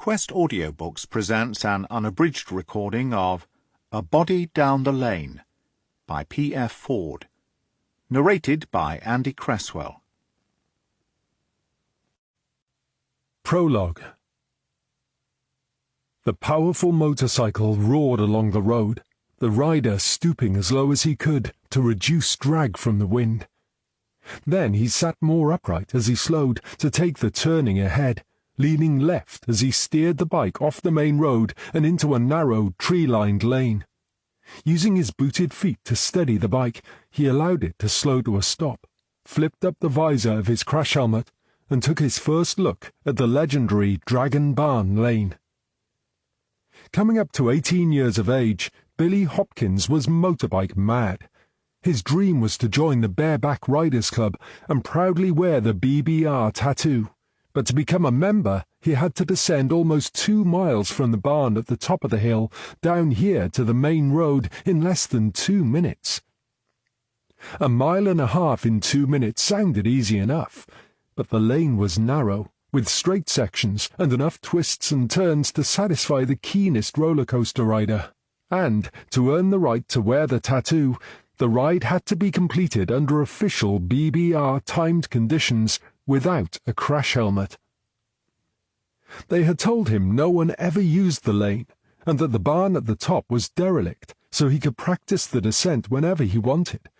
Quest Audiobooks presents an unabridged recording of A Body Down the Lane by P.F. Ford, narrated by Andy Cresswell. Prologue. The powerful motorcycle roared along the road, the rider stooping as low as he could to reduce drag from the wind. Then he sat more upright as he slowed to take the turning ahead, leaning left as he steered the bike off the main road and into a narrow, tree-lined lane. Using his booted feet to steady the bike, he allowed it to slow to a stop, flipped up the visor of his crash helmet, and took his first look at the legendary Dragon Barn Lane. Coming up to 18 years of age, Billy Hopkins was motorbike mad. His dream was to join the Bareback Riders Club and proudly wear the BBR tattoo. But to become a member, he had to descend almost 2 miles from the barn at the top of the hill down here to the main road in less than 2 minutes. 1.5 miles in 2 minutes sounded easy enough, but the lane was narrow, with straight sections and enough twists and turns to satisfy the keenest roller coaster rider. And, to earn the right to wear the tattoo, the ride had to be completed under official BBR timed conditions without a crash helmet. They had told him no one ever used the lane, and that the barn at the top was derelict, so he could practice the descent whenever he wanted.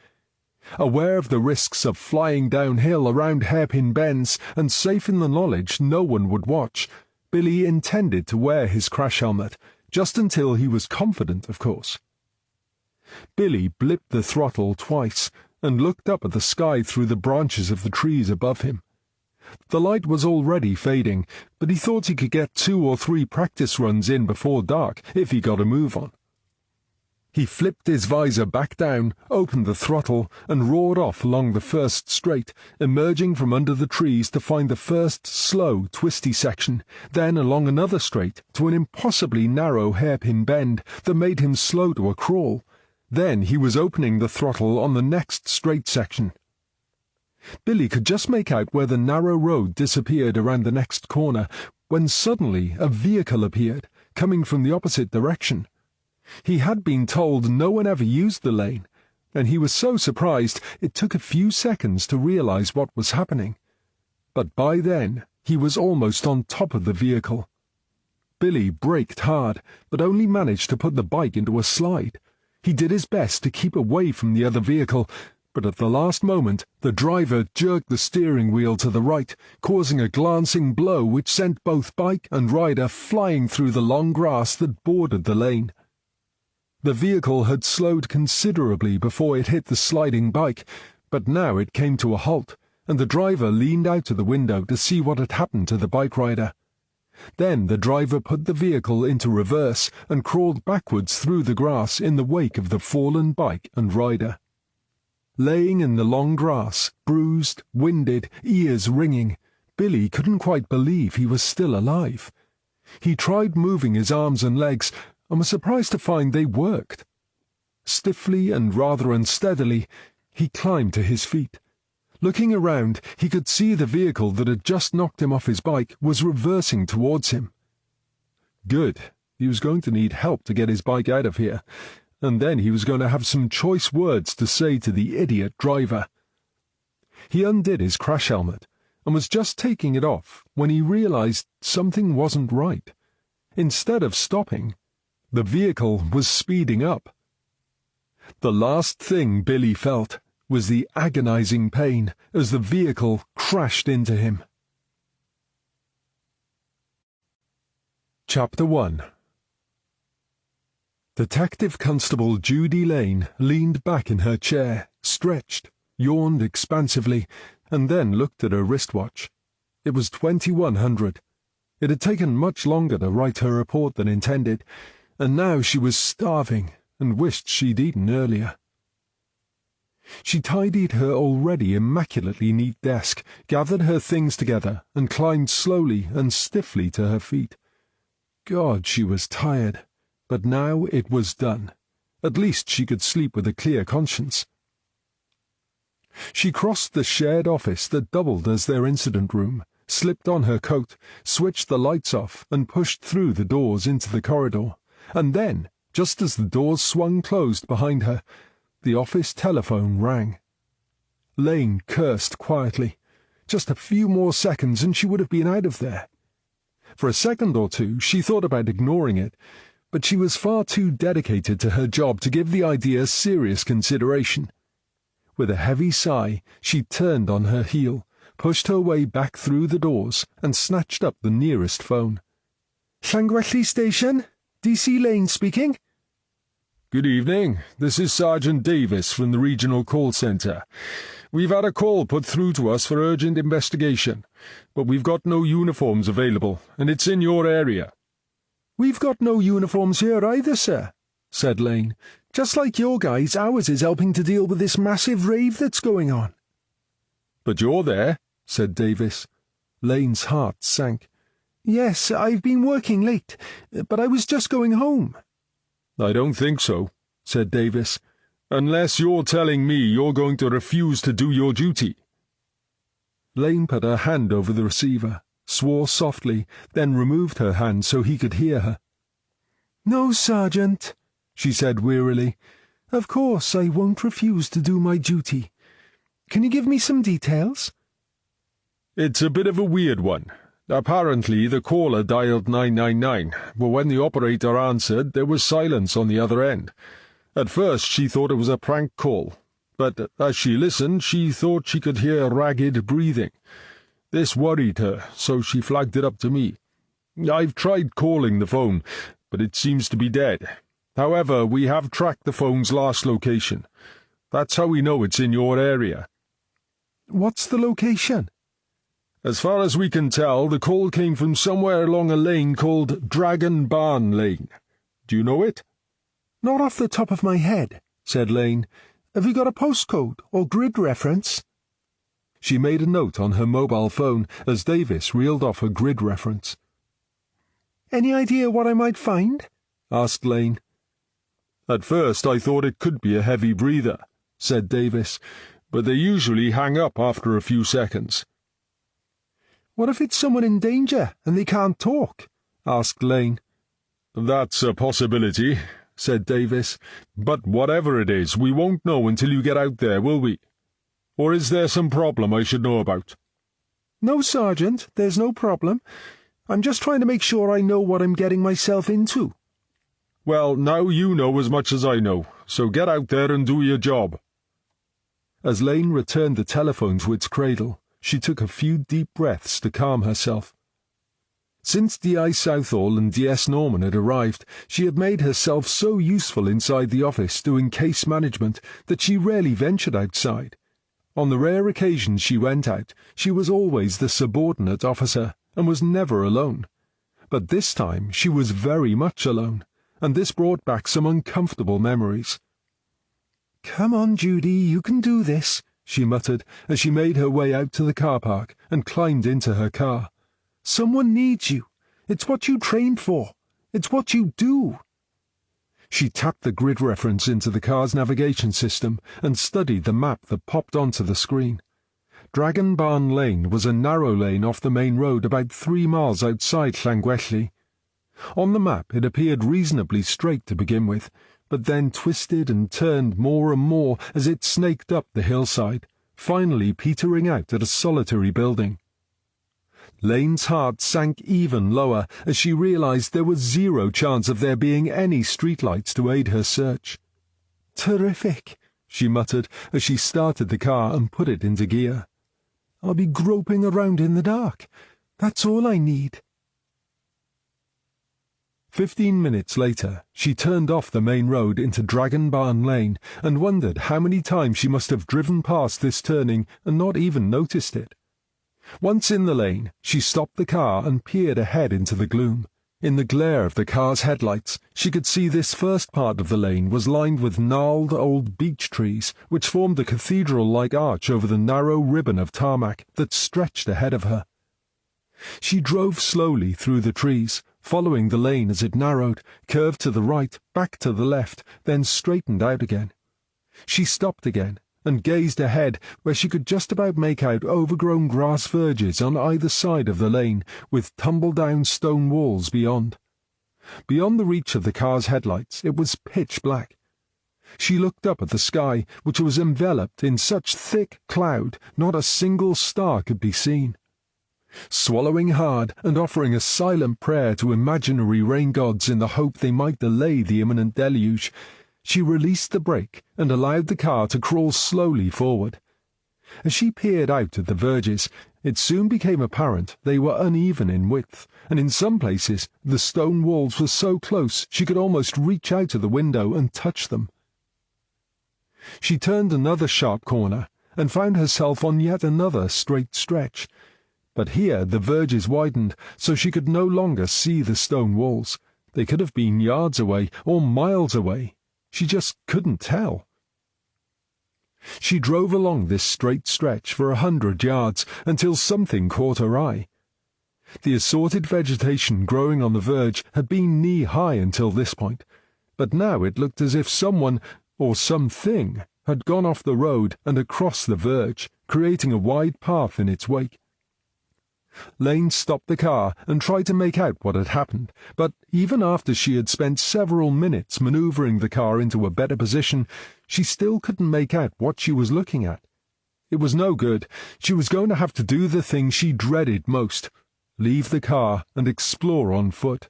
Aware of the risks of flying downhill around hairpin bends, and safe in the knowledge no one would watch, Billy intended to wear his crash helmet, just until he was confident, of course. Billy blipped the throttle twice, and looked up at the sky through the branches of the trees above him. The light was already fading, but he thought he could get 2 or 3 practice runs in before dark if he got a move on. He flipped his visor back down, opened the throttle, and roared off along the first straight, emerging from under the trees to find the first slow, twisty section, then along another straight to an impossibly narrow hairpin bend that made him slow to a crawl. Then he was opening the throttle on the next straight section. Billy could just make out where the narrow road disappeared around the next corner, when suddenly a vehicle appeared, coming from the opposite direction. He had been told no one ever used the lane, and he was so surprised it took a few seconds to realize what was happening. But by then he was almost on top of the vehicle. Billy braked hard, but only managed to put the bike into a slide. He did his best to keep away from the other vehicle, but at the last moment the driver jerked the steering wheel to the right, causing a glancing blow which sent both bike and rider flying through the long grass that bordered the lane. The vehicle had slowed considerably before it hit the sliding bike, but now it came to a halt, and the driver leaned out of the window to see what had happened to the bike rider. Then the driver put the vehicle into reverse and crawled backwards through the grass in the wake of the fallen bike and rider. Laying in the long grass, bruised, winded, ears ringing, Billy couldn't quite believe he was still alive. He tried moving his arms and legs, and was surprised to find they worked. Stiffly and rather unsteadily, he climbed to his feet. Looking around, he could see the vehicle that had just knocked him off his bike was reversing towards him. Good. He was going to need help to get his bike out of here, and then he was going to have some choice words to say to the idiot driver. He undid his crash helmet, and was just taking it off when he realized something wasn't right. Instead of stopping, the vehicle was speeding up. The last thing Billy felt was the agonizing pain as the vehicle crashed into him. Chapter 1. Detective Constable Judy Lane leaned back in her chair, stretched, yawned expansively, and then looked at her wristwatch. It was 2100. It had taken much longer to write her report than intended, and now she was starving and wished she'd eaten earlier. She tidied her already immaculately neat desk, gathered her things together, and climbed slowly and stiffly to her feet. God, she was tired. But now it was done. At least she could sleep with a clear conscience. She crossed the shared office that doubled as their incident room, slipped on her coat, switched the lights off, and pushed through the doors into the corridor. And then, just as the doors swung closed behind her, the office telephone rang. Lane cursed quietly. Just a few more seconds and she would have been out of there. For a second or two she thought about ignoring it, but she was far too dedicated to her job to give the idea serious consideration. With a heavy sigh, she turned on her heel, pushed her way back through the doors, and snatched up the nearest phone. "Llangwelly Station? DC Lane speaking." "Good evening. This is Sergeant Davis from the Regional Call Centre. We've had a call put through to us for urgent investigation, but we've got no uniforms available, and it's in your area." "We've got no uniforms here either, sir," said Lane. "Just like your guys, ours is helping to deal with this massive rave that's going on." "But you're there," said Davis. Lane's heart sank. "Yes, I've been working late, but I was just going home." "I don't think so," said Davis, "unless you're telling me you're going to refuse to do your duty." Lane put her hand over the receiver, swore softly, then removed her hand so he could hear her. "No, Sergeant," she said wearily. "Of course I won't refuse to do my duty. Can you give me some details?" "It's a bit of a weird one. Apparently the caller dialed 999, but when the operator answered, there was silence on the other end. At first she thought it was a prank call, but as she listened, she thought she could hear ragged breathing. This worried her, so she flagged it up to me. I've tried calling the phone, but it seems to be dead. However, we have tracked the phone's last location. That's how we know it's in your area." "What's the location?" "As far as we can tell, the call came from somewhere along a lane called Dragon Barn Lane. Do you know it?" "Not off the top of my head," said Lane. "Have you got a postcode or grid reference?" She made a note on her mobile phone as Davis reeled off a grid reference. "Any idea what I might find?" asked Lane. "At first I thought it could be a heavy breather," said Davis, "but they usually hang up after a few seconds." "What if it's someone in danger and they can't talk?" asked Lane. "That's a possibility," said Davis, "but whatever it is, we won't know until you get out there, will we? Or is there some problem I should know about?" "No, Sergeant, there's no problem. I'm just trying to make sure I know what I'm getting myself into." "Well, now you know as much as I know, so get out there and do your job." As Lane returned the telephone to its cradle, she took a few deep breaths to calm herself. Since D.I. Southall and D.S. Norman had arrived, she had made herself so useful inside the office doing case management that she rarely ventured outside. On the rare occasions she went out, she was always the subordinate officer and was never alone. But this time she was very much alone, and this brought back some uncomfortable memories. "Come on, Judy, you can do this," she muttered as she made her way out to the car park and climbed into her car. "Someone needs you. It's what you trained for. It's what you do." She tapped the grid reference into the car's navigation system and studied the map that popped onto the screen. Dragon Barn Lane was a narrow lane off the main road about 3 miles outside Llangwelly. On the map it appeared reasonably straight to begin with, but then twisted and turned more and more as it snaked up the hillside, finally petering out at a solitary building. Lane's heart sank even lower as she realized there was zero chance of there being any streetlights to aid her search. "Terrific," she muttered as she started the car and put it into gear. "I'll be groping around in the dark. That's all I need." 15 minutes later, she turned off the main road into Dragon Barn Lane and wondered how many times she must have driven past this turning and not even noticed it. Once in the lane, she stopped the car and peered ahead into the gloom. In the glare of the car's headlights, she could see this first part of the lane was lined with gnarled old beech trees, which formed a cathedral-like arch over the narrow ribbon of tarmac that stretched ahead of her. She drove slowly through the trees, following the lane as it narrowed, curved to the right, back to the left, then straightened out again. She stopped again, and gazed ahead where she could just about make out overgrown grass verges on either side of the lane, with tumble-down stone walls beyond. Beyond the reach of the car's headlights, it was pitch black. She looked up at the sky, which was enveloped in such thick cloud not a single star could be seen. Swallowing hard and offering a silent prayer to imaginary rain gods in the hope they might delay the imminent deluge, she released the brake and allowed the car to crawl slowly forward. As she peered out at the verges, it soon became apparent they were uneven in width, and in some places the stone walls were so close she could almost reach out of the window and touch them. She turned another sharp corner and found herself on yet another straight stretch. But here the verges widened, so she could no longer see the stone walls. They could have been yards away or miles away. She just couldn't tell. She drove along this straight stretch for 100 yards until something caught her eye. The assorted vegetation growing on the verge had been knee-high until this point, but now it looked as if someone, or something, had gone off the road and across the verge, creating a wide path in its wake. Lane stopped the car and tried to make out what had happened, but even after she had spent several minutes manoeuvring the car into a better position, she still couldn't make out what she was looking at. It was no good. She was going to have to do the thing she dreaded most: leave the car and explore on foot.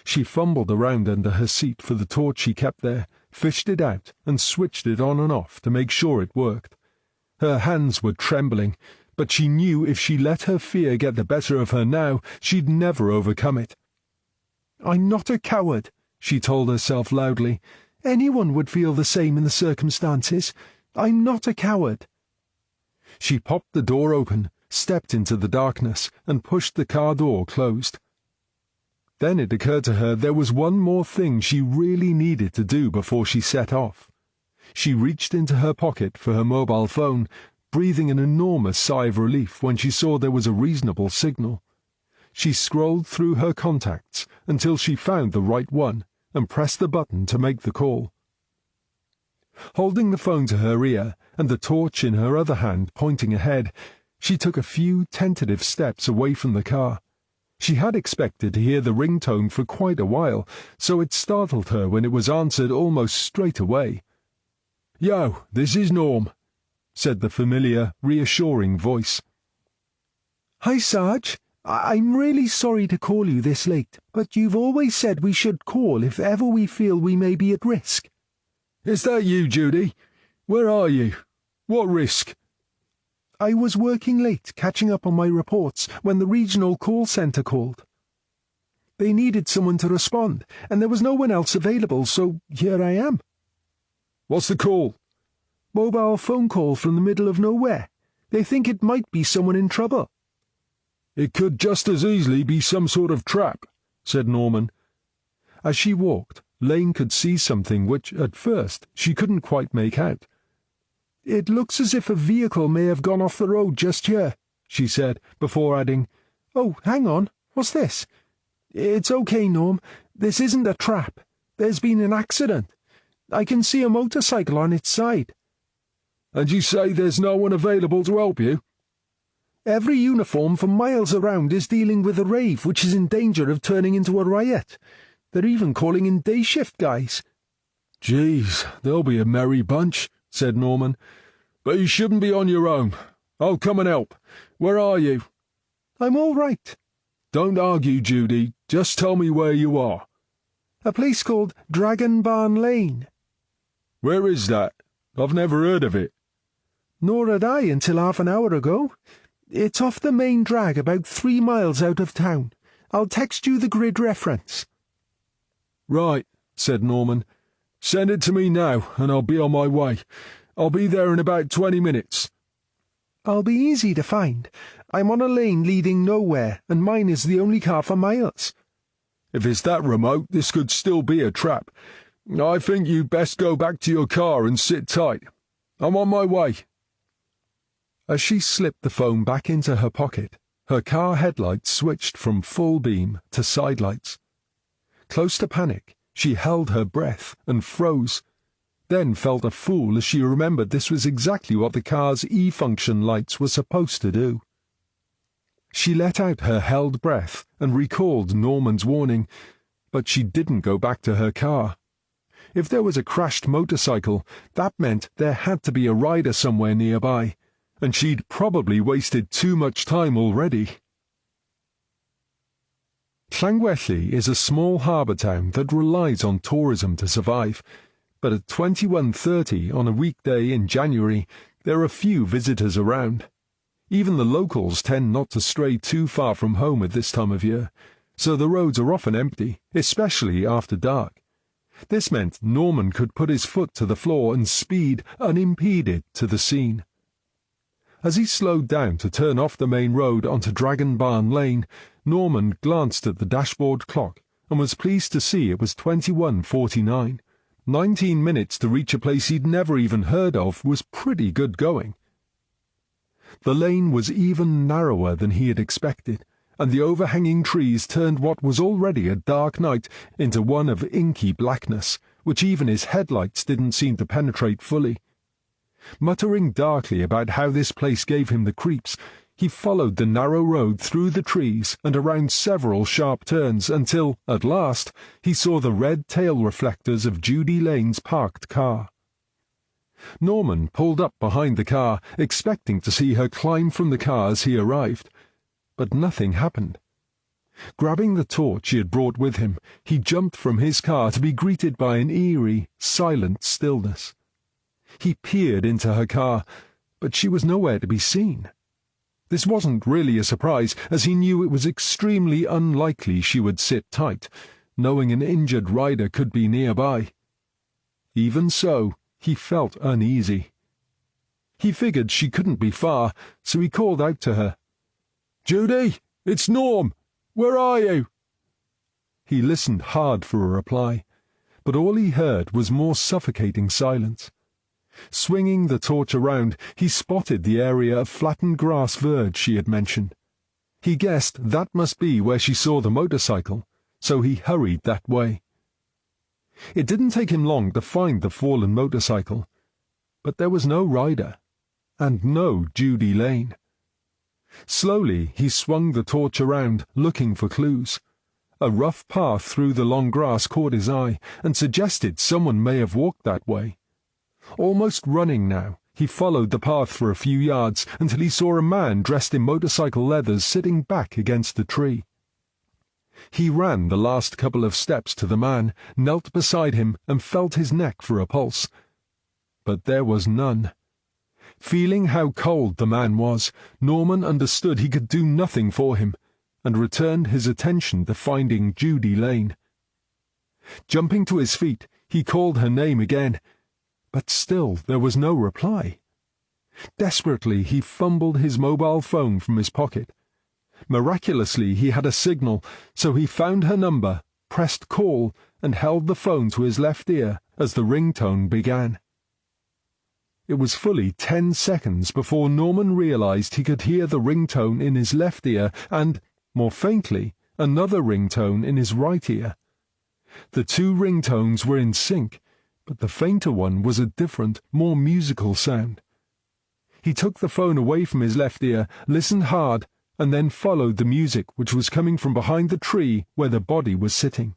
She fumbled around under her seat for the torch she kept there, fished it out, and switched it on and off to make sure it worked. Her hands were trembling, but she knew if she let her fear get the better of her now, she'd never overcome it. "I'm not a coward," she told herself loudly. "Anyone would feel the same in the circumstances. I'm not a coward." She popped the door open, stepped into the darkness, and pushed the car door closed. Then it occurred to her there was one more thing she really needed to do before she set off. She reached into her pocket for her mobile phone, breathing an enormous sigh of relief when she saw there was a reasonable signal. She scrolled through her contacts until she found the right one and pressed the button to make the call. Holding the phone to her ear and the torch in her other hand pointing ahead, she took a few tentative steps away from the car. She had expected to hear the ringtone for quite a while, so it startled her when it was answered almost straight away. "Yo, this is Norm," said the familiar, reassuring voice. "Hi, Sarge. I'm really sorry to call you this late, but you've always said we should call if ever we feel we may be at risk." "Is that you, Judy? Where are you? What risk?" "I was working late, catching up on my reports, when the regional call centre called. They needed someone to respond, and there was no one else available, so here I am." "What's the call?" "Mobile phone call from the middle of nowhere. They think it might be someone in trouble." "It could just as easily be some sort of trap," said Norman. As she walked, Lane could see something which, at first, she couldn't quite make out. "It looks as if a vehicle may have gone off the road just here," she said, before adding, "Oh, hang on, what's this? It's okay, Norm. This isn't a trap. There's been an accident. I can see a motorcycle on its side." "And you say there's no one available to help you?" "Every uniform for miles around is dealing with a rave which is in danger of turning into a riot. They're even calling in day shift guys." "Geez, they'll be a merry bunch," said Norman. "But you shouldn't be on your own. I'll come and help. Where are you?" "I'm all right." "Don't argue, Judy. Just tell me where you are." "A place called Dragon Barn Lane." "Where is that? I've never heard of it." "Nor had I until half an hour ago. It's off the main drag about 3 miles out of town. I'll text you the grid reference." "Right," said Norman. "Send it to me now, and I'll be on my way. I'll be there in about 20 minutes. "I'll be easy to find. I'm on a lane leading nowhere, and mine is the only car for miles." If it's that remote, this could still be a trap. I think you'd best go back to your car and sit tight. I'm on my way." As she slipped the phone back into her pocket, her car headlights switched from full beam to sidelights. Close to panic, she held her breath and froze. then felt a fool as she remembered this was exactly what the car's E-function lights were supposed to do. She let out her held breath and recalled Norman's warning, but she didn't go back to her car. If there was a crashed motorcycle, that meant there had to be a rider somewhere nearby, and she'd probably wasted too much time already. Llangwelly is a small harbour town that relies on tourism to survive, but at 21:30 on a weekday in January, there are few visitors around. Even the locals tend not to stray too far from home at this time of year, so the roads are often empty, especially after dark. This meant Norman could put his foot to the floor and speed unimpeded to the scene. As he slowed down to turn off the main road onto Dragon Barn Lane, Norman glanced at the dashboard clock and was pleased to see it was 21:49. 19 minutes to reach a place he'd never even heard of was pretty good going. The lane was even narrower than he had expected, and the overhanging trees turned what was already a dark night into one of inky blackness, which even his headlights didn't seem to penetrate fully. Muttering darkly about how this place gave him the creeps, he followed the narrow road through the trees and around several sharp turns until, at last, he saw the red tail reflectors of Judy Lane's parked car. Norman pulled up behind the car, expecting to see her climb from the car as he arrived, but nothing happened. Grabbing the torch he had brought with him, he jumped from his car to be greeted by an eerie, silent stillness. He peered into her car, but she was nowhere to be seen. This wasn't really a surprise, as he knew it was extremely unlikely she would sit tight, knowing an injured rider could be nearby. Even so, he felt uneasy. He figured she couldn't be far, so he called out to her. "Judy, it's Norm! Where are you?" He listened hard for a reply, but all he heard was more suffocating silence. Swinging the torch around, he spotted the area of flattened grass verge she had mentioned. He guessed that must be where she saw the motorcycle, so he hurried that way. It didn't take him long to find the fallen motorcycle, but there was no rider, and no Judy Lane. Slowly he swung the torch around, looking for clues. A rough path through the long grass caught his eye, and suggested someone may have walked that way. Almost running now, he followed the path for a few yards until he saw a man dressed in motorcycle leathers sitting back against a tree. He ran the last couple of steps to the man, knelt beside him, and felt his neck for a pulse. But there was none. Feeling how cold the man was, Norman understood he could do nothing for him, and returned his attention to finding Judy Lane. Jumping to his feet, he called her name again, but still there was no reply. Desperately he fumbled his mobile phone from his pocket. Miraculously he had a signal, so he found her number, pressed call, and held the phone to his left ear as the ringtone began. It was fully 10 seconds before Norman realized he could hear the ringtone in his left ear and, more faintly, another ringtone in his right ear. The two ringtones were in sync, but the fainter one was a different, more musical sound. He took the phone away from his left ear, listened hard, and then followed the music which was coming from behind the tree where the body was sitting.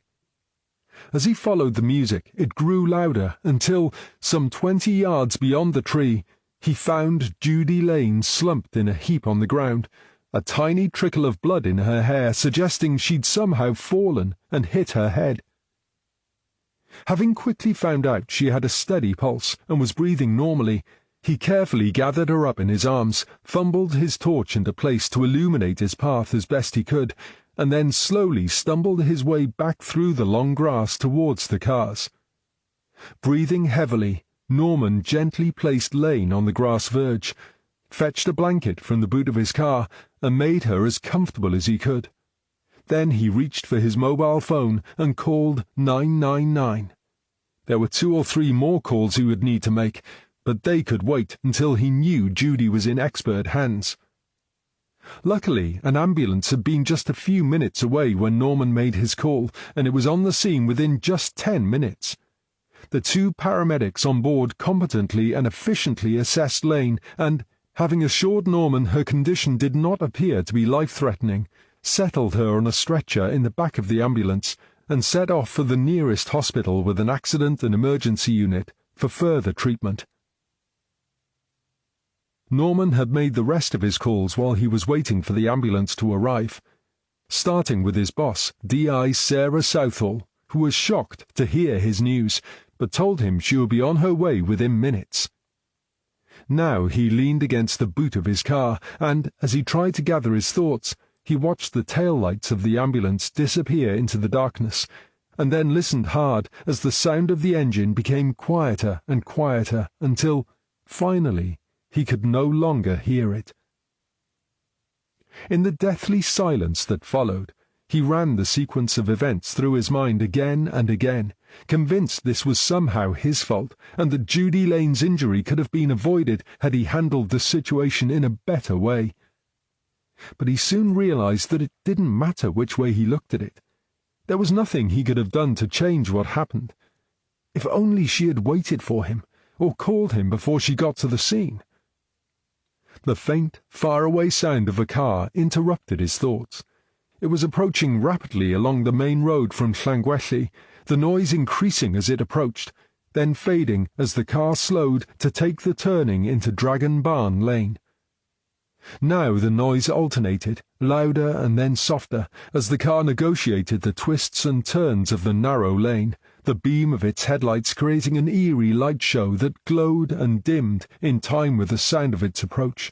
As he followed the music, it grew louder until, some 20 yards beyond the tree, he found Judy Lane slumped in a heap on the ground, a tiny trickle of blood in her hair suggesting she'd somehow fallen and hit her head. Having quickly found out she had a steady pulse and was breathing normally, he carefully gathered her up in his arms, fumbled his torch into place to illuminate his path as best he could, and then slowly stumbled his way back through the long grass towards the cars. Breathing heavily, Norman gently placed Lane on the grass verge, fetched a blanket from the boot of his car, and made her as comfortable as he could. Then he reached for his mobile phone and called 999. There were 2 or 3 more calls he would need to make, but they could wait until he knew Judy was in expert hands. Luckily, an ambulance had been just a few minutes away when Norman made his call, and it was on the scene within just 10 minutes. the 2 paramedics on board competently and efficiently assessed Lane and, having assured Norman her condition did not appear to be life-threatening, settled her on a stretcher in the back of the ambulance and set off for the nearest hospital with an accident and emergency unit for further treatment. Norman had made the rest of his calls while he was waiting for the ambulance to arrive, starting with his boss, D.I. Sarah Southall, who was shocked to hear his news, but told him she would be on her way within minutes. Now he leaned against the boot of his car, and, as he tried to gather his thoughts, he watched the tail lights of the ambulance disappear into the darkness, and then listened hard as the sound of the engine became quieter and quieter until, finally, he could no longer hear it. In the deathly silence that followed, he ran the sequence of events through his mind again and again, convinced this was somehow his fault, and that Judy Lane's injury could have been avoided had he handled the situation in a better way. But he soon realized that it didn't matter which way he looked at it. There was nothing he could have done to change what happened. If only she had waited for him, or called him before she got to the scene. The faint, far-away sound of a car interrupted his thoughts. It was approaching rapidly along the main road from Llangwelly, the noise increasing as it approached, then fading as the car slowed to take the turning into Dragon Barn Lane. Now the noise alternated, louder and then softer, as the car negotiated the twists and turns of the narrow lane, the beam of its headlights creating an eerie light show that glowed and dimmed in time with the sound of its approach.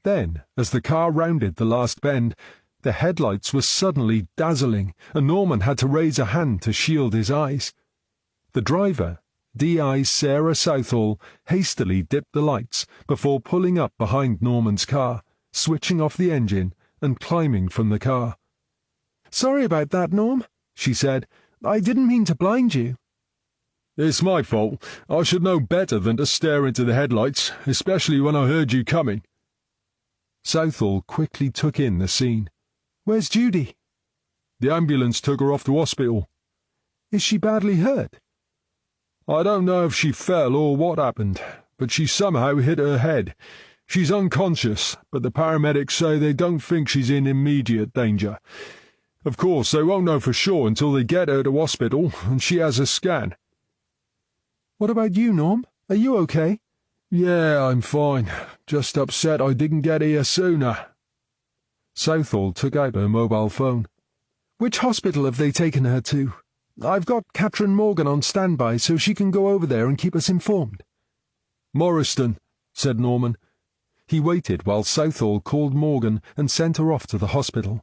Then, as the car rounded the last bend, the headlights were suddenly dazzling, and Norman had to raise a hand to shield his eyes. The driver, D.I. Sarah Southall, hastily dipped the lights before pulling up behind Norman's car, switching off the engine and climbing from the car. "Sorry about that, Norm," she said. "I didn't mean to blind you." "It's my fault. I should know better than to stare into the headlights, especially when I heard you coming." Southall quickly took in the scene. "Where's Judy?" "The ambulance took her off to hospital." "Is she badly hurt?" "I don't know if she fell or what happened, but she somehow hit her head. She's unconscious, but the paramedics say they don't think she's in immediate danger. Of course, they won't know for sure until they get her to hospital and she has a scan." "What about you, Norm? Are you okay?" "Yeah, I'm fine. Just upset I didn't get here sooner." Southall took out her mobile phone. "Which hospital have they taken her to? I've got Catherine Morgan on standby so she can go over there and keep us informed." "Morriston," said Norman. He waited while Southall called Morgan and sent her off to the hospital.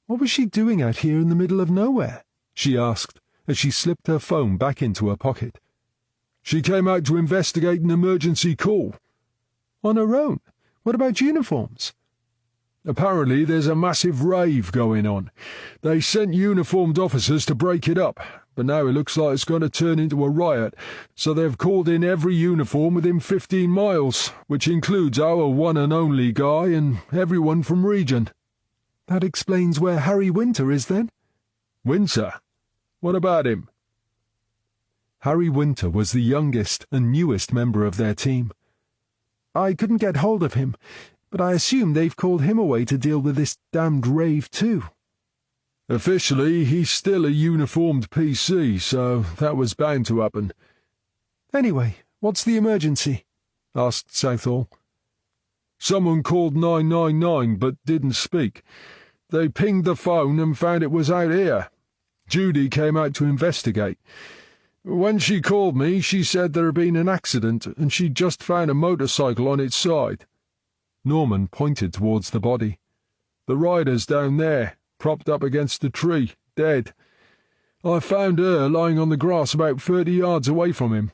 "What was she doing out here in the middle of nowhere?" she asked, as she slipped her phone back into her pocket. "She came out to investigate an emergency call." "On her own? What about uniforms?" "Apparently there's a massive rave going on. They sent uniformed officers to break it up, but now it looks like it's going to turn into a riot, so they've called in every uniform within 15 miles, which includes our one and only guy and everyone from Region." "That explains where Harry Winter is, then." "Winter? What about him?" Harry Winter was the youngest and newest member of their team. "I couldn't get hold of him, but I assume they've called him away to deal with this damned rave too." "Officially, he's still a uniformed PC, so that was bound to happen." "Anyway, what's the emergency?" asked Southall. "Someone called 999 but didn't speak. They pinged the phone and found it was out here. Judy came out to investigate. When she called me, she said there had been an accident and she'd just found a motorcycle on its side." Norman pointed towards the body. "The rider's down there, propped up against a tree, dead. I found her lying on the grass about 30 yards away from him."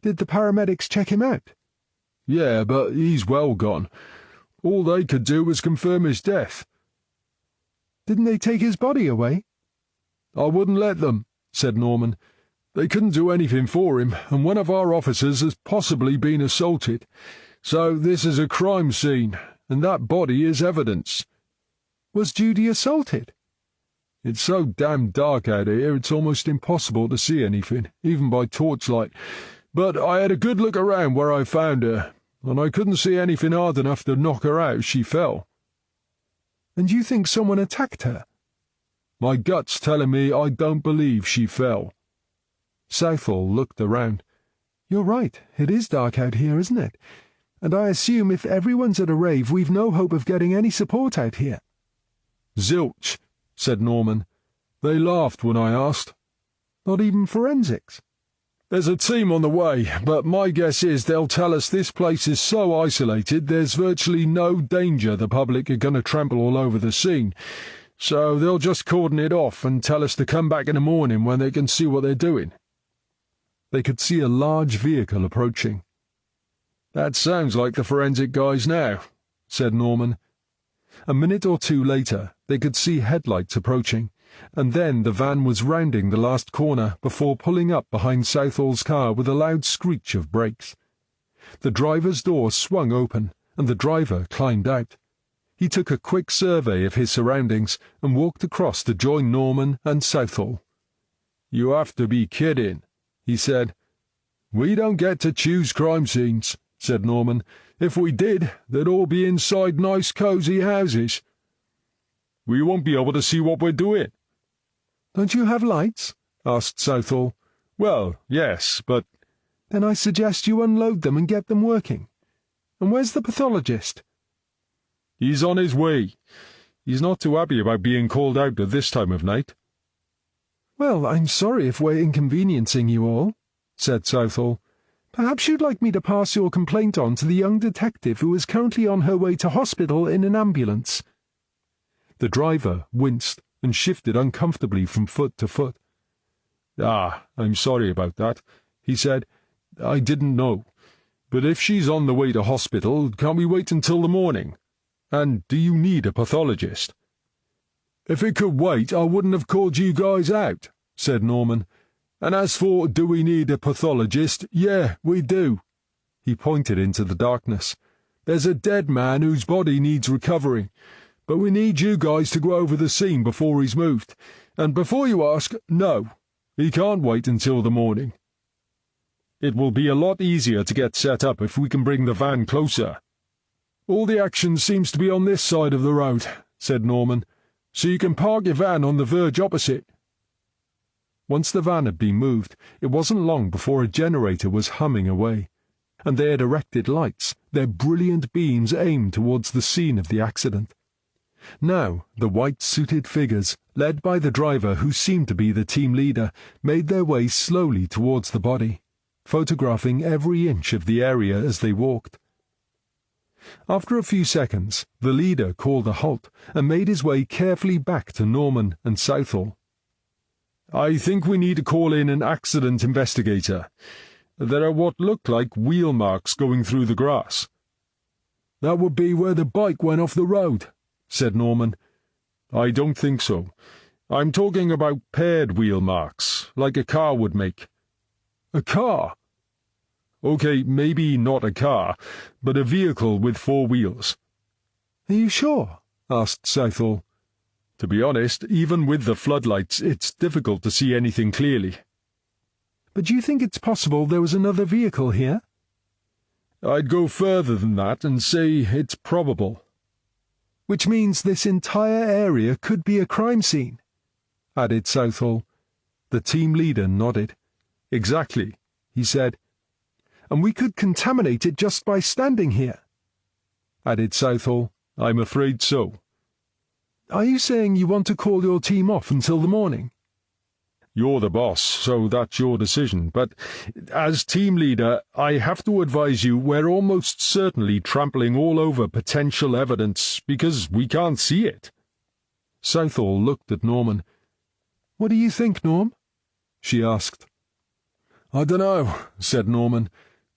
"Did the paramedics check him out?" "Yeah, but he's well gone. All they could do was confirm his death." "Didn't they take his body away?" "I wouldn't let them," said Norman. "They couldn't do anything for him, and one of our officers has possibly been assaulted. So this is a crime scene, and that body is evidence." "Was Judy assaulted?" It's so damn dark out here it's almost impossible to see anything, even by torchlight. But I had a good look around where I found her, and I couldn't see anything hard enough to knock her out as she fell." "And you think someone attacked her?" "My gut's telling me I don't believe she fell." Southall looked around. "You're right, it is dark out here, isn't it? And I assume if everyone's at a rave, we've no hope of getting any support out here." "Zilch," said Norman. "They laughed when I asked." "Not even forensics?" "There's a team on the way, but my guess is they'll tell us this place is so isolated there's virtually no danger the public are going to trample all over the scene, so they'll just cordon it off and tell us to come back in the morning when they can see what they're doing." They could see a large vehicle approaching. "That sounds like the forensic guys now," said Norman. A minute or two later, they could see headlights approaching, and then the van was rounding the last corner before pulling up behind Southall's car with a loud screech of brakes. The driver's door swung open, and the driver climbed out. He took a quick survey of his surroundings and walked across to join Norman and Southall. "You have to be kidding," he said. "We don't get to choose crime scenes," said Norman. "If we did, they'd all be inside nice cosy houses." "We won't be able to see what we're doing." "Don't you have lights?" asked Southall. "Well, yes, but—" "Then I suggest you unload them and get them working. And where's the pathologist?" "He's on his way. He's not too happy about being called out at this time of night." "Well, I'm sorry if we're inconveniencing you all," said Southall. "Perhaps you'd like me to pass your complaint on to the young detective who is currently on her way to hospital in an ambulance." The driver winced and shifted uncomfortably from foot to foot. "I'm sorry about that," he said. "I didn't know. But if she's on the way to hospital, can't we wait until the morning? And do you need a pathologist?" "If it could wait, I wouldn't have called you guys out," said Norman. "And as for do we need a pathologist, yeah, we do." He pointed into the darkness. "There's a dead man whose body needs recovering, but we need you guys to go over the scene before he's moved. And before you ask, no, he can't wait until the morning." "It will be a lot easier to get set up if we can bring the van closer." "All the action seems to be on this side of the road," said Norman, "so you can park your van on the verge opposite." Once the van had been moved, it wasn't long before a generator was humming away, and they had erected lights, their brilliant beams aimed towards the scene of the accident. Now the white-suited figures, led by the driver who seemed to be the team leader, made their way slowly towards the body, photographing every inch of the area as they walked. After a few seconds, the leader called a halt and made his way carefully back to Norman and Southall. "I think we need to call in an accident investigator. There are what look like wheel marks going through the grass." "That would be where the bike went off the road," said Norman. "I don't think so. I'm talking about paired wheel marks, like a car would make." "A car?" "Okay, maybe not a car, but a vehicle with 4 wheels." "Are you sure?" asked Southall. "To be honest, even with the floodlights, it's difficult to see anything clearly." "But do you think it's possible there was another vehicle here?" "I'd go further than that and say it's probable." "Which means this entire area could be a crime scene," added Southall. The team leader nodded. "Exactly," he said. "And we could contaminate it just by standing here," added Southall. "I'm afraid so." "Are you saying you want to call your team off until the morning?" "You're the boss, so that's your decision, but as team leader, I have to advise you we're almost certainly trampling all over potential evidence because we can't see it." Southall looked at Norman. "What do you think, Norm?" she asked. "I dunno," said Norman.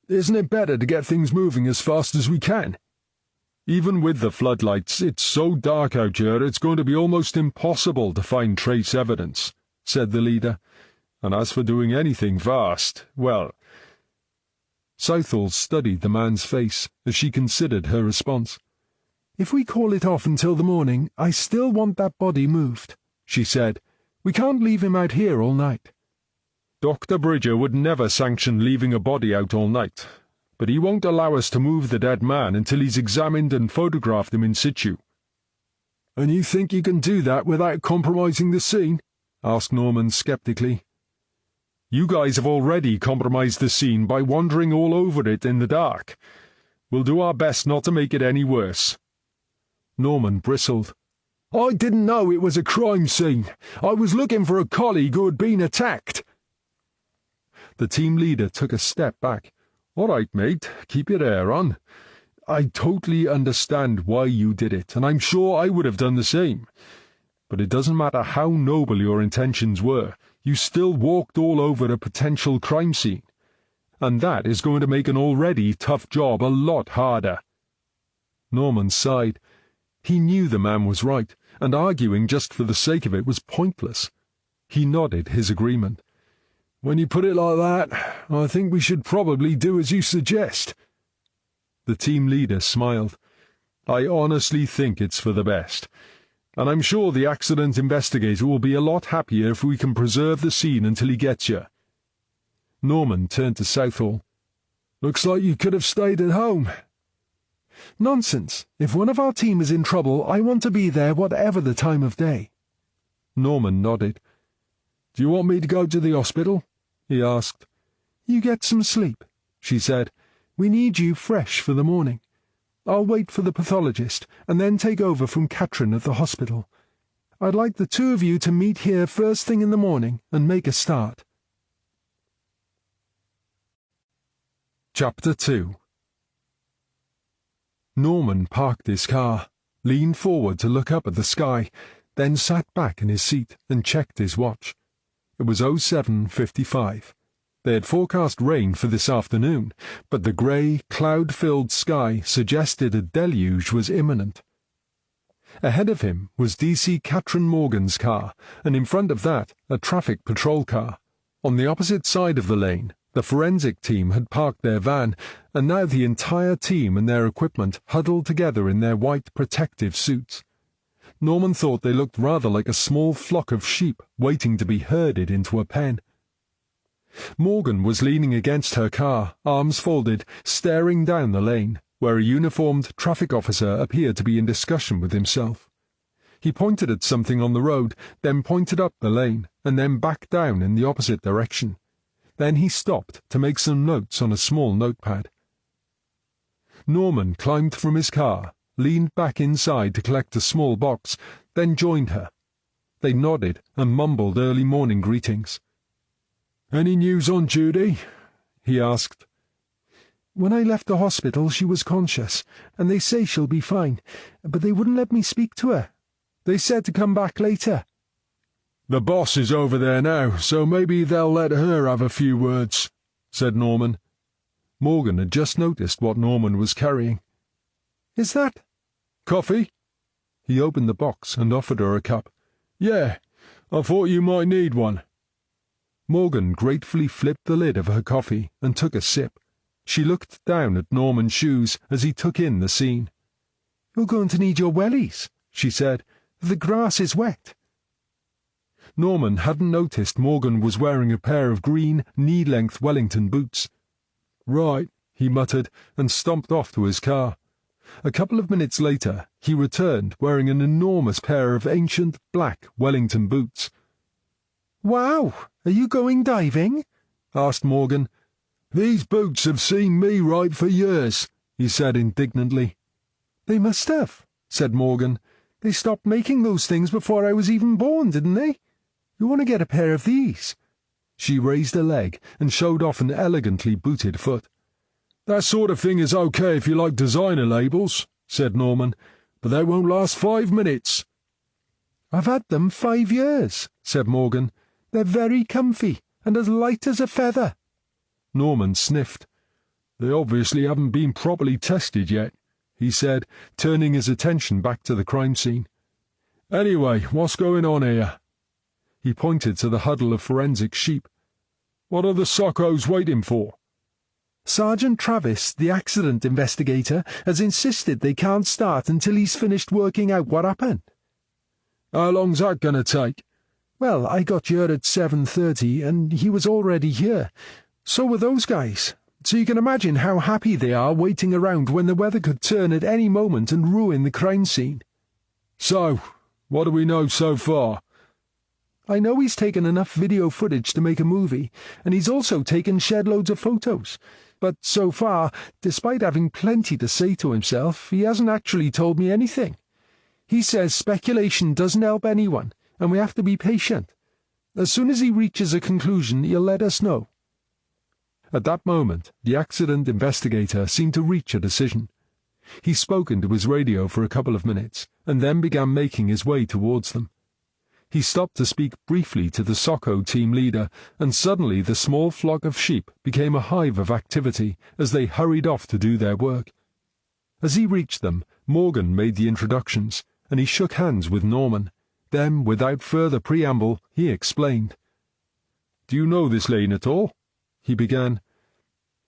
"Isn't it better to get things moving as fast as we can? Even with the floodlights, it's so dark out here it's going to be almost impossible to find trace evidence," said the leader. "And as for doing anything fast, well—" Southall studied the man's face as she considered her response. "If we call it off until the morning, I still want that body moved," she said. "We can't leave him out here all night." Dr. Bridger would never sanction leaving a body out all night, but he won't allow us to move the dead man until he's examined and photographed him in situ. "And you think you can do that without compromising the scene?" asked Norman sceptically. You guys have already compromised the scene by wandering all over it in the dark. We'll do our best not to make it any worse." Norman bristled. "I didn't know it was a crime scene. I was looking for a colleague who had been attacked." The team leader took a step back. "All right, mate, keep your hair on. I totally understand why you did it, and I'm sure I would have done the same. But it doesn't matter how noble your intentions were, you still walked all over a potential crime scene. And that is going to make an already tough job a lot harder." Norman sighed. He knew the man was right, and arguing just for the sake of it was pointless. He nodded his agreement. "When you put it like that, I think we should probably do as you suggest." The team leader smiled. "I honestly think it's for the best, and I'm sure the accident investigator will be a lot happier if we can preserve the scene until he gets you." Norman turned to Southall. "Looks like you could have stayed at home." "Nonsense. If one of our team is in trouble, I want to be there whatever the time of day." Norman nodded. "Do you want me to go to the hospital?" he asked. "You get some sleep," she said. "We need you fresh for the morning. I'll wait for the pathologist and then take over from Katrin at the hospital. I'd like the two of you to meet here first thing in the morning and make a start." Chapter 2. Norman parked his car, leaned forward to look up at the sky, then sat back in his seat and checked his watch. It was 07:55. They had forecast rain for this afternoon, but the grey, cloud-filled sky suggested a deluge was imminent. Ahead of him was DC Katrin Morgan's car, and in front of that a traffic patrol car. On the opposite side of the lane, the forensic team had parked their van, and now the entire team and their equipment huddled together in their white protective suits. Norman thought they looked rather like a small flock of sheep waiting to be herded into a pen. Morgan was leaning against her car, arms folded, staring down the lane, where a uniformed traffic officer appeared to be in discussion with himself. He pointed at something on the road, then pointed up the lane, and then back down in the opposite direction. Then he stopped to make some notes on a small notepad. Norman climbed from his car, leaned back inside to collect a small box, then joined her. They nodded and mumbled early morning greetings. "Any news on Judy?" he asked. "When I left the hospital she was conscious, and they say she'll be fine, but they wouldn't let me speak to her. They said to come back later." "The boss is over there now, so maybe they'll let her have a few words," said Norman. Morgan had just noticed what Norman was carrying. "Is that coffee?" He opened the box and offered her a cup. "Yeah, I thought you might need one." Morgan gratefully flipped the lid of her coffee and took a sip. She looked down at Norman's shoes as he took in the scene. "You're going to need your wellies," she said. "The grass is wet." Norman hadn't noticed Morgan was wearing a pair of green, knee-length Wellington boots. "Right," he muttered, and stomped off to his car. A couple of minutes later, he returned wearing an enormous pair of ancient black Wellington boots. "Wow! Are you going diving?" asked Morgan. "These boots have seen me right for years," he said indignantly. "They must have," said Morgan. "They stopped making those things before I was even born, didn't they? You want to get a pair of these." She raised a leg and showed off an elegantly booted foot. "That sort of thing is okay if you like designer labels," said Norman, "but they won't last 5 minutes." "I've had them 5 years," said Morgan. "They're very comfy and as light as a feather." Norman sniffed. "They obviously haven't been properly tested yet," he said, turning his attention back to the crime scene. "Anyway, what's going on here?" He pointed to the huddle of forensic sheep. "What are the soccos waiting for?" "Sergeant Travis, the accident investigator, has insisted they can't start until he's finished working out what happened." How long's that going to take?" "Well, I got here at 7:30, and he was already here. So were those guys. So you can imagine how happy they are waiting around when the weather could turn at any moment and ruin the crime scene." "So, what do we know so far?" "I know he's taken enough video footage to make a movie, and he's also taken shed loads of photos. But so far, despite having plenty to say to himself, he hasn't actually told me anything. He says speculation doesn't help anyone, and we have to be patient. As soon as he reaches a conclusion, he'll let us know." At that moment, the accident investigator seemed to reach a decision. He spoke into his radio for a couple of minutes, and then began making his way towards them. He stopped to speak briefly to the Socko team leader, and suddenly the small flock of sheep became a hive of activity as they hurried off to do their work. As he reached them, Morgan made the introductions, and he shook hands with Norman. Then, without further preamble, he explained. "Do you know this lane at all?" he began.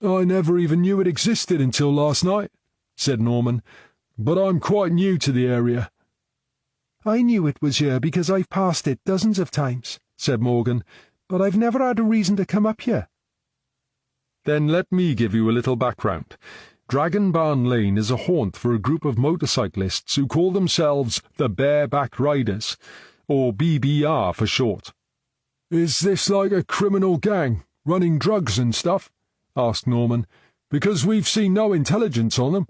"I never even knew it existed until last night," said Norman, "but I'm quite new to the area." "I knew it was here because I've passed it dozens of times," said Morgan, "but I've never had a reason to come up here." "Then let me give you a little background. Dragon Barn Lane is a haunt for a group of motorcyclists who call themselves the Bareback Riders, or BBR for short." "Is this like a criminal gang, running drugs and stuff?" asked Norman, "because we've seen no intelligence on them."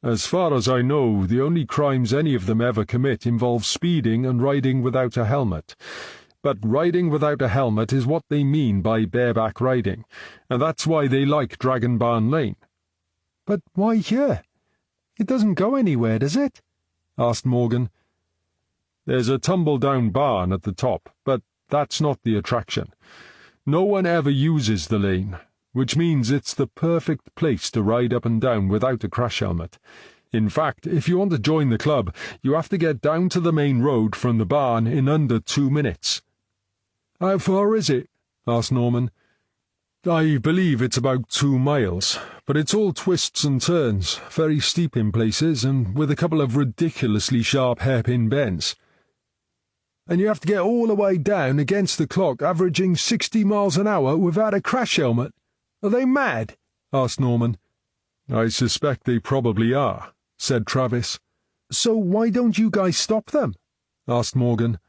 "As far as I know, the only crimes any of them ever commit involve speeding and riding without a helmet. But riding without a helmet is what they mean by bareback riding, and that's why they like Dragon Barn Lane." "But why here? It doesn't go anywhere, does it?" asked Morgan. "There's a tumble-down barn at the top, but that's not the attraction. No one ever uses the lane, which means it's the perfect place to ride up and down without a crash helmet. In fact, if you want to join the club, you have to get down to the main road from the barn in under 2 minutes." "How far is it?" asked Norman. "I believe it's about 2 miles, but it's all twists and turns, very steep in places, and with a couple of ridiculously sharp hairpin bends." "And you have to get all the way down against the clock, averaging 60 miles an hour without a crash helmet? Are they mad?" asked Norman. "I suspect they probably are," said Travis. "So why don't you guys stop them?" asked Morgan.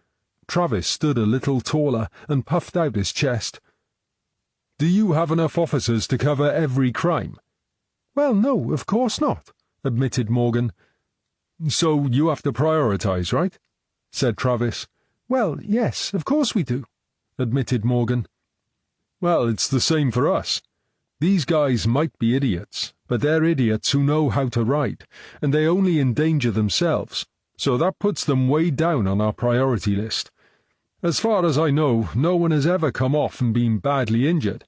Travis stood a little taller and puffed out his chest. "Do you have enough officers to cover every crime?" "Well, no, of course not," admitted Morgan. "So you have to prioritize, right?" said Travis. "Well, yes, of course we do," admitted Morgan. "Well, it's the same for us. These guys might be idiots, but they're idiots who know how to ride, and they only endanger themselves, so that puts them way down on our priority list. As far as I know, no one has ever come off and been badly injured."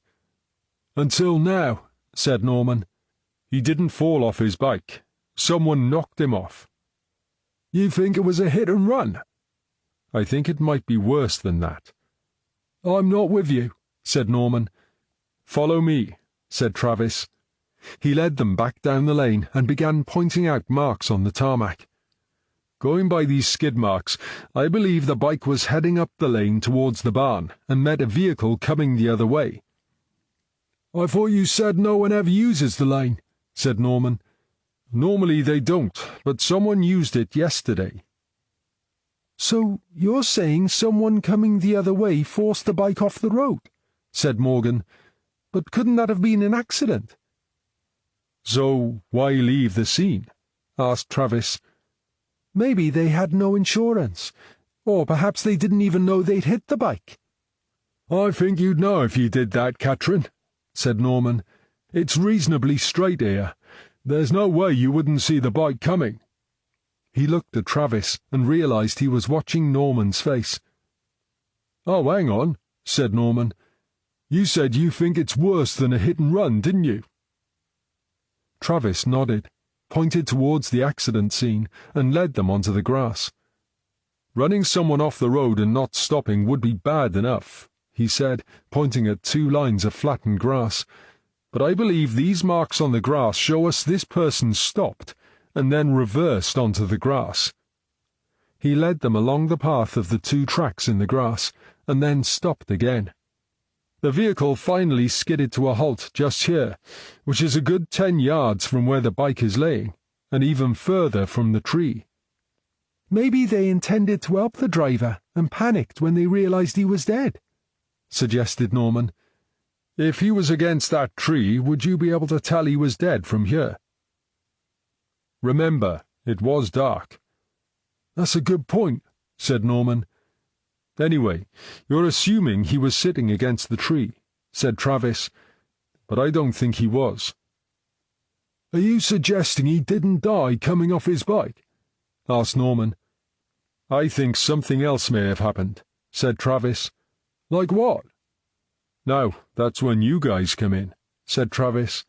"Until now," said Norman. "He didn't fall off his bike. Someone knocked him off." "You think it was a hit and run?" "I think it might be worse than that." "I'm not with you," said Norman. "Follow me," said Travis. He led them back down the lane and began pointing out marks on the tarmac. "Going by these skid marks, I believe the bike was heading up the lane towards the barn and met a vehicle coming the other way." "I thought you said no one ever uses the lane," said Norman. "Normally they don't, but someone used it yesterday." "So you're saying someone coming the other way forced the bike off the road?" said Morgan. "But couldn't that have been an accident?" "So why leave the scene?" asked Travis. "Maybe they had no insurance, or perhaps they didn't even know they'd hit the bike." "I think you'd know if you did that, Katrin," said Norman. "It's reasonably straight here. There's no way you wouldn't see the bike coming." He looked at Travis and realized he was watching Norman's face. "Oh, hang on," said Norman. "You said you think it's worse than a hit and run, didn't you?" Travis nodded, pointed towards the accident scene, and led them onto the grass. "Running someone off the road and not stopping would be bad enough," he said, pointing at 2 lines of flattened grass. "But I believe these marks on the grass show us this person stopped and then reversed onto the grass." He led them along the path of the 2 tracks in the grass, and then stopped again. The vehicle finally skidded to a halt just here, which is a good 10 yards from where the bike is laying, and even further from the tree. "Maybe they intended to help the driver and panicked when they realized he was dead," suggested Norman. If he was against that tree, would you be able to tell he was dead from here? Remember, it was dark. "That's a good point," said Norman. Anyway, you're assuming he was sitting against the tree, said Travis, but I don't think he was. "Are you suggesting he didn't die coming off his bike?" asked Norman. "I think something else may have happened," said Travis. "Like what?" "Now, that's when you guys come in," said Travis.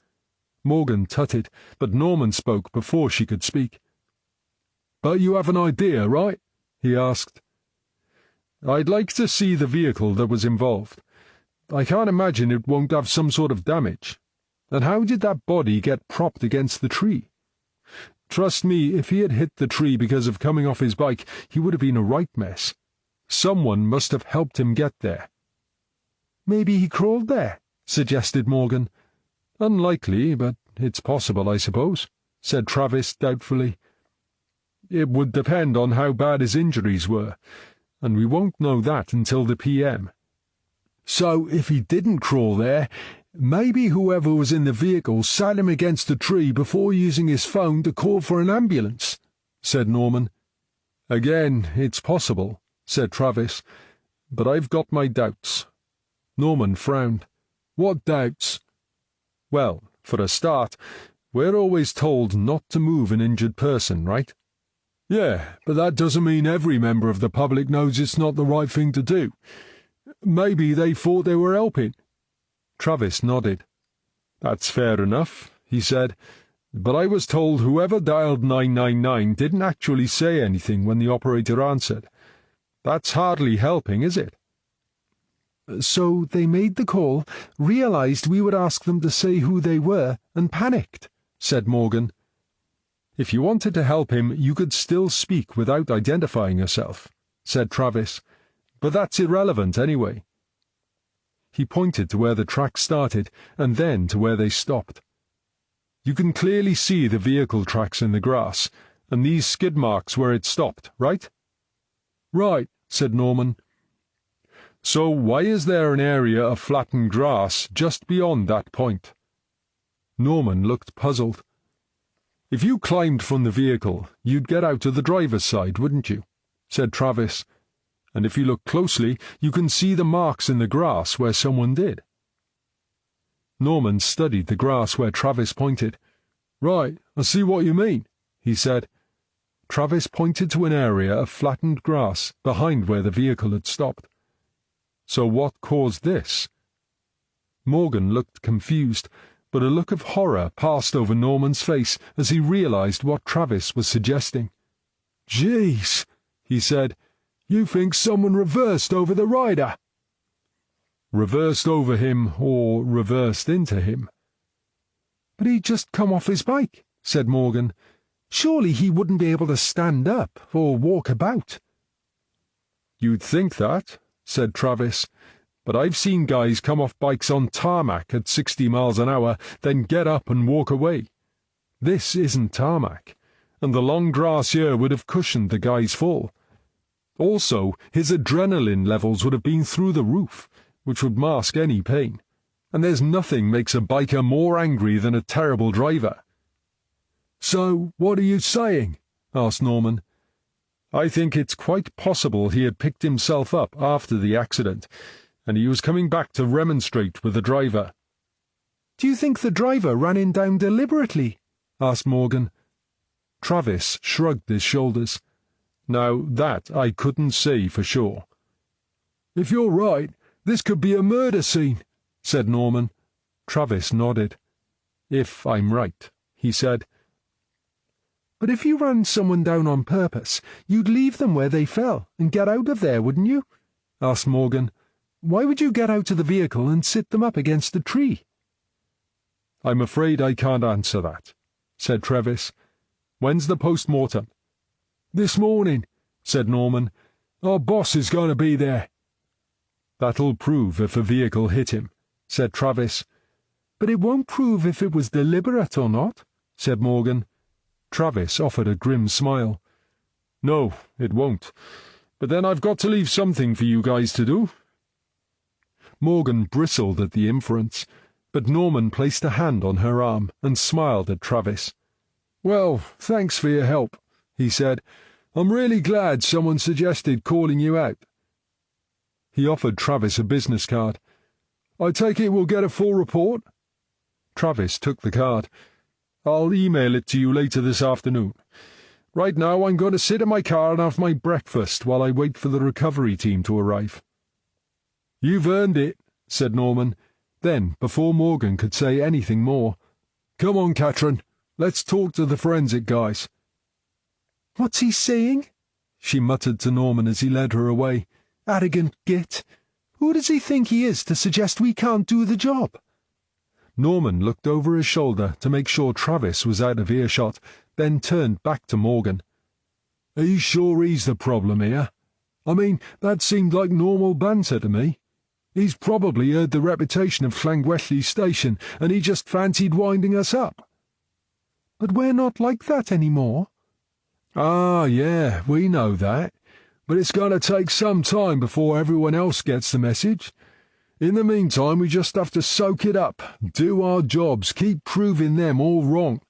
Morgan tutted, but Norman spoke before she could speak. "But you have an idea, right?" he asked. "I'd like to see the vehicle that was involved. I can't imagine it won't have some sort of damage. And how did that body get propped against the tree? Trust me, if he had hit the tree because of coming off his bike, he would have been a right mess. Someone must have helped him get there." "Maybe he crawled there," suggested Morgan. "Unlikely, but it's possible, I suppose," said Travis doubtfully. "It would depend on how bad his injuries were, and we won't know that until the PM. "So, if he didn't crawl there, maybe whoever was in the vehicle sat him against a tree before using his phone to call for an ambulance," said Norman. "Again, it's possible," said Travis, "but I've got my doubts." Norman frowned. "What doubts?" "Well, for a start, we're always told not to move an injured person, right?" "Yeah, but that doesn't mean every member of the public knows it's not the right thing to do. Maybe they thought they were helping." Travis nodded. "That's fair enough," he said, "but I was told whoever dialed 999 didn't actually say anything when the operator answered. That's hardly helping, is it?" "So they made the call, realized we would ask them to say who they were, and panicked," said Morgan. "If you wanted to help him, you could still speak without identifying yourself," said Travis, "but that's irrelevant anyway." He pointed to where the track started and then to where they stopped. "You can clearly see the vehicle tracks in the grass, and these skid marks where it stopped, right?" "Right," said Norman. "So why is there an area of flattened grass just beyond that point?" Norman looked puzzled. "If you climbed from the vehicle, you'd get out to the driver's side, wouldn't you?" said Travis. "And if you look closely, you can see the marks in the grass where someone did." Norman studied the grass where Travis pointed. "Right, I see what you mean," he said. Travis pointed to an area of flattened grass behind where the vehicle had stopped. "So what caused this?" Morgan looked confused, but a look of horror passed over Norman's face as he realized what Travis was suggesting. "Jeez," he said, "you think someone reversed over the rider?" "Reversed over him or reversed into him." "But he'd just come off his bike," said Morgan. "Surely he wouldn't be able to stand up or walk about." "You'd think that," said Travis, "but I've seen guys come off bikes on tarmac at 60 miles an hour, then get up and walk away. This isn't tarmac, and the long grass here would have cushioned the guy's fall. Also, his adrenaline levels would have been through the roof, which would mask any pain, and there's nothing makes a biker more angry than a terrible driver." "So, what are you saying?" asked Norman. "I think it's quite possible he had picked himself up after the accident, and he was coming back to remonstrate with the driver." "Do you think the driver ran him down deliberately?" asked Morgan. Travis shrugged his shoulders. "Now, that I couldn't say for sure." "If you're right, this could be a murder scene," said Norman. Travis nodded. "If I'm right," he said. "But if you ran someone down on purpose, you'd leave them where they fell and get out of there, wouldn't you?" asked Morgan. "Why would you get out of the vehicle and sit them up against a tree?" "I'm afraid I can't answer that," said Travis. "When's the post-mortem?" "This morning. said Norman. "Our boss is going to be there." "That'll prove if a vehicle hit him," said Travis. "But it won't prove if it was deliberate or not," said Morgan. Travis offered a grim smile. "No, it won't. But then I've got to leave something for you guys to do." Morgan bristled at the inference, but Norman placed a hand on her arm and smiled at Travis. "Well, thanks for your help," he said. "I'm really glad someone suggested calling you out." He offered Travis a business card. "I take it we'll get a full report?" Travis took the card. "I'll email it to you later this afternoon. Right now I'm going to sit in my car and have my breakfast while I wait for the recovery team to arrive." "You've earned it," said Norman. Then, before Morgan could say anything more, "Come on, Katrin. Let's talk to the forensic guys." "What's he saying?" she muttered to Norman as he led her away. "Arrogant git. Who does he think he is to suggest we can't do the job?" Norman looked over his shoulder to make sure Travis was out of earshot, then turned back to Morgan. "Are you sure he's the problem here? I mean, that seemed like normal banter to me. He's probably heard the reputation of Llangwelly Station, and he just fancied winding us up." "But we're not like that anymore." "Ah, yeah, we know that. But it's going to take some time before everyone else gets the message. In the meantime, we just have to soak it up, do our jobs, keep proving them all wrong,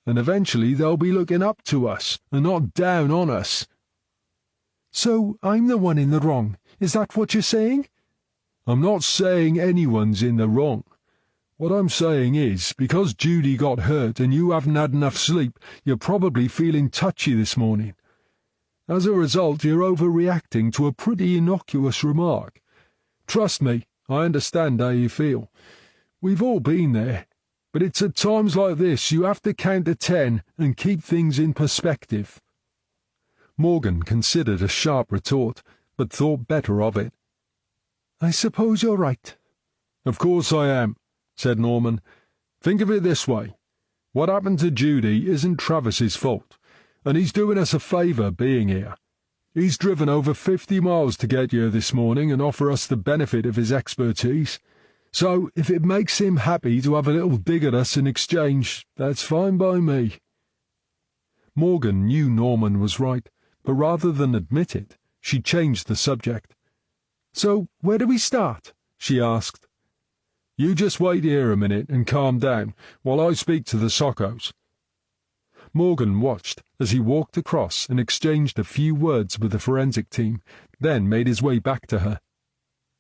and eventually they'll be looking up to us and not down on us." "So I'm the one in the wrong, is that what you're saying?" "I'm not saying anyone's in the wrong. What I'm saying is, because Judy got hurt and you haven't had enough sleep, you're probably feeling touchy this morning. As a result, you're overreacting to a pretty innocuous remark. Trust me, I understand how you feel. We've all been there. But it's at times like this you have to count to 10 and keep things in perspective." Morgan considered a sharp retort, but thought better of it. "I suppose you're right." "Of course I am," said Norman. "Think of it this way. What happened to Judy isn't Travis's fault, and he's doing us a favour being here. He's driven over 50 miles to get here this morning and offer us the benefit of his expertise. So, if it makes him happy to have a little dig at us in exchange, that's fine by me." Morgan knew Norman was right, but rather than admit it, she changed the subject. "So, where do we start?" she asked. "You just wait here a minute and calm down while I speak to the Sockos." Morgan watched as he walked across and exchanged a few words with the forensic team, then made his way back to her.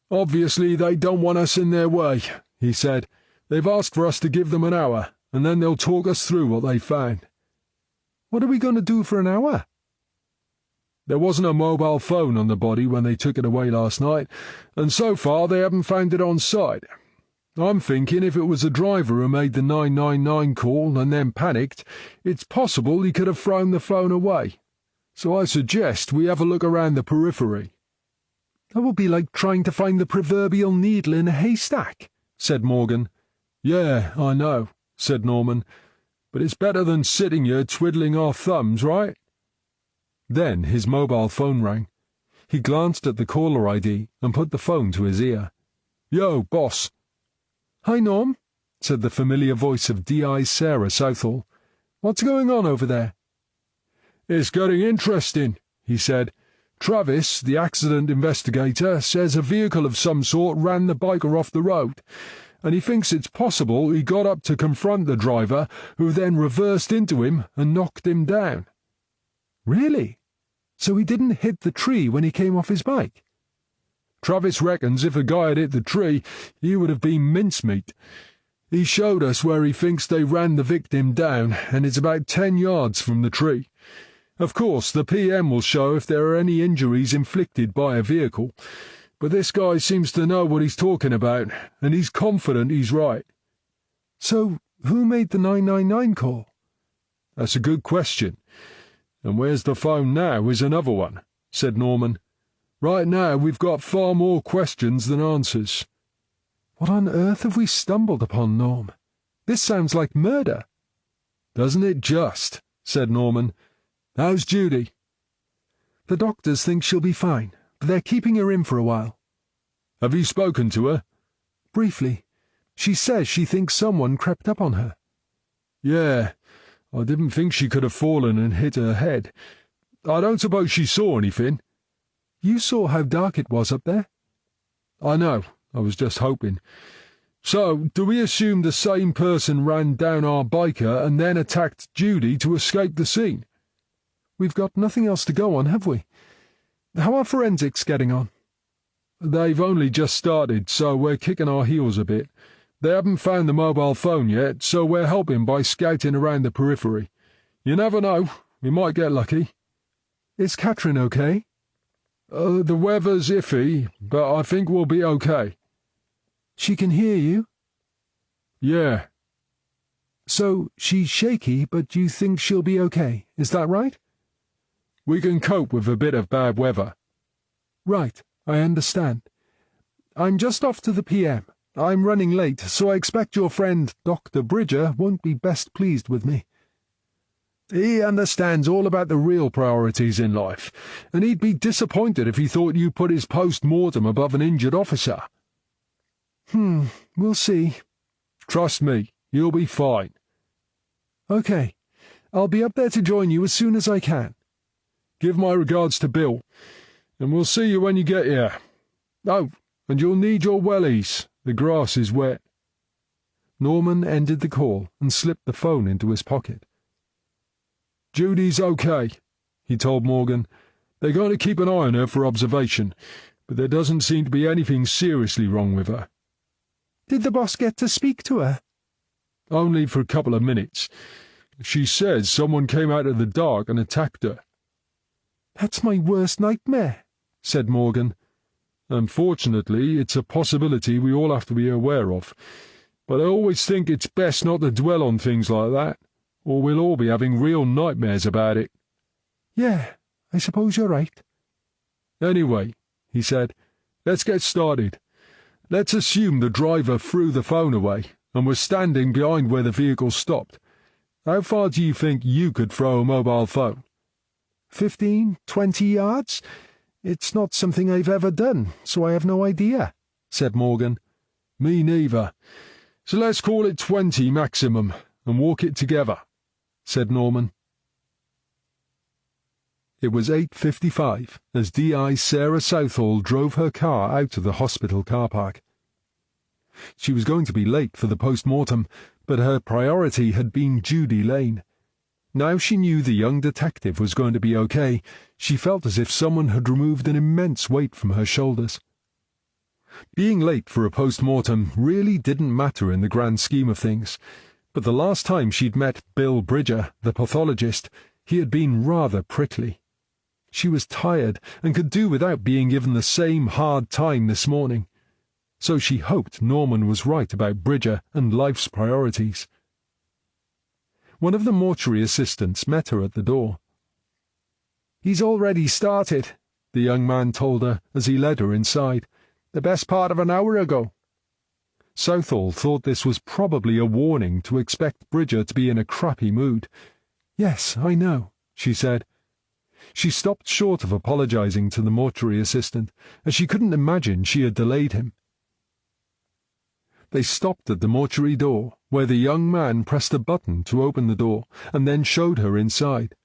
"Obviously they don't want us in their way," he said. "They've asked for us to give them an hour, and then they'll talk us through what they found." "What are we going to do for an hour?" "There wasn't a mobile phone on the body when they took it away last night, and so far they haven't found it on site. I'm thinking if it was the driver who made the 999 call and then panicked, it's possible he could have thrown the phone away. So I suggest we have a look around the periphery." "That will be like trying to find the proverbial needle in a haystack," said Morgan. "Yeah, I know," said Norman. "But it's better than sitting here twiddling our thumbs, right?" Then his mobile phone rang. He glanced at the caller ID and put the phone to his ear. "Yo, boss." "Hi, Norm," said the familiar voice of D.I. Sarah Southall. "What's going on over there?" "It's getting interesting," he said. "Travis, the accident investigator, says a vehicle of some sort ran the biker off the road, and he thinks it's possible he got up to confront the driver, who then reversed into him and knocked him down." "Really? So he didn't hit the tree when he came off his bike?" "Travis reckons if a guy had hit the tree, he would have been mincemeat. He showed us where he thinks they ran the victim down, and it's about 10 yards from the tree. Of course, the PM will show if there are any injuries inflicted by a vehicle, but this guy seems to know what he's talking about, and he's confident he's right." "So, who made the 999 call?" "That's a good question. And where's the phone now is another one," said Norman. "Right now we've got far more questions than answers." "What on earth have we stumbled upon, Norm? This sounds like murder." "Doesn't it just?" said Norman. "How's Judy?" The doctors think she'll be fine, but they're keeping her in for a while. Have you spoken to her? Briefly. She says she thinks someone crept up on her. Yeah, I didn't think she could have fallen and hit her head. I don't suppose she saw anything. You saw how dark it was up there? I know, I was just hoping. So, do we assume the same person ran down our biker and then attacked Judy to escape the scene? We've got nothing else to go on, have we? How are forensics getting on? They've only just started, so we're kicking our heels a bit. They haven't found the mobile phone yet, so we're helping by scouting around the periphery. You never know, we might get lucky. Is Catherine okay? The weather's iffy, but I think we'll be okay. She can hear you? Yeah. So she's shaky, but you think she'll be okay, is that right? We can cope with a bit of bad weather. Right, I understand. I'm just off to the PM. I'm running late, so I expect your friend, Dr. Bridger, won't be best pleased with me. He understands all about the real priorities in life, and he'd be disappointed if he thought you put his post-mortem above an injured officer. We'll see. Trust me, you'll be fine. Okay, I'll be up there to join you as soon as I can. Give my regards to Bill, and we'll see you when you get here. Oh, and you'll need your wellies. The grass is wet. Norman ended the call and slipped the phone into his pocket. Judy's okay, he told Morgan. They're going to keep an eye on her for observation, but there doesn't seem to be anything seriously wrong with her. Did the boss get to speak to her? Only for a couple of minutes. She says someone came out of the dark and attacked her. That's my worst nightmare, said Morgan. Unfortunately, it's a possibility we all have to be aware of, but I always think it's best not to dwell on things like that, or we'll all be having real nightmares about it. Yeah, I suppose you're right. Anyway, he said, let's get started. Let's assume the driver threw the phone away, and was standing behind where the vehicle stopped. How far do you think you could throw a mobile phone? 15, 20 yards? It's not something I've ever done, so I have no idea, said Morgan. Me neither. So let's call it 20 maximum, and walk it together, said Norman. It was 8:55 as D.I. Sarah Southall drove her car out of the hospital car park. She was going to be late for the post-mortem, but her priority had been Judy Lane. Now she knew the young detective was going to be okay. She felt as if someone had removed an immense weight from her shoulders. Being late for a post-mortem really didn't matter in the grand scheme of things, but the last time she'd met Bill Bridger, the pathologist, he had been rather prickly. She was tired and could do without being given the same hard time this morning. So she hoped Norman was right about Bridger and life's priorities. One of the mortuary assistants met her at the door. "He's already started," the young man told her as he led her inside. "The best part of an hour ago." Southall thought this was probably a warning to expect Bridger to be in a crappy mood. "Yes, I know," she said. She stopped short of apologizing to the mortuary assistant, as she couldn't imagine she had delayed him. They stopped at the mortuary door, where the young man pressed a button to open the door, and then showed her inside.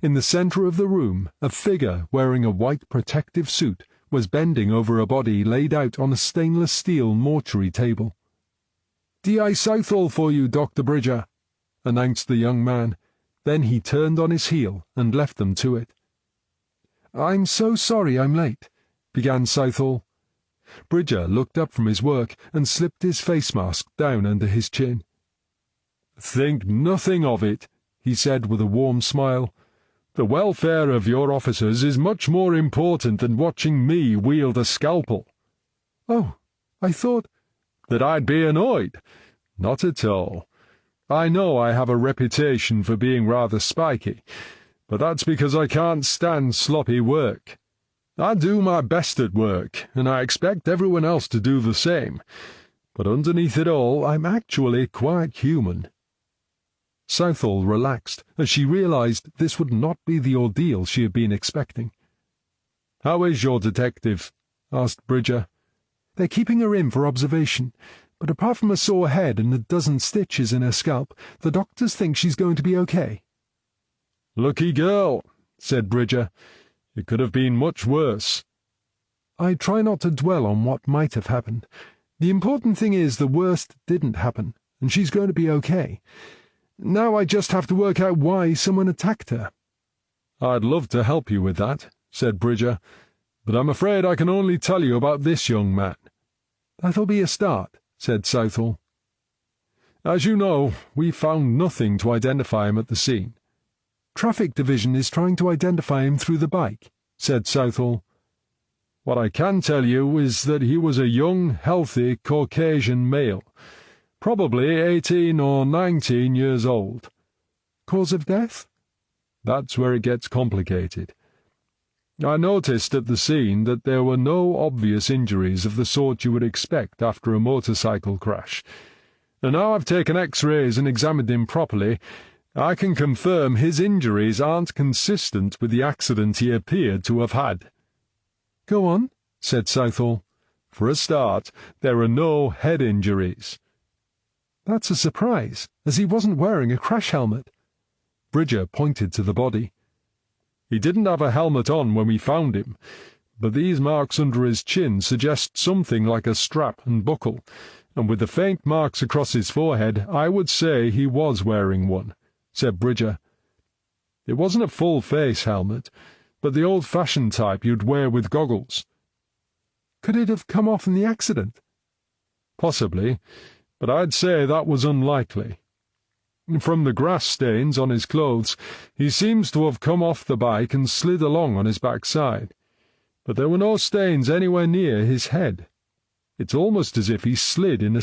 In the center of the room, a figure wearing a white protective suit was bending over a body laid out on a stainless steel mortuary table. "D.I. Southall for you, Dr. Bridger," announced the young man. Then he turned on his heel and left them to it. "I'm so sorry I'm late," began Southall. Bridger looked up from his work and slipped his face mask down under his chin. "Think nothing of it," he said with a warm smile. "The welfare of your officers is much more important than watching me wield a scalpel." "Oh, I thought—" "That I'd be annoyed? Not at all. I know I have a reputation for being rather spiky, but that's because I can't stand sloppy work. I do my best at work, and I expect everyone else to do the same, but underneath it all I'm actually quite human." Southall relaxed as she realized this would not be the ordeal she had been expecting. "How is your detective?" asked Bridger. "They're keeping her in for observation, but apart from a sore head and a dozen stitches in her scalp, the doctors think she's going to be okay." "Lucky girl," said Bridger. "It could have been much worse." "I try not to dwell on what might have happened. The important thing is the worst didn't happen, and she's going to be okay. Now I just have to work out why someone attacked her." "I'd love to help you with that," said Bridger, "but I'm afraid I can only tell you about this young man." "That'll be a start," said Southall. "As you know, we found nothing to identify him at the scene." "Traffic Division is trying to identify him through the bike," said Southall. "What I can tell you is that he was a young, healthy Caucasian male, probably 18 or 19 years old." "Cause of death?" "That's where it gets complicated. I noticed at the scene that there were no obvious injuries of the sort you would expect after a motorcycle crash, and now I've taken X-rays and examined him properly, I can confirm his injuries aren't consistent with the accident he appeared to have had." "Go on," said Southall. "For a start, there are no head injuries." "That's a surprise, as he wasn't wearing a crash helmet." Bridger pointed to the body. "He didn't have a helmet on when we found him, but these marks under his chin suggest something like a strap and buckle, and with the faint marks across his forehead, I would say he was wearing one," said Bridger. "It wasn't a full-face helmet, but the old-fashioned type you'd wear with goggles." "Could it have come off in the accident?" "Possibly, but I'd say that was unlikely. From the grass stains on his clothes, he seems to have come off the bike and slid along on his backside, but there were no stains anywhere near his head. It's almost as if he slid in a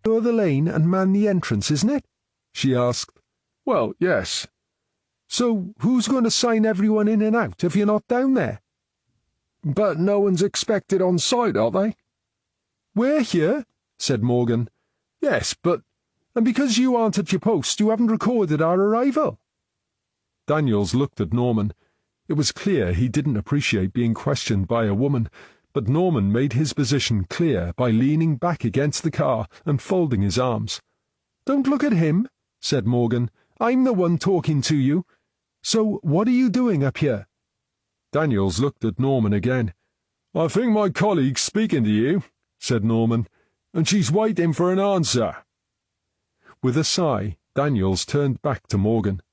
Secure the lane and man the entrance, isn't it?" she asked. "Well, yes." "So who's going to sign everyone in and out if you're not down there?" "But no one's expected on site, are they?" "We're here," said Morgan. "Yes, but—" "And because you aren't at your post, you haven't recorded our arrival." Daniels looked at Norman. It was clear he didn't appreciate being questioned by a woman, but Norman made his position clear by leaning back against the car and folding his arms. "Don't look at him," said Morgan. "I'm the one talking to you. So what are you doing up here?" Daniels looked at Norman again. "I think my colleague's speaking to you," said Norman, "and she's waiting for an answer." With a sigh, Daniels turned back to Morgan.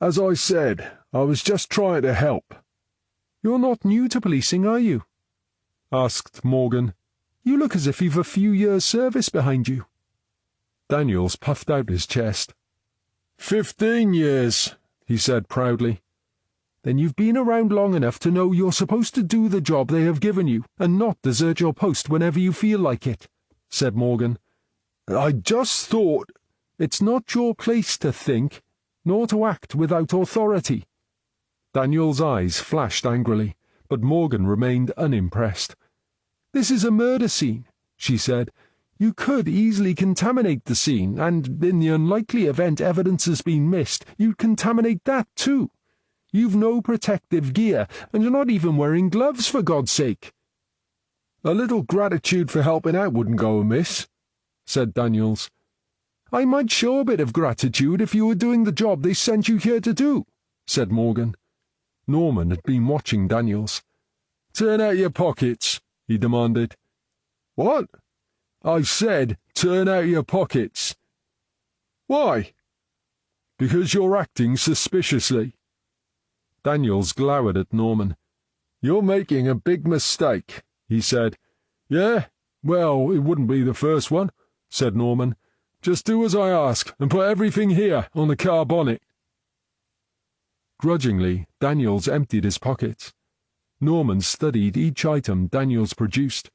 "As I said, I was just trying to help." "You're not new to policing, are you?" asked Morgan. "You look as if you've a few years' service behind you." Daniels puffed out his chest. 15 years, he said proudly. "Then you've been around long enough to know you're supposed to do the job they have given you and not desert your post whenever you feel like it," said Morgan. "I just thought—" "It's not your place to think, nor to act without authority." Daniel's eyes flashed angrily, but Morgan remained unimpressed. "This is a murder scene," she said. "You could easily contaminate the scene, and in the unlikely event evidence has been missed, you'd contaminate that too. You've no protective gear, and you're not even wearing gloves, for God's sake." "A little gratitude for helping out wouldn't go amiss," said Daniels. "I might show a bit of gratitude if you were doing the job they sent you here to do," said Morgan. Norman had been watching Daniels. "Turn out your pockets," he demanded. "What?" "I said, turn out your pockets." "Why?" "Because you're acting suspiciously." Daniels glowered at Norman. "You're making a big mistake," he said. "Yeah? Well, it wouldn't be the first one," said Norman. "Just do as I ask, and put everything here on the car bonnet." Grudgingly, Daniels emptied his pockets. Norman studied each item Daniels produced.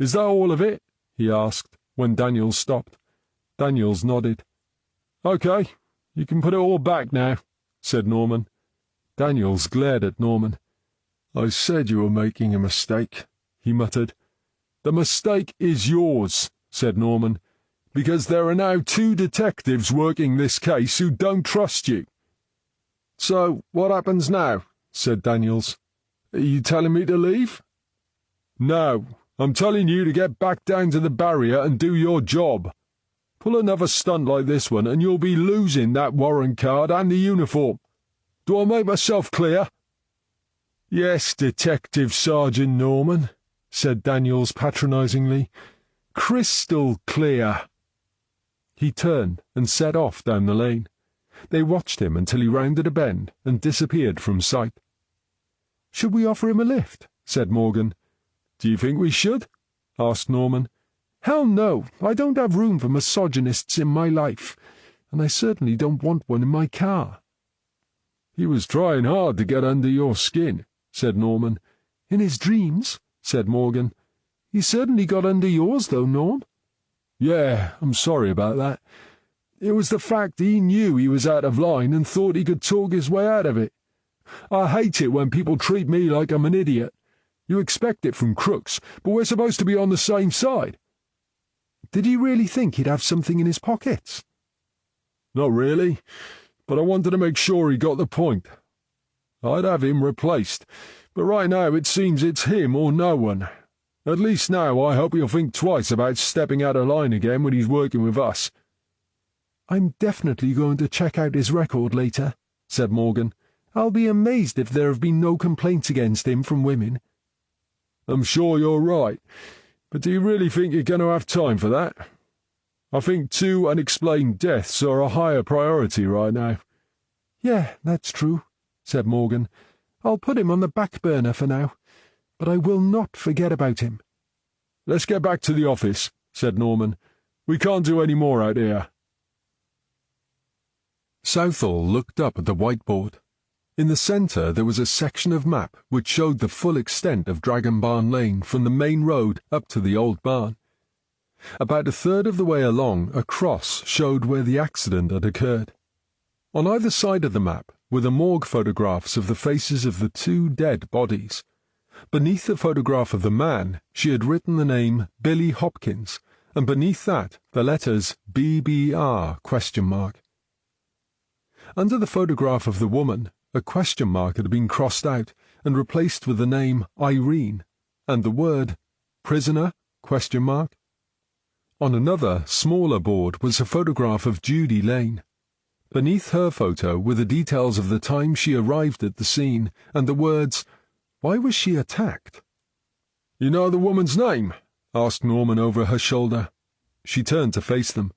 "Is that all of it?" he asked, when Daniels stopped. Daniels nodded. "Okay, you can put it all back now," said Norman. Daniels glared at Norman. "I said you were making a mistake," he muttered. "The mistake is yours," said Norman, "because there are now 2 detectives working this case who don't trust you." "So, what happens now?" said Daniels. "Are you telling me to leave?" "No, I'm telling you to get back down to the barrier and do your job. Pull another stunt like this one and you'll be losing that warrant card and the uniform. Do I make myself clear?" "Yes, Detective Sergeant Norman," said Daniels patronizingly. "Crystal clear." He turned and set off down the lane. They watched him until he rounded a bend and disappeared from sight. "Should we offer him a lift?" said Morgan. "Do you think we should?" asked Norman. "Hell no, I don't have room for misogynists in my life, and I certainly don't want one in my car." "He was trying hard to get under your skin," said Norman. "In his dreams," said Morgan. "He certainly got under yours, though, Norm." "Yeah, I'm sorry about that. It was the fact he knew he was out of line and thought he could talk his way out of it. I hate it when people treat me like I'm an idiot. You expect it from crooks, but we're supposed to be on the same side." "Did he really think he'd have something in his pockets?" "Not really, but I wanted to make sure he got the point. I'd have him replaced, but right now it seems it's him or no one. At least now I hope he'll think twice about stepping out of line again when he's working with us." "I'm definitely going to check out his record later," said Morgan. "I'll be amazed if there have been no complaints against him from women." "I'm sure you're right, but do you really think you're going to have time for that? I think 2 unexplained deaths are a higher priority right now." "Yeah, that's true," said Morgan. "I'll put him on the back burner for now, but I will not forget about him." "Let's get back to the office," said Norman. "We can't do any more out here." Southall looked up at the whiteboard. In the centre there was a section of map which showed the full extent of Dragon Barn Lane from the main road up to the old barn. About a third of the way along, a cross showed where the accident had occurred. On either side of the map were the morgue photographs of the faces of the two dead bodies. Beneath the photograph of the man, she had written the name Billy Hopkins, and beneath that the letters BBR ? Under the photograph of the woman, a question mark had been crossed out and replaced with the name Irene, and the word prisoner ? On another, smaller board was a photograph of Judy Lane. Beneath her photo were the details of the time she arrived at the scene, and the words, "Why was she attacked?" "You know the woman's name?" asked Norman over her shoulder. She turned to face them.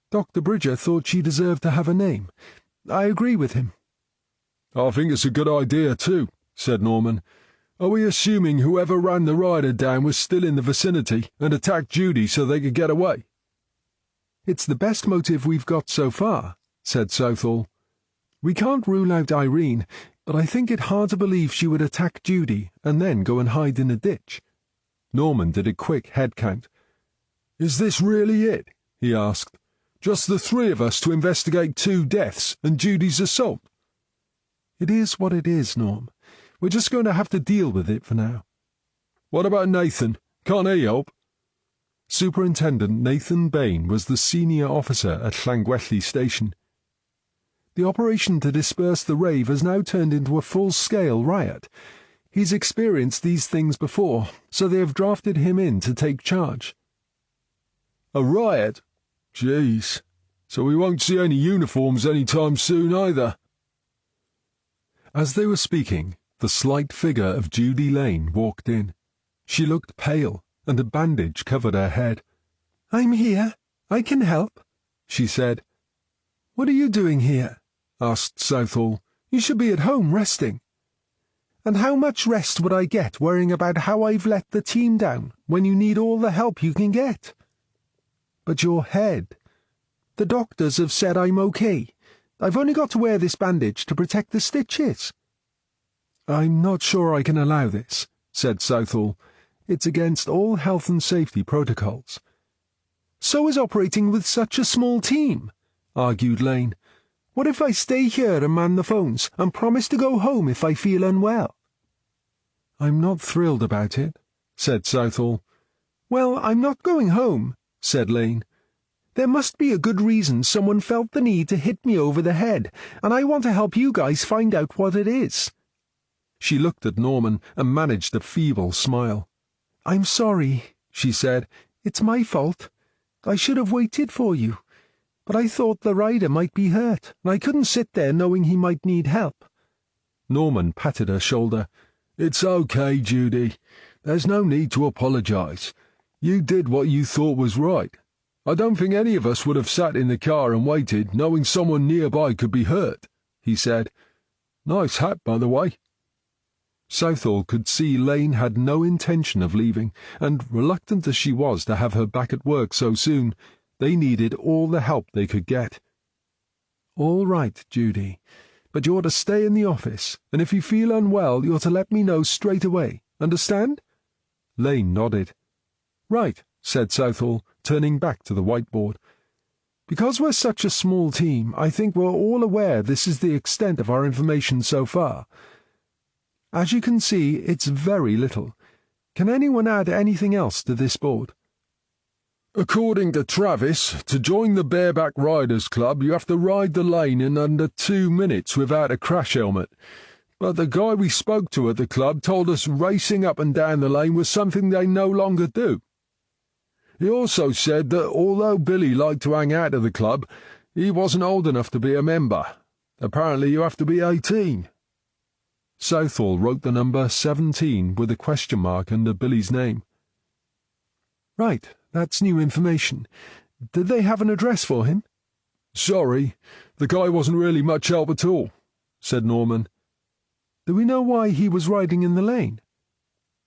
Dr. Bridger thought she deserved to have a name. I agree with him. "I think it's a good idea, too," said Norman. "Are we assuming whoever ran the rider down was still in the vicinity and attacked Judy so they could get away?" "It's the best motive we've got so far," said Southall. "We can't rule out Irene, but I think it hard to believe she would attack Judy and then go and hide in a ditch." Norman did a quick head count. "Is this really it?" he asked. "Just the three of us to investigate 2 deaths and Judy's assault?" "It is what it is, Norm. We're just going to have to deal with it for now." "What about Nathan? Can't he help?" Superintendent Nathan Bain was the senior officer at Llangwelly Station. "The operation to disperse the rave has now turned into a full-scale riot. He's experienced these things before, so they have drafted him in to take charge." "A riot? Jeez. So we won't see any uniforms any time soon either." As they were speaking, the slight figure of Judy Lane walked in. She looked pale, and a bandage covered her head. "I'm here. I can help," she said. "What are you doing here?" asked Southall. "You should be at home resting." "And how much rest would I get worrying about how I've let the team down when you need all the help you can get?" "But your head. The doctors have said I'm okay. I've only got to wear this bandage to protect the stitches." "I'm not sure I can allow this," said Southall. "It's against all health and safety protocols." "So is operating with such a small team," argued Lane. "What if I stay here and man the phones and promise to go home if I feel unwell?" "I'm not thrilled about it," said Southall. "Well, I'm not going home," said Lane. "There must be a good reason someone felt the need to hit me over the head, and I want to help you guys find out what it is." She looked at Norman and managed a feeble smile. "I'm sorry," she said. "It's my fault. I should have waited for you. But I thought the rider might be hurt, and I couldn't sit there knowing he might need help." Norman patted her shoulder. "It's okay, Judy. There's no need to apologize. You did what you thought was right. I don't think any of us would have sat in the car and waited, knowing someone nearby could be hurt," he said. "Nice hat, by the way." Southall could see Lane had no intention of leaving, and, reluctant as she was to have her back at work so soon, they needed all the help they could get. "All right, Judy, but you're to stay in the office, and if you feel unwell you're to let me know straight away. Understand?" Lane nodded. "Right," said Southall, turning back to the whiteboard. "Because we're such a small team, I think we're all aware this is the extent of our information so far. As you can see, it's very little. Can anyone add anything else to this board?" "According to Travis, to join the Bareback Riders Club you have to ride the lane in under 2 minutes without a crash helmet. But the guy we spoke to at the club told us racing up and down the lane was something they no longer do. He also said that although Billy liked to hang out at the club, he wasn't old enough to be a member. Apparently you have to be 18. Southall wrote the number 17 with a question mark under Billy's name. "Right, that's new information. Did they have an address for him?" "Sorry, the guy wasn't really much help at all," said Norman. "Do we know why he was riding in the lane?"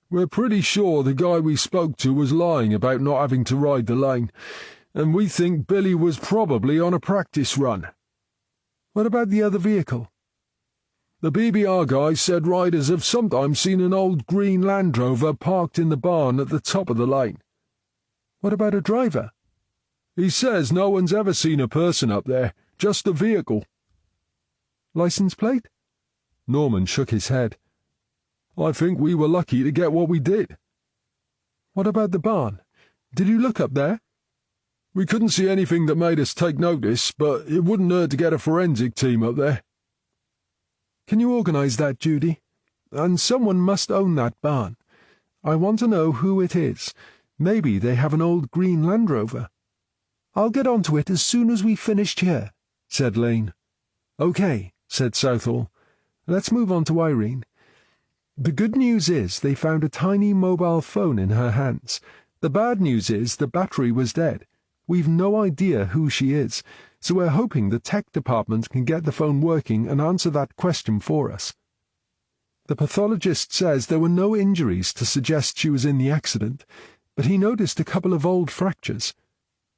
"We're pretty sure the guy we spoke to was lying about not having to ride the lane, and we think Billy was probably on a practice run." "What about the other vehicle?" "The BBR guy said riders have sometimes seen an old green Land Rover parked in the barn at the top of the lane." What about a driver? He says no one's ever seen a person up there, just a vehicle. License plate? Norman shook his head. I think we were lucky to get what we did. What about the barn? Did you look up there? We couldn't see anything that made us take notice, but it wouldn't hurt to get a forensic team up there. Can you organise that, Judy? And someone must own that barn. I want to know who it is. Maybe they have an old green Land Rover. I'll get onto it as soon as we've finished here, said Lane. OK, said Southall. Let's move on to Irene. The good news is they found a tiny mobile phone in her hands. The bad news is the battery was dead. We've no idea who she is, so we're hoping the tech department can get the phone working and answer that question for us. The pathologist says there were no injuries to suggest she was in the accident, but he noticed a couple of old fractures.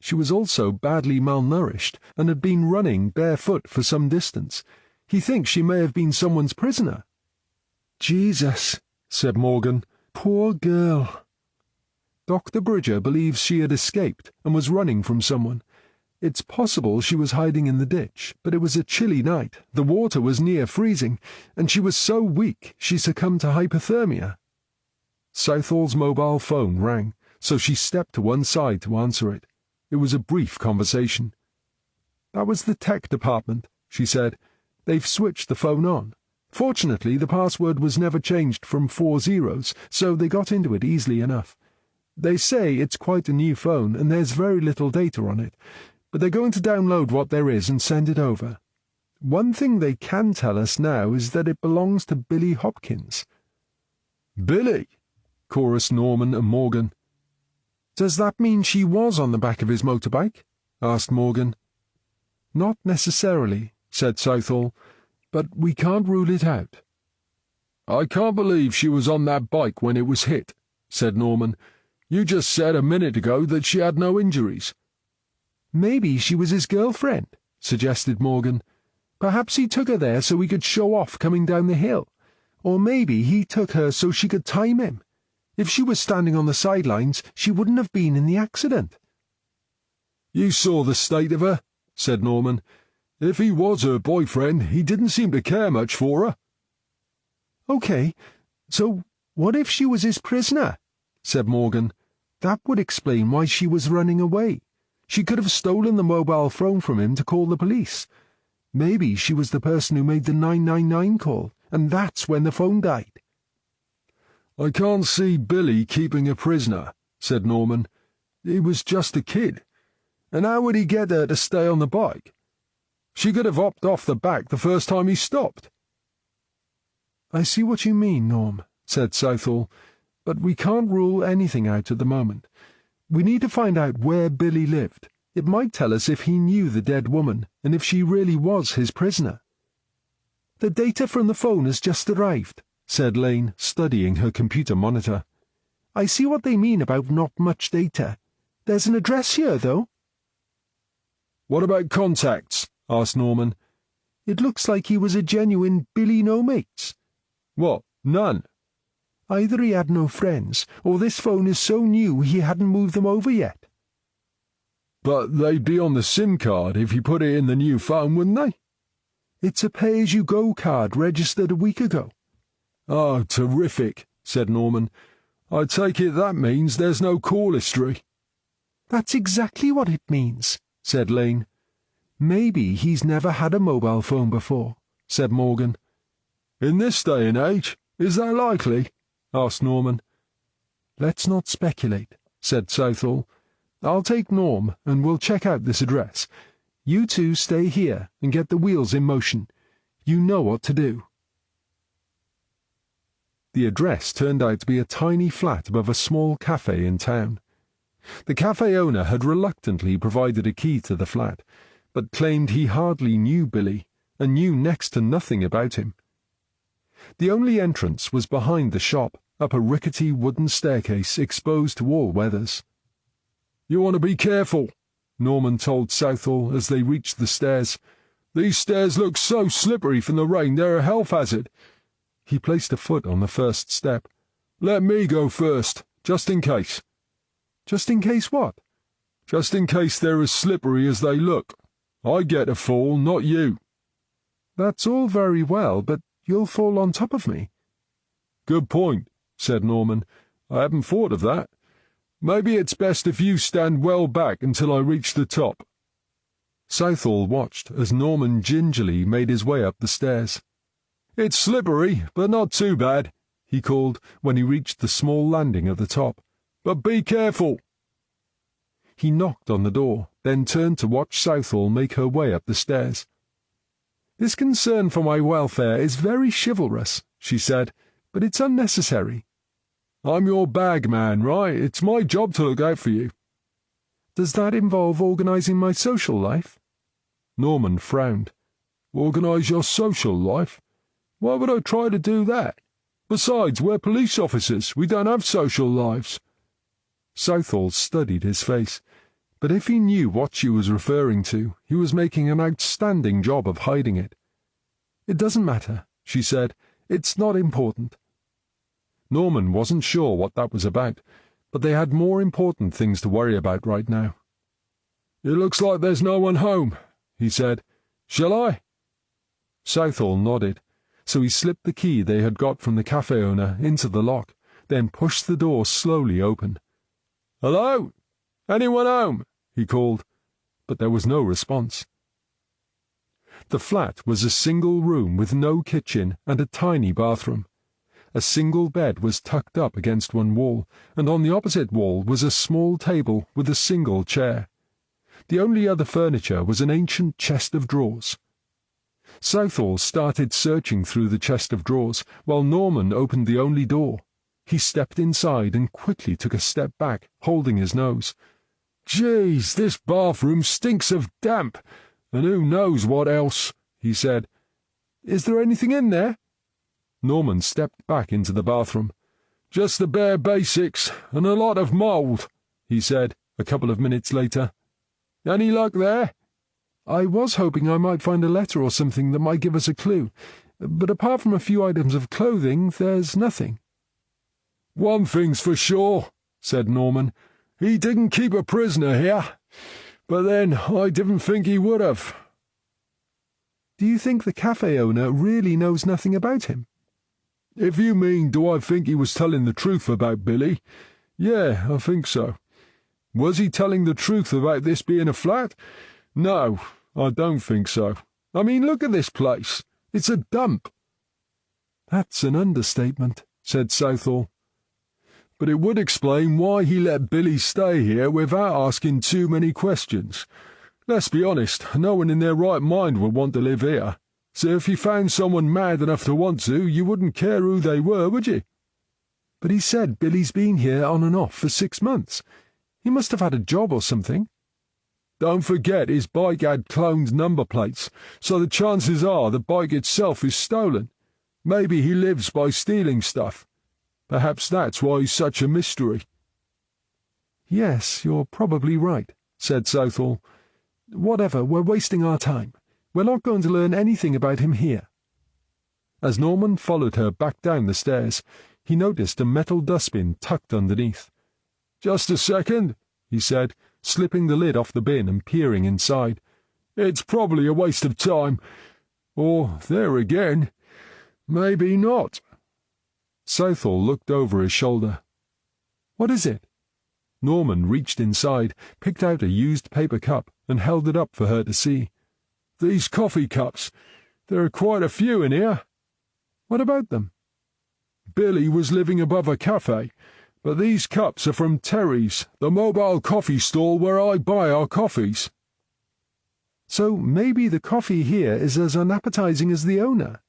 She was also badly malnourished and had been running barefoot for some distance. He thinks she may have been someone's prisoner. Jesus, said Morgan. Poor girl. Dr. Bridger believes she had escaped and was running from someone. It's possible she was hiding in the ditch, but it was a chilly night, the water was near freezing, and she was so weak she succumbed to hypothermia. Southall's mobile phone rang, so she stepped to one side to answer it. It was a brief conversation. That was the tech department, she said. They've switched the phone on. Fortunately, the password was never changed from 4 zeros, so they got into it easily enough. They say it's quite a new phone and there's very little data on it, but they're going to download what there is and send it over. One thing they can tell us now is that it belongs to Billy Hopkins. Billy? chorused Norman and Morgan. Does that mean she was on the back of his motorbike? asked Morgan. Not necessarily, said Southall, but we can't rule it out. I can't believe she was on that bike when it was hit, said Norman. You just said a minute ago that she had no injuries. Maybe she was his girlfriend, suggested Morgan. Perhaps he took her there so he could show off coming down the hill. Or maybe he took her so she could time him. If she was standing on the sidelines, she wouldn't have been in the accident. You saw the state of her, said Norman. If he was her boyfriend, he didn't seem to care much for her. OK, so what if she was his prisoner? Said Morgan. That would explain why she was running away. She could have stolen the mobile phone from him to call the police. Maybe she was the person who made the 999 call, and that's when the phone died. I can't see Billy keeping a prisoner, said Norman. He was just a kid. And how would he get her to stay on the bike? She could have hopped off the back the first time he stopped. I see what you mean, Norm, said Southall, but we can't rule anything out at the moment. We need to find out where Billy lived. It might tell us if he knew the dead woman, and if she really was his prisoner. The data from the phone has just arrived, said Lane, studying her computer monitor. I see what they mean about not much data. There's an address here, though. What about contacts? asked Norman. It looks like he was a genuine Billy no-mates. What, none? Either he had no friends, or this phone is so new he hadn't moved them over yet. But they'd be on the SIM card if you put it in the new phone, wouldn't they? It's a pay-as-you-go card registered a week ago. Oh, terrific, said Norman. I take it that means there's no call history. That's exactly what it means, said Lane. Maybe he's never had a mobile phone before, said Morgan. In this day and age, is that likely? asked Norman. Let's not speculate, said Southall. I'll take Norm, and we'll check out this address. You two stay here and get the wheels in motion. You know what to do. The address turned out to be a tiny flat above a small cafe in town. The cafe owner had reluctantly provided a key to the flat, but claimed he hardly knew Billy, and knew next to nothing about him. The only entrance was behind the shop, up a rickety wooden staircase exposed to all weathers. You want to be careful, Norman told Southall as they reached the stairs. These stairs look so slippery from the rain they're a health hazard. He placed a foot on the first step. Let me go first, just in case. Just in case what? Just in case they're as slippery as they look. I get to fall, not you. That's all very well, but you'll fall on top of me. Good point, said Norman. I hadn't thought of that. Maybe it's best if you stand well back until I reach the top. Southall watched as Norman gingerly made his way up the stairs. It's slippery, but not too bad, he called when he reached the small landing at the top. But be careful. He knocked on the door, then turned to watch Southall make her way up the stairs. This concern for my welfare is very chivalrous, she said, but it's unnecessary. I'm your bag man, right? It's my job to look out for you. Does that involve organising my social life? Norman frowned. Organise your social life? Why would I try to do that? Besides, we're police officers. We don't have social lives. Southall studied his face, but if he knew what she was referring to, he was making an outstanding job of hiding it. It doesn't matter, she said. It's not important. Norman wasn't sure what that was about, but they had more important things to worry about right now. It looks like there's no one home, he said. Shall I? Southall nodded, so he slipped the key they had got from the cafe owner into the lock, then pushed the door slowly open. Hello? Anyone home? He called, but there was no response. The flat was a single room with no kitchen and a tiny bathroom. A single bed was tucked up against one wall, and on the opposite wall was a small table with a single chair. The only other furniture was an ancient chest of drawers. Southall started searching through the chest of drawers, while Norman opened the only door. He stepped inside and quickly took a step back, holding his nose. "Geez, this bathroom stinks of damp, and who knows what else," he said. "Is there anything in there?" Norman stepped back into the bathroom. "Just the bare basics, and a lot of mould," he said, a couple of minutes later. "Any luck there?" "I was hoping I might find a letter or something that might give us a clue, but apart from a few items of clothing, there's nothing." "One thing's for sure," said Norman. "He didn't keep a prisoner here. But then I didn't think he would have." "Do you think the cafe owner really knows nothing about him?" "If you mean, do I think he was telling the truth about Billy? Yeah, I think so. Was he telling the truth about this being a flat? No, I don't think so. I mean, look at this place. It's a dump." "That's an understatement," said Southall. "But it would explain why he let Billy stay here without asking too many questions. Let's be honest, no one in their right mind would want to live here. So if you found someone mad enough to want to, you wouldn't care who they were, would you?" "But he said Billy's been here on and off for 6 months. He must have had a job or something." "Don't forget his bike had cloned number plates, so the chances are the bike itself is stolen. Maybe he lives by stealing stuff. Perhaps that's why he's such a mystery." "Yes, you're probably right," said Southall. "Whatever, we're wasting our time. We're not going to learn anything about him here." As Norman followed her back down the stairs, he noticed a metal dustbin tucked underneath. "Just a second," he said, slipping the lid off the bin and peering inside. "It's probably a waste of time. Or, there again, maybe not." Southall looked over his shoulder. "What is it?" Norman reached inside, picked out a used paper cup, and held it up for her to see. "These coffee cups. There are quite a few in here." "What about them?" "Billy was living above a cafe, but these cups are from Terry's, the mobile coffee stall where I buy our coffees." "So maybe the coffee here is as unappetizing as the owner."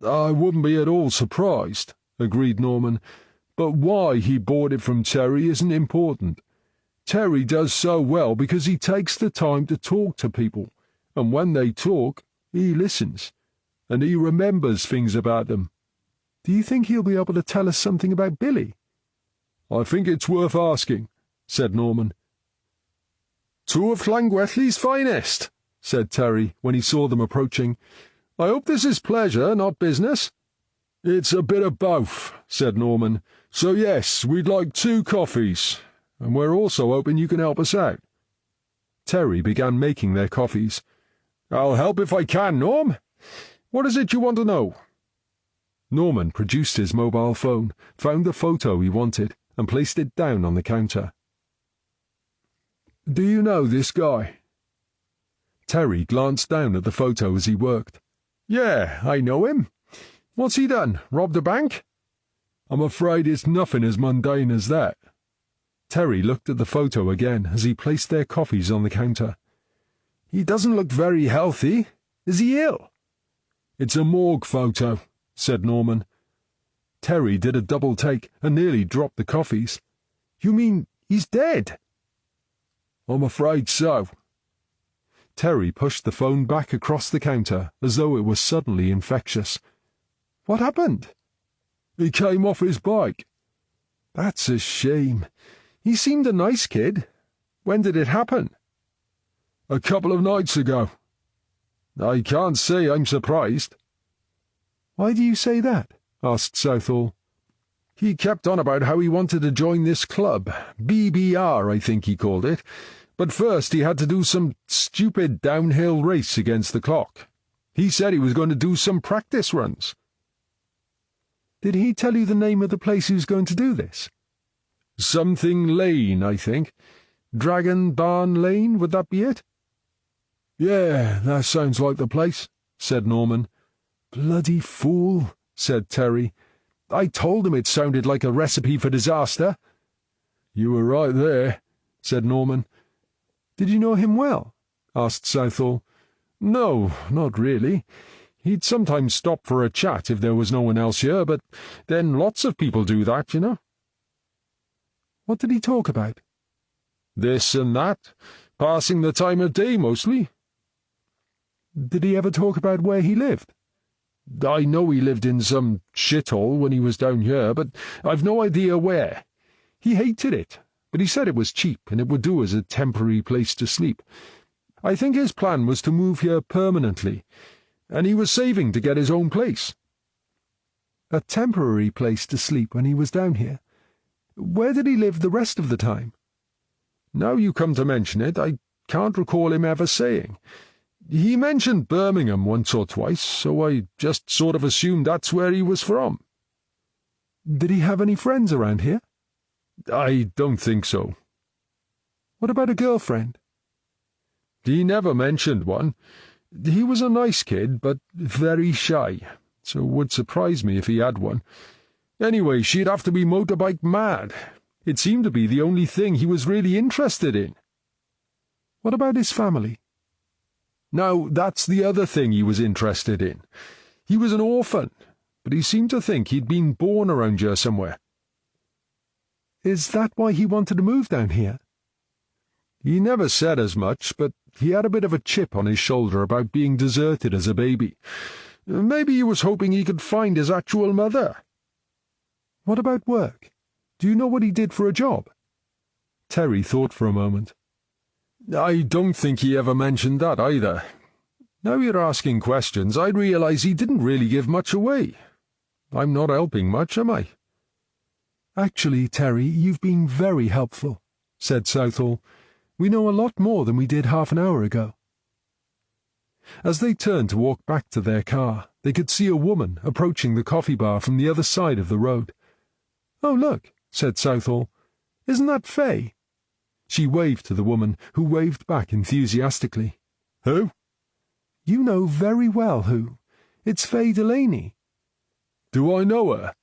"I wouldn't be at all surprised," agreed Norman, "but why he bought it from Terry isn't important. Terry does so well because he takes the time to talk to people, and when they talk, he listens, and he remembers things about them." "Do you think he'll be able to tell us something about Billy?" "I think it's worth asking," said Norman. "Two of Llangwelly's finest," said Terry when he saw them approaching. "I hope this is pleasure, not business." "It's a bit of both," said Norman. "So yes, we'd like 2 coffees. and we're also hoping you can help us out." Terry began making their coffees. "I'll help if I can, Norm. What is it you want to know?" Norman produced his mobile phone, found the photo he wanted, and placed it down on the counter. "Do you know this guy?" Terry glanced down at the photo as he worked. "Yeah, I know him. What's he done? Robbed a bank?" "I'm afraid it's nothing as mundane as that." Terry looked at the photo again as he placed their coffees on the counter. "He doesn't look very healthy. Is he ill?" "It's a morgue photo," said Norman. Terry did a double take and nearly dropped the coffees. "You mean he's dead?" "I'm afraid so." Terry pushed the phone back across the counter as though it was suddenly infectious. "What happened?" "He came off his bike." "That's a shame. He seemed a nice kid. When did it happen?" "A couple of nights ago." "I can't say I'm surprised." "Why do you say that?" asked Southall. "He kept on about how he wanted to join this club, BBR I think he called it, but first he had to do some stupid downhill race against the clock. He said he was going to do some practice runs." "Did he tell you the name of the place he was going to do this?" "Something Lane, I think. Dragon Barn Lane, would that be it?" "Yeah, that sounds like the place," said Norman. "Bloody fool," said Terry. "I told him it sounded like a recipe for disaster." "You were right there," said Norman. "Did you know him well?" asked Southall. "No, not really. He'd sometimes stop for a chat if there was no one else here, but then lots of people do that, you know." "What did he talk about?" "This and that. Passing the time of day, mostly." "Did he ever talk about where he lived?" "I know he lived in some shithole when he was down here, but I've no idea where. He hated it, but he said it was cheap and it would do as a temporary place to sleep. I think his plan was to move here permanently, and he was saving to get his own place." "A temporary place to sleep when he was down here? Where did he live the rest of the time?" "Now you come to mention it, I can't recall him ever saying. He mentioned Birmingham once or twice, so I just sort of assumed that's where he was from." "Did he have any friends around here?" "I don't think so." "What about a girlfriend?" "He never mentioned one. He was a nice kid, but very shy, so it would surprise me if he had one. Anyway, she'd have to be motorbike mad. It seemed to be the only thing he was really interested in." "What about his family?" "Now, that's the other thing he was interested in. He was an orphan, but he seemed to think he'd been born around here somewhere." "Is that why he wanted to move down here?" "He never said as much, but he had a bit of a chip on his shoulder about being deserted as a baby. Maybe he was hoping he could find his actual mother." "What about work? Do you know what he did for a job?" Terry thought for a moment. "I don't think he ever mentioned that either. Now you're asking questions, I realize he didn't really give much away. I'm not helping much, am I?" "Actually, Terry, you've been very helpful," said Southall. "We know a lot more than we did half an hour ago." As they turned to walk back to their car, they could see a woman approaching the coffee bar from the other side of the road. "Oh, look," said Southall. "Isn't that Faye?" She waved to the woman, who waved back enthusiastically. "Who?" "You know very well who. It's Faye Delaney." "Do I know her?"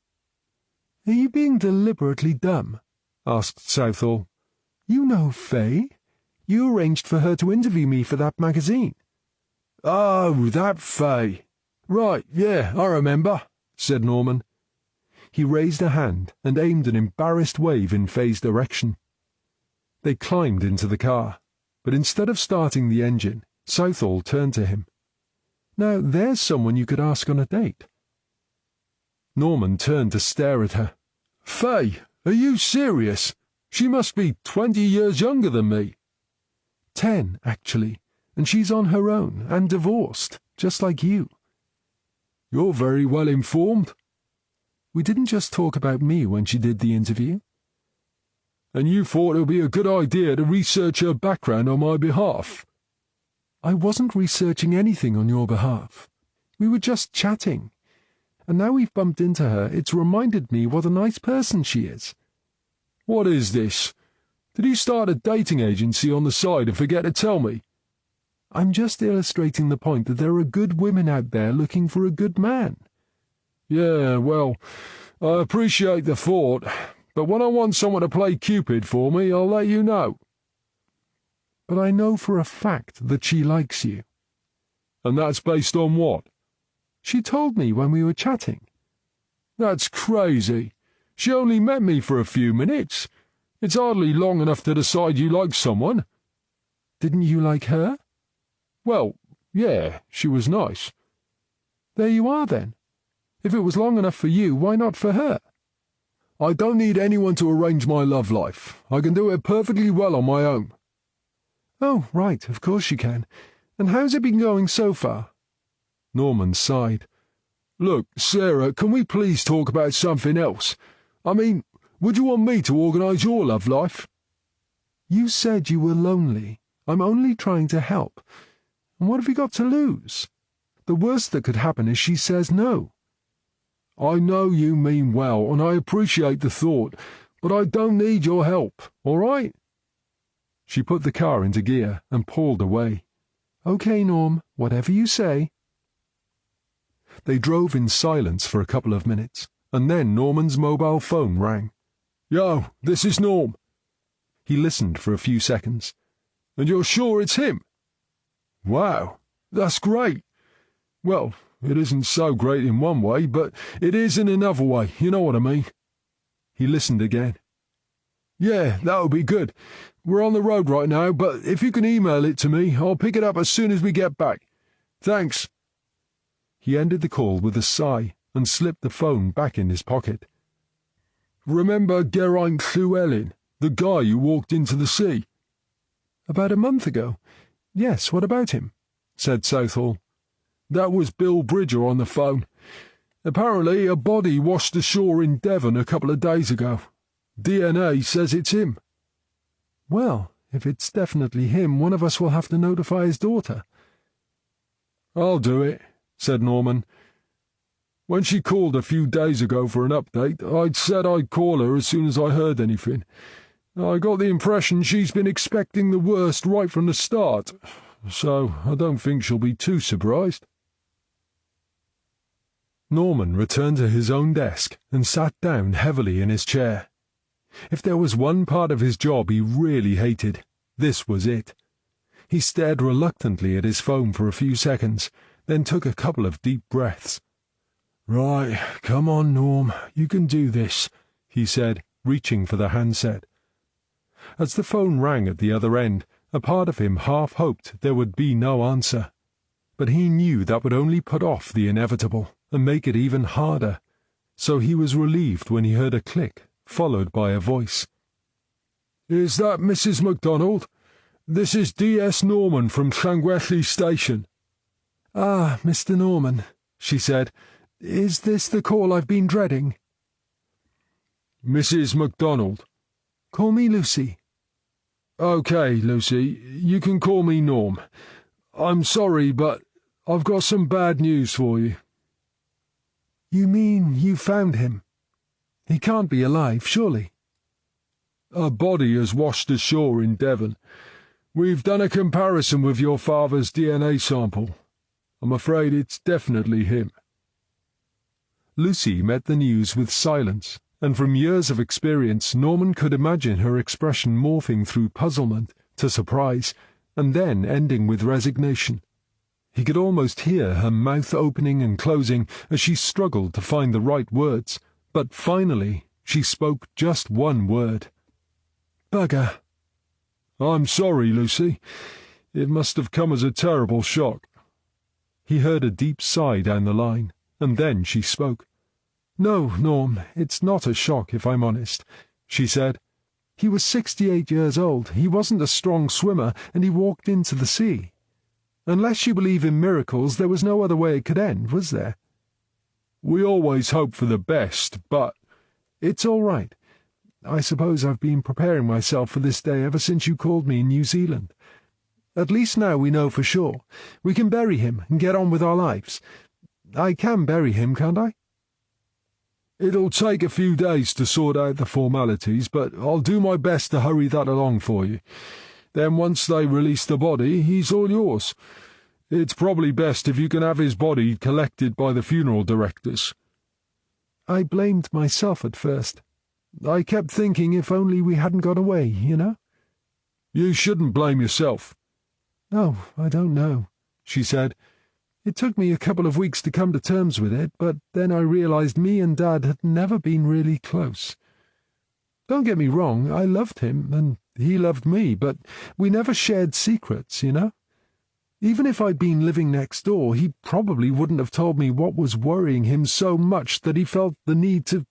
"Are you being deliberately dumb?" asked Southall. "You know Faye. You arranged for her to interview me for that magazine." "Oh, that Faye. Right, yeah, I remember," said Norman. He raised a hand and aimed an embarrassed wave in Faye's direction. They climbed into the car, but instead of starting the engine, Southall turned to him. "Now, there's someone you could ask on a date." Norman turned to stare at her. "Faye, are you serious? She must be 20 years younger than me." 10, actually, and she's on her own and divorced, just like you." "You're very well informed." "We didn't just talk about me when she did the interview." and you thought it would be a good idea to research her background on my behalf. I wasn't researching anything on your behalf. We were just chatting. And now we've bumped into her, it's reminded me what a nice person she is. What is this? Did you start a dating agency on the side and forget to tell me? I'm just illustrating the point that there are good women out there looking for a good man. Yeah, well, I appreciate the thought, but when I want someone to play Cupid for me, I'll let you know. But I know for a fact that she likes you. And that's based on what? She told me when we were chatting. That's crazy. She only met me for a few minutes. It's hardly long enough to decide you like someone. Didn't you like her? Well, yeah, she was nice. There you are, then. If it was long enough for you, why not for her? I don't need anyone to arrange my love life. I can do it perfectly well on my own. Oh, right, of course you can. And how's it been going so far? Norman sighed. Look, Sarah, can we please talk about something else? I mean, would you want me to organise your love life? You said you were lonely. I'm only trying to help. And what have you got to lose? The worst that could happen is she says no. I know you mean well, and I appreciate the thought, but I don't need your help, all right? She put the car into gear and pulled away. Okay, Norm, whatever you say. They drove in silence for a couple of minutes, and then Norman's mobile phone rang. Yo, this is Norm. He listened for a few seconds. And you're sure it's him? Wow, that's great. Well, it isn't so great in one way, but it is in another way, you know what I mean. He listened again. Yeah, that would be good. We're on the road right now, but if you can email it to me, I'll pick it up as soon as we get back. Thanks. He ended the call with a sigh and slipped the phone back in his pocket. Remember Geraint Llewellyn, the guy who walked into the sea? About a month ago. Yes, what about him? Said Southall. That was Bill Bridger on the phone. Apparently a body washed ashore in Devon a couple of days ago. DNA says it's him. Well, if it's definitely him, one of us will have to notify his daughter. I'll do it, said Norman. When she called a few days ago for an update, I'd said I'd call her as soon as I heard anything. I got the impression she's been expecting the worst right from the start, so I don't think she'll be too surprised. Norman returned to his own desk and sat down heavily in his chair. If there was one part of his job he really hated, this was it. He stared reluctantly at his phone for a few seconds, then took a couple of deep breaths. Right, come on, Norm, you can do this, he said, reaching for the handset. As the phone rang at the other end, a part of him half hoped there would be no answer. But he knew that would only put off the inevitable and make it even harder, so he was relieved when he heard a click, followed by a voice. Is that Mrs. MacDonald? This is D.S. Norman from Llangwelly Station. Ah, Mr. Norman, she said. Is this the call I've been dreading? Mrs. MacDonald. Call me Lucy. Okay, Lucy, you can call me Norm. I'm sorry, but I've got some bad news for you. You mean you found him? He can't be alive, surely. A body has washed ashore in Devon. We've done a comparison with your father's DNA sample. I'm afraid it's definitely him. Lucy met the news with silence, and from years of experience Norman could imagine her expression morphing through puzzlement to surprise, and then ending with resignation. He could almost hear her mouth opening and closing as she struggled to find the right words, but finally she spoke just one word. Bugger. I'm sorry, Lucy. It must have come as a terrible shock. He heard a deep sigh down the line, and then she spoke. No, Norm, it's not a shock, if I'm honest, she said. He was 68 years old, he wasn't a strong swimmer, and he walked into the sea. Unless you believe in miracles, there was no other way it could end, was there? We always hope for the best, but... It's all right. I suppose I've been preparing myself for this day ever since you called me in New Zealand. At least now we know for sure. We can bury him and get on with our lives. I can bury him, can't I?" "It'll take a few days to sort out the formalities, but I'll do my best to hurry that along for you. Then once they release the body, he's all yours. It's probably best if you can have his body collected by the funeral directors." I blamed myself at first. I kept thinking if only we hadn't got away, you know? "You shouldn't blame yourself." "Oh, I don't know," she said. "It took me a couple of weeks to come to terms with it, but then I realized me and Dad had never been really close. Don't get me wrong, I loved him, and he loved me, but we never shared secrets, you know? Even if I'd been living next door, he probably wouldn't have told me what was worrying him so much that he felt the need to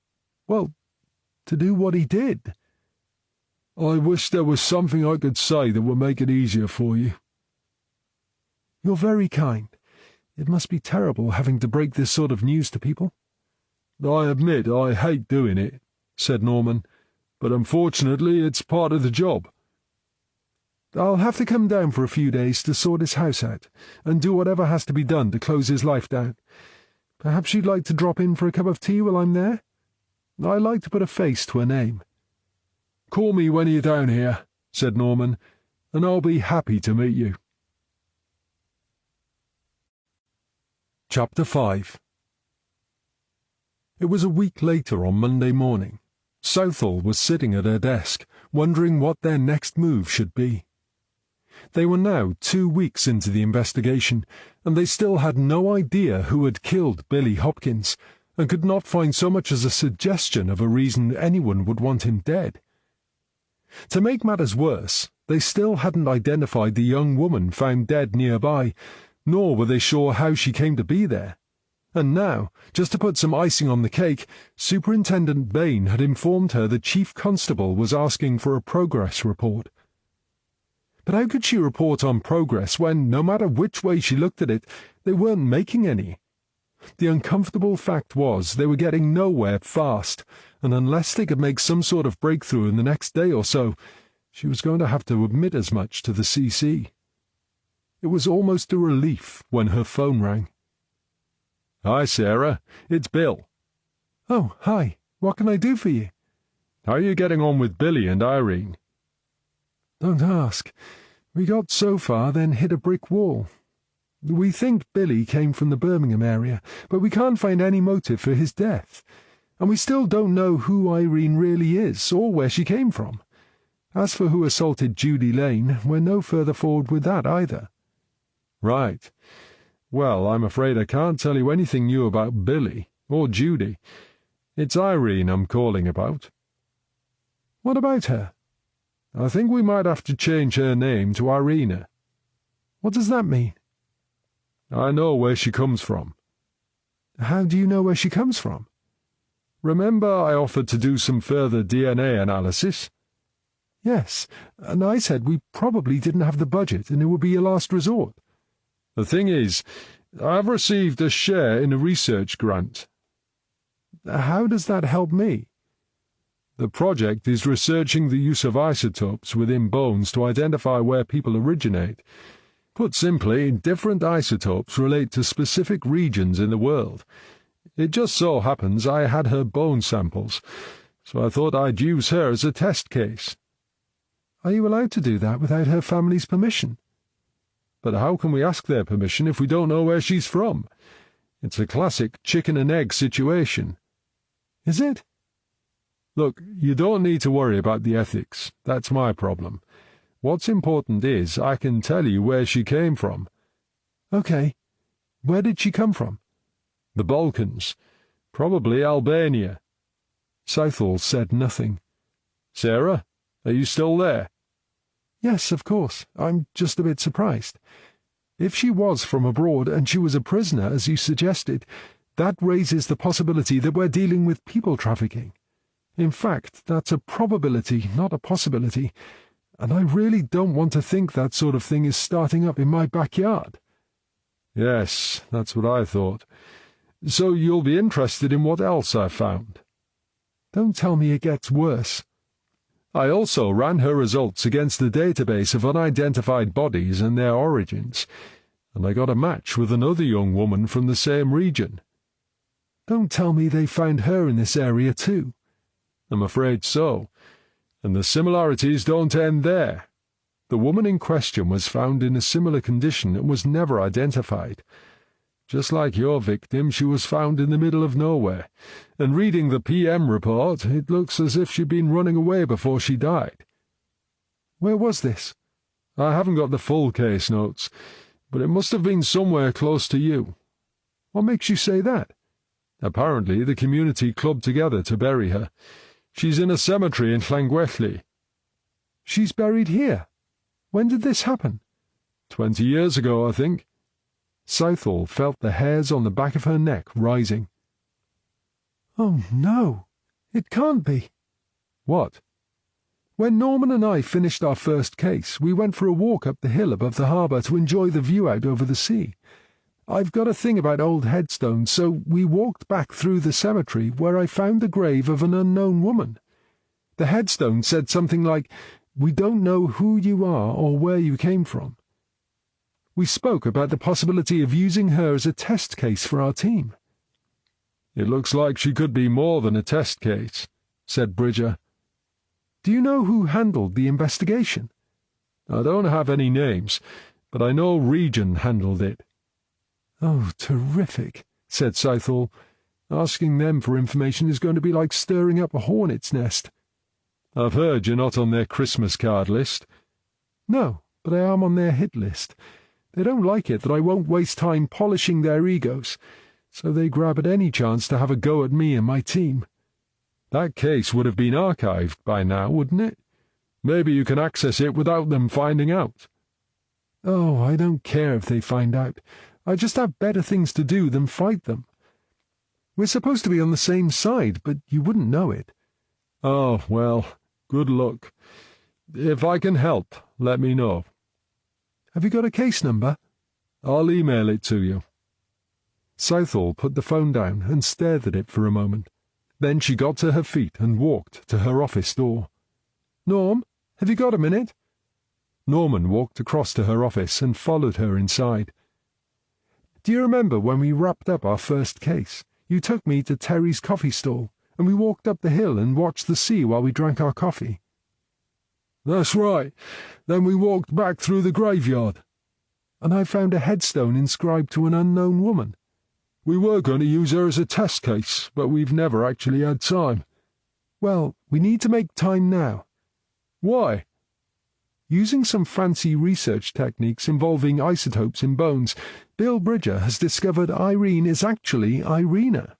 do what he did." "I wish there was something I could say that would make it easier for you." "You're very kind. It must be terrible having to break this sort of news to people." "I admit I hate doing it," said Norman, "but unfortunately it's part of the job." "I'll have to come down for a few days to sort his house out, and do whatever has to be done to close his life down. Perhaps you'd like to drop in for a cup of tea while I'm there? I like to put a face to a name." "Call me when you're down here," said Norman, "and I'll be happy to meet you." Chapter 5. It was a week later on Monday morning. Southall was sitting at her desk, wondering what their next move should be. They were now 2 weeks into the investigation, and they still had no idea who had killed Billy Hopkins, and could not find so much as a suggestion of a reason anyone would want him dead. To make matters worse, they still hadn't identified the young woman found dead nearby, nor were they sure how she came to be there. And now, just to put some icing on the cake, Superintendent Bain had informed her the Chief Constable was asking for a progress report. But how could she report on progress when, no matter which way she looked at it, they weren't making any? The uncomfortable fact was they were getting nowhere fast, and unless they could make some sort of breakthrough in the next day or so, she was going to have to admit as much to the CC. It was almost a relief when her phone rang. "Hi, Sarah. It's Bill." "Oh, hi. What can I do for you?" "How are you getting on with Billy and Irene?" "Don't ask. We got so far, then hit a brick wall. We think Billy came from the Birmingham area, but we can't find any motive for his death. And we still don't know who Irene really is, or where she came from. As for who assaulted Judy Lane, we're no further forward with that either." "Right. Well, I'm afraid I can't tell you anything new about Billy, or Judy. It's Irene I'm calling about." "What about her?" "I think we might have to change her name to Irina." "What does that mean?" "I know where she comes from." "How do you know where she comes from?" "Remember I offered to do some further DNA analysis?" "Yes, and I said we probably didn't have the budget and it would be a last resort." "The thing is, I've received a share in a research grant." "How does that help me?" "The project is researching the use of isotopes within bones to identify where people originate. Put simply, different isotopes relate to specific regions in the world. It just so happens I had her bone samples, so I thought I'd use her as a test case." "Are you allowed to do that without her family's permission?" "But how can we ask their permission if we don't know where she's from? It's a classic chicken-and-egg situation." "Is it?" "Look, you don't need to worry about the ethics. That's my problem. What's important is I can tell you where she came from." "Okay. Where did she come from?" "The Balkans. Probably Albania." Southall said nothing. "Sarah, are you still there?" "Yes, of course. I'm just a bit surprised. If she was from abroad and she was a prisoner, as you suggested, that raises the possibility that we're dealing with people trafficking. In fact, that's a probability, not a possibility, and I really don't want to think that sort of thing is starting up in my backyard." "Yes, that's what I thought. So you'll be interested in what else I've found?" "Don't tell me it gets worse." I also ran her results against the database of unidentified bodies and their origins, and I got a match with another young woman from the same region. Don't tell me they found her in this area too. I'm afraid so, and the similarities don't end there. The woman in question was found in a similar condition and was never identified. Just like your victim, she was found in the middle of nowhere, and reading the PM report, it looks as if she'd been running away before she died. Where was this? I haven't got the full case notes, but it must have been somewhere close to you. What makes you say that? Apparently the community clubbed together to bury her. She's in a cemetery in Llangwelly. She's buried here? When did this happen? 20 years ago, I think. Southall felt the hairs on the back of her neck rising. Oh, no. It can't be. What? When Norman and I finished our first case, we went for a walk up the hill above the harbour to enjoy the view out over the sea. I've got a thing about old headstones, so we walked back through the cemetery where I found the grave of an unknown woman. The headstone said something like, "We don't know who you are or where you came from." We spoke about the possibility of using her as a test case for our team. It looks like she could be more than a test case, said Bridger. Do you know who handled the investigation? I don't have any names, but I know Region handled it. Oh, terrific, said Southall. Asking them for information is going to be like stirring up a hornet's nest. I've heard you're not on their Christmas card list. No, but I am on their hit list. They don't like it that I won't waste time polishing their egos, so they grab at any chance to have a go at me and my team. That case would have been archived by now, wouldn't it? Maybe you can access it without them finding out. Oh, I don't care if they find out. I just have better things to do than fight them. We're supposed to be on the same side, but you wouldn't know it. Oh, well, good luck. If I can help, let me know. Have you got a case number? I'll email it to you. Southall put the phone down and stared at it for a moment. Then she got to her feet and walked to her office door. Norm, have you got a minute? Norman walked across to her office and followed her inside. Do you remember when we wrapped up our first case? You took me to Terry's coffee stall, and we walked up the hill and watched the sea while we drank our coffee. That's right. Then we walked back through the graveyard. And I found a headstone inscribed to an unknown woman. We were going to use her as a test case, but we've never actually had time. Well, we need to make time now. Why? Using some fancy research techniques involving isotopes in bones, Bill Bridger has discovered Irene is actually Irina.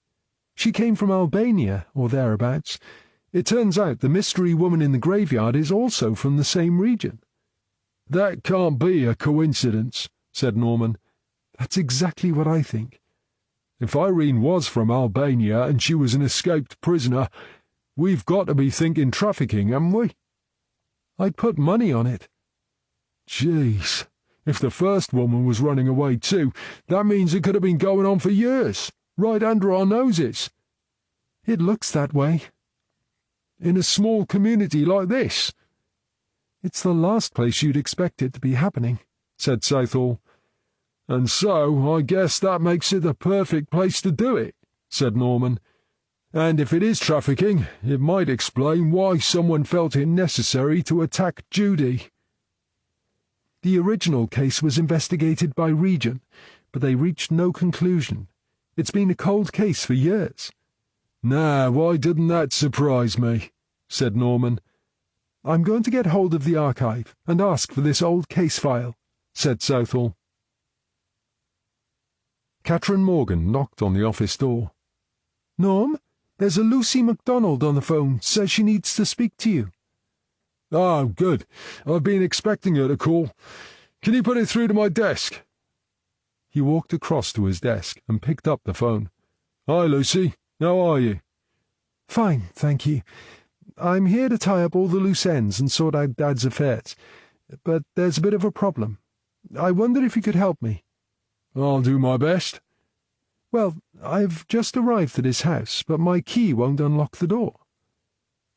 She came from Albania, or thereabouts. It turns out the mystery woman in the graveyard is also from the same region. That can't be a coincidence, said Norman. That's exactly what I think. If Irene was from Albania and she was an escaped prisoner, we've got to be thinking trafficking, haven't we? I'd put money on it. Jeez, if the first woman was running away too, that means it could have been going on for years, right under our noses. It looks that way. In a small community like this. It's the last place you'd expect it to be happening, said Southall. And so I guess that makes it the perfect place to do it, said Norman. And if it is trafficking, it might explain why someone felt it necessary to attack Judy. The original case was investigated by Region, but they reached no conclusion. It's been a cold case for years. Now, why didn't that surprise me? Said Norman. I'm going to get hold of the archive and ask for this old case file, said Southall. Catherine Morgan knocked on the office door. Norm, there's a Lucy MacDonald on the phone, says she needs to speak to you. Oh, good. I've been expecting her to call. Can you put it through to my desk? He walked across to his desk and picked up the phone. Hi, Lucy. How are you? Fine, thank you. I'm here to tie up all the loose ends and sort out Dad's affairs. But there's a bit of a problem. I wondered if you could help me. I'll do my best. Well, I've just arrived at his house, but my key won't unlock the door.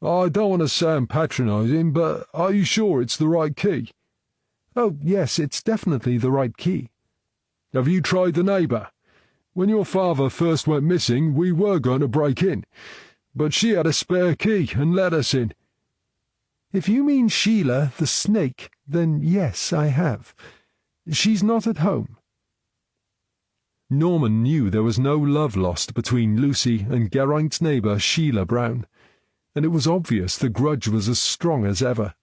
I don't want to sound patronising, but are you sure it's the right key? Oh, yes, it's definitely the right key. Have you tried the neighbour? When your father first went missing, we were going to break in, but she had a spare key and let us in. If you mean Sheila, the snake, then yes, I have. She's not at home. Norman knew there was no love lost between Lucy and Geraint's neighbour Sheila Brown, and it was obvious the grudge was as strong as ever.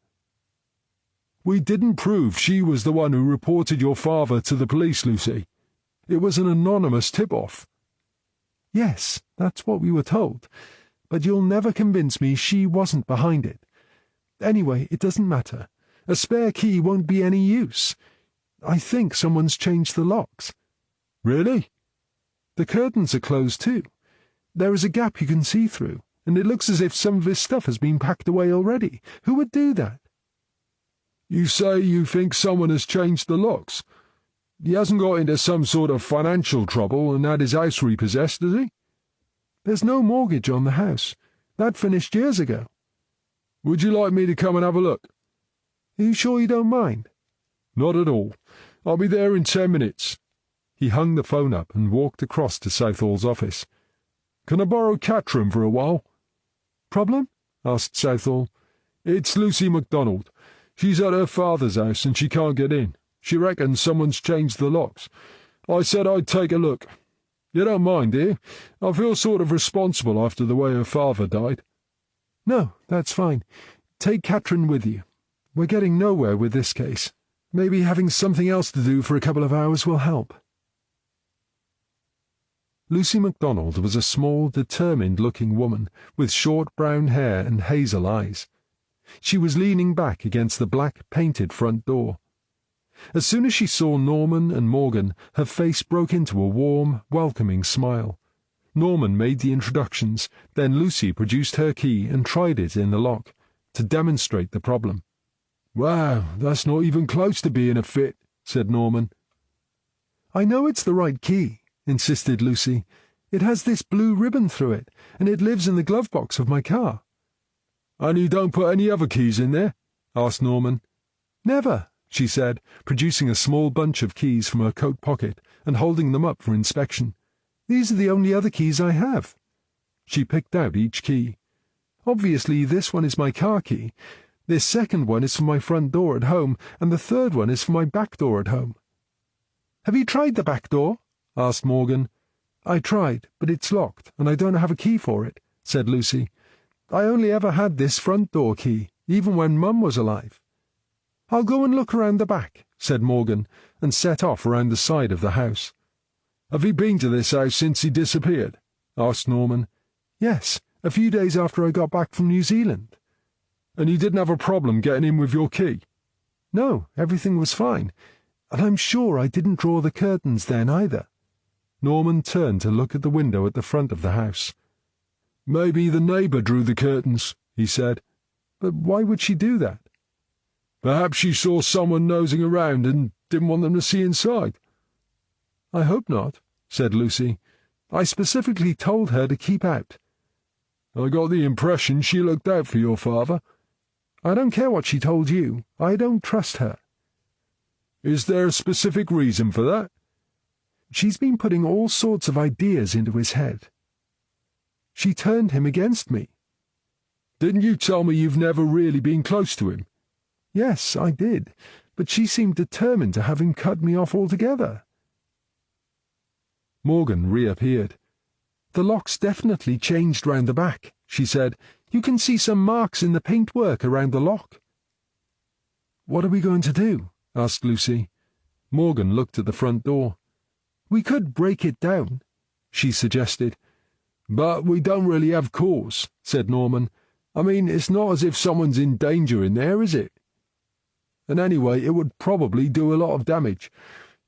We didn't prove she was the one who reported your father to the police, Lucy. It was an anonymous tip-off. Yes, that's what we were told, but you'll never convince me she wasn't behind it. Anyway, it doesn't matter. A spare key won't be any use. I think someone's changed the locks. Really? The curtains are closed too. There is a gap you can see through, and it looks as if some of his stuff has been packed away already. Who would do that? You say you think someone has changed the locks? He hasn't got into some sort of financial trouble and had his house repossessed, has he? There's no mortgage on the house. That finished years ago. Would you like me to come and have a look? Are you sure you don't mind? Not at all. I'll be there in 10 minutes. He hung the phone up and walked across to Southall's office. Can I borrow Catherine for a while? Problem? Asked Southall. It's Lucy MacDonald. She's at her father's house and she can't get in. She reckons someone's changed the locks. I said I'd take a look. You don't mind, do you? I feel sort of responsible after the way her father died. No, that's fine. Take Catherine with you. We're getting nowhere with this case. Maybe having something else to do for a couple of hours will help. Lucy MacDonald was a small, determined-looking woman with short brown hair and hazel eyes. She was leaning back against the black painted front door. As soon as she saw Norman and Morgan, her face broke into a warm, welcoming smile. Norman made the introductions, then Lucy produced her key and tried it in the lock, to demonstrate the problem. "Wow, that's not even close to being a fit," said Norman. "I know it's the right key," insisted Lucy. "It has this blue ribbon through it, and it lives in the glove box of my car." "And you don't put any other keys in there?" asked Norman. "Never," she said, producing a small bunch of keys from her coat pocket and holding them up for inspection. "These are the only other keys I have." She picked out each key. "Obviously, this one is my car key. This second one is for my front door at home, and the third one is for my back door at home." "Have you tried the back door?" asked Morgan. "I tried, but it's locked, and I don't have a key for it," said Lucy. "I only ever had this front door key, even when Mum was alive." "I'll go and look around the back," said Morgan, and set off around the side of the house. "Have you been to this house since he disappeared?" asked Norman. "Yes, a few days after I got back from New Zealand." "And you didn't have a problem getting in with your key?" "No, everything was fine, and I'm sure I didn't draw the curtains then either." Norman turned to look at the window at the front of the house. "Maybe the neighbour drew the curtains," he said. "But why would she do that?" "Perhaps she saw someone nosing around and didn't want them to see inside." "I hope not," said Lucy. "I specifically told her to keep out." "I got the impression she looked out for your father." "I don't care what she told you. I don't trust her." "Is there a specific reason for that?" "She's been putting all sorts of ideas into his head. She turned him against me." "Didn't you tell me you've never really been close to him?" "Yes, I did, but she seemed determined to have him cut me off altogether." Morgan reappeared. "The lock's definitely changed round the back," she said. "You can see some marks in the paintwork around the lock." "What are we going to do?" asked Lucy. Morgan looked at the front door. "We could break it down," she suggested. "But we don't really have cause," said Norman. "I mean, it's not as if someone's in danger in there, is it? And anyway, it would probably do a lot of damage.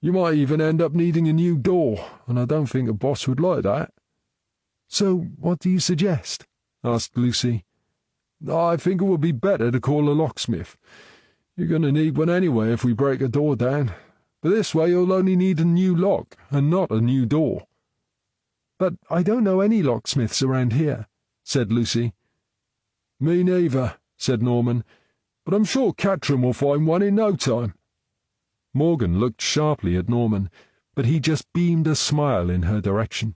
You might even end up needing a new door, and I don't think a boss would like that." "So what do you suggest?" asked Lucy. "I think it would be better to call a locksmith. You're going to need one anyway if we break a door down. But this way you'll only need a new lock, and not a new door." "But I don't know any locksmiths around here," said Lucy. Me neither, said Norman, but I'm sure Catherine will find one in no time. Morgan looked sharply at Norman, but he just beamed a smile in her direction.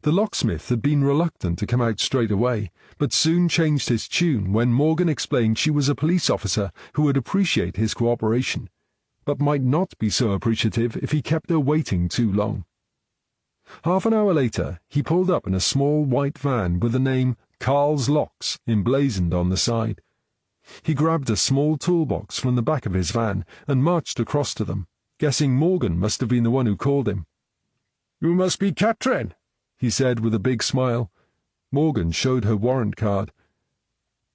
The locksmith had been reluctant to come out straight away, but soon changed his tune when Morgan explained she was a police officer who would appreciate his cooperation, but might not be so appreciative if he kept her waiting too long. Half an hour later, he pulled up in a small white van with the name Carl's Locks emblazoned on the side. He grabbed a small toolbox from the back of his van and marched across to them, guessing Morgan must have been the one who called him. You must be Catherine, he said with a big smile. Morgan showed her warrant card.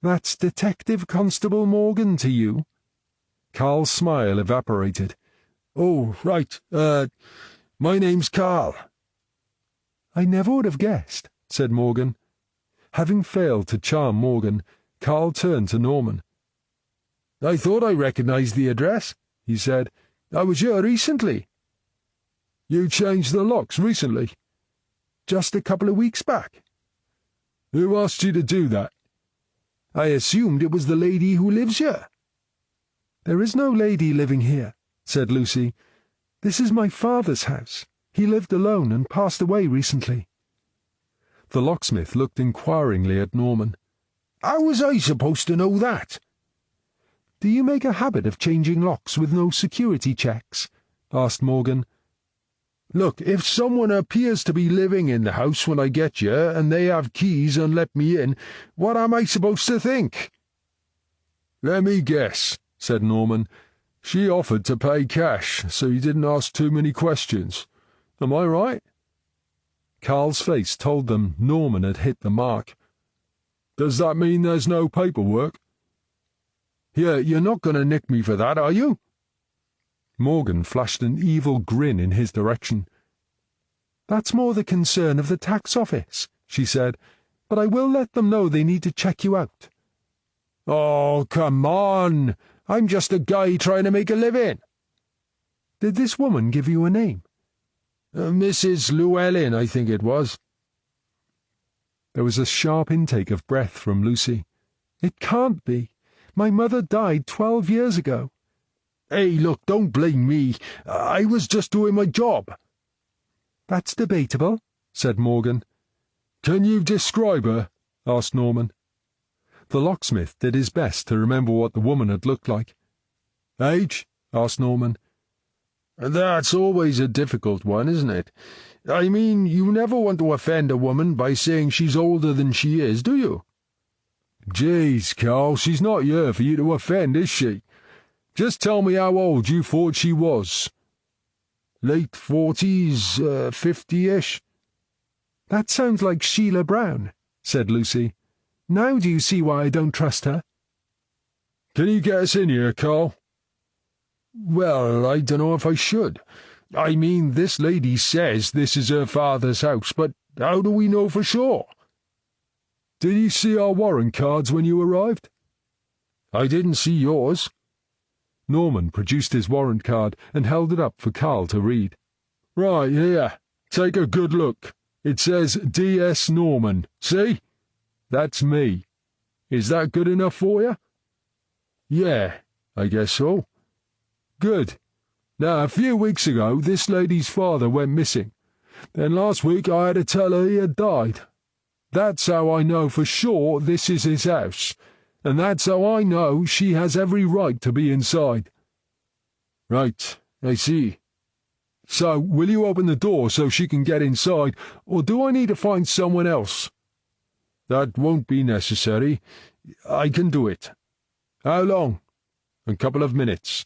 That's Detective Constable Morgan to you? Carl's smile evaporated. Oh, right. My name's Carl. I never would have guessed, said Morgan. Having failed to charm Morgan, Carl turned to Norman. I thought I recognized the address, he said. I was here recently. You changed the locks recently? Just a couple of weeks back. Who asked you to do that? I assumed it was the lady who lives here. There is no lady living here, said Lucy. This is my father's house. He lived alone and passed away recently. The locksmith looked inquiringly at Norman. How was I supposed to know that? Do you make a habit of changing locks with no security checks? Asked Morgan. Look, if someone appears to be living in the house when I get here and they have keys and let me in, what am I supposed to think? Let me guess, said Norman. She offered to pay cash, so you didn't ask too many questions. Am I right? Carl's face told them Norman had hit the mark. Does that mean there's no paperwork? You're not going to nick me for that, are you? Morgan flashed an evil grin in his direction. That's more the concern of the tax office, she said, but I will let them know they need to check you out. Oh, come on! I'm just a guy trying to make a living. Did this woman give you a name? Mrs. Llewellyn, I think it was. There was a sharp intake of breath from Lucy. It can't be. My mother died 12 years ago. Hey, look, don't blame me. I was just doing my job. That's debatable, said Morgan. Can you describe her? Asked Norman. The locksmith did his best to remember what the woman had looked like. Age? Asked Norman. That's always a difficult one, isn't it? I mean, you never want to offend a woman by saying she's older than she is, do you? Jeez, Carl, she's not here for you to offend, is she? Just tell me how old you thought she was. Late 40s, 50-ish? That sounds like Sheila Brown, said Lucy. Now do you see why I don't trust her? Can you get us in here, Carl? Well, I don't know if I should. I mean, this lady says this is her father's house, but how do we know for sure? Did you see our warrant cards when you arrived? I didn't see yours. Norman produced his warrant card and held it up for Carl to read. Right, here. Take a good look. It says D.S. Norman. See? That's me. Is that good enough for you? Yeah, I guess so. Good. Now, a few weeks ago, this lady's father went missing. Then last week I had to tell her he had died. That's how I know for sure this is his house, and that's how I know she has every right to be inside. Right, I see. So, will you open the door so she can get inside, or do I need to find someone else? That won't be necessary. I can do it. How long? A couple of minutes.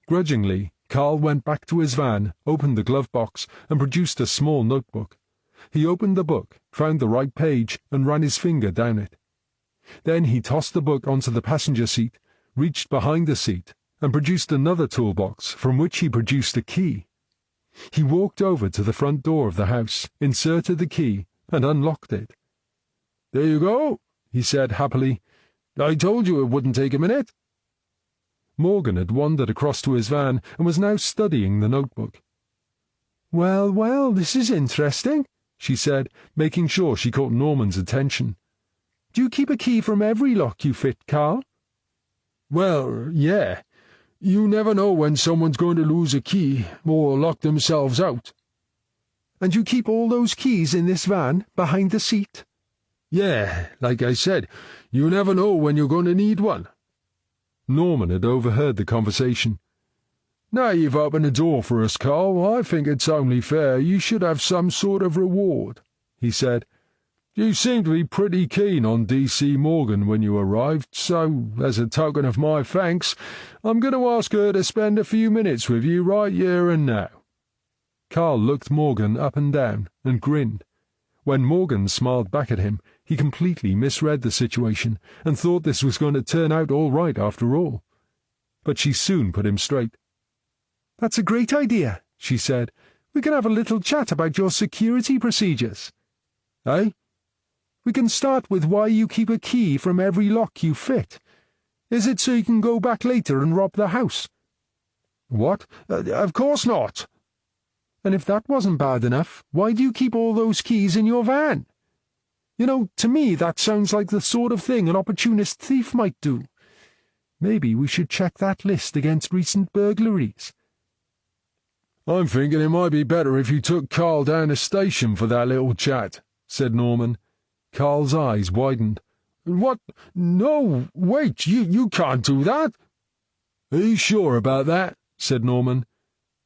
Grudgingly, Carl went back to his van, opened the glove box, and produced a small notebook. He opened the book, found the right page, and ran his finger down it. Then he tossed the book onto the passenger seat, reached behind the seat, and produced another toolbox from which he produced a key. He walked over to the front door of the house, inserted the key, and unlocked it. There you go, he said happily. I told you it wouldn't take a minute. Morgan had wandered across to his van and was now studying the notebook. Well, this is interesting, she said, making sure she caught Norman's attention. Do you keep a key from every lock you fit, Carl? Well, yeah. You never know when someone's going to lose a key or lock themselves out. And you keep all those keys in this van, behind the seat? Yeah, like I said, you never know when you're going to need one. Norman had overheard the conversation. Now you've opened the door for us, Carl, I think it's only fair you should have some sort of reward, he said. You seemed to be pretty keen on D.C. Morgan when you arrived, so, as a token of my thanks, I'm going to ask her to spend a few minutes with you right here and now. Carl looked Morgan up and down and grinned. When Morgan smiled back at him, he completely misread the situation and thought this was going to turn out all right after all. But she soon put him straight. That's a great idea, she said. We can have a little chat about your security procedures. Eh? We can start with why you keep a key from every lock you fit. Is it so you can go back later and rob the house? What? Of course not. And if that wasn't bad enough, why do you keep all those keys in your van? You know, to me that sounds like the sort of thing an opportunist thief might do. Maybe we should check that list against recent burglaries. I'm thinking it might be better if you took Carl down the station for that little chat, said Norman. Carl's eyes widened. What? No, wait, you can't do that. Are you sure about that? Said Norman.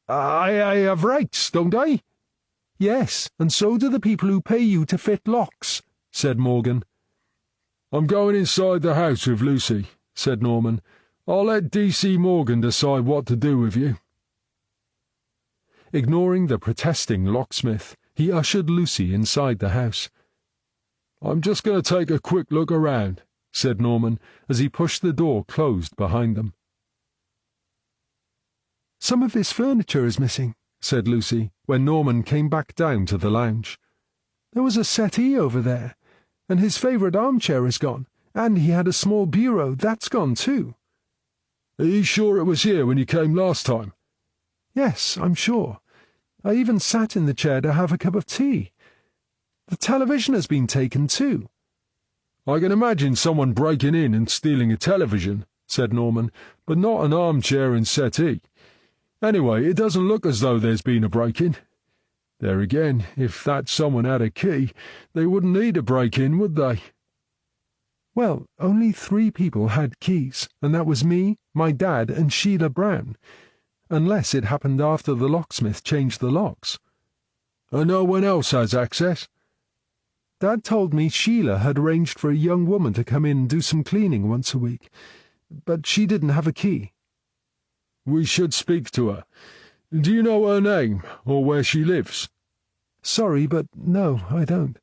I have rights, don't I? Yes, and so do the people who pay you to fit locks, said Morgan. I'm going inside the house with Lucy, said Norman. I'll let D.C. Morgan decide what to do with you. Ignoring the protesting locksmith, he ushered Lucy inside the house. I'm just going to take a quick look around, said Norman, as he pushed the door closed behind them. Some of this furniture is missing, said Lucy, when Norman came back down to the lounge. There was a settee over there, and his favourite armchair is gone, and he had a small bureau, that's gone too. Are you sure it was here when you came last time? Yes, I'm sure. I even sat in the chair to have a cup of tea. The television has been taken too. I can imagine someone breaking in and stealing a television, said Norman, but not an armchair and settee. Anyway, it doesn't look as though there's been a break-in. There again, if that someone had a key, they wouldn't need a break-in, would they? Well, only 3 people had keys, and that was me, my dad, and Sheila Brown, unless it happened after the locksmith changed the locks. And no one else has access? Dad told me Sheila had arranged for a young woman to come in and do some cleaning once a week, but she didn't have a key. We should speak to her. Do you know her name, or where she lives? Sorry, but no, I don't.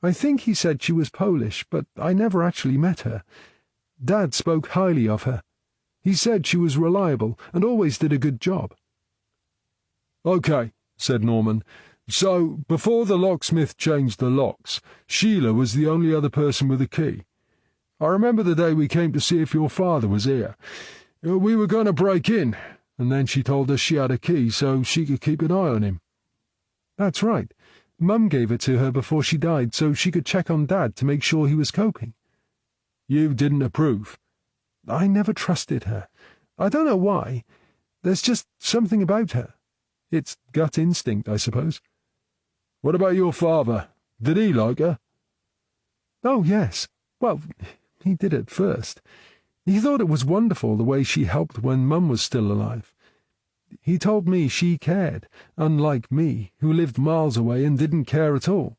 I think he said she was Polish, but I never actually met her. Dad spoke highly of her. He said she was reliable and always did a good job. Okay, said Norman. So, before the locksmith changed the locks, Sheila was the only other person with a key. I remember the day we came to see if your father was here. We were going to break in, and then she told us she had a key so she could keep an eye on him. That's right. Mum gave it to her before she died so she could check on Dad to make sure he was coping. You didn't approve? I never trusted her. I don't know why. There's just something about her. It's gut instinct, I suppose. What about your father? Did he like her? Oh, yes. Well, he did at first. He thought it was wonderful the way she helped when Mum was still alive. He told me she cared, unlike me, who lived miles away and didn't care at all.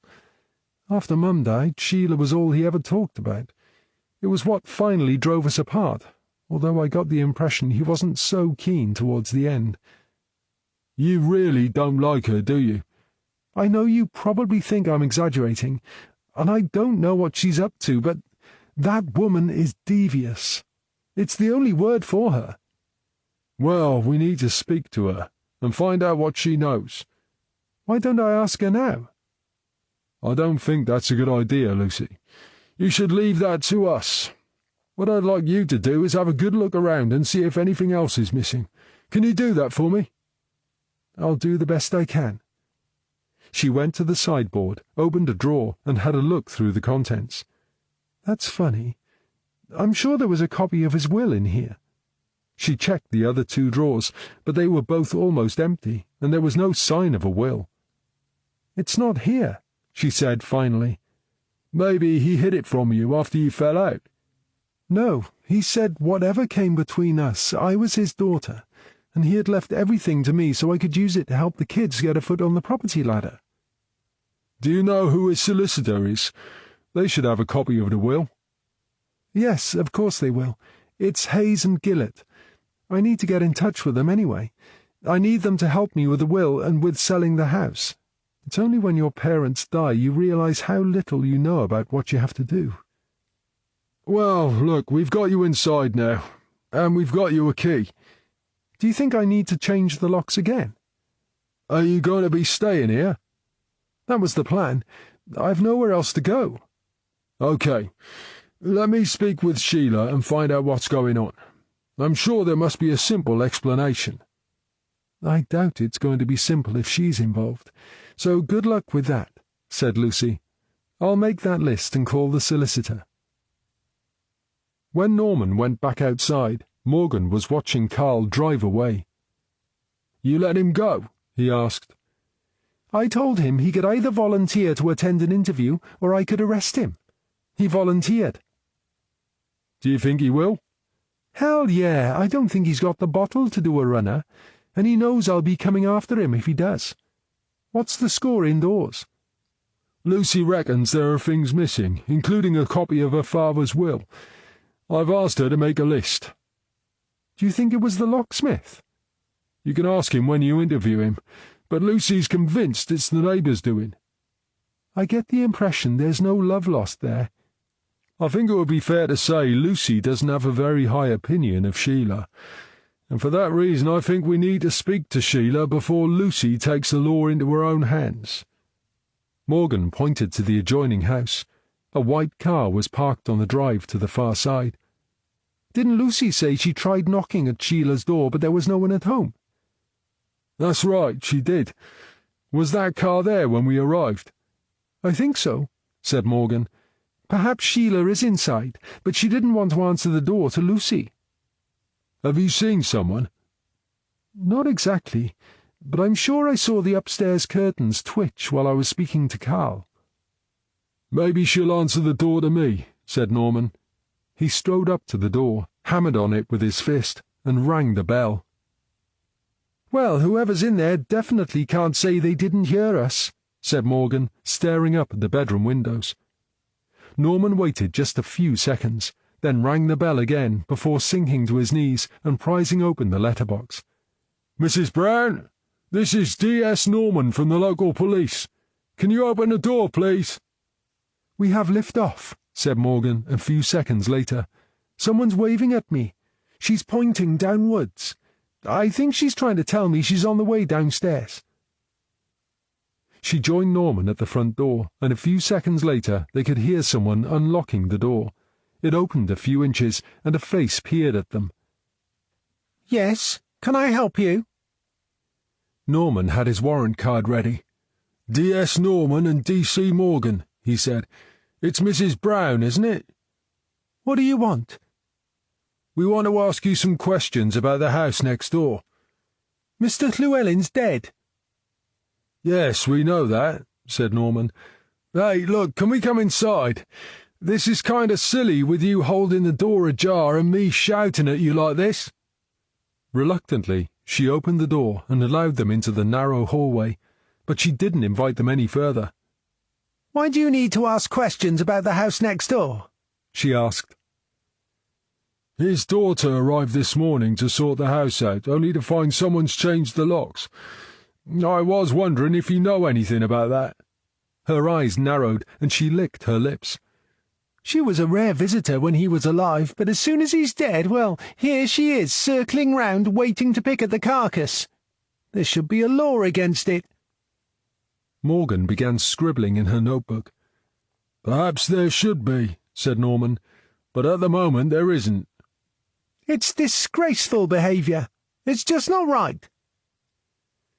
After Mum died, Sheila was all he ever talked about. It was what finally drove us apart, although I got the impression he wasn't so keen towards the end. You really don't like her, do you? I know you probably think I'm exaggerating, and I don't know what she's up to, but that woman is devious. It's the only word for her. Well, we need to speak to her and find out what she knows. Why don't I ask her now? I don't think that's a good idea, Lucy. You should leave that to us. What I'd like you to do is have a good look around and see if anything else is missing. Can you do that for me? I'll do the best I can. She went to the sideboard, opened a drawer, and had a look through the contents. That's funny. I'm sure there was a copy of his will in here. She checked the other 2 drawers, but they were both almost empty, and there was no sign of a will. It's not here, she said finally. Maybe he hid it from you after you fell out. No, he said whatever came between us, I was his daughter, and he had left everything to me so I could use it to help the kids get a foot on the property ladder. Do you know who his solicitor is? They should have a copy of the will. Yes, of course they will. It's Hayes and Gillett. I need to get in touch with them anyway. I need them to help me with the will and with selling the house. It's only when your parents die you realize how little you know about what you have to do. Well, look, we've got you inside now, and we've got you a key. Do you think I need to change the locks again? Are you going to be staying here? That was the plan. I've nowhere else to go. OK. Let me speak with Sheila and find out what's going on. I'm sure there must be a simple explanation. I doubt it's going to be simple if she's involved. So good luck with that, said Lucy. I'll make that list and call the solicitor. When Norman went back outside, Morgan was watching Carl drive away. You let him go? He asked. I told him he could either volunteer to attend an interview or I could arrest him. He volunteered. Do you think he will? Hell yeah, I don't think he's got the bottle to do a runner, and he knows I'll be coming after him if he does. What's the score indoors? Lucy reckons there are things missing, including a copy of her father's will. I've asked her to make a list. Do you think it was the locksmith? You can ask him when you interview him, but Lucy's convinced it's the neighbour's doing. I get the impression there's no love lost there. I think it would be fair to say Lucy doesn't have a very high opinion of Sheila, and for that reason I think we need to speak to Sheila before Lucy takes the law into her own hands. Morgan pointed to the adjoining house. A white car was parked on the drive to the far side. Didn't Lucy say she tried knocking at Sheila's door, but there was no one at home? That's right, she did. Was that car there when we arrived? I think so, said Morgan. Perhaps Sheila is inside, but she didn't want to answer the door to Lucy. Have you seen someone? Not exactly, but I'm sure I saw the upstairs curtains twitch while I was speaking to Carl. Maybe she'll answer the door to me, said Norman. He strode up to the door, hammered on it with his fist, and rang the bell. Well, whoever's in there definitely can't say they didn't hear us, said Morgan, staring up at the bedroom windows. Norman waited just a few seconds, then rang the bell again before sinking to his knees and prizing open the letterbox. Mrs. Brown, this is D.S. Norman from the local police. Can you open the door, please? We have lift off, said Morgan a few seconds later. Someone's waving at me. She's pointing downwards. I think she's trying to tell me she's on the way downstairs. She joined Norman at the front door, and a few seconds later they could hear someone unlocking the door. It opened a few inches, and a face peered at them. Yes, can I help you? Norman had his warrant card ready. D.S. Norman and D.C. Morgan, he said. It's Mrs. Brown, isn't it? What do you want? We want to ask you some questions about the house next door. Mr. Llewellyn's dead. Yes, we know that, said Norman. Hey, look, can we come inside? This is kind of silly with you holding the door ajar and me shouting at you like this. Reluctantly, she opened the door and allowed them into the narrow hallway, but she didn't invite them any further. Why do you need to ask questions about the house next door? She asked. His daughter arrived this morning to sort the house out, only to find someone's changed the locks. I was wondering if you know anything about that. Her eyes narrowed, and she licked her lips. She was a rare visitor when he was alive, but as soon as he's dead, well, here she is, circling round, waiting to pick at the carcass. There should be a law against it. Morgan began scribbling in her notebook. Perhaps there should be, said Norman, but at the moment there isn't. It's disgraceful behaviour. It's just not right.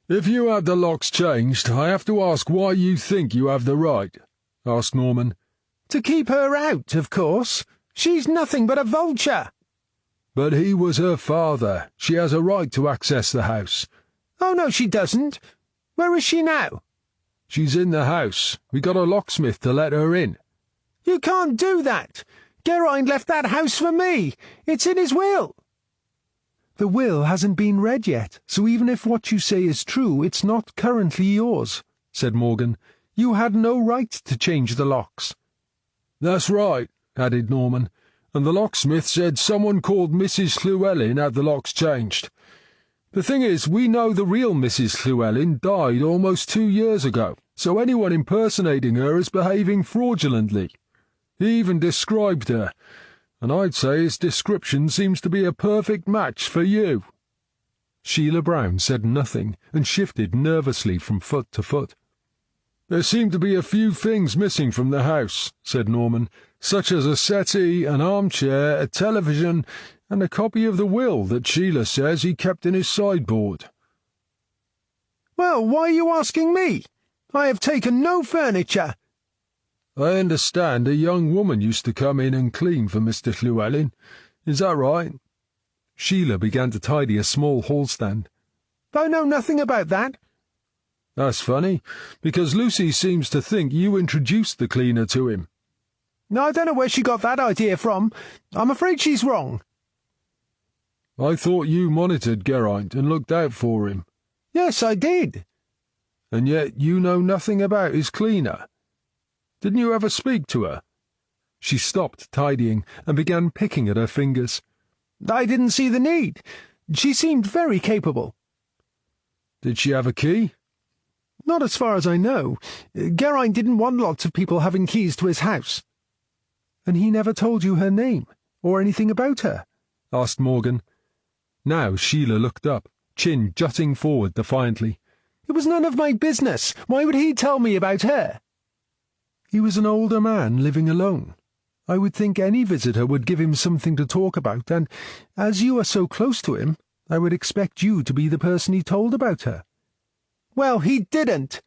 If you have the locks changed, I have to ask why you think you have the right, asked Norman. To keep her out, of course. She's nothing but a vulture. But he was her father. She has a right to access the house. Oh, no, she doesn't. Where is she now? She's in the house. We got a locksmith to let her in. You can't do that. Geraint left that house for me. It's in his will. The will hasn't been read yet, so even if what you say is true, it's not currently yours, said Morgan. You had no right to change the locks. That's right, added Norman, and the locksmith said someone called Mrs. Llewellyn had the locks changed. The thing is, we know the real Mrs. Llewellyn died almost 2 years ago, so anyone impersonating her is behaving fraudulently. He even described her, and I'd say his description seems to be a perfect match for you. Sheila Brown said nothing and shifted nervously from foot to foot. There seem to be a few things missing from the house, said Norman, such as a settee, an armchair, a television, and a copy of the will that Sheila says he kept in his sideboard. Well, why are you asking me? I have taken no furniture. I understand a young woman used to come in and clean for Mr. Llewellyn. Is that right? Sheila began to tidy a small hall stand. I know nothing about that. That's funny, because Lucy seems to think you introduced the cleaner to him. I don't know where she got that idea from. I'm afraid she's wrong. I thought you monitored Geraint and looked out for him. Yes, I did. And yet you know nothing about his cleaner. Didn't you ever speak to her? She stopped tidying and began picking at her fingers. I didn't see the need. She seemed very capable. Did she have a key? Not as far as I know. Geraint didn't want lots of people having keys to his house. And he never told you her name, or anything about her? Asked Morgan. Now Sheila looked up, chin jutting forward defiantly. It was none of my business. Why would he tell me about her? He was an older man living alone. I would think any visitor would give him something to talk about, and as you are so close to him, I would expect you to be the person he told about her. Well, he didn't.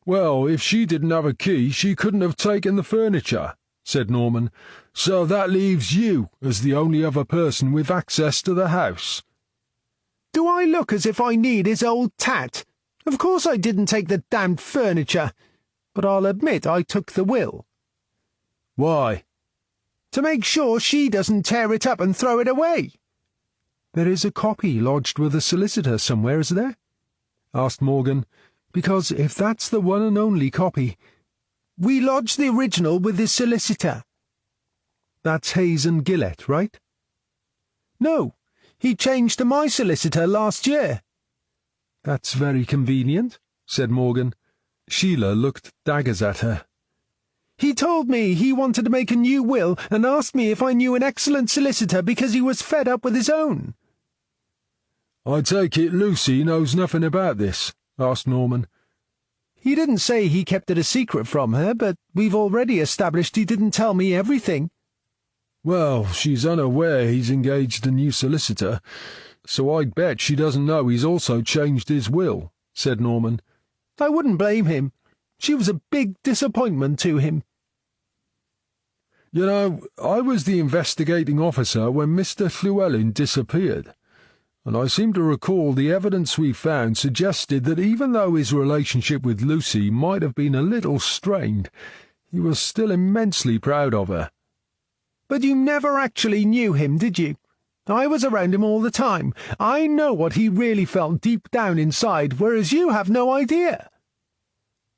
Well, if she didn't have a key, she couldn't have taken the furniture, said Norman. So that leaves you as the only other person with access to the house. Do I look as if I need his old tat? Of course I didn't take the damned furniture, but I'll admit I took the will. Why? To make sure she doesn't tear it up and throw it away. There is a copy lodged with a solicitor somewhere, is there? Asked Morgan, because if that's the one and only copy— We lodged the original with his solicitor. That's Hayes and Gillett, right? No, he changed to my solicitor last year. That's very convenient, said Morgan. Sheila looked daggers at her. He told me he wanted to make a new will and asked me if I knew an excellent solicitor because he was fed up with his own. I take it Lucy knows nothing about this, asked Norman. He didn't say he kept it a secret from her, but we've already established he didn't tell me everything. Well, she's unaware he's engaged a new solicitor, so I'd bet she doesn't know he's also changed his will, said Norman. I wouldn't blame him. She was a big disappointment to him. You know, I was the investigating officer when Mr. Llewellyn disappeared, and I seem to recall the evidence we found suggested that even though his relationship with Lucy might have been a little strained, he was still immensely proud of her. But you never actually knew him, did you? I was around him all the time. I know what he really felt deep down inside, whereas you have no idea.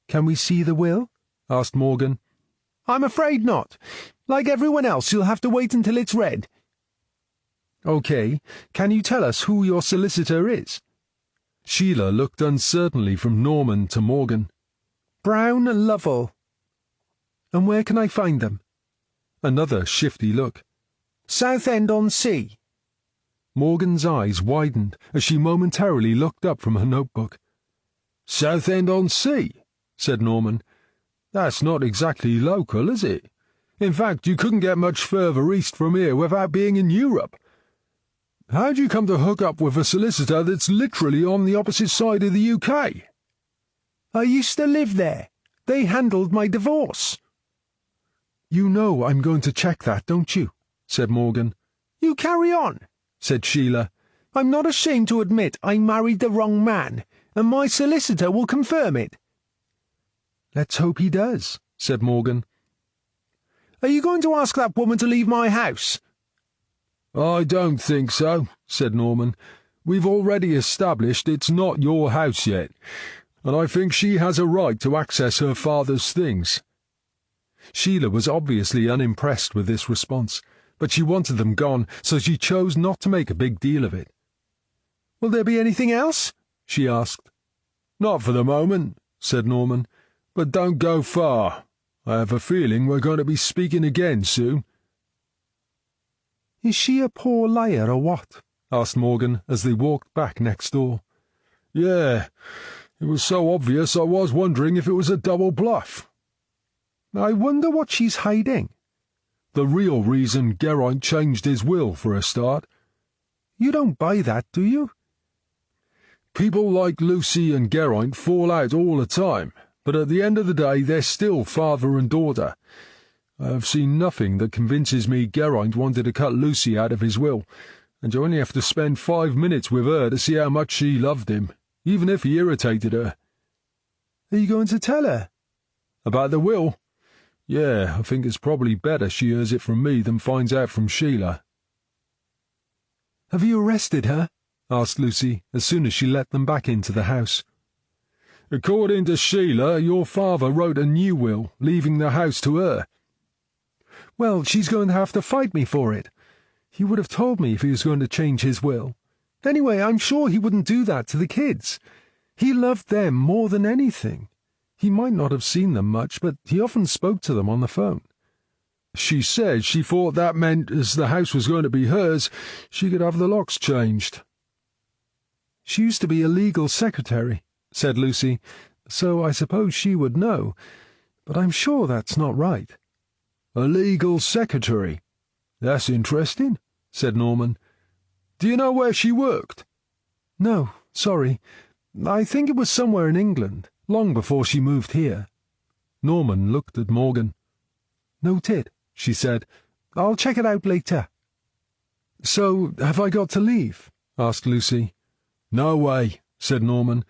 Can we see the will? Asked Morgan. I'm afraid not. Like everyone else, you'll have to wait until it's read. OK. Can you tell us who your solicitor is? Sheila looked uncertainly from Norman to Morgan. Brown and Lovell. And where can I find them? Another shifty look. Southend-on-Sea. Morgan's eyes widened as she momentarily looked up from her notebook. Southend-on-Sea, said Norman. That's not exactly local, is it? In fact, you couldn't get much further east from here without being in Europe. How'd you come to hook up with a solicitor that's literally on the opposite side of the UK? I used to live there. They handled my divorce. "You know I'm going to check that, don't you?" said Morgan. "You carry on," said Sheila. "I'm not ashamed to admit I married the wrong man, and my solicitor will confirm it." "Let's hope he does," said Morgan. "Are you going to ask that woman to leave my house?" "I don't think so," said Norman. "We've already established it's not your house yet, and I think she has a right to access her father's things." Sheila was obviously unimpressed with this response, but she wanted them gone, so she chose not to make a big deal of it. "Will there be anything else?" she asked. "Not for the moment," said Norman, "but don't go far. I have a feeling we're going to be speaking again soon." "Is she a poor liar or what?" asked Morgan as they walked back next door. "Yeah, it was so obvious I was wondering if it was a double bluff." "I wonder what she's hiding." "The real reason Geraint changed his will, for a start." "You don't buy that, do you?" "People like Lucy and Geraint fall out all the time, but at the end of the day they're still father and daughter. I have seen nothing that convinces me Geraint wanted to cut Lucy out of his will, and you only have to spend 5 minutes with her to see how much she loved him, even if he irritated her." "Are you going to tell her?" "About the will? Yeah, I think it's probably better she hears it from me than finds out from Sheila." "Have you arrested her?" asked Lucy as soon as she let them back into the house. "According to Sheila, your father wrote a new will, leaving the house to her." "Well, she's going to have to fight me for it. He would have told me if he was going to change his will. Anyway, I'm sure he wouldn't do that to the kids. He loved them more than anything. He might not have seen them much, but he often spoke to them on the phone." "She said she thought that meant, as the house was going to be hers, she could have the locks changed." "She used to be a legal secretary," said Lucy, "so I suppose she would know, but I'm sure that's not right." "A legal secretary? That's interesting," said Norman. "Do you know where she worked?" "No, sorry. I think it was somewhere in England, long before she moved here." Norman looked at Morgan. "Noted," she said. "I'll check it out later." "So, have I got to leave?" asked Lucy. "No way," said Norman.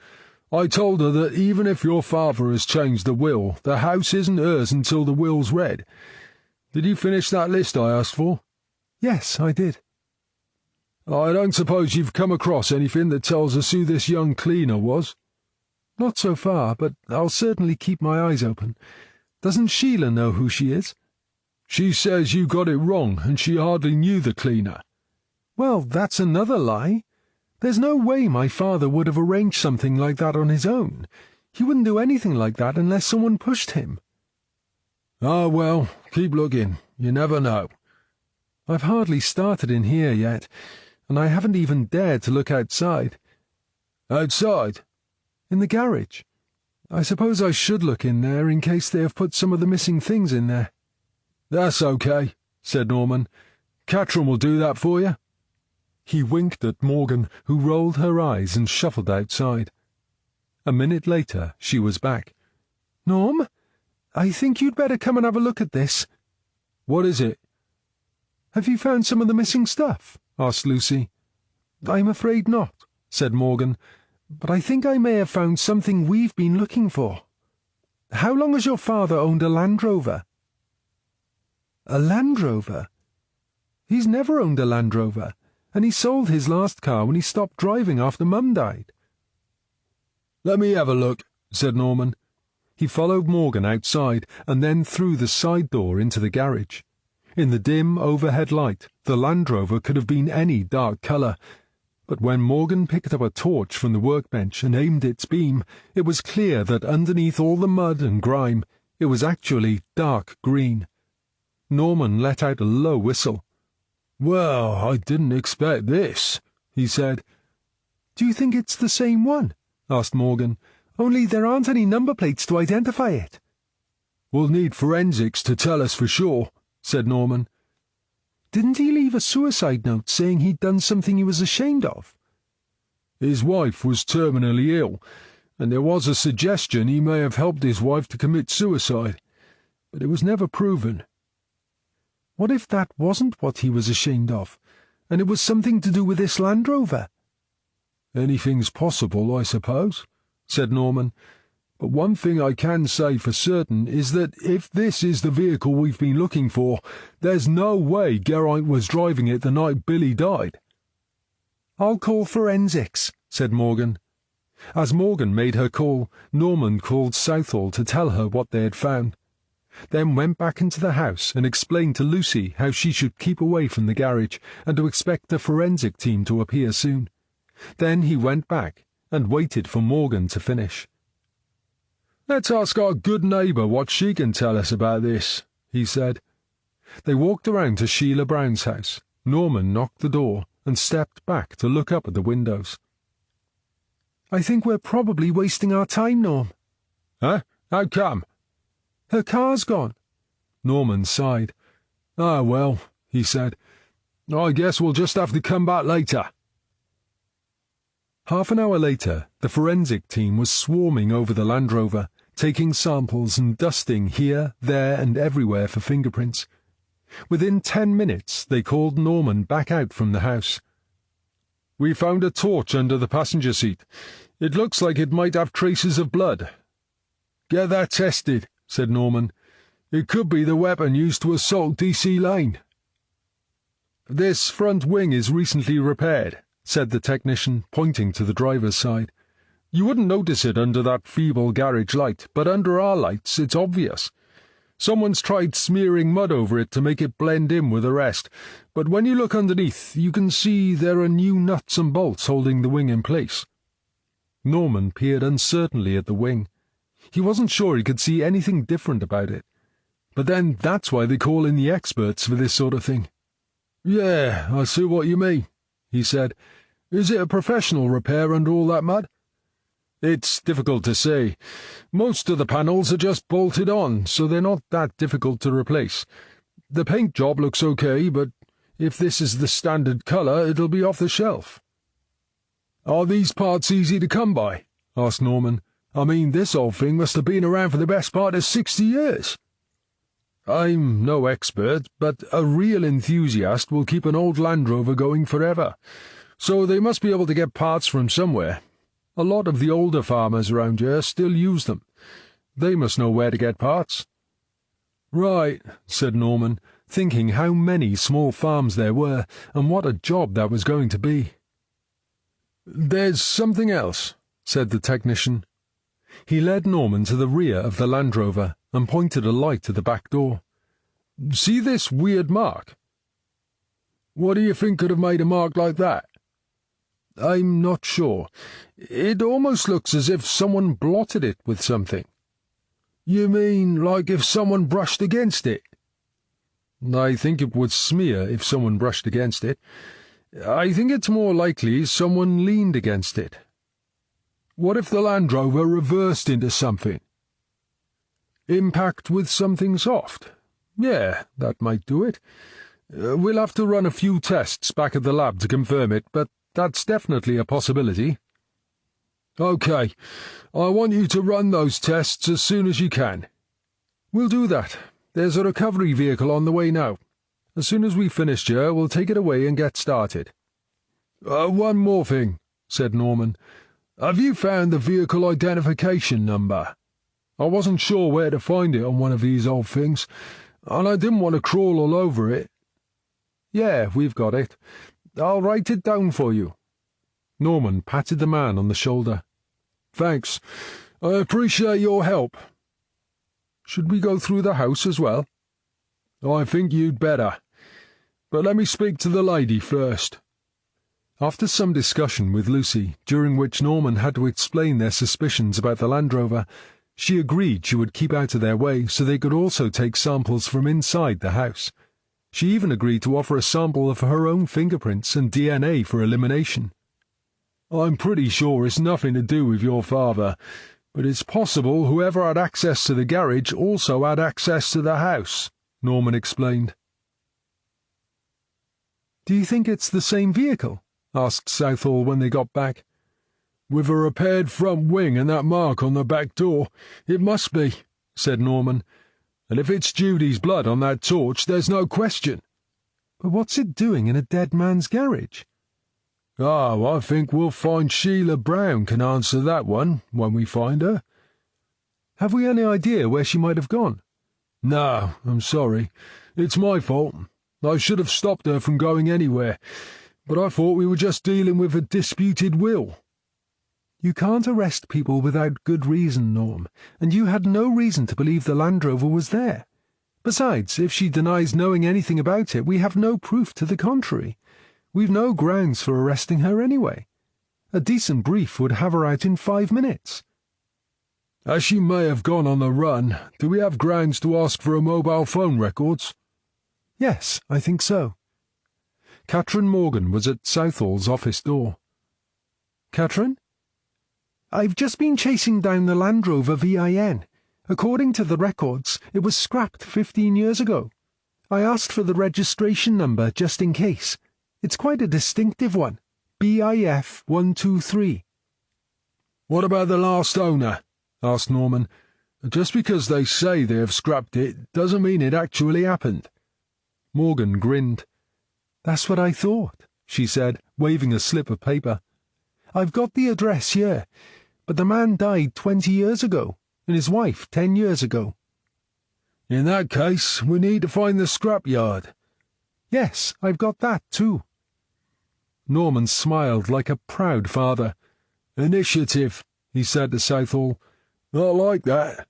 "I told her that even if your father has changed the will, the house isn't hers until the will's read. Did you finish that list I asked for?" "Yes, I did." "I don't suppose you've come across anything that tells us who this young cleaner was?" "Not so far, but I'll certainly keep my eyes open. Doesn't Sheila know who she is?" "She says you got it wrong, and she hardly knew the cleaner." "Well, that's another lie. There's no way my father would have arranged something like that on his own. He wouldn't do anything like that unless someone pushed him." "Oh, well, keep looking. You never know." "I've hardly started in here yet, and I haven't even dared to look outside." "Outside?" "In the garage. I suppose I should look in there in case they have put some of the missing things in there." "That's okay," said Norman. "Catherine will do that for you." He winked at Morgan, who rolled her eyes and shuffled outside. A minute later she was back. "Norm, I think you'd better come and have a look at this." "What is it?" "Have you found some of the missing stuff?" asked Lucy. "I'm afraid not," said Morgan, "but I think I may have found something we've been looking for. How long has your father owned a Land Rover?" "A Land Rover? He's never owned a Land Rover, and he sold his last car when he stopped driving after Mum died." "Let me have a look," said Norman. He followed Morgan outside and then through the side door into the garage. In the dim overhead light, the Land Rover could have been any dark colour, but when Morgan picked up a torch from the workbench and aimed its beam, it was clear that underneath all the mud and grime, it was actually dark green. Norman let out a low whistle. "Well, I didn't expect this," he said. "Do you think it's the same one?" asked Morgan. "Only there aren't any number plates to identify it." "We'll need forensics to tell us for sure," said Norman. "Didn't he leave a suicide note saying he'd done something he was ashamed of?" "His wife was terminally ill, and there was a suggestion he may have helped his wife to commit suicide, but it was never proven. What if that wasn't what he was ashamed of, and it was something to do with this Land Rover? "Anything's possible, I suppose," said Norman. "But one thing I can say for certain is that if this is the vehicle we've been looking for, there's no way Geraint was driving it the night Billy died." "I'll call forensics," said Morgan. As Morgan made her call, Norman called Southall to tell her what they had found, then went back into the house and explained to Lucy how she should keep away from the garage and to expect a forensic team to appear soon. Then he went back and waited for Morgan to finish. "Let's ask our good neighbour what she can tell us about this," he said. They walked around to Sheila Brown's house. Norman knocked the door and stepped back to look up at the windows. "I think we're probably wasting our time, Norm." "Huh? How come?" "Her car's gone." Norman sighed. "Ah, well," he said. "I guess we'll just have to come back later." Half an hour later, the forensic team was swarming over the Land Rover, taking samples and dusting here, there, and everywhere for fingerprints. Within 10 minutes, they called Norman back out from the house. "We found a torch under the passenger seat. It looks like it might have traces of blood." "Get that tested," said Norman. "It could be the weapon used to assault DC Lane." "This front wing is recently repaired," said the technician, pointing to the driver's side. "You wouldn't notice it under that feeble garage light, but under our lights it's obvious. Someone's tried smearing mud over it to make it blend in with the rest, but when you look underneath you can see there are new nuts and bolts holding the wing in place." Norman peered uncertainly at the wing. He wasn't sure he could see anything different about it. But then that's why they call in the experts for this sort of thing. "Yeah, I see what you mean," he said. "Is it a professional repair under all that mud?" "It's difficult to say. Most of the panels are just bolted on, so they're not that difficult to replace. The paint job looks okay, but if this is the standard colour, it'll be off the shelf." "Are these parts easy to come by?" asked Norman. "I mean, this old thing must have been around for the best part of 60 years. "I'm no expert, but a real enthusiast will keep an old Land Rover going forever, so they must be able to get parts from somewhere. A lot of the older farmers around here still use them. They must know where to get parts." "Right," said Norman, thinking how many small farms there were and what a job that was going to be. "There's something else," said the technician. He led Norman to the rear of the Land Rover and pointed a light to the back door. "See this weird mark?" "What do you think could have made a mark like that?" "I'm not sure. It almost looks as if someone blotted it with something." "You mean like if someone brushed against it?" "I think it would smear if someone brushed against it. I think it's more likely someone leaned against it." "What if the Land Rover reversed into something?" "Impact with something soft? Yeah, that might do it. We'll have to run a few tests back at the lab to confirm it, but that's definitely a possibility." "OK, I want you to run those tests as soon as you can." "We'll do that. There's a recovery vehicle on the way now. As soon as we've finished here, we'll take it away and get started." One more thing," said Norman. "Have you found the vehicle identification number? I wasn't sure where to find it on one of these old things, and I didn't want to crawl all over it." "Yeah, we've got it. I'll write it down for you." Norman patted the man on the shoulder. "Thanks. I appreciate your help." "Should we go through the house as well?" "I think you'd better. But let me speak to the lady first." After some discussion with Lucy, during which Norman had to explain their suspicions about the Land Rover, she agreed she would keep out of their way so they could also take samples from inside the house. She even agreed to offer a sample of her own fingerprints and DNA for elimination. "I'm pretty sure it's nothing to do with your father, but it's possible whoever had access to the garage also had access to the house," Norman explained. "Do you think it's the same vehicle?" asked Southall when they got back. "With a repaired front wing and that mark on the back door, it must be," said Norman. and if it's Judy's blood on that torch, there's no question. But what's it doing in a dead man's garage? Oh, I think we'll find Sheila Brown can answer that one when we find her. Have we any idea where she might have gone? No, I'm sorry. It's my fault. I should have stopped her from going anywhere, but I thought we were just dealing with a disputed will. You can't arrest people without good reason, Norm, and you had no reason to believe the Land Rover was there. Besides, if she denies knowing anything about it, we have no proof to the contrary. We've no grounds for arresting her anyway. A decent brief would have her out in 5 minutes. As she may have gone on the run, do we have grounds to ask for her mobile phone records? Yes, I think so. Catherine Morgan was at Southall's office door. Catherine? I've just been chasing down the Land Rover VIN. According to the records, it was scrapped 15 years ago. I asked for the registration number just in case. It's quite a distinctive one. BIF 123. What about the last owner? Asked Norman. Just because they say they have scrapped it doesn't mean it actually happened. Morgan grinned. That's what I thought, she said, waving a slip of paper. I've got the address here, but the man died 20 years ago, and his wife 10 years ago. In that case, we need to find the scrapyard. Yes, I've got that too. Norman smiled like a proud father. Initiative, he said to Southall. I like that.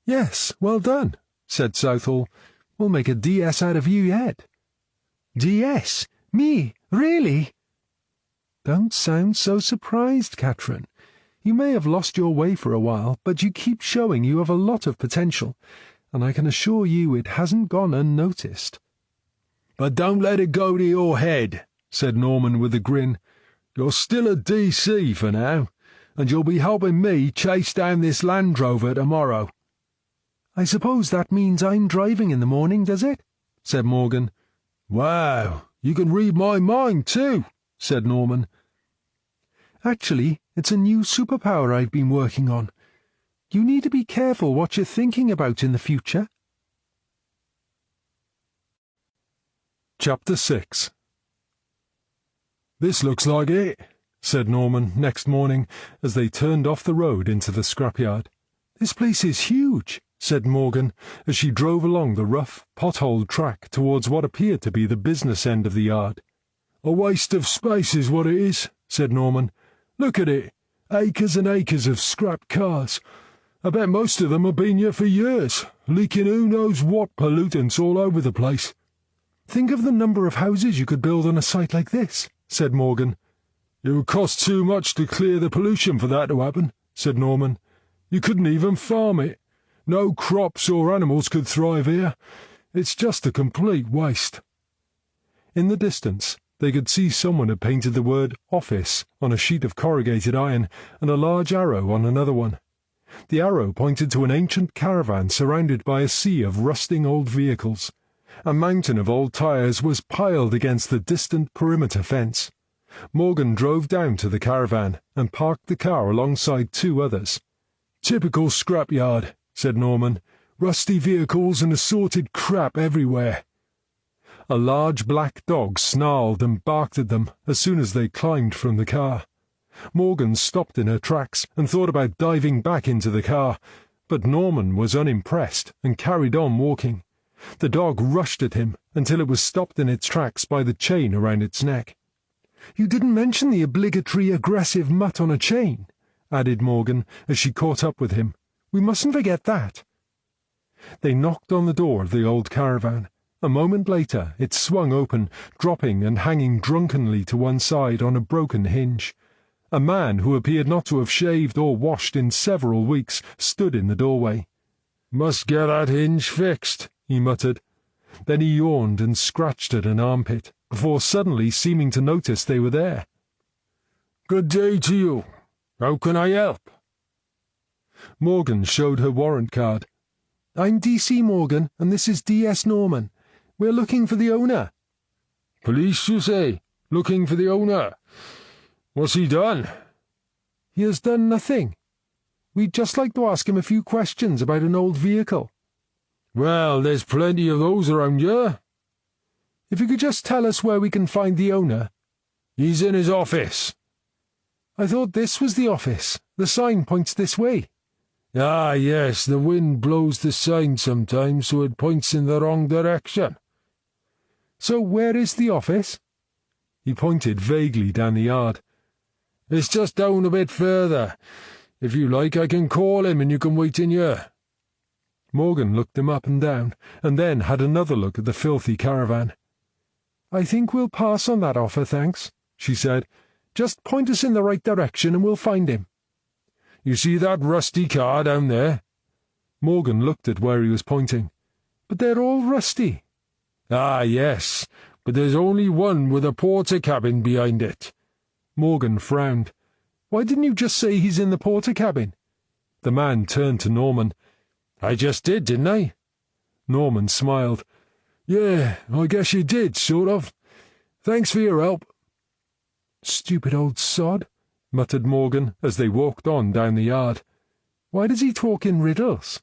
Yes, well done, said Southall. We'll make a DS out of you yet. DS? Me? Really? Don't sound so surprised, Catherine. You may have lost your way for a while, but you keep showing you have a lot of potential, and I can assure you it hasn't gone unnoticed. But don't let it go to your head, said Norman with a grin. You're still a DC for now, and you'll be helping me chase down this Land Rover tomorrow. I suppose that means I'm driving in the morning, does it? Said Morgan. Wow, you can read my mind too, said Norman. Actually, it's a new superpower I've been working on. You need to be careful what you're thinking about in the future. Chapter 6. This looks like it, said Norman next morning as they turned off the road into the scrapyard. This place is huge, said Morgan as she drove along the rough, potholed track towards what appeared to be the business end of the yard. A waste of space is what it is, said Norman. Look at it. Acres and acres of scrap cars. I bet most of them have been here for years, leaking who knows what pollutants all over the place. Think of the number of houses you could build on a site like this, said Morgan. It would cost too much to clear the pollution for that to happen, said Norman. You couldn't even farm it. No crops or animals could thrive here. It's just a complete waste. In the distance, they could see someone had painted the word office on a sheet of corrugated iron and a large arrow on another one. The arrow pointed to an ancient caravan surrounded by a sea of rusting old vehicles. A mountain of old tyres was piled against the distant perimeter fence. Morgan drove down to the caravan and parked the car alongside 2 others. Typical scrapyard, said Norman. Rusty vehicles and assorted crap everywhere. A large black dog snarled and barked at them as soon as they climbed from the car. Morgan stopped in her tracks and thought about diving back into the car, but Norman was unimpressed and carried on walking. The dog rushed at him until it was stopped in its tracks by the chain around its neck. You didn't mention the obligatory aggressive mutt on a chain, added Morgan as she caught up with him. We mustn't forget that. They knocked on the door of the old caravan. A moment later it swung open, dropping and hanging drunkenly to one side on a broken hinge. A man who appeared not to have shaved or washed in several weeks stood in the doorway. Must get that hinge fixed, he muttered. Then he yawned and scratched at an armpit, before suddenly seeming to notice they were there. Good day to you. How can I help? Morgan showed her warrant card. I'm DC Morgan, and this is DS Norman. We're looking for the owner. Police, you say? Looking for the owner? What's he done? He has done nothing. We'd just like to ask him a few questions about an old vehicle. Well, there's plenty of those around here. If you could just tell us where we can find the owner. He's in his office. I thought this was the office. The sign points this way. Ah, yes, the wind blows the sign sometimes so it points in the wrong direction. So where is the office? He pointed vaguely down the yard. It's just down a bit further. If you like, I can call him and you can wait in here. Morgan looked him up and down, and then had another look at the filthy caravan. I think we'll pass on that offer, thanks, she said. Just point us in the right direction and we'll find him. You see that rusty car down there? Morgan looked at where he was pointing. But they're all rusty. Ah, yes, but there's only one with a porter cabin behind it. Morgan frowned. Why didn't you just say he's in the porter cabin? The man turned to Norman. I just did, didn't I? Norman smiled. Yeah, I guess you did, sort of. Thanks for your help. Stupid old sod, muttered Morgan as they walked on down the yard. Why does he talk in riddles?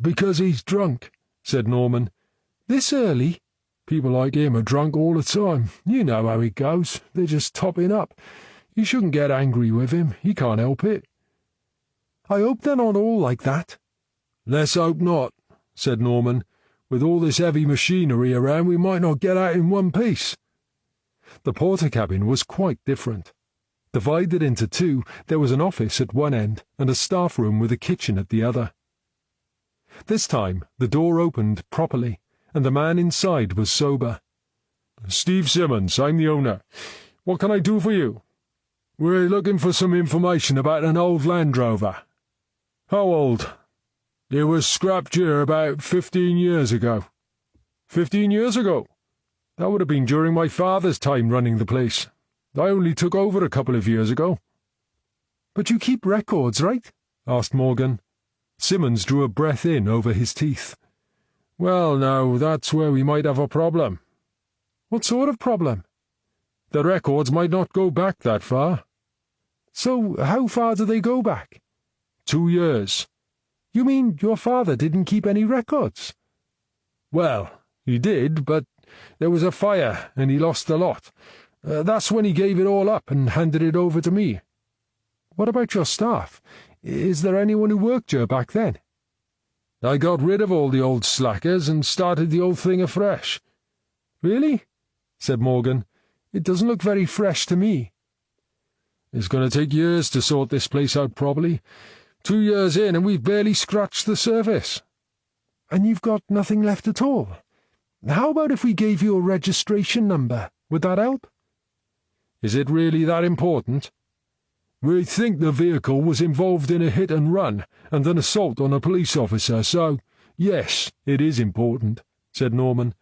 Because he's drunk, said Norman. This early? People like him are drunk all the time. You know how it goes. They're just topping up. You shouldn't get angry with him. He can't help it. I hope they're not all like that. Let's hope not, said Norman. With all this heavy machinery around, we might not get out in one piece. The porter cabin was quite different. Divided into two, there was an office at one end and a staff room with a kitchen at the other. This time the door opened properly, and the man inside was sober. Steve Simmons, I'm the owner. What can I do for you? We're looking for some information about an old Land Rover. How old? It was scrapped here about 15 years ago. 15 years ago? That would have been during my father's time running the place. I only took over a couple of years ago. But you keep records, right? Asked Morgan. Simmons drew a breath in over his teeth. Well, now, that's where we might have a problem. What sort of problem? The records might not go back that far. So how far do they go back? 2 years. You mean your father didn't keep any records? Well, he did, but there was a fire and he lost a lot. That's when he gave it all up and handed it over to me. What about your staff? Is there anyone who worked here back then? I got rid of all the old slackers and started the old thing afresh. Really? Said Morgan. It doesn't look very fresh to me. It's going to take years to sort this place out properly. 2 years in and we've barely scratched the surface. And you've got nothing left at all? How about if we gave you a registration number? Would that help? Is it really that important? We think the vehicle was involved in a hit and run and an assault on a police officer, so, yes, it is important, said Norman.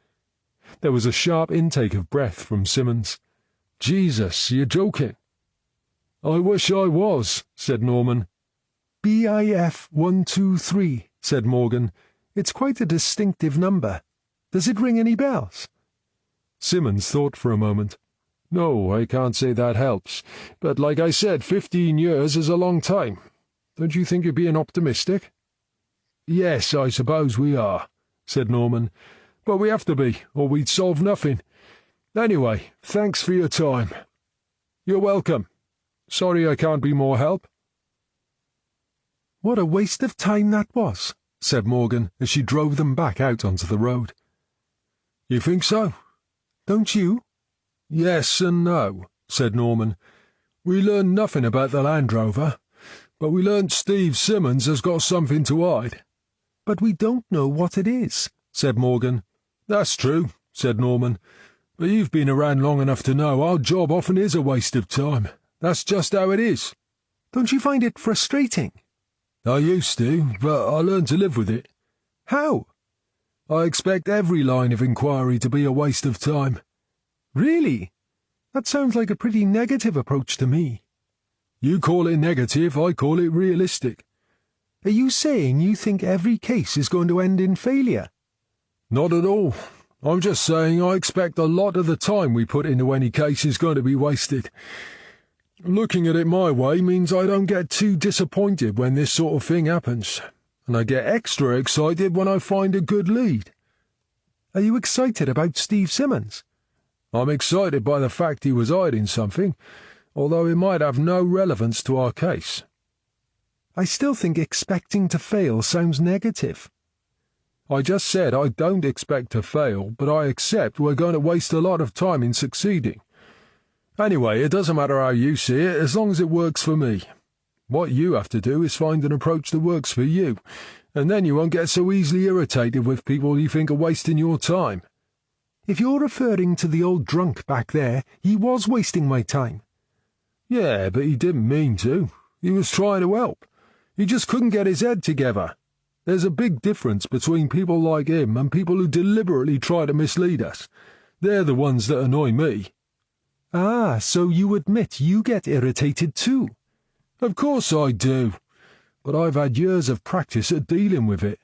There was a sharp intake of breath from Simmons. Jesus, you're joking. I wish I was, said Norman. BIF 123, said Morgan. It's quite a distinctive number. Does it ring any bells? Simmons thought for a moment. No, I can't say that helps. But like I said, 15 years is a long time. Don't you think you're being optimistic? Yes, I suppose we are, said Norman. But we have to be, or we'd solve nothing. Anyway, thanks for your time. You're welcome. Sorry I can't be more help. What a waste of time that was, said Morgan as she drove them back out onto the road. You think so? Don't you? Yes and no, said Norman. We learned nothing about the Land Rover, but we learned Steve Simmons has got something to hide. But we don't know what it is, said Morgan. That's true, said Norman. But you've been around long enough to know our job often is a waste of time. That's just how it is. Don't you find it frustrating? I used to, but I learned to live with it. How? I expect every line of inquiry to be a waste of time. Really? That sounds like a pretty negative approach to me. You call it negative, I call it realistic. Are you saying you think every case is going to end in failure? Not at all. I'm just saying I expect a lot of the time we put into any case is going to be wasted. Looking at it my way means I don't get too disappointed when this sort of thing happens. and I get extra excited when I find a good lead. Are you excited about Steve Simmons? I'm excited by the fact he was hiding something, although it might have no relevance to our case. I still think expecting to fail sounds negative. I just said I don't expect to fail, but I accept we're going to waste a lot of time in succeeding. Anyway, it doesn't matter how you see it, as long as it works for me. What you have to do is find an approach that works for you, and then you won't get so easily irritated with people you think are wasting your time. If you're referring to the old drunk back there, he was wasting my time. Yeah, but he didn't mean to. He was trying to help. He just couldn't get his head together. There's a big difference between people like him and people who deliberately try to mislead us. They're the ones that annoy me. Ah, so you admit you get irritated too? Of course I do, but I've had years of practice at dealing with it.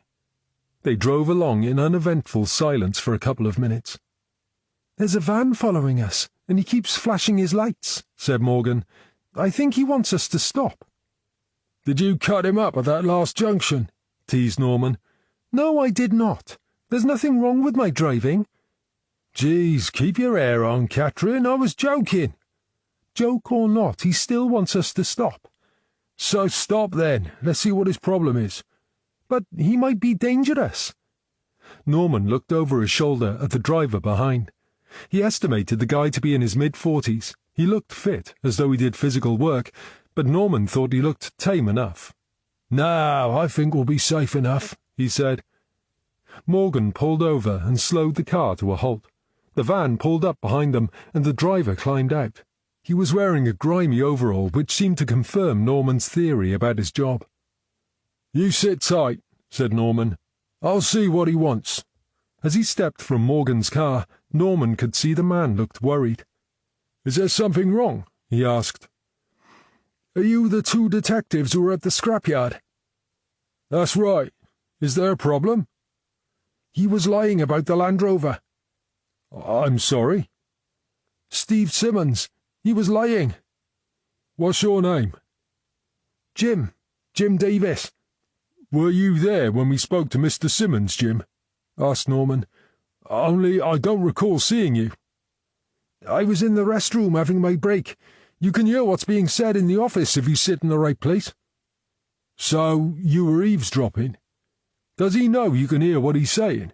They drove along in uneventful silence for a couple of minutes. There's a van following us, and he keeps flashing his lights, said Morgan. I think he wants us to stop. Did you cut him up at that last junction? Teased Norman. No, I did not. There's nothing wrong with my driving. Geez, keep your hair on, Catherine. I was joking. Joke or not, he still wants us to stop. So stop then. Let's see what his problem is. But he might be dangerous. Norman looked over his shoulder at the driver behind. He estimated the guy to be in his mid-40s. He looked fit, as though he did physical work, but Norman thought he looked tame enough. "No, I think we'll be safe enough," he said. Morgan pulled over and slowed the car to a halt. The van pulled up behind them, and the driver climbed out. He was wearing a grimy overall which seemed to confirm Norman's theory about his job. "You sit tight," said Norman. "I'll see what he wants." As he stepped from Morgan's car, Norman could see the man looked worried. "Is there something wrong?" he asked. "Are you the two detectives who were at the scrapyard?" "That's right. Is there a problem?" "He was lying about the Land Rover." "I'm sorry?" "Steve Simmons. He was lying." "What's your name?" Jim Davis." "Were you there when we spoke to Mr. Simmons, Jim?" asked Norman. "Only I don't recall seeing you." "I was in the restroom having my break. You can hear what's being said in the office if you sit in the right place." "So you were eavesdropping? Does he know you can hear what he's saying?"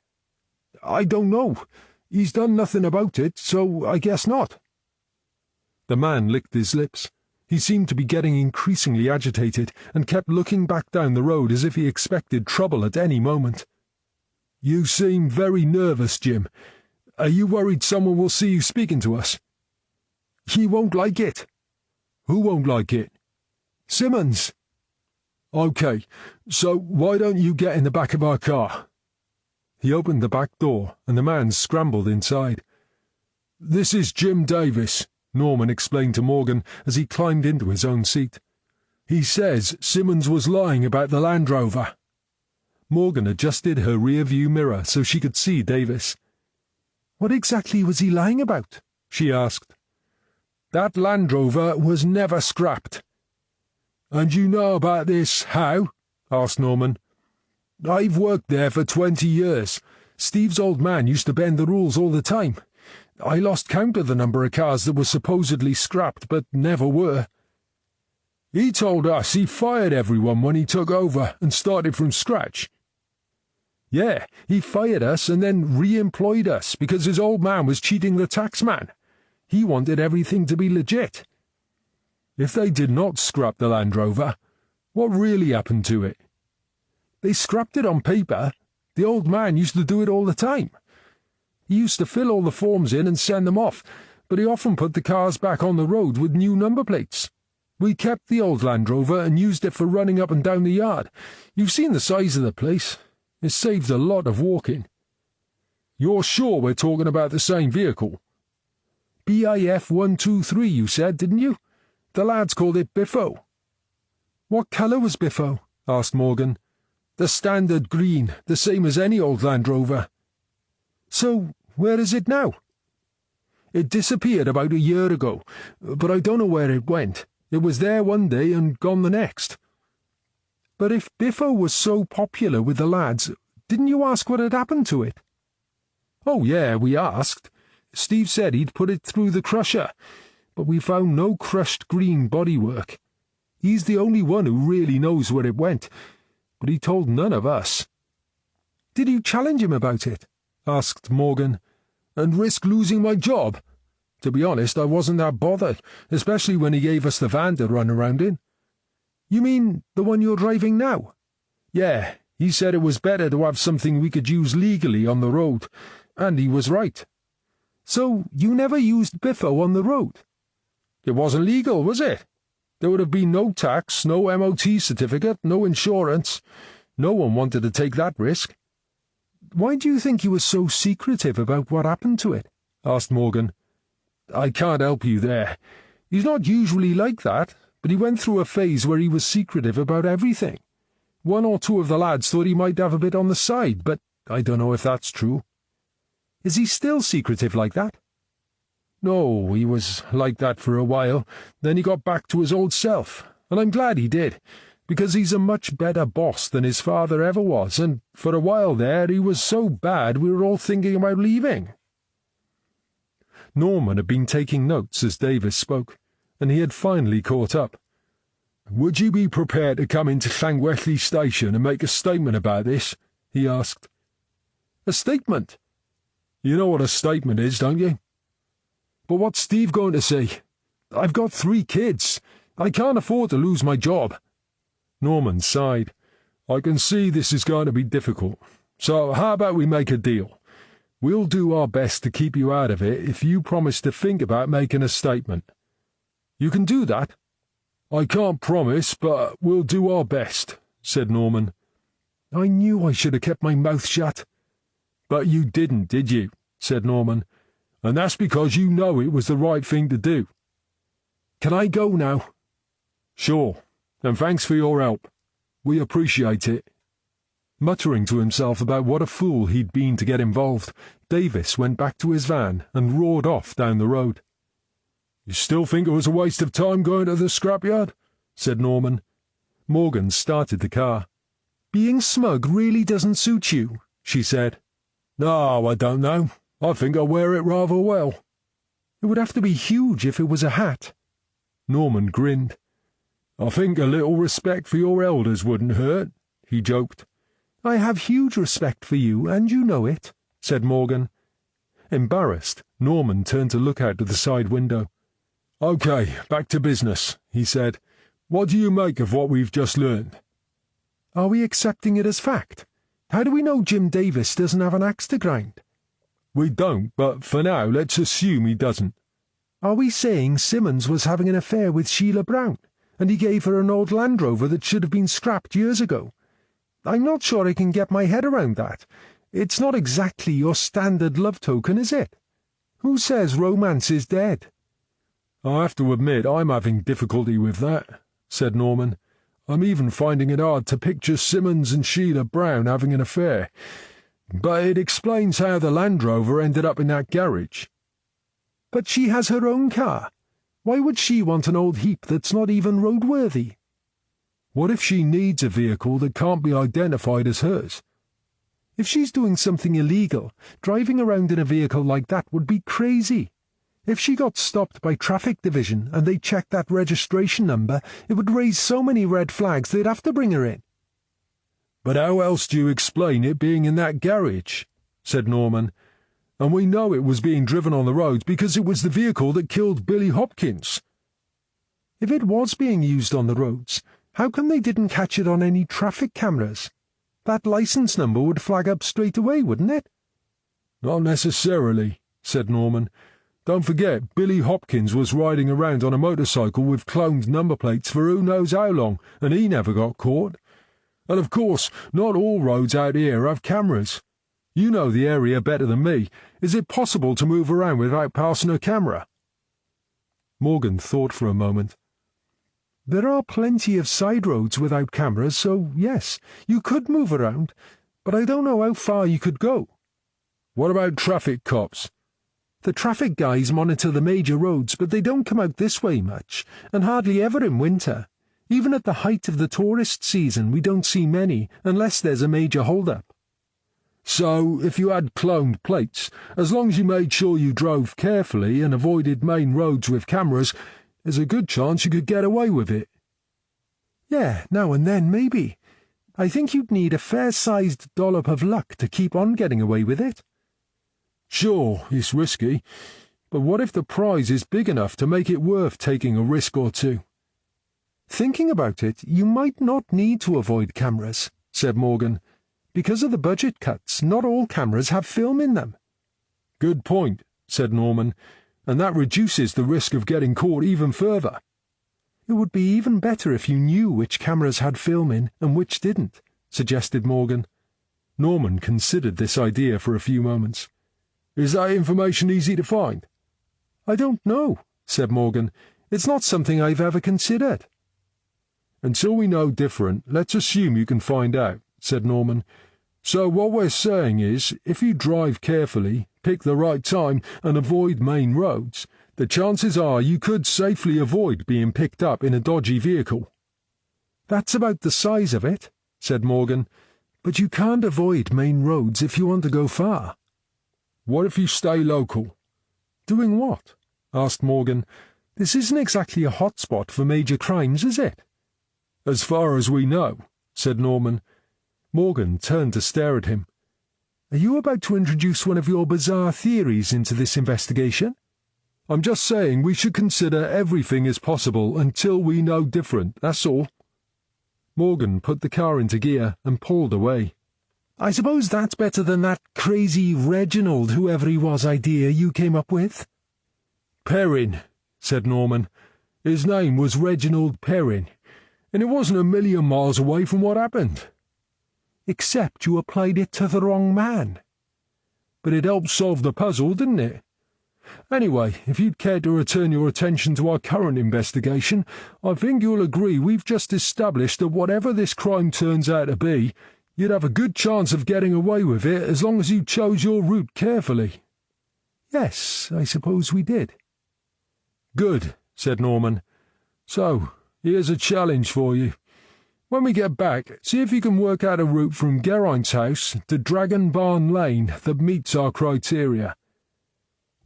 "I don't know. He's done nothing about it, so I guess not." The man licked his lips. He seemed to be getting increasingly agitated and kept looking back down the road as if he expected trouble at any moment. "You seem very nervous, Jim. Are you worried someone will see you speaking to us?" "He won't like it." "Who won't like it?" "Simmons." "Okay, so why don't you get in the back of our car?" He opened the back door, and the man scrambled inside. "This is Jim Davis," Norman explained to Morgan as he climbed into his own seat. "He says Simmons was lying about the Land Rover." Morgan adjusted her rear-view mirror so she could see Davis. "What exactly was he lying about?" she asked. "That Land Rover was never scrapped." "And you know about this how?" asked Norman. "I've worked there for 20 years. Steve's old man used to bend the rules all the time. I lost count of the number of cars that were supposedly scrapped but never were. He told us he fired everyone when he took over and started from scratch." "Yeah, he fired us and then re-employed us because his old man was cheating the taxman. He wanted everything to be legit." "If they did not scrap the Land Rover, what really happened to it?" "They scrapped it on paper. The old man used to do it all the time. He used to fill all the forms in and send them off, but he often put the cars back on the road with new number plates. We kept the old Land Rover and used it for running up and down the yard. You've seen the size of the place. It saved a lot of walking." "You're sure we're talking about the same vehicle?" "BIF 123, you said, didn't you? The lads called it Biffo." "What colour was Biffo?" asked Morgan. "The standard green, the same as any old Land Rover." "So where is it now?" "It disappeared about a year ago, but I don't know where it went. It was there one day and gone the next." But if Biffo was so popular with the lads, didn't you ask what had happened to it? Oh, yeah, we asked. Steve said he'd put it through the crusher, but we found no crushed green bodywork. He's the only one who really knows where it went, but he told none of us. Did you challenge him about it? Asked Morgan. And risk losing my job? To be honest, I wasn't that bothered, especially when he gave us the van to run around in. You mean the one you're driving now? Yeah, he said it was better to have something we could use legally on the road, and he was right. So you never used Biffo on the road? It wasn't legal, was it? There would have been no tax, no MOT certificate, no insurance. No one wanted to take that risk. Why do you think he was so secretive about what happened to it? Asked Morgan. I can't help you there. He's not usually like that, but he went through a phase where he was secretive about everything. One or two of the lads thought he might have a bit on the side, but I don't know if that's true. Is he still secretive like that? No, he was like that for a while. Then he got back to his old self, and I'm glad he did, because he's a much better boss than his father ever was, and for a while there he was so bad we were all thinking about leaving. Norman had been taking notes as Davis spoke, and he had finally caught up. "Would you be prepared to come into Llangwelly Station and make a statement about this?" he asked. A statement? You know what a statement is, don't you? But what's Steve going to say? I've got 3 kids. I can't afford to lose my job. Norman sighed. "I can see this is going to be difficult. So how about we make a deal? We'll do our best to keep you out of it if you promise to think about making a statement." You can do that? "I can't promise, but we'll do our best," said Norman. I knew I should have kept my mouth shut. "But you didn't, did you?" said Norman. "And that's because you know it was the right thing to do." Can I go now? "Sure, and thanks for your help. We appreciate it." Muttering to himself about what a fool he'd been to get involved, Davis went back to his van and roared off down the road. "You still think it was a waste of time going to the scrapyard?" said Norman. Morgan started the car. Being smug really doesn't suit you, she said. "No, I don't know. I think I wear it rather well." It would have to be huge if it was a hat. Norman grinned. "I think a little respect for your elders wouldn't hurt," he joked. I have huge respect for you, and you know it, said Morgan. Embarrassed, Norman turned to look out of the side window. "OK, back to business," he said. "What do you make of what we've just learned?" Are we accepting it as fact? How do we know Jim Davis doesn't have an axe to grind? We don't, but for now let's assume he doesn't. Are we saying Simmons was having an affair with Sheila Brown, and he gave her an old Land Rover that should have been scrapped years ago? I'm not sure I can get my head around that. It's not exactly your standard love token, is it? Who says romance is dead? I have to admit I'm having difficulty with that, said Norman. I'm even finding it hard to picture Simmons and Sheila Brown having an affair. But it explains how the Land Rover ended up in that garage. But she has her own car. Why would she want an old heap that's not even roadworthy? What if she needs a vehicle that can't be identified as hers? If she's doing something illegal, driving around in a vehicle like that would be crazy. If she got stopped by traffic division and they checked that registration number, it would raise so many red flags they'd have to bring her in. But how else do you explain it being in that garage? Said Norman. And we know it was being driven on the roads because it was the vehicle that killed Billy Hopkins. If it was being used on the roads, how come they didn't catch it on any traffic cameras? That license number would flag up straight away, wouldn't it? Not necessarily, said Norman. Don't forget, Billy Hopkins was riding around on a motorcycle with cloned number plates for who knows how long, and he never got caught. And of course, not all roads out here have cameras. You know the area better than me. Is it possible to move around without passing a camera? Morgan thought for a moment. There are plenty of side roads without cameras, so yes, you could move around, but I don't know how far you could go. What about traffic cops? The traffic guys monitor the major roads, but they don't come out this way much, and hardly ever in winter. Even at the height of the tourist season, we don't see many, unless there's a major hold-up. So, if you had cloned plates, as long as you made sure you drove carefully and avoided main roads with cameras, there's a good chance you could get away with it. Yeah, now and then, maybe. I think you'd need a fair-sized dollop of luck to keep on getting away with it. Sure, it's risky, but what if the prize is big enough to make it worth taking a risk or two? Thinking about it, you might not need to avoid cameras, said Morgan. Because of the budget cuts, not all cameras have film in them. Good point, said Norman, and that reduces the risk of getting caught even further. It would be even better if you knew which cameras had film in and which didn't, suggested Morgan. Norman considered this idea for a few moments. Is that information easy to find? I don't know, said Morgan. It's not something I've ever considered. Until we know different, let's assume you can find out, said Norman. So what we're saying is, if you drive carefully, pick the right time, and avoid main roads, the chances are you could safely avoid being picked up in a dodgy vehicle. That's about the size of it, said Morgan. But you can't avoid main roads if you want to go far. What if you stay local? Doing what? Asked Morgan. This isn't exactly a hotspot for major crimes, is it? As far as we know, said Norman. Morgan turned to stare at him. Are you about to introduce one of your bizarre theories into this investigation? I'm just saying we should consider everything as possible until we know different, that's all. Morgan put the car into gear and pulled away. I suppose that's better than that crazy Reginald, whoever he was, idea you came up with? Perrin, said Norman. His name was Reginald Perrin, and it wasn't a million miles away from what happened. Except you applied it to the wrong man. But it helped solve the puzzle, didn't it? Anyway, if you'd care to return your attention to our current investigation, I think you'll agree we've just established that whatever this crime turns out to be, you'd have a good chance of getting away with it as long as you chose your route carefully. Yes, I suppose we did. Good, said Norman. So, here's a challenge for you. When we get back, see if you can work out a route from Geraint's house to Dragon Barn Lane that meets our criteria.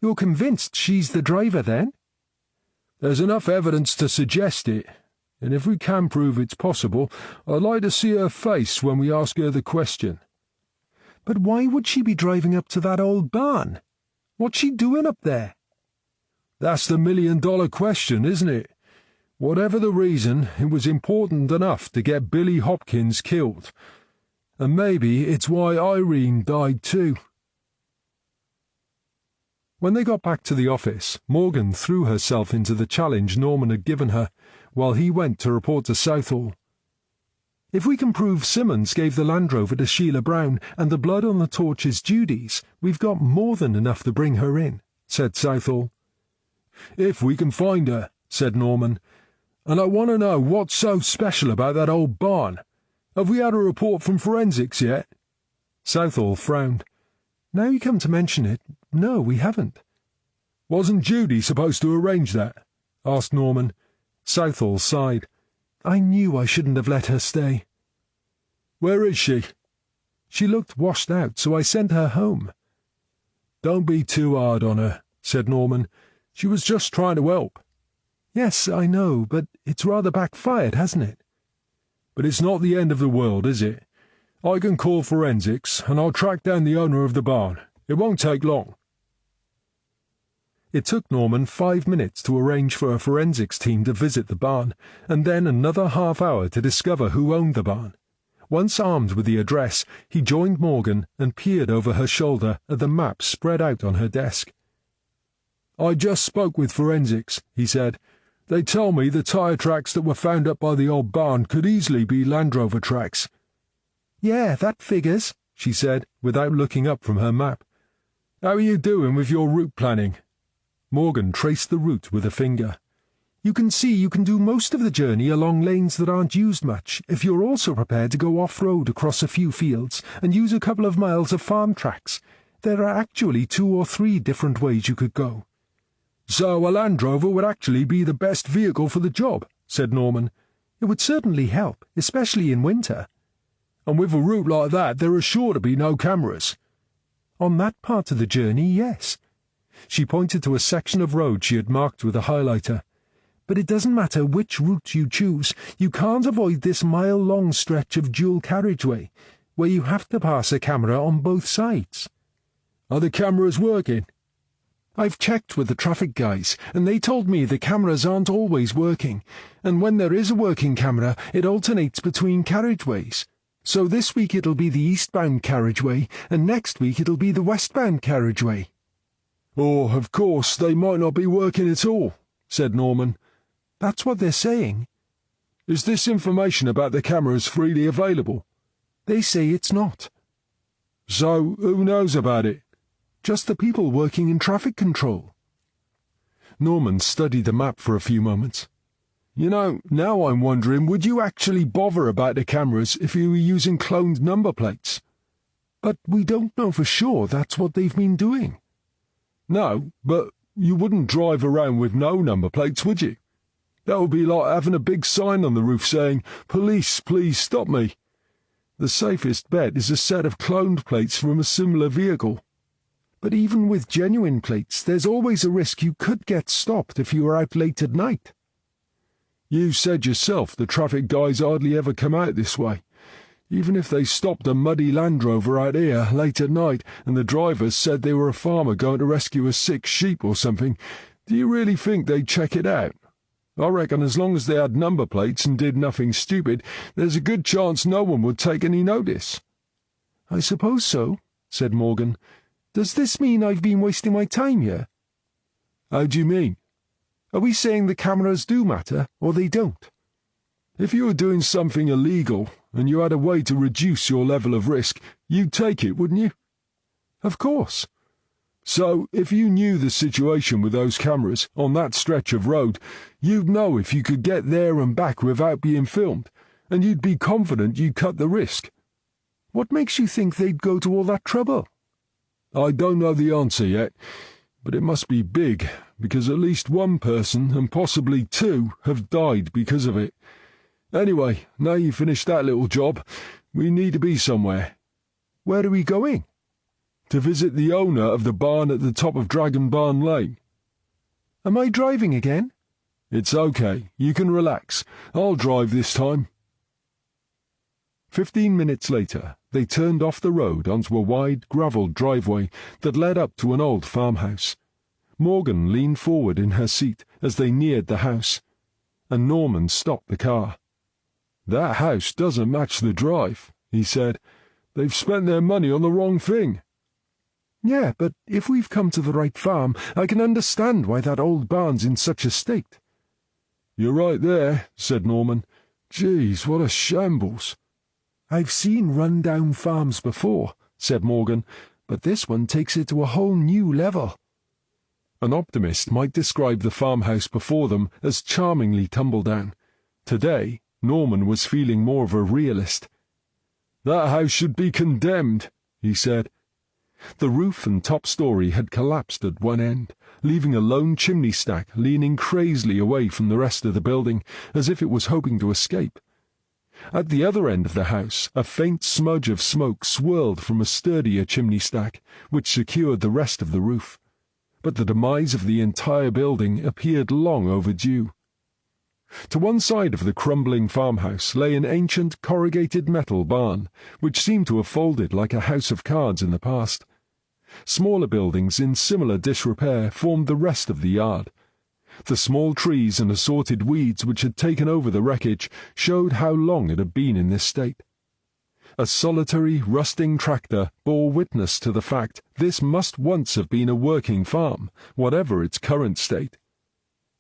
You're convinced she's the driver, then? There's enough evidence to suggest it, and if we can prove it's possible, I'd like to see her face when we ask her the question. But why would she be driving up to that old barn? What's she doing up there? That's the million-dollar question, isn't it? Whatever the reason, it was important enough to get Billy Hopkins killed. And maybe it's why Irene died too. When they got back to the office, Morgan threw herself into the challenge Norman had given her, while he went to report to Southall. If we can prove Simmons gave the Land Rover to Sheila Brown and the blood on the torch is Judy's, we've got more than enough to bring her in, said Southall. If we can find her, said Norman. And I want to know what's so special about that old barn. Have we had a report from forensics yet? Southall frowned. Now you come to mention it, no, we haven't. Wasn't Judy supposed to arrange that? Asked Norman. Southall sighed. I knew I shouldn't have let her stay. Where is she? She looked washed out, so I sent her home. Don't be too hard on her, said Norman. She was just trying to help. Yes, I know, but it's rather backfired, hasn't it? But it's not the end of the world, is it? I can call forensics, and I'll track down the owner of the barn. It won't take long. It took Norman 5 minutes to arrange for a forensics team to visit the barn, and then another half-hour to discover who owned the barn. Once armed with the address, he joined Morgan and peered over her shoulder at the map spread out on her desk. I just spoke with forensics, he said. They tell me the tyre tracks that were found up by the old barn could easily be Land Rover tracks. Yeah, that figures, she said, without looking up from her map. How are you doing with your route planning? Morgan traced the route with a finger. You can see you can do most of the journey along lanes that aren't used much, if you're also prepared to go off-road across a few fields and use a couple of miles of farm tracks. There are actually 2 or 3 different ways you could go. So a Land Rover would actually be the best vehicle for the job, said Norman. It would certainly help, especially in winter. And with a route like that, there are sure to be no cameras. On that part of the journey, yes. She pointed to a section of road she had marked with a highlighter. But it doesn't matter which route you choose, you can't avoid this mile-long stretch of dual carriageway, where you have to pass a camera on both sides. Are the cameras working? I've checked with the traffic guys, and they told me the cameras aren't always working, and when there is a working camera, it alternates between carriageways. So this week it'll be the eastbound carriageway, and next week it'll be the westbound carriageway. Or, of course, they might not be working at all, said Norman. That's what they're saying. Is this information about the cameras freely available? They say it's not. So, who knows about it? Just the people working in traffic control. Norman studied the map for a few moments. You know, now I'm wondering, would you actually bother about the cameras if you were using cloned number plates? But we don't know for sure that's what they've been doing. No, but you wouldn't drive around with no number plates, would you? That would be like having a big sign on the roof saying, "Police, please stop me." The safest bet is a set of cloned plates from a similar vehicle. But even with genuine plates, there's always a risk you could get stopped if you were out late at night. You said yourself the traffic guys hardly ever come out this way. Even if they stopped a muddy Land Rover out here late at night and the drivers said they were a farmer going to rescue a sick sheep or something, do you really think they'd check it out? I reckon as long as they had number plates and did nothing stupid, there's a good chance no one would take any notice. I suppose so, said Morgan. Does this mean I've been wasting my time here? How do you mean? Are we saying the cameras do matter, or they don't? If you were doing something illegal, and you had a way to reduce your level of risk, you'd take it, wouldn't you? Of course. So, if you knew the situation with those cameras on that stretch of road, you'd know if you could get there and back without being filmed, and you'd be confident you'd cut the risk. What makes you think they'd go to all that trouble? I don't know the answer yet, but it must be big, because at least one person, and possibly two, have died because of it. Anyway, now you've finished that little job, we need to be somewhere. Where are we going? To visit the owner of the barn at the top of Dragon Barn Lane. Am I driving again? It's okay, you can relax. I'll drive this time. 15 minutes later, they turned off the road onto a wide, gravelled driveway that led up to an old farmhouse. Morgan leaned forward in her seat as they neared the house, and Norman stopped the car. "That house doesn't match the drive," he said. "They've spent their money on the wrong thing." "Yeah, but if we've come to the right farm, I can understand why that old barn's in such a state." "You're right there," said Norman. "Geez, what a shambles." "I've seen run-down farms before," said Morgan, "but this one takes it to a whole new level." An optimist might describe the farmhouse before them as charmingly tumble-down. Today, Norman was feeling more of a realist. "That house should be condemned," he said. The roof and top story had collapsed at one end, leaving a lone chimney stack leaning crazily away from the rest of the building, as if it was hoping to escape. At the other end of the house, a faint smudge of smoke swirled from a sturdier chimney stack, which secured the rest of the roof. But the demise of the entire building appeared long overdue. To one side of the crumbling farmhouse lay an ancient corrugated metal barn, which seemed to have folded like a house of cards in the past. Smaller buildings in similar disrepair formed the rest of the yard. The small trees and assorted weeds which had taken over the wreckage showed how long it had been in this state. A solitary, rusting tractor bore witness to the fact this must once have been a working farm, whatever its current state.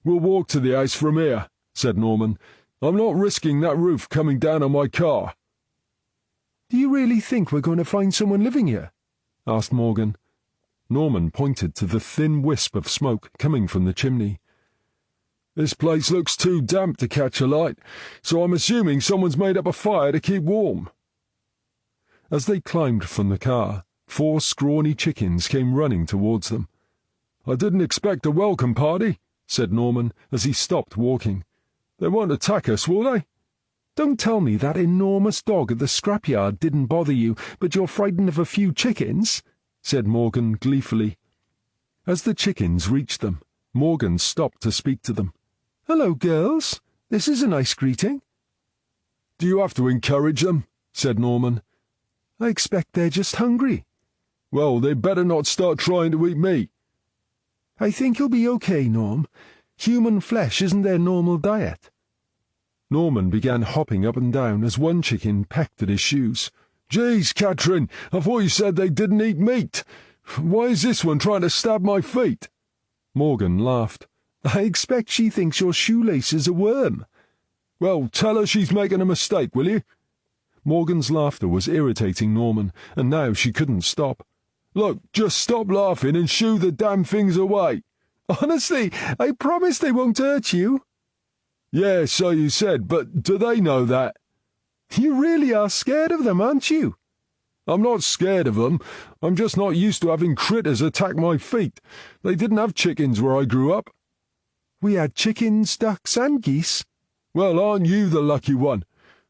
"We'll walk to the house from here," said Norman. "I'm not risking that roof coming down on my car." "Do you really think we're going to find someone living here?" asked Morgan. Norman pointed to the thin wisp of smoke coming from the chimney. "This place looks too damp to catch a light, so I'm assuming someone's made up a fire to keep warm." As they climbed from the car, 4 scrawny chickens came running towards them. "I didn't expect a welcome party," said Norman as he stopped walking. "They won't attack us, will they?" Don't tell me that enormous dog at the scrapyard didn't bother you, but you're frightened of a few chickens," said Morgan gleefully. As the chickens reached them, Morgan stopped to speak to them. "Hello, girls. This is a nice greeting." "Do you have to encourage them?" said Norman. "I expect they're just hungry." "Well, they'd better not start trying to eat me." "I think you'll be okay, Norm. Human flesh isn't their normal diet." Norman began hopping up and down as one chicken pecked at his shoes. "Geez, Katrin, I thought you said they didn't eat meat. Why is this one trying to stab my feet?" Morgan laughed. "I expect she thinks your shoelace is a worm." "Well, tell her she's making a mistake, will you?" Morgan's laughter was irritating Norman, and now she couldn't stop. "Look, just stop laughing and shoo the damn things away." "Honestly, I promise they won't hurt you." "Yeah, so you said, but do they know that?" "You really are scared of them, aren't you?" "I'm not scared of them. I'm just not used to having critters attack my feet. They didn't have chickens where I grew up." "We had chickens, ducks, and geese." "Well, aren't you the lucky one?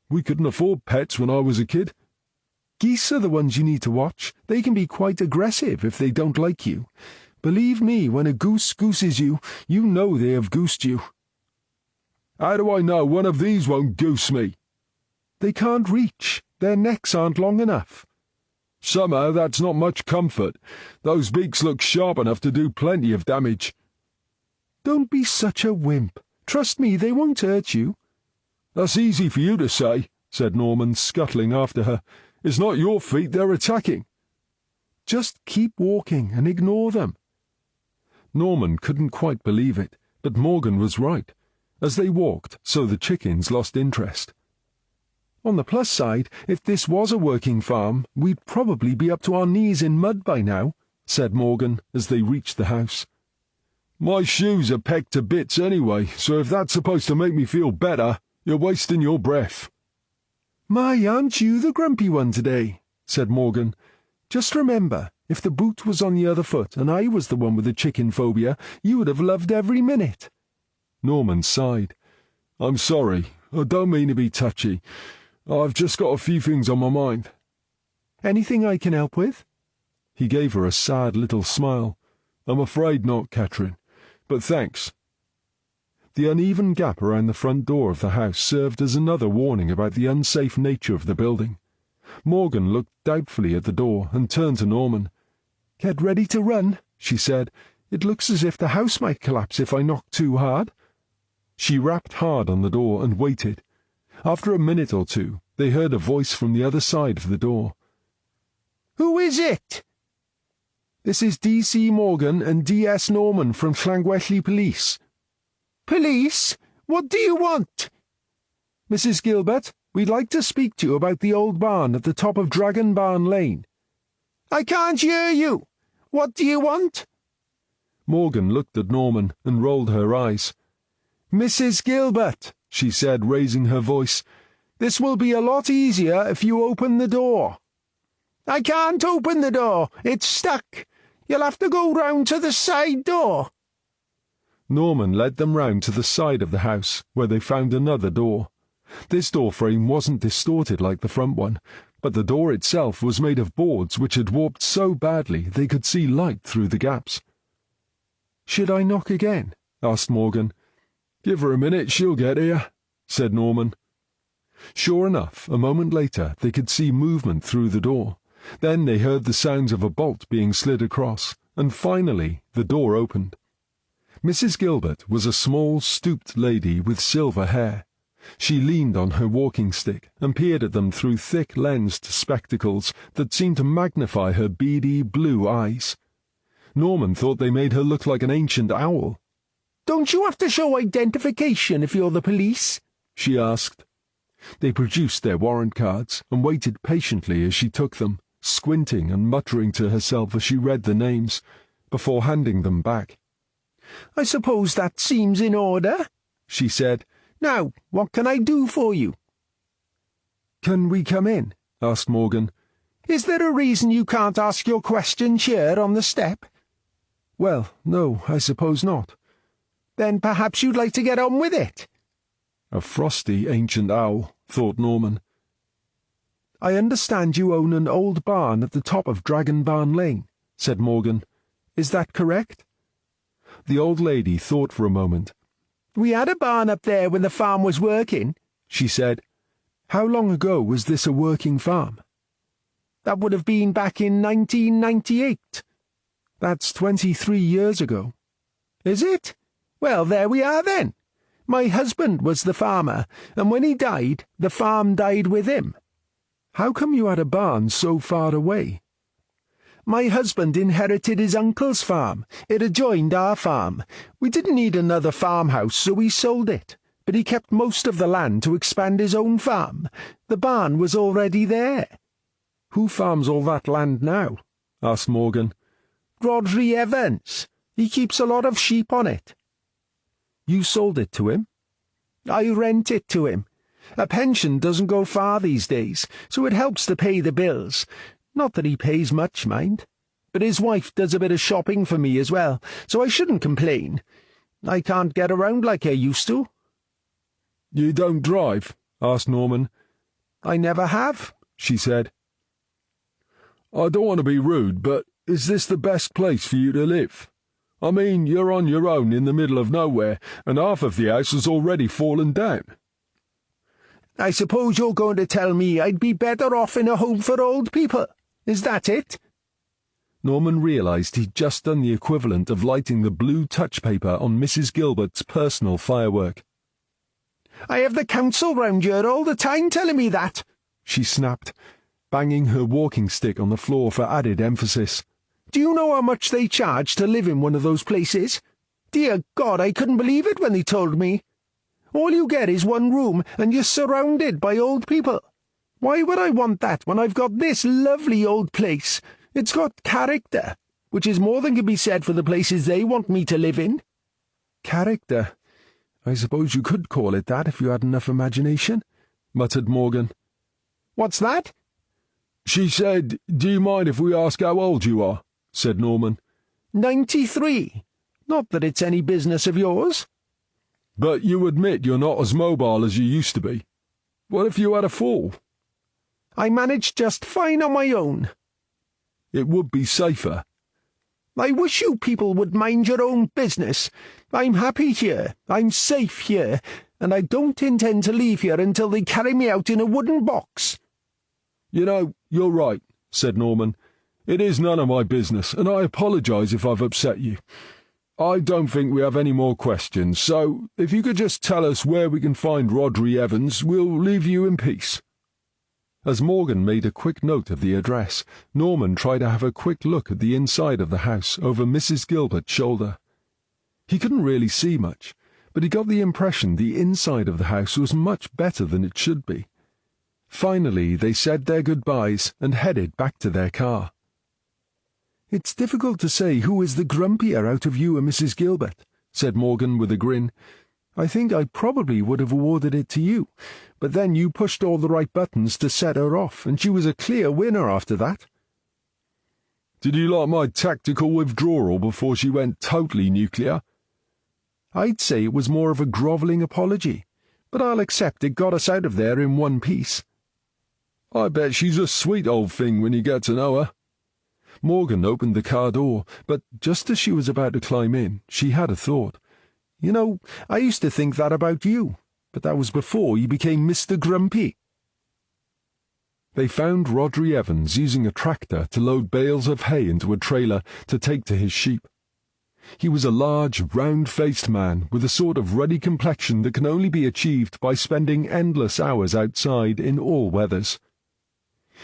We couldn't afford pets when I was a kid." "Geese are the ones you need to watch. They can be quite aggressive if they don't like you. Believe me, when a goose gooses you, you know they have goosed you." "How do I know one of these won't goose me?" "They can't reach. Their necks aren't long enough." "Somehow that's not much comfort. Those beaks look sharp enough to do plenty of damage." "Don't be such a wimp. Trust me, they won't hurt you." "That's easy for you to say," said Norman, scuttling after her. "It's not your feet they're attacking." "Just keep walking and ignore them." Norman couldn't quite believe it, but Morgan was right. As they walked, so the chickens lost interest. "On the plus side, if this was a working farm, we'd probably be up to our knees in mud by now," said Morgan as they reached the house. "My shoes are pecked to bits anyway, so if that's supposed to make me feel better, you're wasting your breath." "My, aren't you the grumpy one today?" said Morgan. "Just remember, if the boot was on the other foot and I was the one with the chicken phobia, you would have loved every minute." Norman sighed. "I'm sorry. I don't mean to be touchy. I've just got a few things on my mind." "Anything I can help with?" He gave her a sad little smile. "I'm afraid not, Katrin, but thanks." The uneven gap around the front door of the house served as another warning about the unsafe nature of the building. Morgan looked doubtfully at the door and turned to Norman. "Get ready to run," she said. "It looks as if the house might collapse if I knock too hard." She rapped hard on the door and waited. After a minute or two, they heard a voice from the other side of the door. "Who is it?" "This is D.C. Morgan and D.S. Norman from Llangwelly Police." "Police? What do you want?" "Mrs. Gilbert, we'd like to speak to you about the old barn at the top of Dragon Barn Lane." "I can't hear you. What do you want?" Morgan looked at Norman and rolled her eyes. "Mrs. Gilbert," she said, raising her voice, "this will be a lot easier if you open the door." "I can't open the door. It's stuck. You'll have to go round to the side door." Norman led them round to the side of the house, where they found another door. This door frame wasn't distorted like the front one, but the door itself was made of boards which had warped so badly they could see light through the gaps. "Should I knock again?" asked Morgan. "Give her a minute, she'll get here," said Norman. Sure enough, a moment later they could see movement through the door. Then they heard the sounds of a bolt being slid across, and finally the door opened. Mrs. Gilbert was a small, stooped lady with silver hair. She leaned on her walking stick and peered at them through thick lensed spectacles that seemed to magnify her beady blue eyes. Norman thought they made her look like an ancient owl. "Don't you have to show identification if you're the police?" she asked. They produced their warrant cards and waited patiently as she took them, squinting and muttering to herself as she read the names, before handing them back. "I suppose that seems in order," she said. "Now, what can I do for you?" "Can we come in?" asked Morgan. "Is there a reason you can't ask your questions here on the step?" "Well, no, I suppose not." "Then perhaps you'd like to get on with it." A frosty ancient owl, thought Norman. "I understand you own an old barn at the top of Dragon Barn Lane," said Morgan. "Is that correct?" The old lady thought for a moment. "We had a barn up there when the farm was working," she said. How long ago was this a working farm? "That would have been back in 1998. That's 23 years ago. Is it? Well, there we are then. My husband was the farmer, and when he died, the farm died with him." How come you had a barn so far away? "My husband inherited his uncle's farm. It adjoined our farm. We didn't need another farmhouse, so we sold it. But he kept most of the land to expand his own farm. The barn was already there." Who farms all that land now? Asked Morgan. "Rodri Evans. He keeps a lot of sheep on it." You sold it to him? "I rent it to him. A pension doesn't go far these days, so it helps to pay the bills. Not that he pays much, mind. But his wife does a bit of shopping for me as well, so I shouldn't complain. I can't get around like I used to." You don't drive? Asked Norman. "I never have," she said. I don't want to be rude, but is this the best place for you to live? I mean, you're on your own in the middle of nowhere, and half of the house has already fallen down." "I suppose you're going to tell me I'd be better off in a home for old people. Is that it?" Norman realised he'd just done the equivalent of lighting the blue touch paper on Mrs. Gilbert's personal firework. "I have the council round here all the time telling me that," she snapped, banging her walking stick on the floor for added emphasis. "Do you know how much they charge to live in one of those places? Dear God, I couldn't believe it when they told me. All you get is one room, and you're surrounded by old people. Why would I want that when I've got this lovely old place? It's got character, which is more than can be said for the places they want me to live in." "Character? I suppose you could call it that if you had enough imagination," muttered Morgan. "What's that?" She said, "Do you mind if we ask how old you are?" said Norman. 93. Not that it's any business of yours." "But you admit you're not as mobile as you used to be. What if you had a fall?" "I manage just fine on my own." "It would be safer." "I wish you people would mind your own business. I'm happy here, I'm safe here, and I don't intend to leave here until they carry me out in a wooden box." "You know, you're right," said Norman. "It is none of my business, and I apologise if I've upset you. I don't think we have any more questions, so if you could just tell us where we can find Rodri Evans, we'll leave you in peace." As Morgan made a quick note of the address, Norman tried to have a quick look at the inside of the house over Mrs. Gilbert's shoulder. He couldn't really see much, but he got the impression the inside of the house was much better than it should be. Finally, they said their goodbyes and headed back to their car. "It's difficult to say who is the grumpier out of you and Mrs. Gilbert," said Morgan with a grin. "I think I probably would have awarded it to you, but then you pushed all the right buttons to set her off, and she was a clear winner after that." "Did you like my tactical withdrawal before she went totally nuclear?" "I'd say it was more of a grovelling apology, but I'll accept it got us out of there in one piece." "I bet she's a sweet old thing when you get to know her." Morgan opened the car door, but just as she was about to climb in, she had a thought. "You know, I used to think that about you, but that was before you became Mr. Grumpy." They found Rodri Evans using a tractor to load bales of hay into a trailer to take to his sheep. He was a large, round-faced man with a sort of ruddy complexion that can only be achieved by spending endless hours outside in all weathers.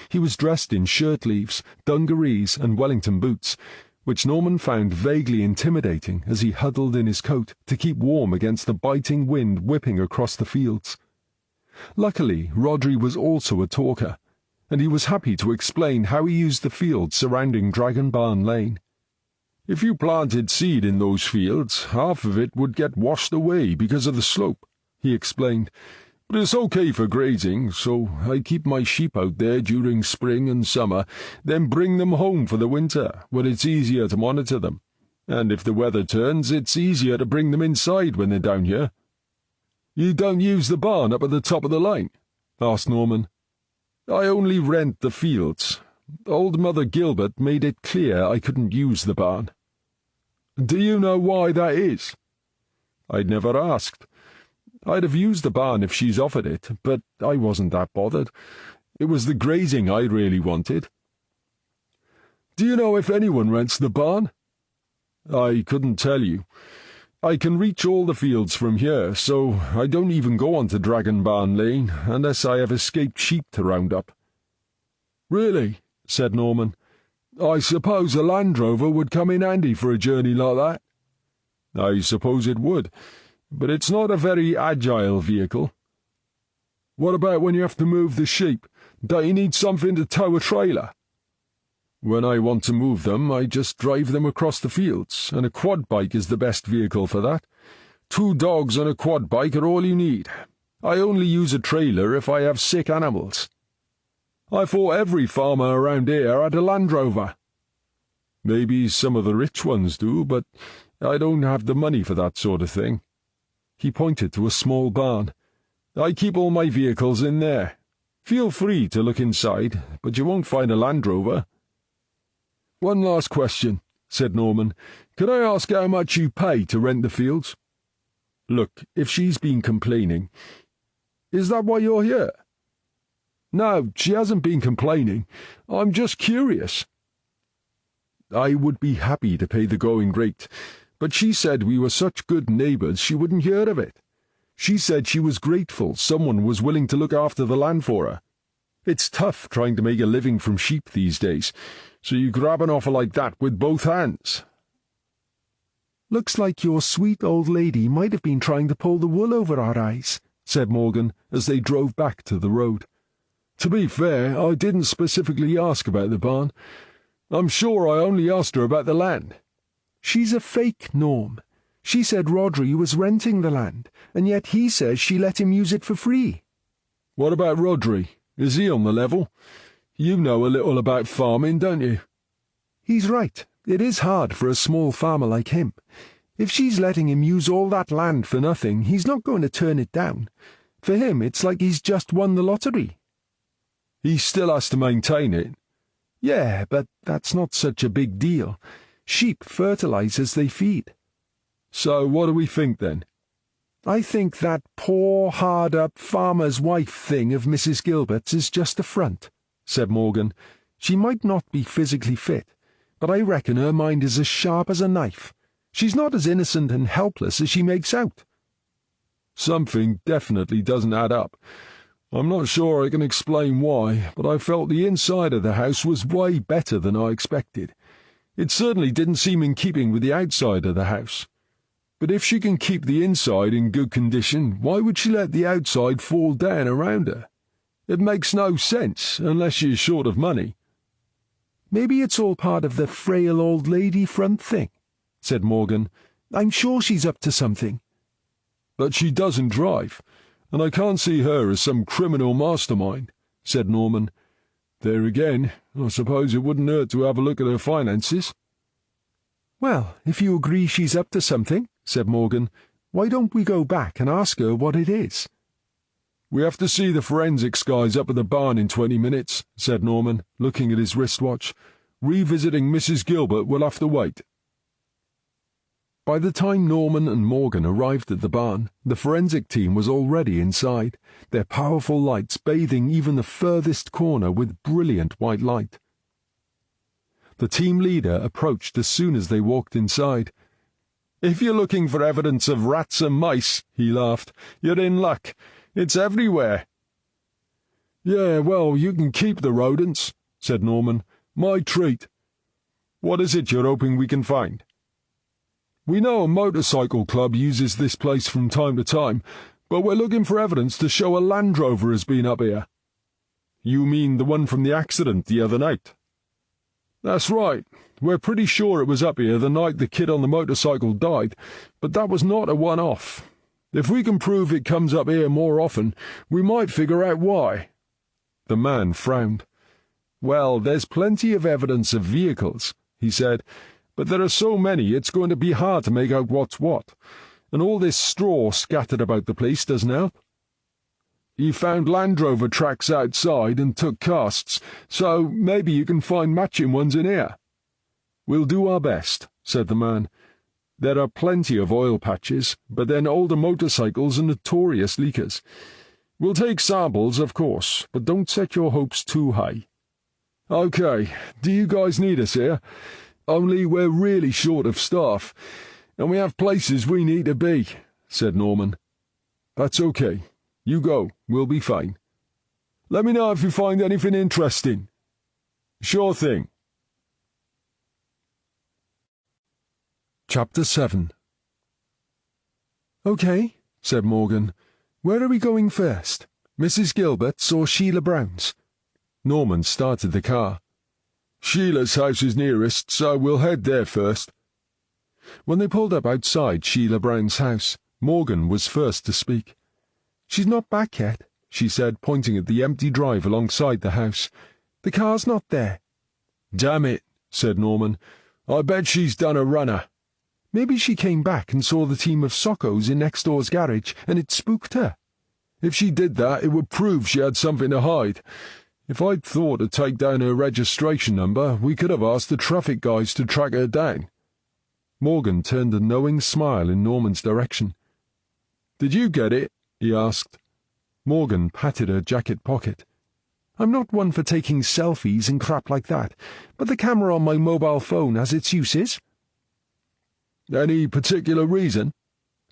He was dressed in shirt-sleeves, dungarees, and Wellington boots, which Norman found vaguely intimidating as he huddled in his coat to keep warm against the biting wind whipping across the fields. Luckily, Rodri was also a talker, and he was happy to explain how he used the fields surrounding Dragon Barn Lane. "If you planted seed in those fields, half of it would get washed away because of the slope," he explained. "But it's okay for grazing, so I keep my sheep out there during spring and summer, then bring them home for the winter, when it's easier to monitor them. And if the weather turns, it's easier to bring them inside when they're down here." "You don't use the barn up at the top of the lane?" asked Norman. "I only rent the fields. Old Mother Gilbert made it clear I couldn't use the barn." "Do you know why that is?" "I'd never asked. I'd have used the barn if she's offered it, but I wasn't that bothered. It was the grazing I really wanted." "Do you know if anyone rents the barn?" "I couldn't tell you. I can reach all the fields from here, so I don't even go on to Dragon Barn Lane unless I have escaped sheep to round up." "Really?" said Norman. "I suppose a Land Rover would come in handy for a journey like that." "I suppose it would, but it's not a very agile vehicle." "What about when you have to move the sheep? Don't you need something to tow a trailer?" "When I want to move them, I just drive them across the fields, and a quad bike is the best vehicle for that. 2 dogs and a quad bike are all you need. I only use a trailer if I have sick animals." "I thought every farmer around here had a Land Rover." "Maybe some of the rich ones do, but I don't have the money for that sort of thing." He pointed to a small barn. "I keep all my vehicles in there. Feel free to look inside, but you won't find a Land Rover." "One last question," said Norman. "Could I ask how much you pay to rent the fields?" "Look, if she's been complaining—" "Is that why you're here?" "No, she hasn't been complaining. I'm just curious." "I would be happy to pay the going rate, but she said we were such good neighbours she wouldn't hear of it. She said she was grateful someone was willing to look after the land for her. It's tough trying to make a living from sheep these days, so you grab an offer like that with both hands." "Looks like your sweet old lady might have been trying to pull the wool over our eyes," said Morgan as they drove back to the road. "To be fair, I didn't specifically ask about the barn. I'm sure I only asked her about the land." "She's a fake, Norm. She said Rodri was renting the land, and yet he says she let him use it for free." "What about Rodri? Is he on the level? You know a little about farming, don't you?" "He's right. It is hard for a small farmer like him. If she's letting him use all that land for nothing, he's not going to turn it down. For him, it's like he's just won the lottery." "He still has to maintain it." "Yeah, but that's not such a big deal. Sheep fertilize as they feed." "So what do we think, then?" "I think that poor, hard-up farmer's wife thing of Mrs. Gilbert's is just a front," said Morgan. "She might not be physically fit, but I reckon her mind is as sharp as a knife. She's not as innocent and helpless as she makes out." "Something definitely doesn't add up. I'm not sure I can explain why, but I felt the inside of the house was way better than I expected. It certainly didn't seem in keeping with the outside of the house. But if she can keep the inside in good condition, why would she let the outside fall down around her? It makes no sense, unless she is short of money." "Maybe it's all part of the frail old lady front thing," said Morgan. "I'm sure she's up to something." "But she doesn't drive, and I can't see her as some criminal mastermind," said Norman. "There again, I suppose it wouldn't hurt to have a look at her finances." "Well, if you agree she's up to something," said Morgan, "why don't we go back and ask her what it is?" "We have to see the forensics guys up at the barn in 20 minutes, said Norman, looking at his wristwatch. "Revisiting Mrs. Gilbert will have to wait." By the time Norman and Morgan arrived at the barn, the forensic team was already inside, their powerful lights bathing even the furthest corner with brilliant white light. The team leader approached as soon as they walked inside. "If you're looking for evidence of rats and mice," he laughed, "you're in luck. It's everywhere." "Yeah, well, you can keep the rodents," said Norman. "My treat." "What is it you're hoping we can find?" "We know a motorcycle club uses this place from time to time, but we're looking for evidence to show a Land Rover has been up here." "You mean the one from the accident the other night?" "That's right. We're pretty sure it was up here the night the kid on the motorcycle died, but that was not a one-off. If we can prove it comes up here more often, we might figure out why." The man frowned. "Well, there's plenty of evidence of vehicles," he said, "but there are so many it's going to be hard to make out what's what. and all this straw scattered about the place doesn't help. You found Land Rover tracks outside and took casts, so maybe you can find matching ones in here." "We'll do our best," said the man. "There are plenty of oil patches, but then older motorcycles are notorious leakers. We'll take samples, of course, but don't set your hopes too high." "Okay, do you guys need us here? Only we're really short of staff, and we have places we need to be," said Norman. "That's okay. You go, we'll be fine. Let me know if you find anything interesting." "Sure thing." Chapter 7. "Okay," said Morgan. "Where are we going first? Mrs. Gilbert's or Sheila Brown's?" Norman started the car. "Sheila's house is nearest, so we'll head there first." When they pulled up outside Sheila Brown's house, Morgan was first to speak. "She's not back yet," she said, pointing at the empty drive alongside the house. "The car's not there." "Damn it," said Norman. "I bet she's done a runner." "Maybe she came back and saw the team of soccos in next door's garage, and it spooked her." "If she did that, it would prove she had something to hide. If I'd thought to take down her registration number, we could have asked the traffic guys to track her down." Morgan turned a knowing smile in Norman's direction. "Did you get it?" he asked. Morgan patted her jacket pocket. "I'm not one for taking selfies and crap like that, but the camera on my mobile phone has its uses." "Any particular reason?"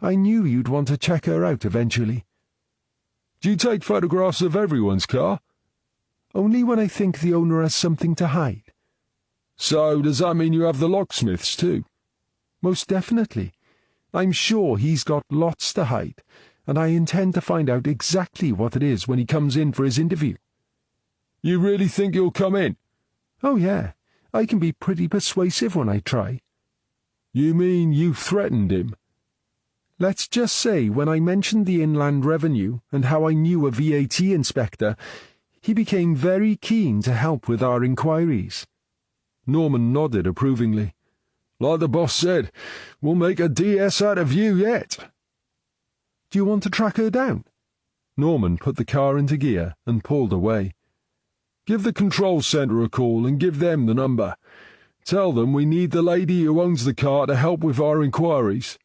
"I knew you'd want to check her out eventually." "Do you take photographs of everyone's car?" "Only when I think the owner has something to hide." "So does that mean you have the locksmith's too?" "Most definitely. I'm sure he's got lots to hide, and I intend to find out exactly what it is when he comes in for his interview." "You really think he'll come in?" "Oh, yeah. I can be pretty persuasive when I try." "You mean you threatened him?" "Let's just say when I mentioned the Inland Revenue and how I knew a VAT inspector, he became very keen to help with our inquiries." Norman nodded approvingly. "Like the boss said, we'll make a DS out of you yet." "Do you want to track her down?" Norman put the car into gear and pulled away. "Give the control center a call and give them the number. Tell them we need the lady who owns the car to help with our inquiries."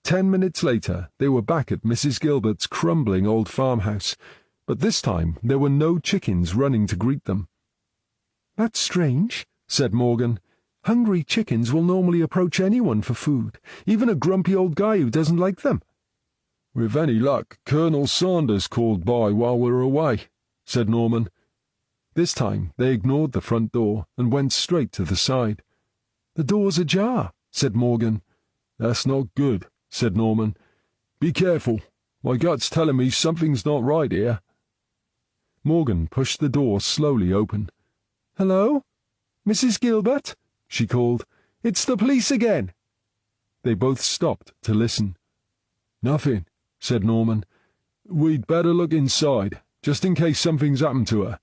10 minutes later, they were back at Mrs. Gilbert's crumbling old farmhouse, but this time there were no chickens running to greet them. "That's strange," said Morgan. "Hungry chickens will normally approach anyone for food, even a grumpy old guy who doesn't like them." "With any luck, Colonel Saunders called by while we were away," said Norman. This time they ignored the front door and went straight to the side. "The door's ajar," said Morgan. "That's not good," said Norman. "Be careful. My gut's telling me something's not right here." Morgan pushed the door slowly open. "Hello? Mrs. Gilbert?" she called. "It's the police again." They both stopped to listen. "Nothing," said Norman. "We'd better look inside, just in case something's happened to her."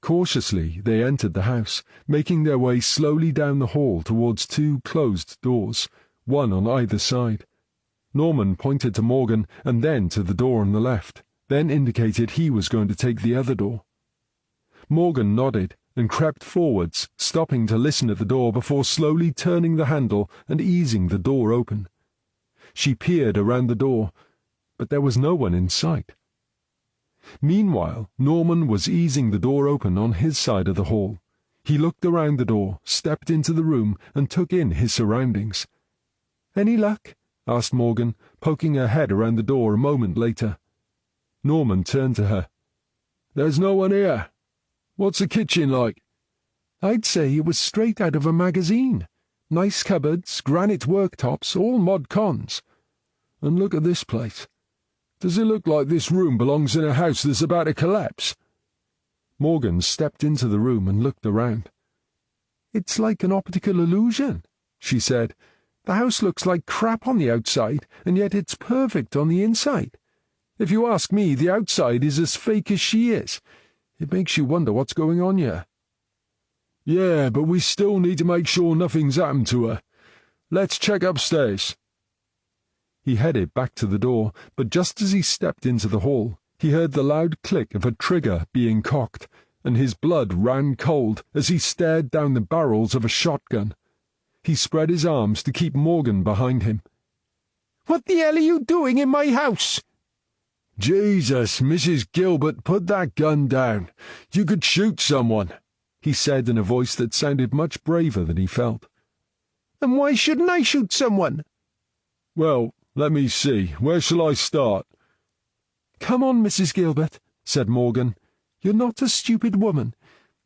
Cautiously they entered the house, making their way slowly down the hall towards two closed doors, one on either side. Norman pointed to Morgan and then to the door on the left, then indicated he was going to take the other door. Morgan nodded and crept forwards, stopping to listen at the door before slowly turning the handle and easing the door open. She peered around the door, but there was no one in sight. Meanwhile, Norman was easing the door open on his side of the hall. He looked around the door, stepped into the room, and took in his surroundings. "Any luck?" asked Morgan, poking her head around the door a moment later. Norman turned to her. "There's no one here. What's the kitchen like?" "I'd say it was straight out of a magazine. Nice cupboards, granite worktops, all mod cons." "And look at this place. Does it look like this room belongs in a house that's about to collapse?" Morgan stepped into the room and looked around. "It's like an optical illusion," she said. "The house looks like crap on the outside, and yet it's perfect on the inside. If you ask me, the outside is as fake as she is. It makes you wonder what's going on here." "Yeah, but we still need to make sure nothing's happened to her. Let's check upstairs." He headed back to the door, but just as he stepped into the hall, he heard the loud click of a trigger being cocked, and his blood ran cold as he stared down the barrels of a shotgun. He spread his arms to keep Morgan behind him. "What the hell are you doing in my house?" "Jesus, Mrs. Gilbert, put that gun down. You could shoot someone," he said in a voice that sounded much braver than he felt. "And why shouldn't I shoot someone?" "Well, let me see. Where shall I start?" "Come on, Mrs. Gilbert," said Morgan. "You're not a stupid woman.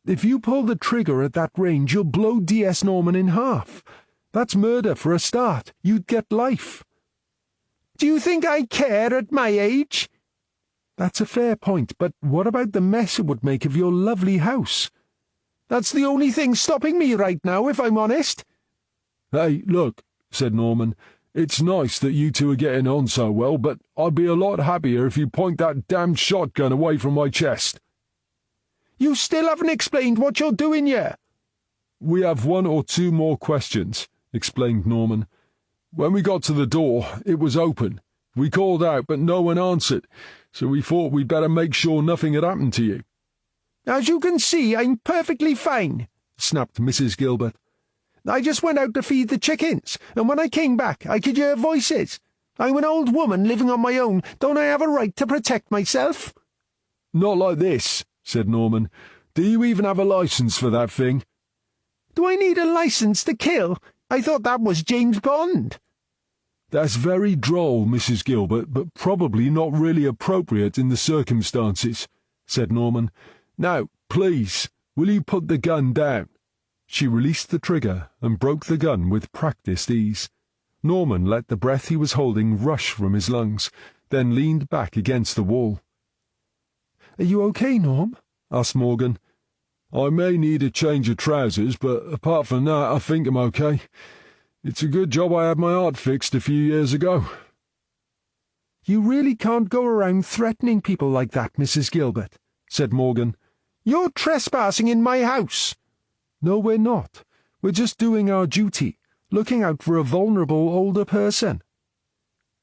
If you pull the trigger at that range, you'll blow D.S. Norman in half. That's murder for a start. You'd get life." "Do you think I care at my age?" "That's a fair point, but what about the mess it would make of your lovely house?" "That's the only thing stopping me right now, if I'm honest." "Hey, look," said Norman. "It's nice that you two are getting on so well, but I'd be a lot happier if you point that damned shotgun away from my chest." "You still haven't explained what you're doing here." "We have one or two more questions," explained Norman. "When we got to the door, it was open. We called out, but no one answered, so we thought we'd better make sure nothing had happened to you." "As you can see, I'm perfectly fine," snapped Mrs. Gilbert. "I just went out to feed the chickens, and when I came back, I could hear voices. I'm an old woman living on my own. Don't I have a right to protect myself?" "Not like this," said Norman. "Do you even have a license for that thing?" "Do I need a license to kill? I thought that was James Bond." "That's very droll, Mrs. Gilbert, but probably not really appropriate in the circumstances," said Norman. "Now, please, will you put the gun down?" She released the trigger and broke the gun with practised ease. Norman let the breath he was holding rush from his lungs, then leaned back against the wall. "Are you okay, Norm?" asked Morgan. "I may need a change of trousers, but apart from that, I think I'm okay. It's a good job I had my heart fixed a few years ago." "You really can't go around threatening people like that, Mrs. Gilbert," said Morgan. "You're trespassing in my house." "No, we're not. We're just doing our duty, looking out for a vulnerable older person."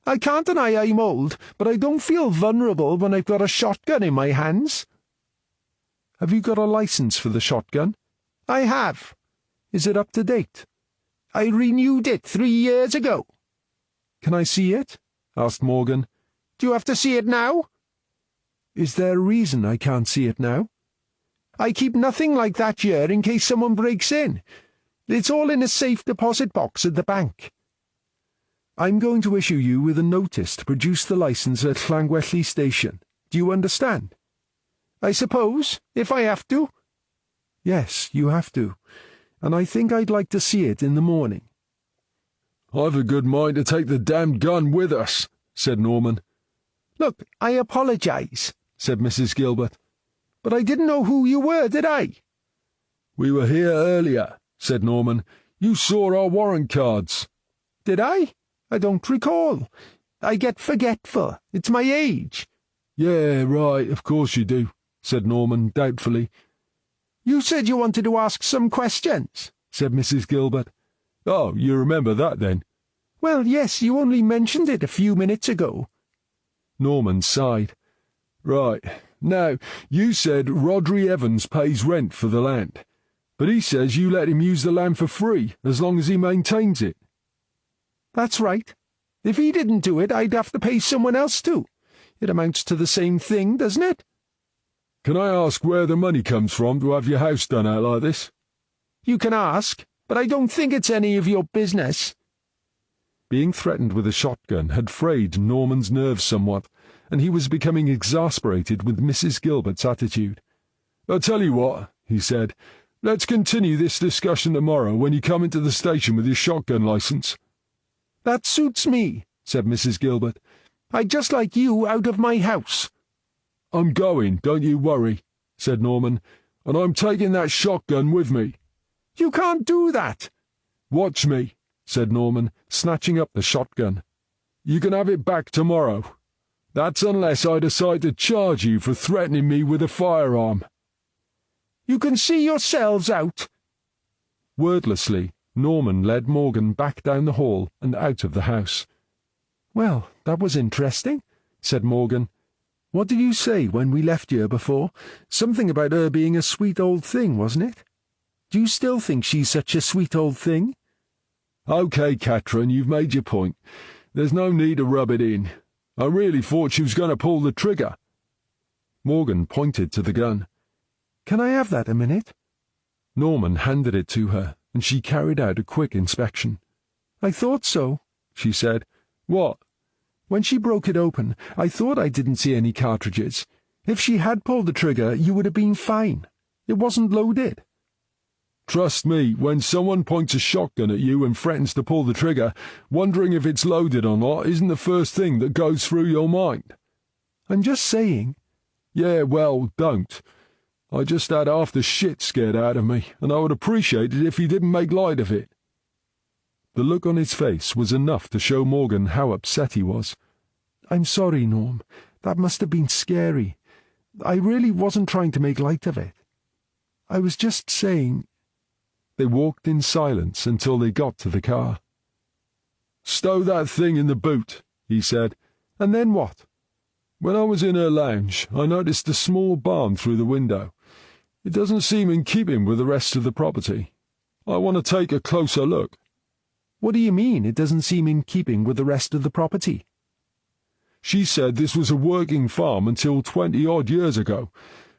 "I can't deny I'm old, but I don't feel vulnerable when I've got a shotgun in my hands." "Have you got a license for the shotgun?" "I have. Is it up to date?" "I renewed it 3 years ago." "Can I see it?" asked Morgan. "Do you have to see it now?" "Is there a reason I can't see it now?" "I keep nothing like that here in case someone breaks in. It's all in a safe deposit box at the bank." "I'm going to issue you with a notice to produce the license at Llangwelly Station. Do you understand?" "I suppose, if I have to." "Yes, you have to, and I think I'd like to see it in the morning." "I've a good mind to take the damned gun with us," said Norman. "Look, I apologize," said Mrs. Gilbert. "But I didn't know who you were, did I?" "We were here earlier," said Norman. "You saw our warrant cards." "Did I? I don't recall. I get forgetful. It's my age." "Yeah, right, of course you do," said Norman doubtfully. "You said you wanted to ask some questions," said Mrs. Gilbert. "Oh, you remember that then?" "Well, yes, you only mentioned it a few minutes ago." Norman sighed. "Right. Now, you said Rodri Evans pays rent for the land, but he says you let him use the land for free as long as he maintains it." "That's right. If he didn't do it, I'd have to pay someone else to. It amounts to the same thing, doesn't it?" "Can I ask where the money comes from to have your house done out like this?" "You can ask, but I don't think it's any of your business." Being threatened with a shotgun had frayed Norman's nerves somewhat, and he was becoming exasperated with Mrs. Gilbert's attitude. "I'll tell you what," he said. "Let's continue this discussion tomorrow when you come into the station with your shotgun license." "That suits me," said Mrs. Gilbert. "I'd just like you out of my house." "I'm going, don't you worry," said Norman, "and I'm taking that shotgun with me." "You can't do that." "Watch me," said Norman, snatching up the shotgun. "You can have it back tomorrow. That's unless I decide to charge you for threatening me with a firearm." "You can see yourselves out." Wordlessly, Norman led Morgan back down the hall and out of the house. "Well, that was interesting," said Morgan. "What did you say when we left here before? Something about her being a sweet old thing, wasn't it? Do you still think she's such a sweet old thing?" OK, Katrin, you've made your point. There's no need to rub it in. I really thought she was going to pull the trigger." Morgan pointed to the gun. "Can I have that a minute?" Norman handed it to her, and she carried out a quick inspection. "I thought so," she said. "What?" "When she broke it open, I thought I didn't see any cartridges. If she had pulled the trigger, you would have been fine. It wasn't loaded." "Trust me, when someone points a shotgun at you and threatens to pull the trigger, wondering if it's loaded or not isn't the first thing that goes through your mind." "I'm just saying." "Yeah, well, don't. I just had half the shit scared out of me, and I would appreciate it if you didn't make light of it." The look on his face was enough to show Morgan how upset he was. "I'm sorry, Norm. That must have been scary. I really wasn't trying to make light of it. I was just saying—" They walked in silence until they got to the car. "Stow that thing in the boot," he said. "And then what?" "When I was in her lounge, I noticed a small barn through the window. It doesn't seem in keeping with the rest of the property. I want to take a closer look." "What do you mean, it doesn't seem in keeping with the rest of the property?" "She said this was a working farm until 20-odd years ago.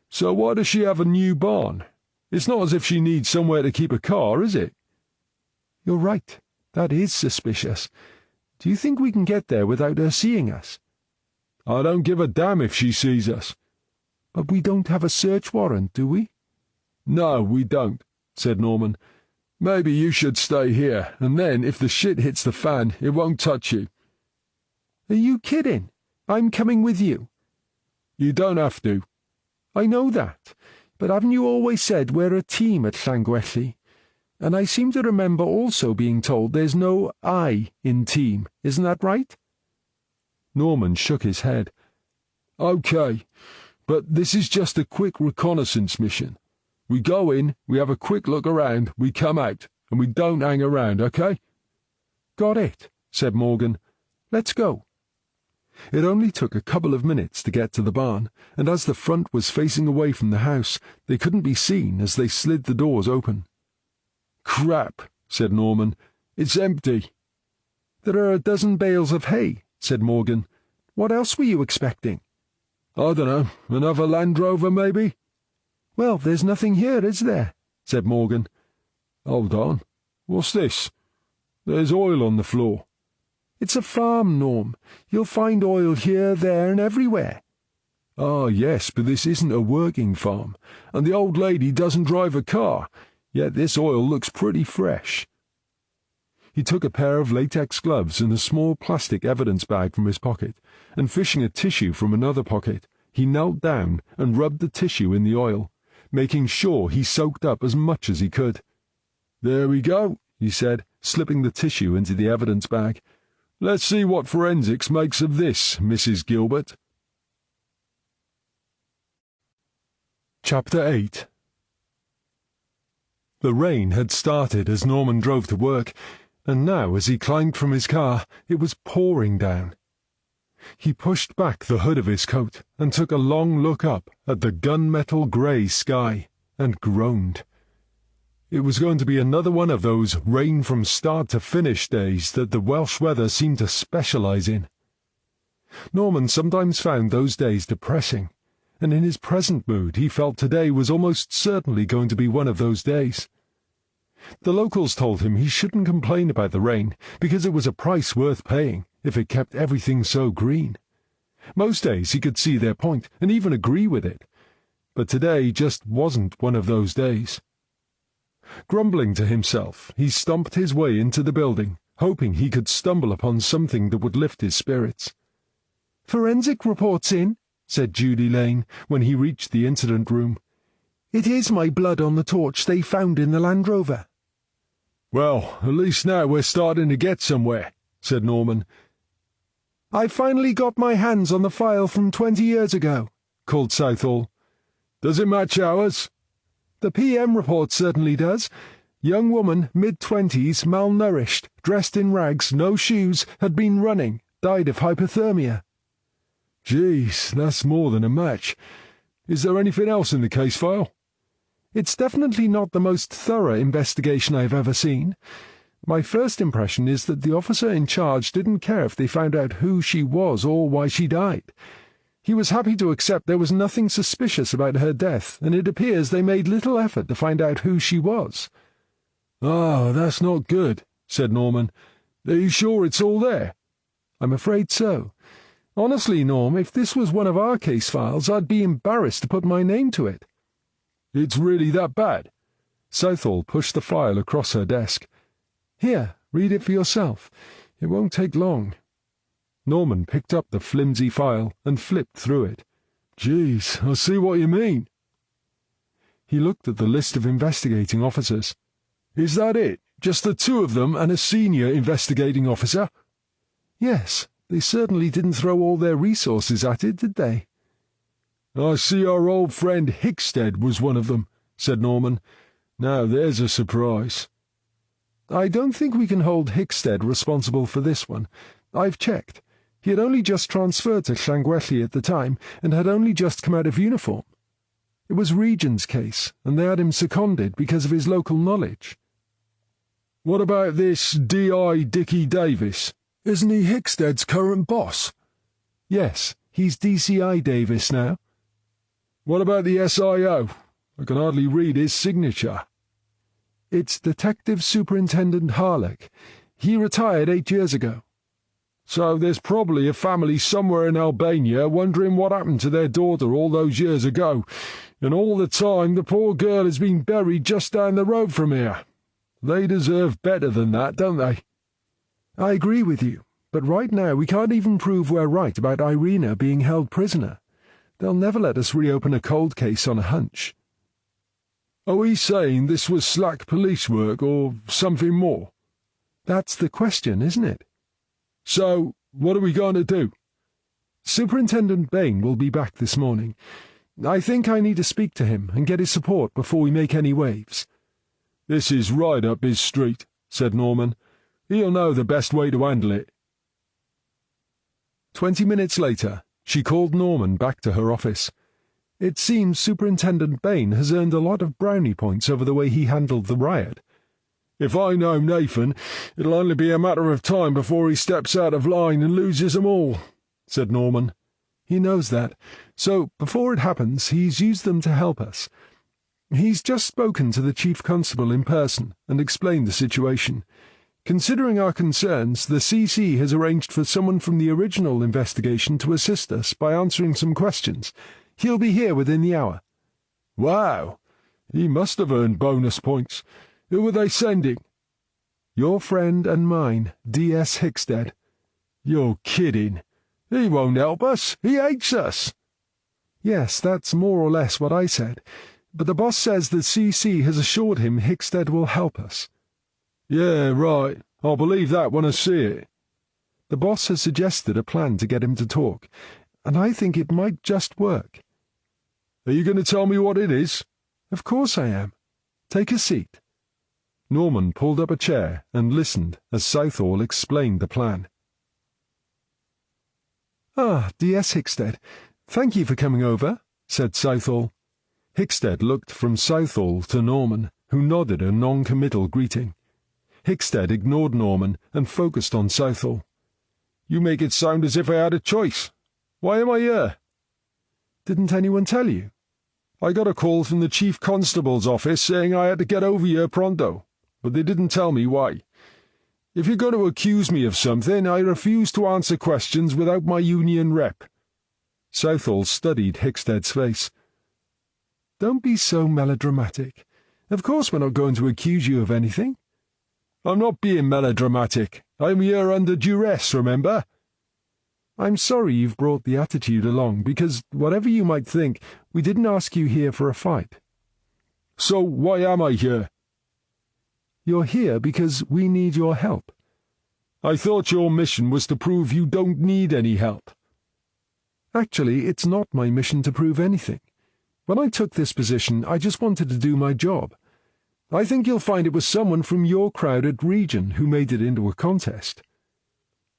So why does she have a new barn? It's not as if she needs somewhere to keep a car, is it?" "You're right. That is suspicious. Do you think we can get there without her seeing us?" "I don't give a damn if she sees us." "But we don't have a search warrant, do we?" "No, we don't," said Norman. "Maybe you should stay here, and then if the shit hits the fan, it won't touch you." "Are you kidding? I'm coming with you." "You don't have to." "I know that, but haven't you always said we're a team at Llangwelly? And I seem to remember also being told there's no I in team, isn't that right?" Norman shook his head. "OK, but this is just a quick reconnaissance mission. We go in, we have a quick look around, we come out, and we don't hang around, OK?" "Got it," said Morgan. "Let's go." It only took a couple of minutes to get to the barn, and as the front was facing away from the house, they couldn't be seen as they slid the doors open. "Crap," said Norman. "It's empty." "There are a dozen bales of hay," said Morgan. "What else were you expecting?" "I dunno. Another Land Rover, maybe?" "Well, there's nothing here, is there?" said Morgan. "Hold on. What's this? There's oil on the floor." "It's a farm, Norm. You'll find oil here, there, and everywhere." "Ah, yes, but this isn't a working farm, and the old lady doesn't drive a car, yet this oil looks pretty fresh." He took a pair of latex gloves and a small plastic evidence bag from his pocket, and fishing a tissue from another pocket, he knelt down and rubbed the tissue in the oil, making sure he soaked up as much as he could. "There we go," he said, slipping the tissue into the evidence bag. "Let's see what forensics makes of this, Mrs. Gilbert." Chapter 8. The rain had started as Norman drove to work, and now as he climbed from his car, it was pouring down. He pushed back the hood of his coat and took a long look up at the gunmetal grey sky, and groaned. It was going to be another one of those rain from start to finish days that the Welsh weather seemed to specialise in. Norman sometimes found those days depressing, and in his present mood he felt today was almost certainly going to be one of those days. The locals told him he shouldn't complain about the rain, because it was a price worth paying if it kept everything so green. Most days he could see their point and even agree with it, but today just wasn't one of those days. Grumbling to himself, he stomped his way into the building, hoping he could stumble upon something that would lift his spirits. "Forensic report's in," said Judy Lane when he reached the incident room. "It is my blood on the torch they found in the Land Rover." "Well, at least now we're starting to get somewhere," said Norman. "I finally got my hands on the file from 20 years ago," called Southall. "Does it match ours?" "The PM report certainly does. Young woman, mid-20s, malnourished, dressed in rags, no shoes, had been running, died of hypothermia." Jeez, that's more than a match. Is there anything else in the case file? It's definitely not the most thorough investigation I've ever seen. My first impression is that the officer in charge didn't care if they found out who she was or why she died. He was happy to accept there was nothing suspicious about her death, and it appears they made little effort to find out who she was. "Ah, that's not good," said Norman. "Are you sure it's all there?" "I'm afraid so. Honestly, Norm, if this was one of our case files, I'd be embarrassed to put my name to it." "It's really that bad?" Southall pushed the file across her desk. "Here, read it for yourself. It won't take long." Norman picked up the flimsy file and flipped through it. "Jeez, I see what you mean." He looked at the list of investigating officers. "Is that it? Just the two of them and a senior investigating officer?" "Yes, they certainly didn't throw all their resources at it, did they?" "I see our old friend Hickstead was one of them," said Norman. "Now there's a surprise." "I don't think we can hold Hickstead responsible for this one. I've checked. He had only just transferred to Llangwelly at the time, and had only just come out of uniform. It was Regent's case, and they had him seconded because of his local knowledge." "What about this D.I. Dickie Davis? Isn't he Hickstead's current boss?" "Yes, he's DCI Davis now." "What about the SIO? I can hardly read his signature." "It's Detective Superintendent Harlock. He retired 8 years ago." "So there's probably a family somewhere in Albania wondering what happened to their daughter all those years ago, and all the time the poor girl has been buried just down the road from here. They deserve better than that, don't they?" "I agree with you, but right now we can't even prove we're right about Irina being held prisoner. They'll never let us reopen a cold case on a hunch." "Are we saying this was slack police work or something more?" "That's the question, isn't it?" "So, what are we going to do?" "Superintendent Bain will be back this morning. I think I need to speak to him and get his support before we make any waves." "This is right up his street," said Norman. "He'll know the best way to handle it." 20 minutes later, she called Norman back to her office. It seems Superintendent Bain has earned a lot of brownie points over the way he handled the riot. "If I know Nathan, it'll only be a matter of time before he steps out of line and loses them all," said Norman. "He knows that, so before it happens he's used them to help us. He's just spoken to the Chief Constable in person and explained the situation. Considering our concerns, the CC has arranged for someone from the original investigation to assist us by answering some questions. He'll be here within the hour." "Wow! He must have earned bonus points. Who are they sending?" "Your friend and mine, D.S. Hickstead." "You're kidding. He won't help us. He hates us." "Yes, that's more or less what I said. But the boss says the CC has assured him Hickstead will help us." "Yeah, right. I'll believe that when I see it." "The boss has suggested a plan to get him to talk, and I think it might just work." "Are you going to tell me what it is?" "Of course I am. Take a seat." Norman pulled up a chair and listened as Southall explained the plan. "Ah, D.S. Hickstead, thank you for coming over," said Southall. Hickstead looked from Southall to Norman, who nodded a non-committal greeting. Hickstead ignored Norman and focused on Southall. "You make it sound as if I had a choice. Why am I here?" "Didn't anyone tell you?" "I got a call from the Chief Constable's office saying I had to get over here pronto, but they didn't tell me why. If you're going to accuse me of something, I refuse to answer questions without my union rep." Southall studied Hickstead's face. "Don't be so melodramatic. Of course we're not going to accuse you of anything." "I'm not being melodramatic. I'm here under duress, remember?" "I'm sorry you've brought the attitude along, because, whatever you might think, we didn't ask you here for a fight." "So why am I here?" "You're here because we need your help." "I thought your mission was to prove you don't need any help." "Actually, it's not my mission to prove anything. When I took this position, I just wanted to do my job. I think you'll find it was someone from your crowded region who made it into a contest.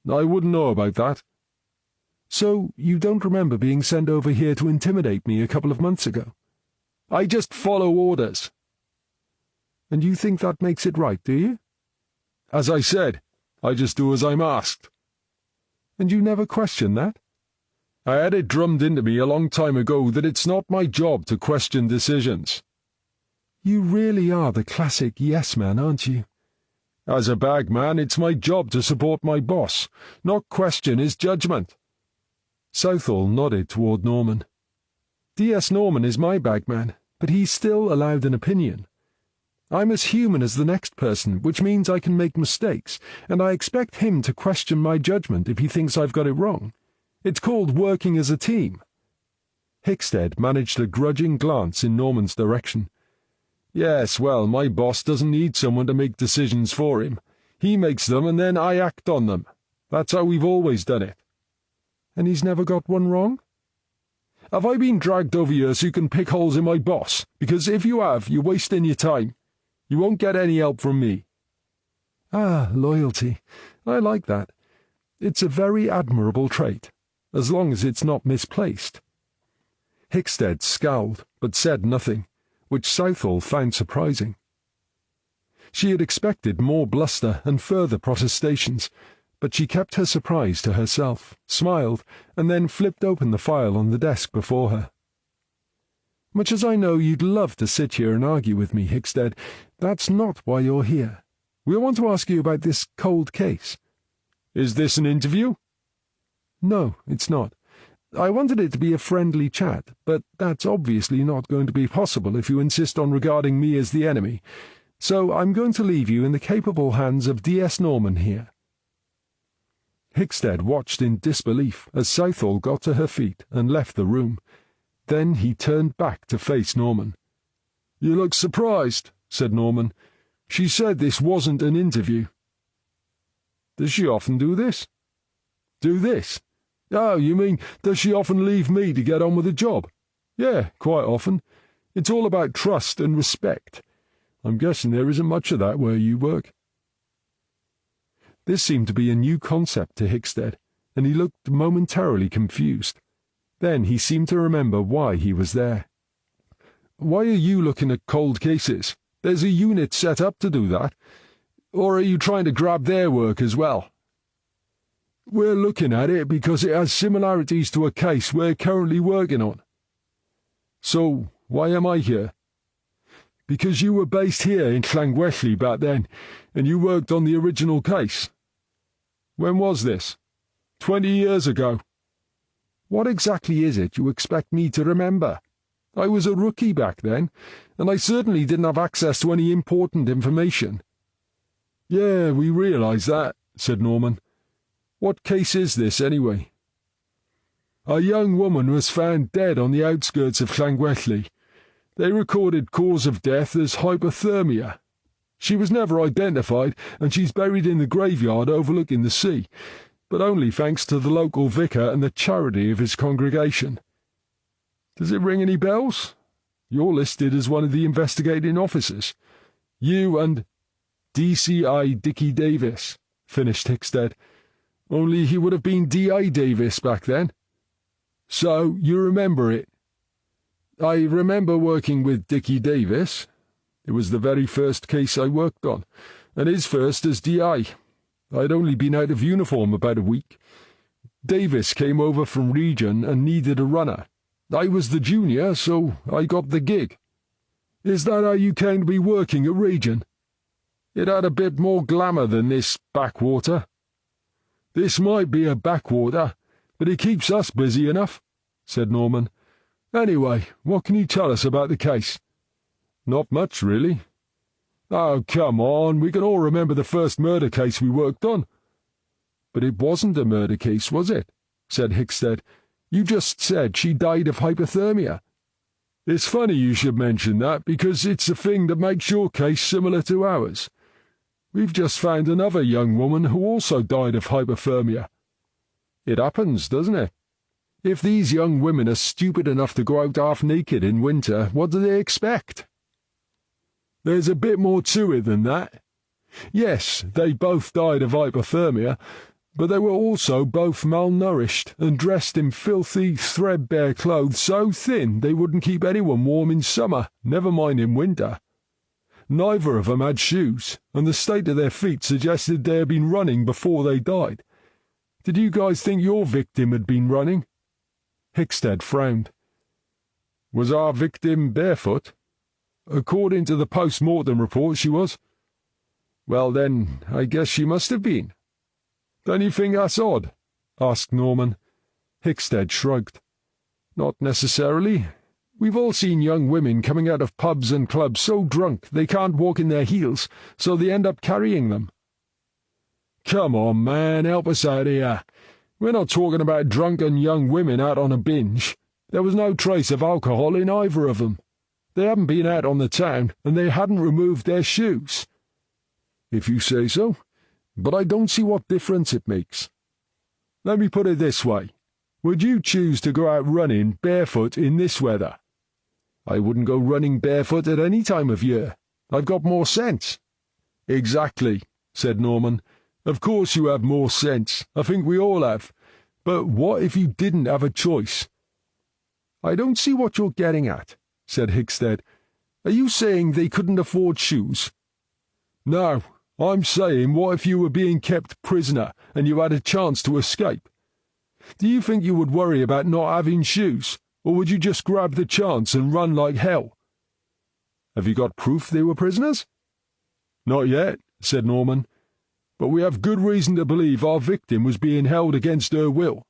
I wouldn't know about that. So you don't remember being sent over here to intimidate me a couple of months ago? I just follow orders. And you think that makes it right, do you? As I said, I just do as I'm asked. And you never question that? I had it drummed into me a long time ago that it's not my job to question decisions. You really are the classic yes man, aren't you? As a bagman, it's my job to support my boss, not question his judgment. Southall nodded toward Norman. D.S. Norman is my bagman, but he's still allowed an opinion. I'm as human as the next person, which means I can make mistakes, and I expect him to question my judgment if he thinks I've got it wrong. It's called working as a team. Hickstead managed a grudging glance in Norman's direction. Yes, well, my boss doesn't need someone to make decisions for him. He makes them and then I act on them. That's how we've always done it. And he's never got one wrong? Have I been dragged over here so you can pick holes in my boss? Because if you have, you're wasting your time. You won't get any help from me. Ah, loyalty. I like that. It's a very admirable trait, as long as it's not misplaced. Hickstead scowled, but said nothing, which Southall found surprising. She had expected more bluster and further protestations, but she kept her surprise to herself, smiled, and then flipped open the file on the desk before her. Much as I know you'd love to sit here and argue with me, Hickstead, that's not why you're here. We want to ask you about this cold case. Is this an interview? No, it's not. I wanted it to be a friendly chat, but that's obviously not going to be possible if you insist on regarding me as the enemy, so I'm going to leave you in the capable hands of D.S. Norman here. Hickstead watched in disbelief as Southall got to her feet and left the room. Then he turned back to face Norman. "You look surprised," said Norman. "She said this wasn't an interview." "Does she often do this?" "Do this? Oh, you mean, does she often leave me to get on with the job? Yeah, quite often. It's all about trust and respect. I'm guessing there isn't much of that where you work." This seemed to be a new concept to Hickstead, and he looked momentarily confused. Then he seemed to remember why he was there. "Why are you looking at cold cases? There's a unit set up to do that. Or are you trying to grab their work as well?" "We're looking at it because it has similarities to a case we're currently working on." "So, why am I here?" "Because you were based here in Llangwelly back then, and you worked on the original case." "When was this?" 20 years ago. "What exactly is it you expect me to remember? I was a rookie back then, and I certainly didn't have access to any important information." "Yeah, we realise that," said Norman. "What case is this, anyway?" "A young woman was found dead on the outskirts of Llangwelly. They recorded cause of death as hypothermia. She was never identified, and she's buried in the graveyard overlooking the sea, but only thanks to the local vicar and the charity of his congregation. Does it ring any bells? You're listed as one of the investigating officers. You and DCI Dickie Davis," finished Hickstead. "Only he would have been D.I. Davis back then." "So you remember it?" "I remember working with Dickie Davis. It was the very first case I worked on, and his first as D.I. I'd only been out of uniform about a week. Davis came over from Region and needed a runner. I was the junior, so I got the gig." "Is that how you came to be working at Region?" "It had a bit more glamour than this backwater." "This might be a backwater, but it keeps us busy enough," said Norman. "Anyway, what can you tell us about the case?" "Not much, really." "Oh, come on, we can all remember the first murder case we worked on." "But it wasn't a murder case, was it?" said Hickstead. "You just said she died of hypothermia." "It's funny you should mention that, because it's the thing that makes your case similar to ours. We've just found another young woman who also died of hypothermia. It happens, doesn't it? If these young women are stupid enough to go out half naked in winter, what do they expect?" There's a bit more to it than that. Yes, they both died of hypothermia, but they were also both malnourished and dressed in filthy, threadbare clothes so thin they wouldn't keep anyone warm in summer, never mind in winter. Neither of them had shoes, and the state of their feet suggested they had been running before they died. Did you guys think your victim had been running? Hickstead frowned. Was our victim barefoot? According to the post-mortem report, she was. Well then, I guess she must have been. Don't you think that's odd? Asked Norman. Hickstead shrugged. Not necessarily. We've all seen young women coming out of pubs and clubs so drunk they can't walk in their heels, so they end up carrying them. Come on, man, help us out here. We're not talking about drunken young women out on a binge. There was no trace of alcohol in either of them. They hadn't been out on the town, and they hadn't removed their shoes. If you say so, but I don't see what difference it makes. Let me put it this way. Would you choose to go out running barefoot in this weather? I wouldn't go running barefoot at any time of year. I've got more sense. Exactly, said Norman. Of course you have more sense. I think we all have. But what if you didn't have a choice? I don't see what you're getting at, said Hickstead. Are you saying they couldn't afford shoes? No, I'm saying what if you were being kept prisoner and you had a chance to escape? Do you think you would worry about not having shoes, or would you just grab the chance and run like hell? Have you got proof they were prisoners? Not yet, said Norman, but we have good reason to believe our victim was being held against her will.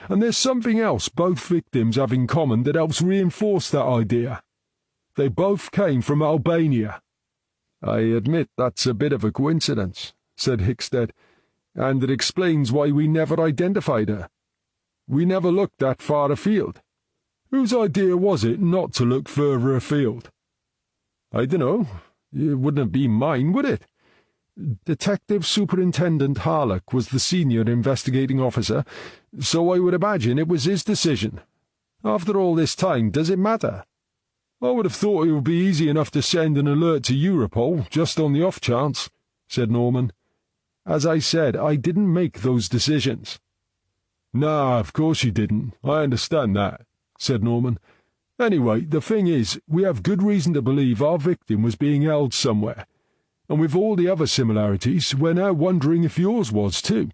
And there's something else both victims have in common that helps reinforce that idea. They both came from Albania. I admit that's a bit of a coincidence, said Hickstead, and it explains why we never identified her. We never looked that far afield. Whose idea was it not to look further afield? I dunno. It wouldn't be mine, would it? Detective Superintendent Harlock was the senior investigating officer, so I would imagine it was his decision. After all this time, does it matter? I would have thought it would be easy enough to send an alert to Europol, just on the off chance, said Norman. As I said, I didn't make those decisions. Nah, of course you didn't. I understand that, said Norman. Anyway, the thing is, we have good reason to believe our victim was being held somewhere. And with all the other similarities, we're now wondering if yours was too.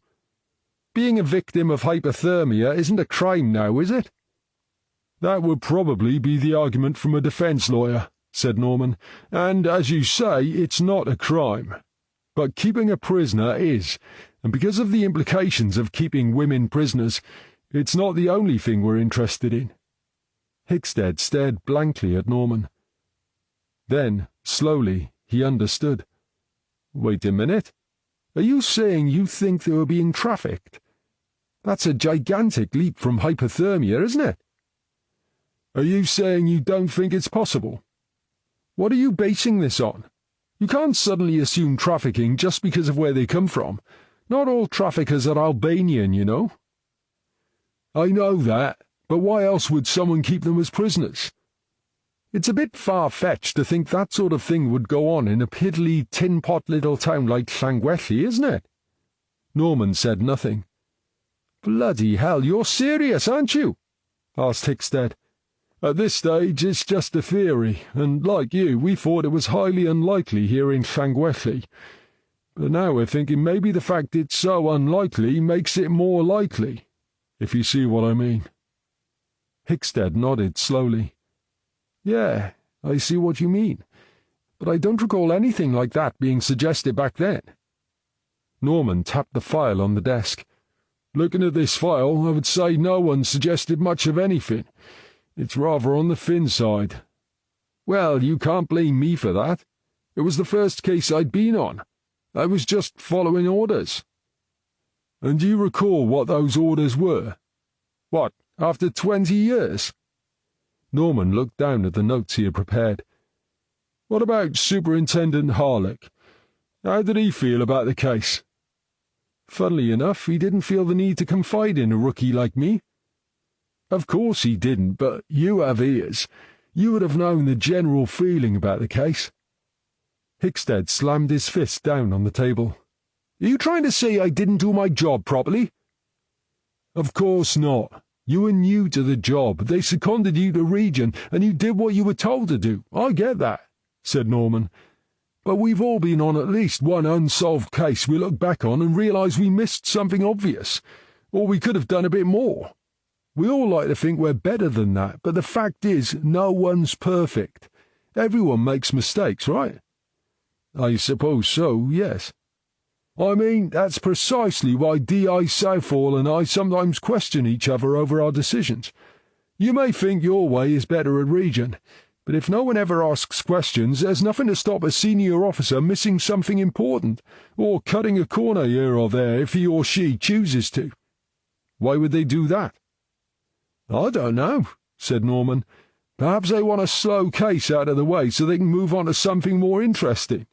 Being a victim of hypothermia isn't a crime now, is it? That would probably be the argument from a defence lawyer, said Norman, and, as you say, it's not a crime. But keeping a prisoner is, and because of the implications of keeping women prisoners, it's not the only thing we're interested in. Hickstead stared blankly at Norman. Then, slowly, he understood. Wait a minute. Are you saying you think they were being trafficked? That's a gigantic leap from hypothermia, isn't it? Are you saying you don't think it's possible? What are you basing this on? You can't suddenly assume trafficking just because of where they come from. Not all traffickers are Albanian, you know. I know that, but why else would someone keep them as prisoners? It's a bit far-fetched to think that sort of thing would go on in a piddly, tin-pot little town like Llangwelly, isn't it? Norman said nothing. Bloody hell, you're serious, aren't you? Asked Hickstead. At this stage, it's just a theory, and like you, we thought it was highly unlikely here in Llangwelly. But now we're thinking maybe the fact it's so unlikely makes it more likely, if you see what I mean. Hickstead nodded slowly. Yeah, I see what you mean, but I don't recall anything like that being suggested back then. Norman tapped the file on the desk. Looking at this file, I would say no one suggested much of anything. It's rather on the thin side. Well, you can't blame me for that. It was the first case I'd been on. I was just following orders. And do you recall what those orders were? What, after 20 years? Norman looked down at the notes he had prepared. What about Superintendent Harlock? How did he feel about the case? Funnily enough, he didn't feel the need to confide in a rookie like me. Of course he didn't, but you have ears. You would have known the general feeling about the case. Hickstead slammed his fist down on the table. Are you trying to say I didn't do my job properly? Of course not. You were new to the job. They seconded you to Region, and you did what you were told to do. I get that, said Norman. But we've all been on at least one unsolved case we look back on and realise we missed something obvious, or we could have done a bit more. We all like to think we're better than that, but the fact is no one's perfect. Everyone makes mistakes, right? I suppose so, yes. I mean, that's precisely why D.I. Southall and I sometimes question each other over our decisions. You may think your way is better at Region, but if no one ever asks questions, there's nothing to stop a senior officer missing something important, or cutting a corner here or there if he or she chooses to. Why would they do that? I don't know, said Norman. Perhaps they want a slow case out of the way so they can move on to something more interesting.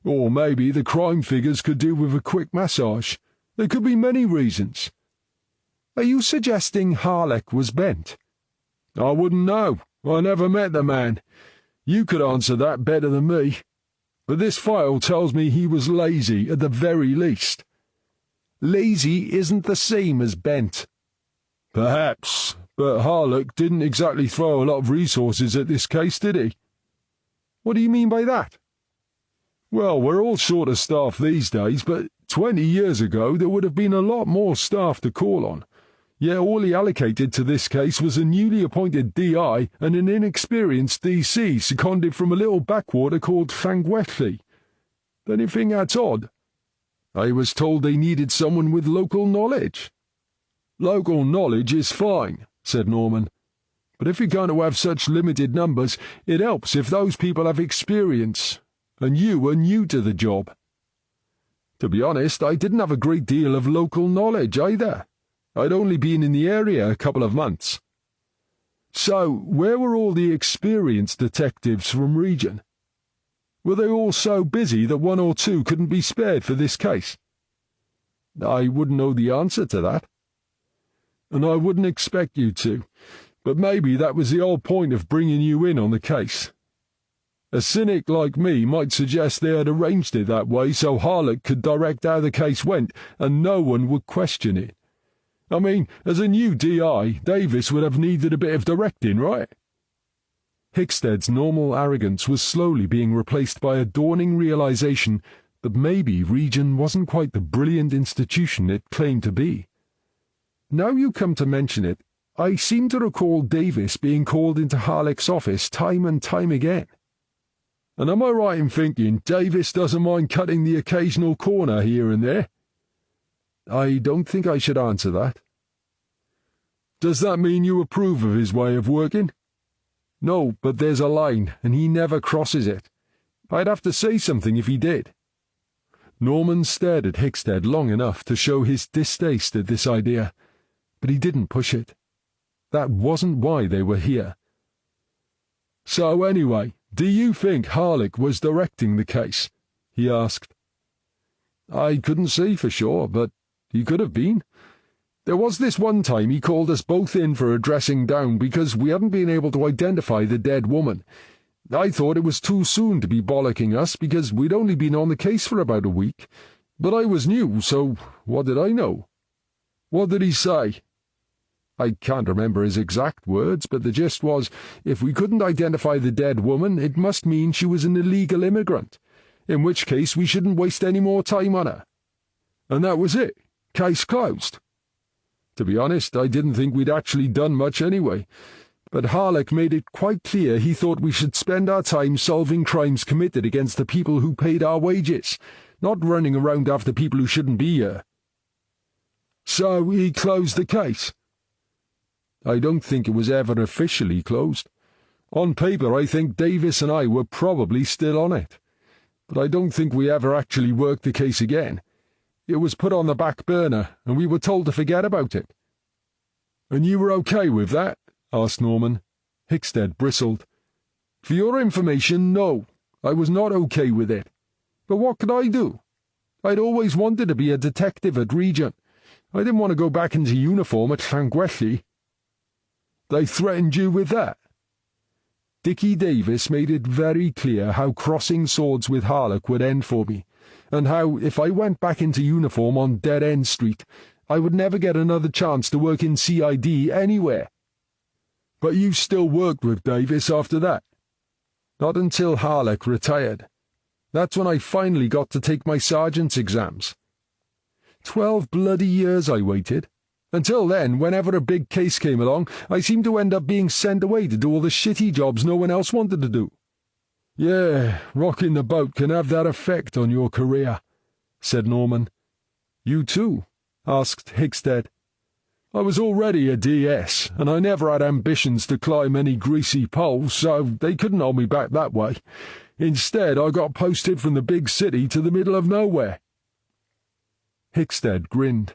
Or maybe the crime figures could do with a quick massage. There could be many reasons. Are you suggesting Harlech was bent? I wouldn't know. I never met the man. You could answer that better than me. But this file tells me he was lazy at the very least. Lazy isn't the same as bent. Perhaps, but Harlech didn't exactly throw a lot of resources at this case, did he? What do you mean by that? Well, we're all short of staff these days, but 20 years ago there would have been a lot more staff to call on. Yet all he allocated to this case was a newly appointed D.I. and an inexperienced D.C. seconded from a little backwater called Llangwelly. Don't you think that's odd? I was told they needed someone with local knowledge. Local knowledge is fine, said Norman. But if you're going to have such limited numbers, it helps if those people have experience, and you are new to the job. To be honest, I didn't have a great deal of local knowledge either. I'd only been in the area a couple of months. So, where were all the experienced detectives from Region? Were they all so busy that one or two couldn't be spared for this case? I wouldn't know the answer to that. And I wouldn't expect you to, but maybe that was the whole point of bringing you in on the case. A cynic like me might suggest they had arranged it that way so Harlech could direct how the case went and no one would question it. I mean, as a new D.I., Davis would have needed a bit of directing, right? Hickstead's normal arrogance was slowly being replaced by a dawning realization that maybe Region wasn't quite the brilliant institution it claimed to be. Now you come to mention it, I seem to recall Davis being called into Harlech's office time and time again. And am I right in thinking Davis doesn't mind cutting the occasional corner here and there? I don't think I should answer that. Does that mean you approve of his way of working? No, but there's a line, and he never crosses it. I'd have to say something if he did. Norman stared at Hickstead long enough to show his distaste at this idea, but he didn't push it. That wasn't why they were here. So anyway, do you think Harlech was directing the case? He asked. I couldn't say for sure, but he could have been. There was this one time he called us both in for a dressing down because we hadn't been able to identify the dead woman. I thought it was too soon to be bollocking us because we'd only been on the case for about a week. But I was new, so what did I know? What did he say? I can't remember his exact words, but the gist was, if we couldn't identify the dead woman, it must mean she was an illegal immigrant, in which case we shouldn't waste any more time on her. And that was it? Case closed? To be honest, I didn't think we'd actually done much anyway, but Harlech made it quite clear he thought we should spend our time solving crimes committed against the people who paid our wages, not running around after people who shouldn't be here. So he closed the case? I don't think it was ever officially closed. On paper, I think Davis and I were probably still on it, but I don't think we ever actually worked the case again. It was put on the back burner, and we were told to forget about it. And you were okay with that? Asked Norman. Hickstead bristled. For your information, no, I was not okay with it. But what could I do? I'd always wanted to be a detective at Region. I didn't want to go back into uniform at Llangwelly. They threatened you with that? Dickie Davis made it very clear how crossing swords with Harlock would end for me, and how, if I went back into uniform on Dead End Street, I would never get another chance to work in CID anywhere. But you still worked with Davis after that? Not until Harlock retired. That's when I finally got to take my sergeant's exams. 12 bloody years I waited. Until then, whenever a big case came along, I seemed to end up being sent away to do all the shitty jobs no one else wanted to do. Yeah, rocking the boat can have that effect on your career, said Norman. You too? Asked Hickstead. I was already a DS, and I never had ambitions to climb any greasy poles, so they couldn't hold me back that way. Instead, I got posted from the big city to the middle of nowhere. Hickstead grinned.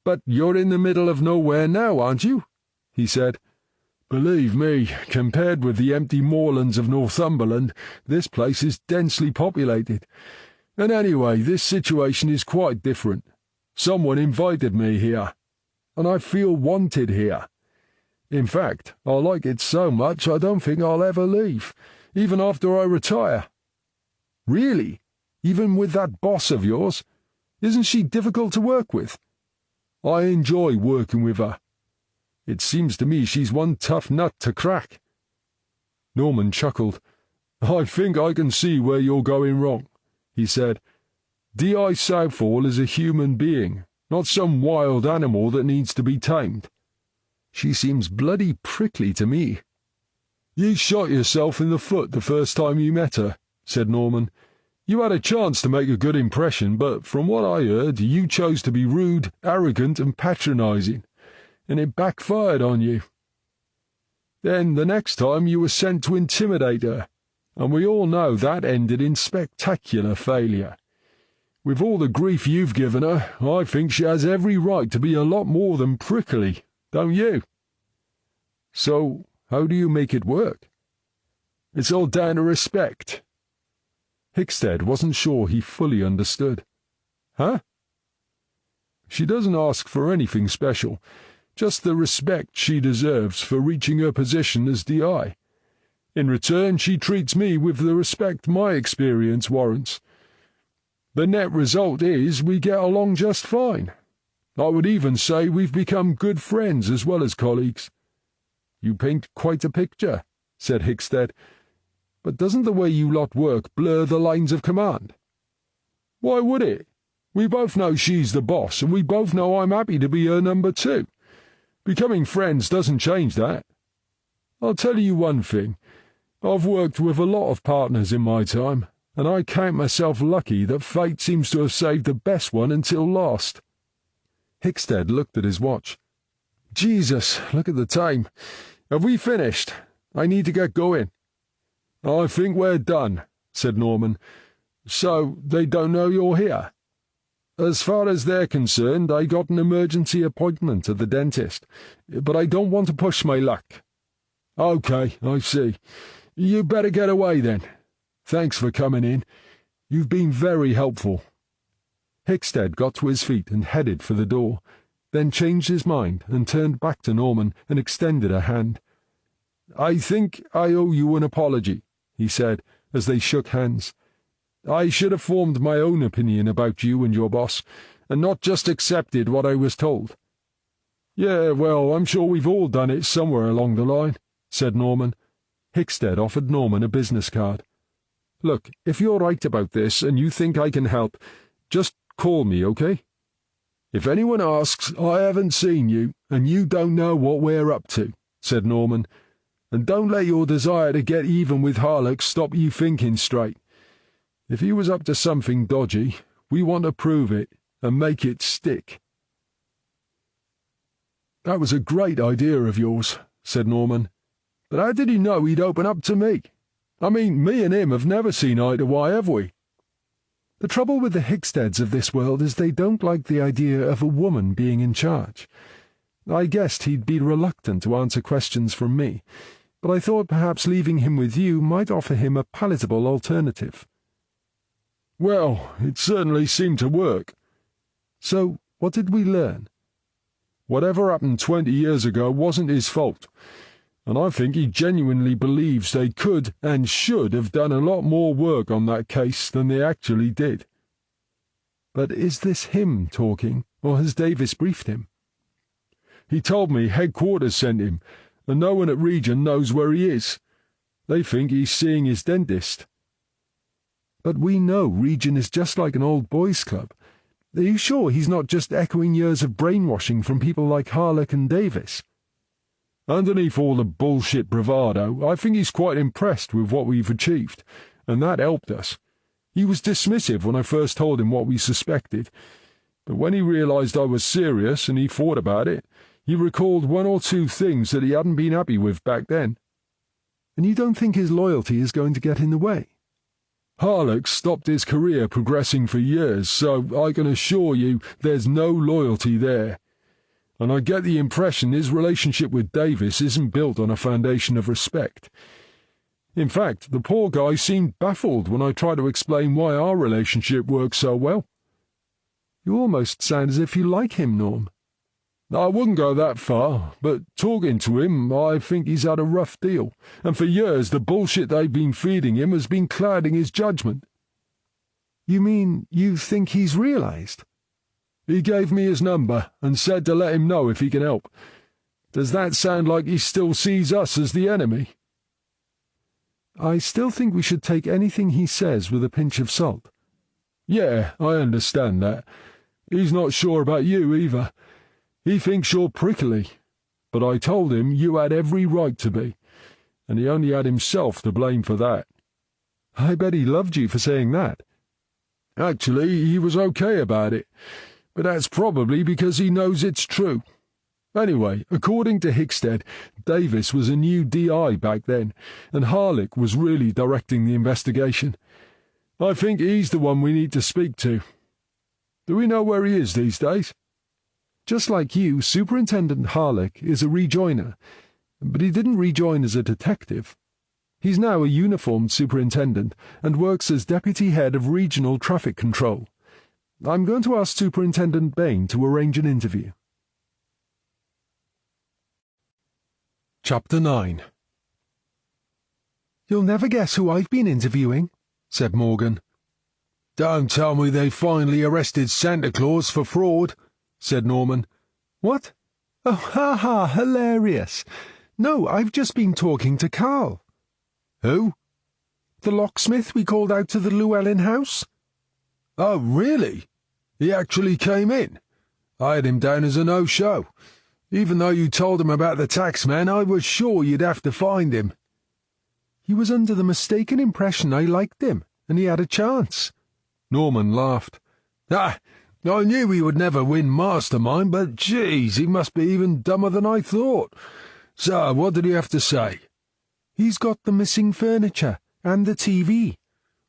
But you're in the middle of nowhere now, aren't you? He said. Believe me, compared with the empty moorlands of Northumberland, this place is densely populated. And anyway, this situation is quite different. Someone invited me here, and I feel wanted here. In fact, I like it so much I don't think I'll ever leave, even after I retire. Really? Even with that boss of yours? Isn't she difficult to work with? I enjoy working with her. It seems to me she's one tough nut to crack. Norman chuckled. I think I can see where you're going wrong, he said. D.I. Southall is a human being, not some wild animal that needs to be tamed. She seems bloody prickly to me. You shot yourself in the foot the first time you met her, said Norman. You had a chance to make a good impression, but from what I heard, you chose to be rude, arrogant, and patronizing, and it backfired on you. Then the next time you were sent to intimidate her, and we all know that ended in spectacular failure. With all the grief you've given her, I think she has every right to be a lot more than prickly, don't you? So, how do you make it work? It's all down to respect. Hickstead wasn't sure he fully understood. Huh? She doesn't ask for anything special, just the respect she deserves for reaching her position as DI. In return, she treats me with the respect my experience warrants. The net result is we get along just fine. I would even say we've become good friends as well as colleagues. You paint quite a picture, said Hickstead. But doesn't the way you lot work blur the lines of command? Why would it? We both know she's the boss, and we both know I'm happy to be her number two. Becoming friends doesn't change that. I'll tell you one thing. I've worked with a lot of partners in my time, and I count myself lucky that fate seems to have saved the best one until last. Hickstead looked at his watch. Jesus, look at the time. Have we finished? I need to get going. I think we're done, said Norman. So they don't know you're here? As far as they're concerned, I got an emergency appointment at the dentist, but I don't want to push my luck. Okay, I see. You'd better get away then. Thanks for coming in. You've been very helpful. Hickstead got to his feet and headed for the door, then changed his mind and turned back to Norman and extended a hand. I think I owe you an apology, he said, as they shook hands. I should have formed my own opinion about you and your boss, and not just accepted what I was told. Yeah, well, I'm sure we've all done it somewhere along the line, said Norman. Hickstead offered Norman a business card. Look, if you're right about this and you think I can help, just call me, okay? If anyone asks, I haven't seen you, and you don't know what we're up to, said Norman. And don't let your desire to get even with Harlock stop you thinking straight. If he was up to something dodgy, we want to prove it and make it stick. That was a great idea of yours, said Norman. But how did he know he'd open up to me? I mean, me and him have never seen eye to eye, have we? The trouble with the Hicksteads of this world is they don't like the idea of a woman being in charge. I guessed he'd be reluctant to answer questions from me, but I thought perhaps leaving him with you might offer him a palatable alternative. Well, it certainly seemed to work. So, what did we learn? Whatever happened 20 years ago wasn't his fault. and I think he genuinely believes they could and should have done a lot more work on that case than they actually did. But is this him talking, or has Davis briefed him? He told me headquarters sent him, and no one at Region knows where he is. They think he's seeing his dentist. But we know Region is just like an old boys' club. Are you sure he's not just echoing years of brainwashing from people like Harlock and Davis? Underneath all the bullshit bravado, I think he's quite impressed with what we've achieved, and that helped us. He was dismissive when I first told him what we suspected, but when he realized I was serious and he thought about it, he recalled one or two things that he hadn't been happy with back then. And you don't think his loyalty is going to get in the way? Harlock stopped his career progressing for years, so I can assure you there's no loyalty there. And I get the impression his relationship with Davis isn't built on a foundation of respect. In fact, the poor guy seemed baffled when I tried to explain why our relationship works so well. You almost sound as if you like him, Norm. I wouldn't go that far, but talking to him, I think he's had a rough deal, and for years the bullshit they've been feeding him has been clouding his judgment. You mean you think he's realized? He gave me his number and said to let him know if he can help. Does that sound like he still sees us as the enemy? I still think we should take anything he says with a pinch of salt. Yeah, I understand that. He's not sure about you either. He thinks you're prickly, but I told him you had every right to be, and he only had himself to blame for that. I bet he loved you for saying that. Actually, he was okay about it, but that's probably because he knows it's true. Anyway, according to Hickstead, Davis was a new DI back then, and Harlock was really directing the investigation. I think he's the one we need to speak to. Do we know where he is these days? Just like you, Superintendent Harlock is a rejoiner, but he didn't rejoin as a detective. He's now a uniformed superintendent and works as deputy head of regional traffic control. I'm going to ask Superintendent Bain to arrange an interview. Chapter 9. You'll never guess who I've been interviewing, said Morgan. Don't tell me they finally arrested Santa Claus for fraud, said Norman. What? Oh, ha, hilarious. No, I've just been talking to Carl. Who? The locksmith we called out to the Llewellyn house. Oh, really? He actually came in? I had him down as a no-show. Even though you told him about the taxman, I was sure you'd have to find him. He was under the mistaken impression I liked him, and he had a chance. Norman laughed. I knew he would never win Mastermind, but geez, he must be even dumber than I thought. So, what did he have to say? He's got the missing furniture and the TV.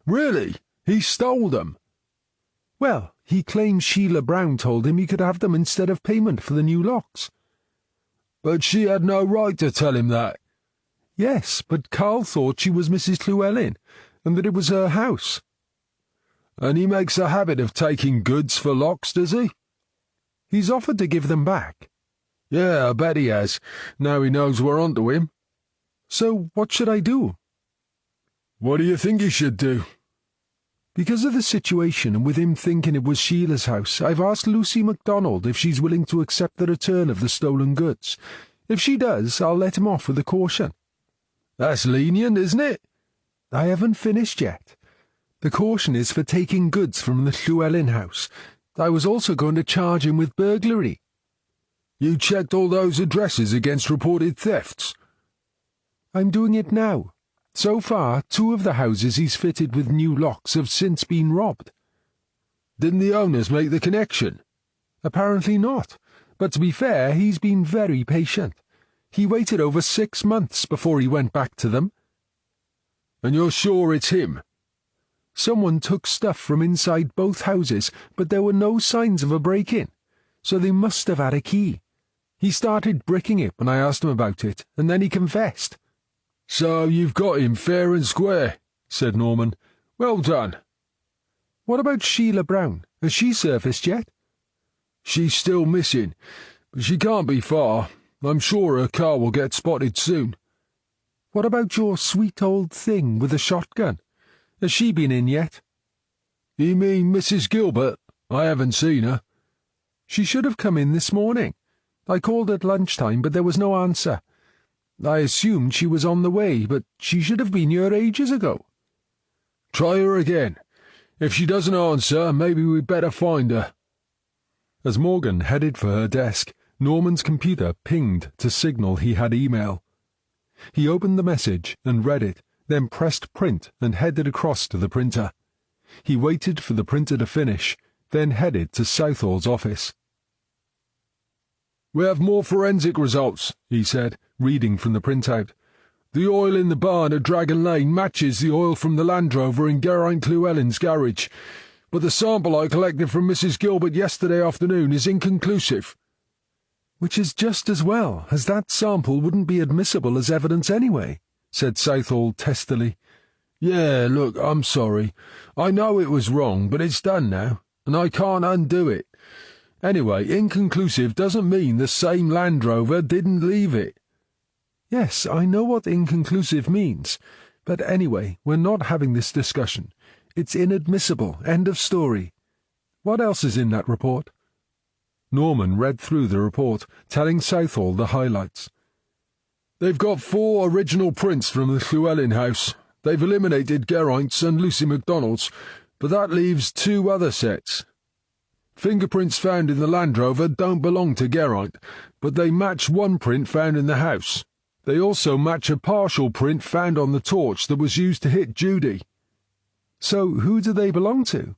Really? He stole them? Well, he claims Sheila Brown told him he could have them instead of payment for the new locks. But she had no right to tell him that. Yes, but Carl thought she was Mrs. Llewellyn, and that it was her house. And he makes a habit of taking goods for locks, does he? He's offered to give them back. Yeah, I bet he has, now he knows we're onto him. So what should I do? What do you think he should do? Because of the situation and with him thinking it was Sheila's house, I've asked Lucy MacDonald if she's willing to accept the return of the stolen goods. If she does, I'll let him off with a caution. That's lenient, isn't it? I haven't finished yet. The caution is for taking goods from the Llewellyn house. I was also going to charge him with burglary. You checked all those addresses against reported thefts? I'm doing it now. So far, 2 of the houses he's fitted with new locks have since been robbed. Didn't the owners make the connection? Apparently not. But to be fair, he's been very patient. He waited over 6 months before he went back to them. And you're sure it's him? Someone took stuff from inside both houses, but there were no signs of a break-in, so they must have had a key. He started bricking it when I asked him about it, and then he confessed. So you've got him fair and square, said Norman. Well done. What about Sheila Brown? Has she surfaced yet? She's still missing, but she can't be far. I'm sure her car will get spotted soon. What about your sweet old thing with the shotgun? Has she been in yet?" "You mean Mrs. Gilbert? I haven't seen her." "She should have come in this morning. I called at lunchtime, but there was no answer. I assumed she was on the way, but she should have been here ages ago." "Try her again. If she doesn't answer, maybe we'd better find her." As Morgan headed for her desk, Norman's computer pinged to signal he had email. He opened the message and read it, then pressed print and headed across to the printer. He waited for the printer to finish, then headed to Southall's office. "We have more forensic results," he said, reading from the printout. "The oil in the barn at Dragon Lane matches the oil from the Land Rover in Geraint Llewellyn's garage, but the sample I collected from Mrs. Gilbert yesterday afternoon is inconclusive." "Which is just as well, as that sample wouldn't be admissible as evidence anyway," said Southall testily. "Yeah, look, I'm sorry. I know it was wrong, but it's done now, and I can't undo it. Anyway, inconclusive doesn't mean the same Land Rover didn't leave it." "Yes, I know what inconclusive means, but anyway, we're not having this discussion. It's inadmissible, end of story. What else is in that report?" Norman read through the report, telling Southall the highlights. "They've got 4 original prints from the Llewellyn house. They've eliminated Geraint's and Lucy MacDonald's, but that leaves 2 other sets. Fingerprints found in the Land Rover don't belong to Geraint, but they match one print found in the house. They also match a partial print found on the torch that was used to hit Judy." "So who do they belong to?"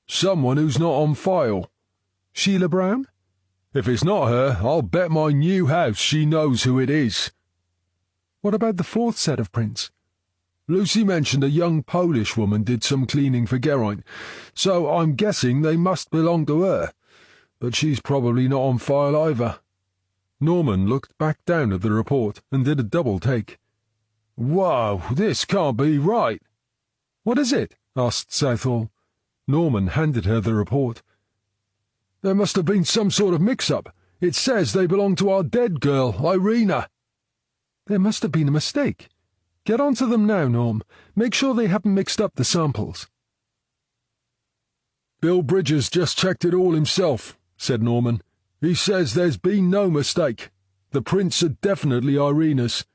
"Someone who's not on file." "Sheila Brown?" "If it's not her, I'll bet my new house she knows who it is." "What about the 4th set of prints?" "Lucy mentioned a young Polish woman did some cleaning for Geraint, so I'm guessing they must belong to her, but she's probably not on file either." Norman looked back down at the report and did a double take. "Whoa, this can't be right." "What is it?" asked Southall. Norman handed her the report. "There must have been some sort of mix-up. It says they belong to our dead girl, Irina." "There must have been a mistake. Get on to them now, Norm. Make sure they haven't mixed up the samples." "Bill Bridges just checked it all himself," said Norman. "He says there's been no mistake. The prints are definitely Irina's."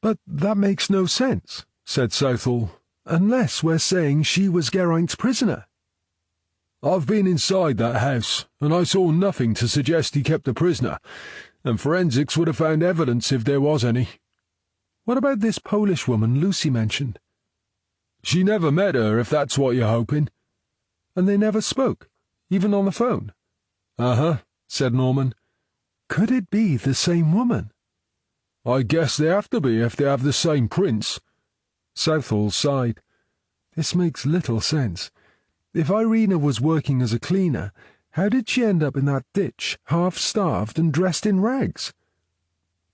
"But that makes no sense," said Southall, "unless we're saying she was Geraint's prisoner." "I've been inside that house, and I saw nothing to suggest he kept a prisoner, and forensics would have found evidence if there was any." "What about this Polish woman Lucy mentioned?" "She never met her, if that's what you're hoping." "And they never spoke, even on the phone?" "Uh-huh," said Norman. "Could it be the same woman?" "I guess they have to be if they have the same prints." Southall sighed. "This makes little sense. If Irina was working as a cleaner, how did she end up in that ditch, half-starved and dressed in rags?"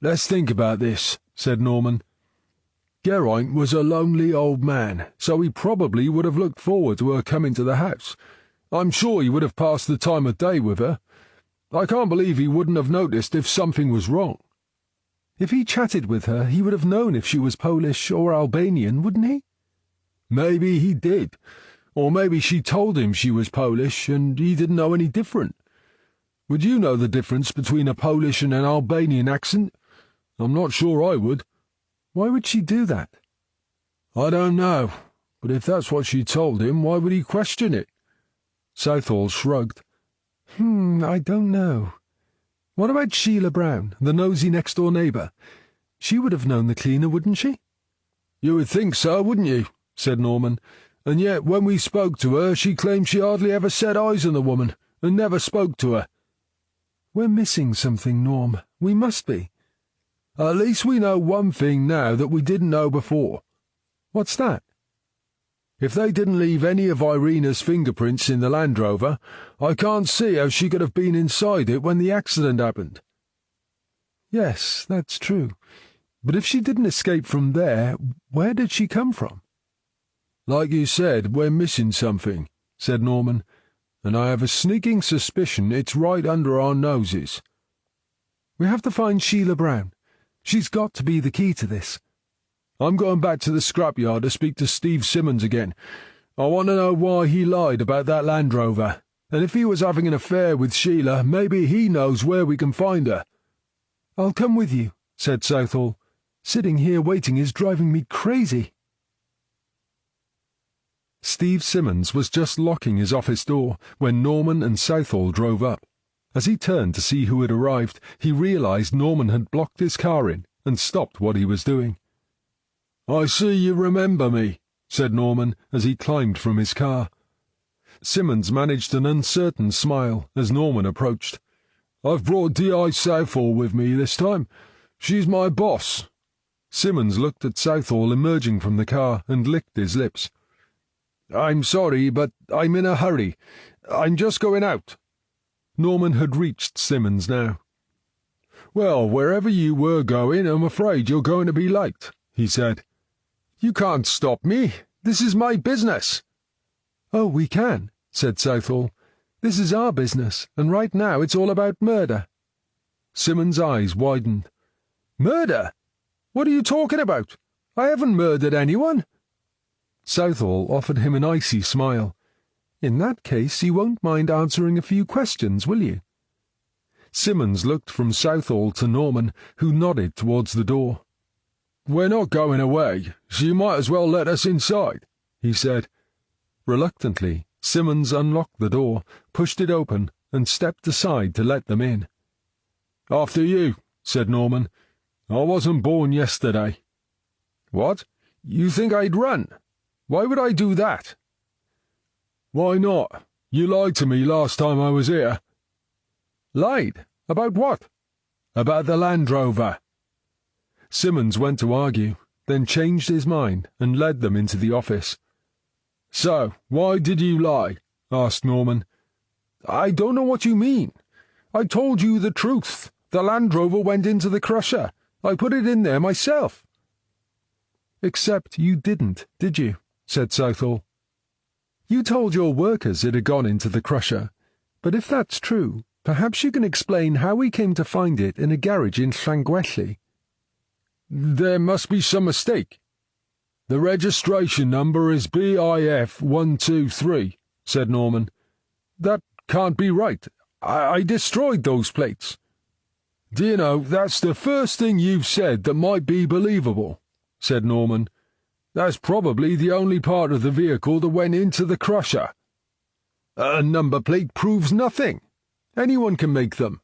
"Let's think about this," said Norman. "Geraint was a lonely old man, so he probably would have looked forward to her coming to the house. I'm sure he would have passed the time of day with her. I can't believe he wouldn't have noticed if something was wrong." "If he chatted with her, he would have known if she was Polish or Albanian, wouldn't he?" "Maybe he did. Or maybe she told him she was Polish and he didn't know any different. Would you know the difference between a Polish and an Albanian accent? I'm not sure I would." "Why would she do that?" "I don't know, but if that's what she told him, why would he question it?" Southall shrugged. I don't know. What about Sheila Brown, the nosy next-door neighbour? She would have known the cleaner, wouldn't she?" "You would think so, wouldn't you?" said Norman. "And yet when we spoke to her, she claimed she hardly ever set eyes on the woman, and never spoke to her." "We're missing something, Norm. We must be." "At least we know one thing now that we didn't know before." "What's that?" "If they didn't leave any of Irina's fingerprints in the Land Rover, I can't see how she could have been inside it when the accident happened." "Yes, that's true. But if she didn't escape from there, where did she come from?" "Like you said, we're missing something," said Norman, "and I have a sneaking suspicion it's right under our noses." "We have to find Sheila Brown. She's got to be the key to this." I'm going back to the scrapyard to speak to Steve Simmons again. I want to know why he lied about that Land Rover, and if he was having an affair with Sheila, maybe he knows where we can find her." "I'll come with you," said Southall. "Sitting here waiting is driving me crazy." Steve Simmons was just locking his office door when Norman and Southall drove up. As he turned to see who had arrived, he realized Norman had blocked his car in and stopped what he was doing. "I see you remember me," said Norman as he climbed from his car. Simmons managed an uncertain smile as Norman approached. "I've brought D.I. Southall with me this time. She's my boss." Simmons looked at Southall emerging from the car and licked his lips. "I'm sorry, but I'm in a hurry. I'm just going out." Norman had reached Simmons now. "Well, wherever you were going, I'm afraid you're going to be late," he said. "You can't stop me. This is my business." "Oh, we can," said Southall. "This is our business, and right now it's all about murder." Simmons' eyes widened. "Murder? What are you talking about? I haven't murdered anyone." Southall offered him an icy smile. "In that case, you won't mind answering a few questions, will you?" Simmons looked from Southall to Norman, who nodded towards the door. "We're not going away, so you might as well let us inside," he said. Reluctantly, Simmons unlocked the door, pushed it open, and stepped aside to let them in. "After you," said Norman. "I wasn't born yesterday." "What? You think I'd run? Why would I do that?" "Why not? You lied to me last time I was here." "Lied? About what?" "About the Land Rover." Simmons went to argue, then changed his mind and led them into the office. "So, why did you lie?" asked Norman. "I don't know what you mean. I told you the truth. The Land Rover went into the crusher. I put it in there myself." "Except you didn't, did you?" said Southall. "You told your workers it had gone into the crusher, but if that's true, perhaps you can explain how we came to find it in a garage in Llangwelly." "There must be some mistake. The registration number is BIF 123, said Norman. "That can't be right. I destroyed those plates." "Do you know, that's the first thing you've said that might be believable," said Norman. "That's probably the only part of the vehicle that went into the crusher. A number plate proves nothing. Anyone can make them.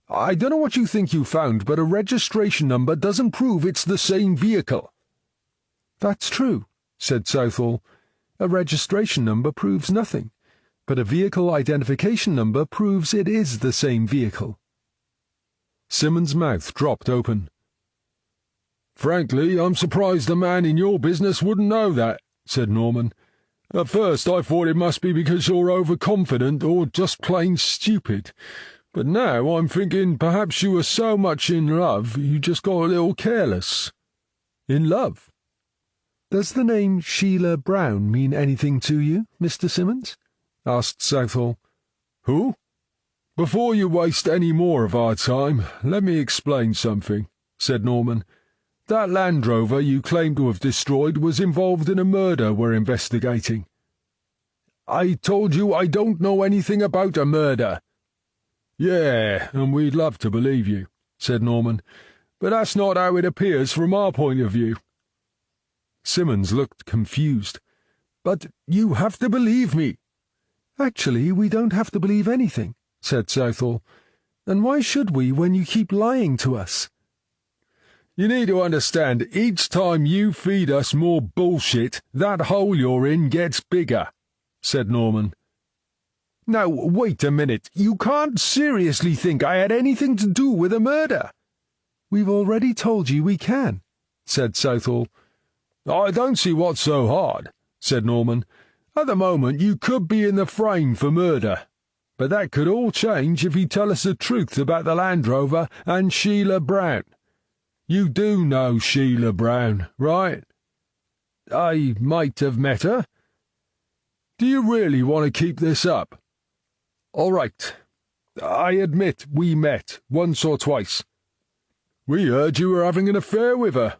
I don't know what you think you found, but a registration number doesn't prove it's the same vehicle." "That's true," said Southall. "A registration number proves nothing, but a vehicle identification number proves it is the same vehicle." Simmons' mouth dropped open. "Frankly, I'm surprised a man in your business wouldn't know that," said Norman. "At first I thought it must be because you're overconfident or just plain stupid. But now I'm thinking perhaps you were so much in love you just got a little careless." "In love?" "Does the name Sheila Brown mean anything to you, Mr. Simmons?" asked Southall. "Who? Before you waste any more of our time, let me explain something," said Norman. "That Land Rover you claim to have destroyed was involved in a murder we're investigating." "I told you I don't know anything about a murder." "Yeah, and we'd love to believe you," said Norman, "but that's not how it appears from our point of view." Simmons looked confused. "But you have to believe me." "Actually, we don't have to believe anything," said Southall. "And why should we when you keep lying to us?" "You need to understand, each time you feed us more bullshit, that hole you're in gets bigger," said Norman. "Now, wait a minute. You can't seriously think I had anything to do with a murder." "We've already told you we can," said Southall. "I don't see what's so hard," said Norman. "At the moment you could be in the frame for murder. But that could all change if you tell us the truth about the Land Rover and Sheila Brown. You do know Sheila Brown, right?" "I might have met her." "Do you really want to keep this up?" "All right. I admit we met once or twice." "We heard you were having an affair with her."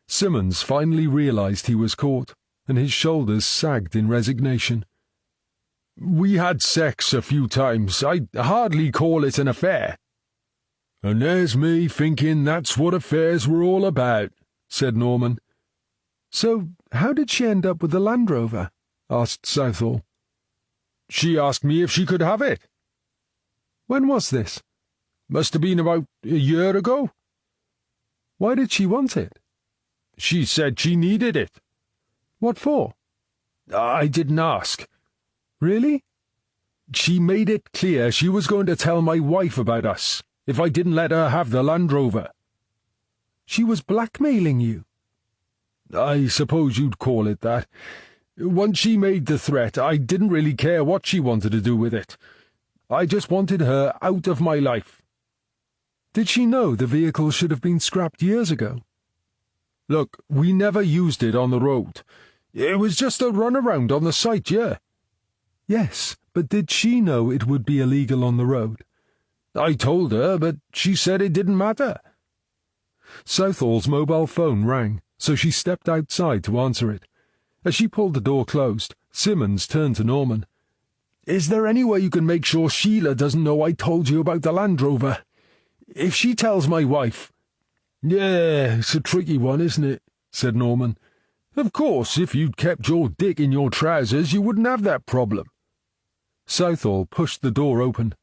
Simmons finally realized he was caught, and his shoulders sagged in resignation. "We had sex a few times. I'd hardly call it an affair." "And there's me thinking that's what affairs were all about," said Norman. "So, how did she end up with the Land Rover?" asked Southall. "She asked me if she could have it." "When was this?" "Must have been about a year ago." "Why did she want it?" "She said she needed it." "What for?" "I didn't ask." "Really?" "She made it clear she was going to tell my wife about us, if I didn't let her have the Land Rover." "She was blackmailing you?" "I suppose you'd call it that. Once she made the threat, I didn't really care what she wanted to do with it. I just wanted her out of my life." "Did she know the vehicle should have been scrapped years ago?" "Look, we never used it on the road. It was just a runaround on the site, yeah." "Yes, but did she know it would be illegal on the road?" "I told her, but she said it didn't matter." Southall's mobile phone rang, so she stepped outside to answer it. As she pulled the door closed, Simmons turned to Norman. "Is there any way you can make sure Sheila doesn't know I told you about the Land Rover? If she tells my wife—" "Yeah, it's a tricky one, isn't it?" said Norman. "Of course, if you'd kept your dick in your trousers, you wouldn't have that problem." Southall pushed the door open.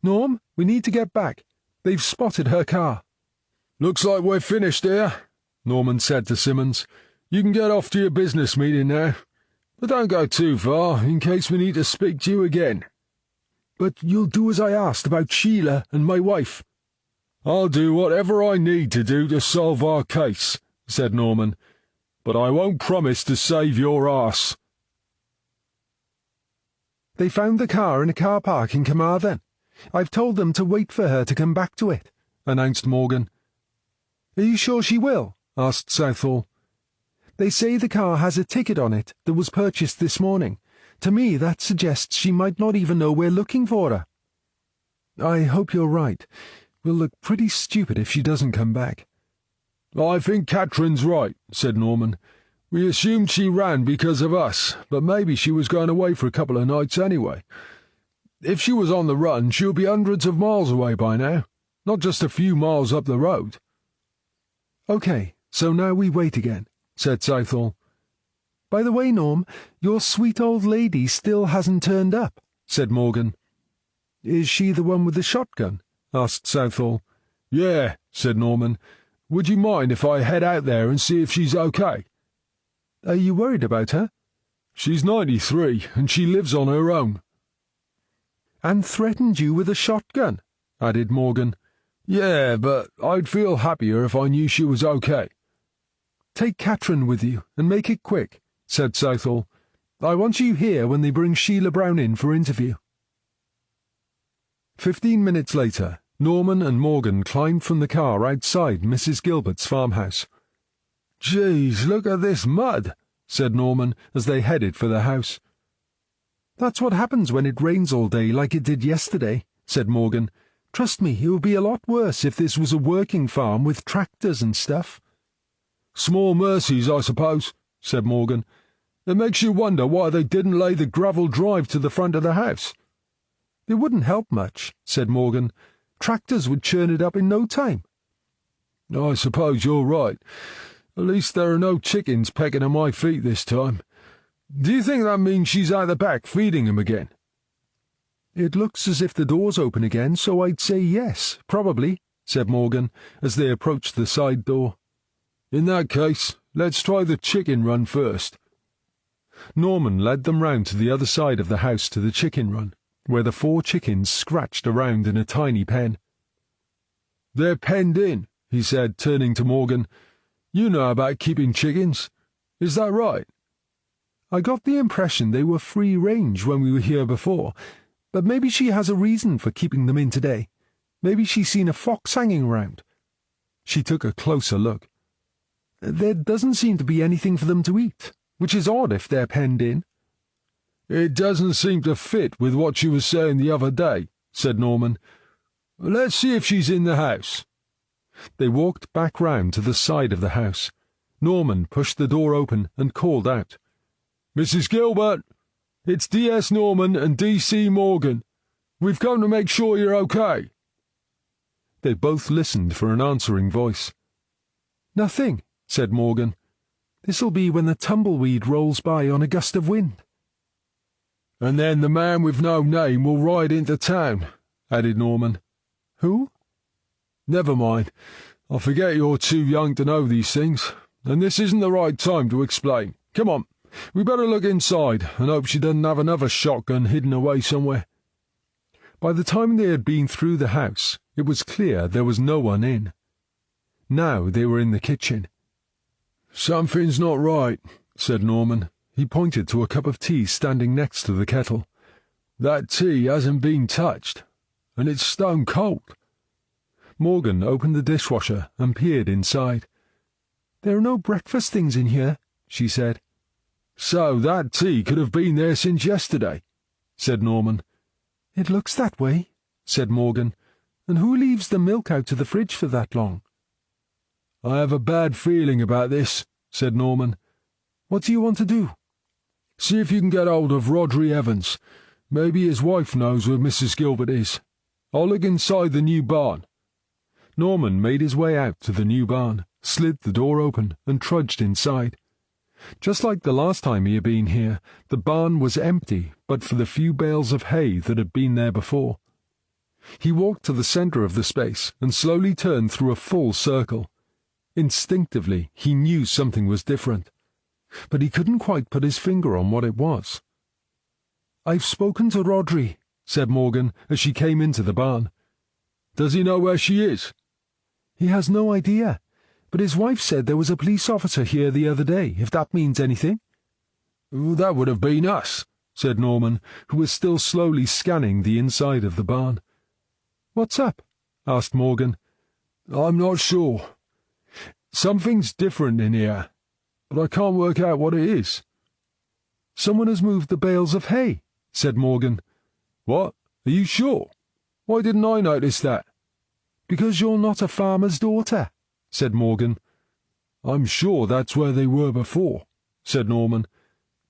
"Norm, we need to get back. They've spotted her car." "Looks like we're finished here," Norman said to Simmons. "You can get off to your business meeting now. But don't go too far, in case we need to speak to you again." "But you'll do as I asked about Sheila and my wife." "I'll do whatever I need to do to solve our case," said Norman. "But I won't promise to save your arse." "They found the car in a car park in Carmarthen. I've told them to wait for her to come back to it," announced Morgan. "Are you sure she will?" asked Southall. "They say the car has a ticket on it that was purchased this morning. To me, that suggests she might not even know we're looking for her." "I hope you're right. We'll look pretty stupid if she doesn't come back." "I think Catherine's right," said Norman. "We assumed she ran because of us, but maybe she was going away for a couple of nights anyway. If she was on the run, she'll be hundreds of miles away by now, not just a few miles up the road." "OK, so now we wait again," said Southall. "By the way, Norm, your sweet old lady still hasn't turned up," said Morgan. "Is she the one with the shotgun?" asked Southall. "Yeah," said Norman. "Would you mind if I head out there and see if she's okay?" "Are you worried about her?" "She's 93, and she lives on her own." "And threatened you with a shotgun," added Morgan. "Yeah, but I'd feel happier if I knew she was okay." "Take Catherine with you, and make it quick," said Southall. "I want you here when they bring Sheila Brown in for interview." 15 minutes later, Norman and Morgan climbed from the car outside Mrs. Gilbert's farmhouse. "Geez, look at this mud," said Norman as they headed for the house. "That's what happens when it rains all day like it did yesterday," said Morgan. "Trust me, it would be a lot worse if this was a working farm with tractors and stuff." "Small mercies, I suppose," said Morgan. "It makes you wonder why they didn't lay the gravel drive to the front of the house." "It wouldn't help much," said Morgan. "Tractors would churn it up in no time." "I suppose you're right. At least there are no chickens pecking at my feet this time. Do you think that means she's out the back feeding them again?" "It looks as if the door's open again, so I'd say yes, probably," said Morgan, as they approached the side door. "In that case, let's try the chicken run first." Norman led them round to the other side of the house to the chicken run, where the 4 chickens scratched around in a tiny pen. "They're penned in," he said, turning to Morgan. "You know about keeping chickens. Is that right?" "I got the impression they were free range when we were here before, but maybe she has a reason for keeping them in today. Maybe she's seen a fox hanging around." She took a closer look. "There doesn't seem to be anything for them to eat, which is odd if they're penned in." "It doesn't seem to fit with what she was saying the other day," said Norman. "Let's see if she's in the house." They walked back round to the side of the house. Norman pushed the door open and called out, "Mrs. Gilbert! It's D.S. Norman and D.C. Morgan. We've come to make sure you're okay." They both listened for an answering voice. "Nothing," said Morgan. "This'll be when the tumbleweed rolls by on a gust of wind." "And then the man with no name will ride into town," added Norman. "Who?" "Never mind. I forget you're too young to know these things, and this isn't the right time to explain. Come on, we better look inside and hope she doesn't have another shotgun hidden away somewhere." By the time they had been through the house, it was clear there was no one in. Now they were in the kitchen. "Something's not right," said Norman. He pointed to a cup of tea standing next to the kettle. "That tea hasn't been touched, and it's stone cold." Morgan opened the dishwasher and peered inside. "There are no breakfast things in here," she said. "So that tea could have been there since yesterday," said Norman. "It looks that way," said Morgan. "And who leaves the milk out to the fridge for that long?" "I have a bad feeling about this," said Norman. "What do you want to do?" "See if you can get hold of Rodri Evans. Maybe his wife knows where Mrs. Gilbert is. I'll look inside the new barn." Norman made his way out to the new barn, slid the door open, and trudged inside. Just like the last time he had been here, the barn was empty but for the few bales of hay that had been there before. He walked to the centre of the space and slowly turned through a full circle. Instinctively, he knew something was different, but he couldn't quite put his finger on what it was. "I've spoken to Rodri," said Morgan as she came into the barn. "Does he know where she is?" "He has no idea, but his wife said there was a police officer here the other day, if that means anything." "That would have been us," said Norman, who was still slowly scanning the inside of the barn. "What's up?" asked Morgan. "I'm not sure. Something's different in here, but I can't work out what it is." "Someone has moved the bales of hay," said Morgan. "What? Are you sure? Why didn't I notice that?" "Because you're not a farmer's daughter," said Morgan. "I'm sure that's where they were before," said Norman.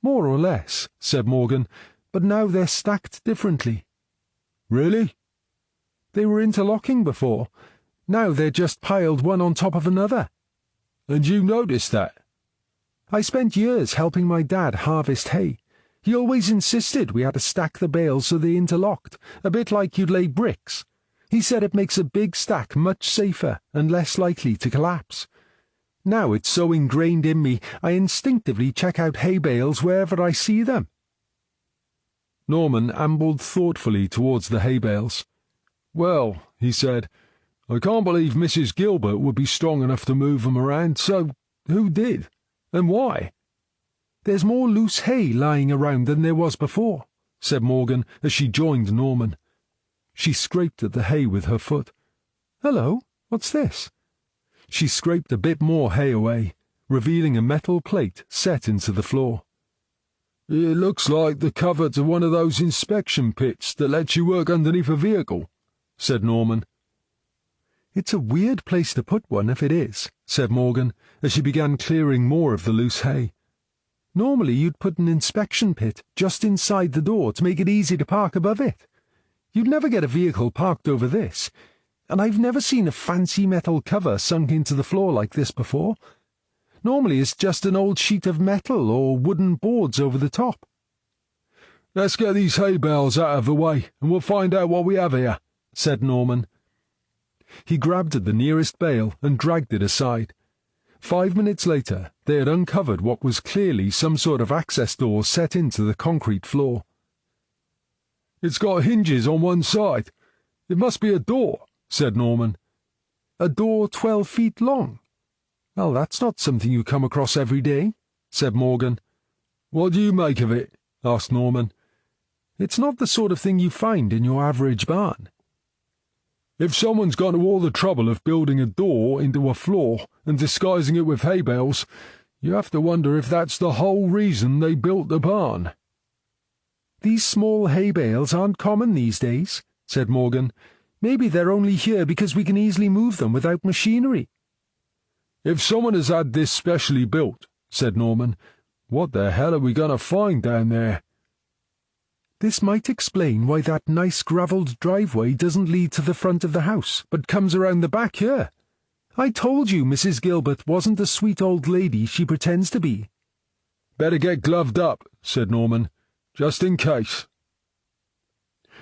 "More or less," said Morgan, "but now they're stacked differently." "Really?" "They were interlocking before. Now they're just piled one on top of another." "And you noticed that?" "I spent years helping my dad harvest hay. He always insisted we had to stack the bales so they interlocked, a bit like you'd lay bricks. He said it makes a big stack much safer and less likely to collapse. Now it's so ingrained in me, I instinctively check out hay bales wherever I see them." Norman ambled thoughtfully towards the hay bales. "Well," he said, "I can't believe Mrs. Gilbert would be strong enough to move them around, so who did? And why?" "There's more loose hay lying around than there was before," said Morgan as she joined Norman. She scraped at the hay with her foot. "Hello, what's this?" She scraped a bit more hay away, revealing a metal plate set into the floor. "It looks like the cover to one of those inspection pits that lets you work underneath a vehicle," said Norman. "It's a weird place to put one if it is," said Morgan as she began clearing more of the loose hay. "Normally you'd put an inspection pit just inside the door to make it easy to park above it. You'd never get a vehicle parked over this, and I've never seen a fancy metal cover sunk into the floor like this before. Normally it's just an old sheet of metal or wooden boards over the top." "Let's get these hay bales out of the way, and we'll find out what we have here," said Norman. He grabbed at the nearest bale and dragged it aside. 5 minutes later, they had uncovered what was clearly some sort of access door set into the concrete floor. "It's got hinges on one side. It must be a door," said Norman. "A door 12 feet long? Well, that's not something you come across every day," said Morgan. "What do you make of it?" asked Norman. "It's not the sort of thing you find in your average barn." "If someone's gone to all the trouble of building a door into a floor and disguising it with hay bales, you have to wonder if that's the whole reason they built the barn." "These small hay bales aren't common these days," said Morgan. "Maybe they're only here because we can easily move them without machinery." If someone has had this specially built, said Norman, what the hell are we going to find down there? This might explain why that nice gravelled driveway doesn't lead to the front of the house, but comes around the back here. I told you Mrs. Gilbert wasn't the sweet old lady she pretends to be. Better get gloved up, said Norman, just in case.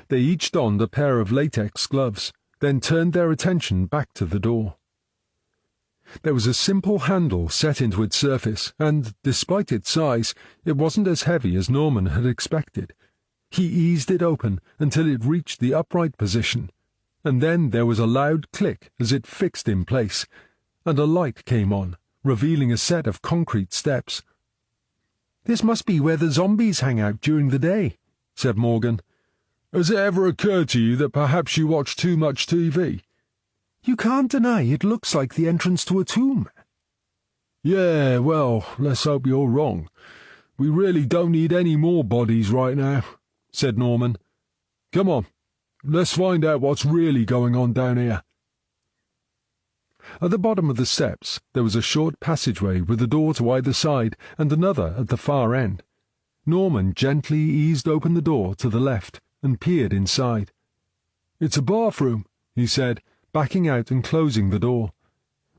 They each donned a pair of latex gloves, then turned their attention back to the door. There was a simple handle set into its surface, and, despite its size, it wasn't as heavy as Norman had expected. He eased it open until it reached the upright position, and then there was a loud click as it fixed in place, and a light came on, revealing a set of concrete steps. "This must be where the zombies hang out during the day," said Morgan. Has it ever occurred to you that perhaps you watch too much TV? You can't deny it looks like the entrance to a tomb. Yeah, well, let's hope you're wrong. We really don't need any more bodies right now, said Norman. Come on, let's find out what's really going on down here. At the bottom of the steps there was a short passageway with a door to either side and another at the far end. Norman gently eased open the door to the left and peered inside. It's a bathroom, he said, backing out and closing the door.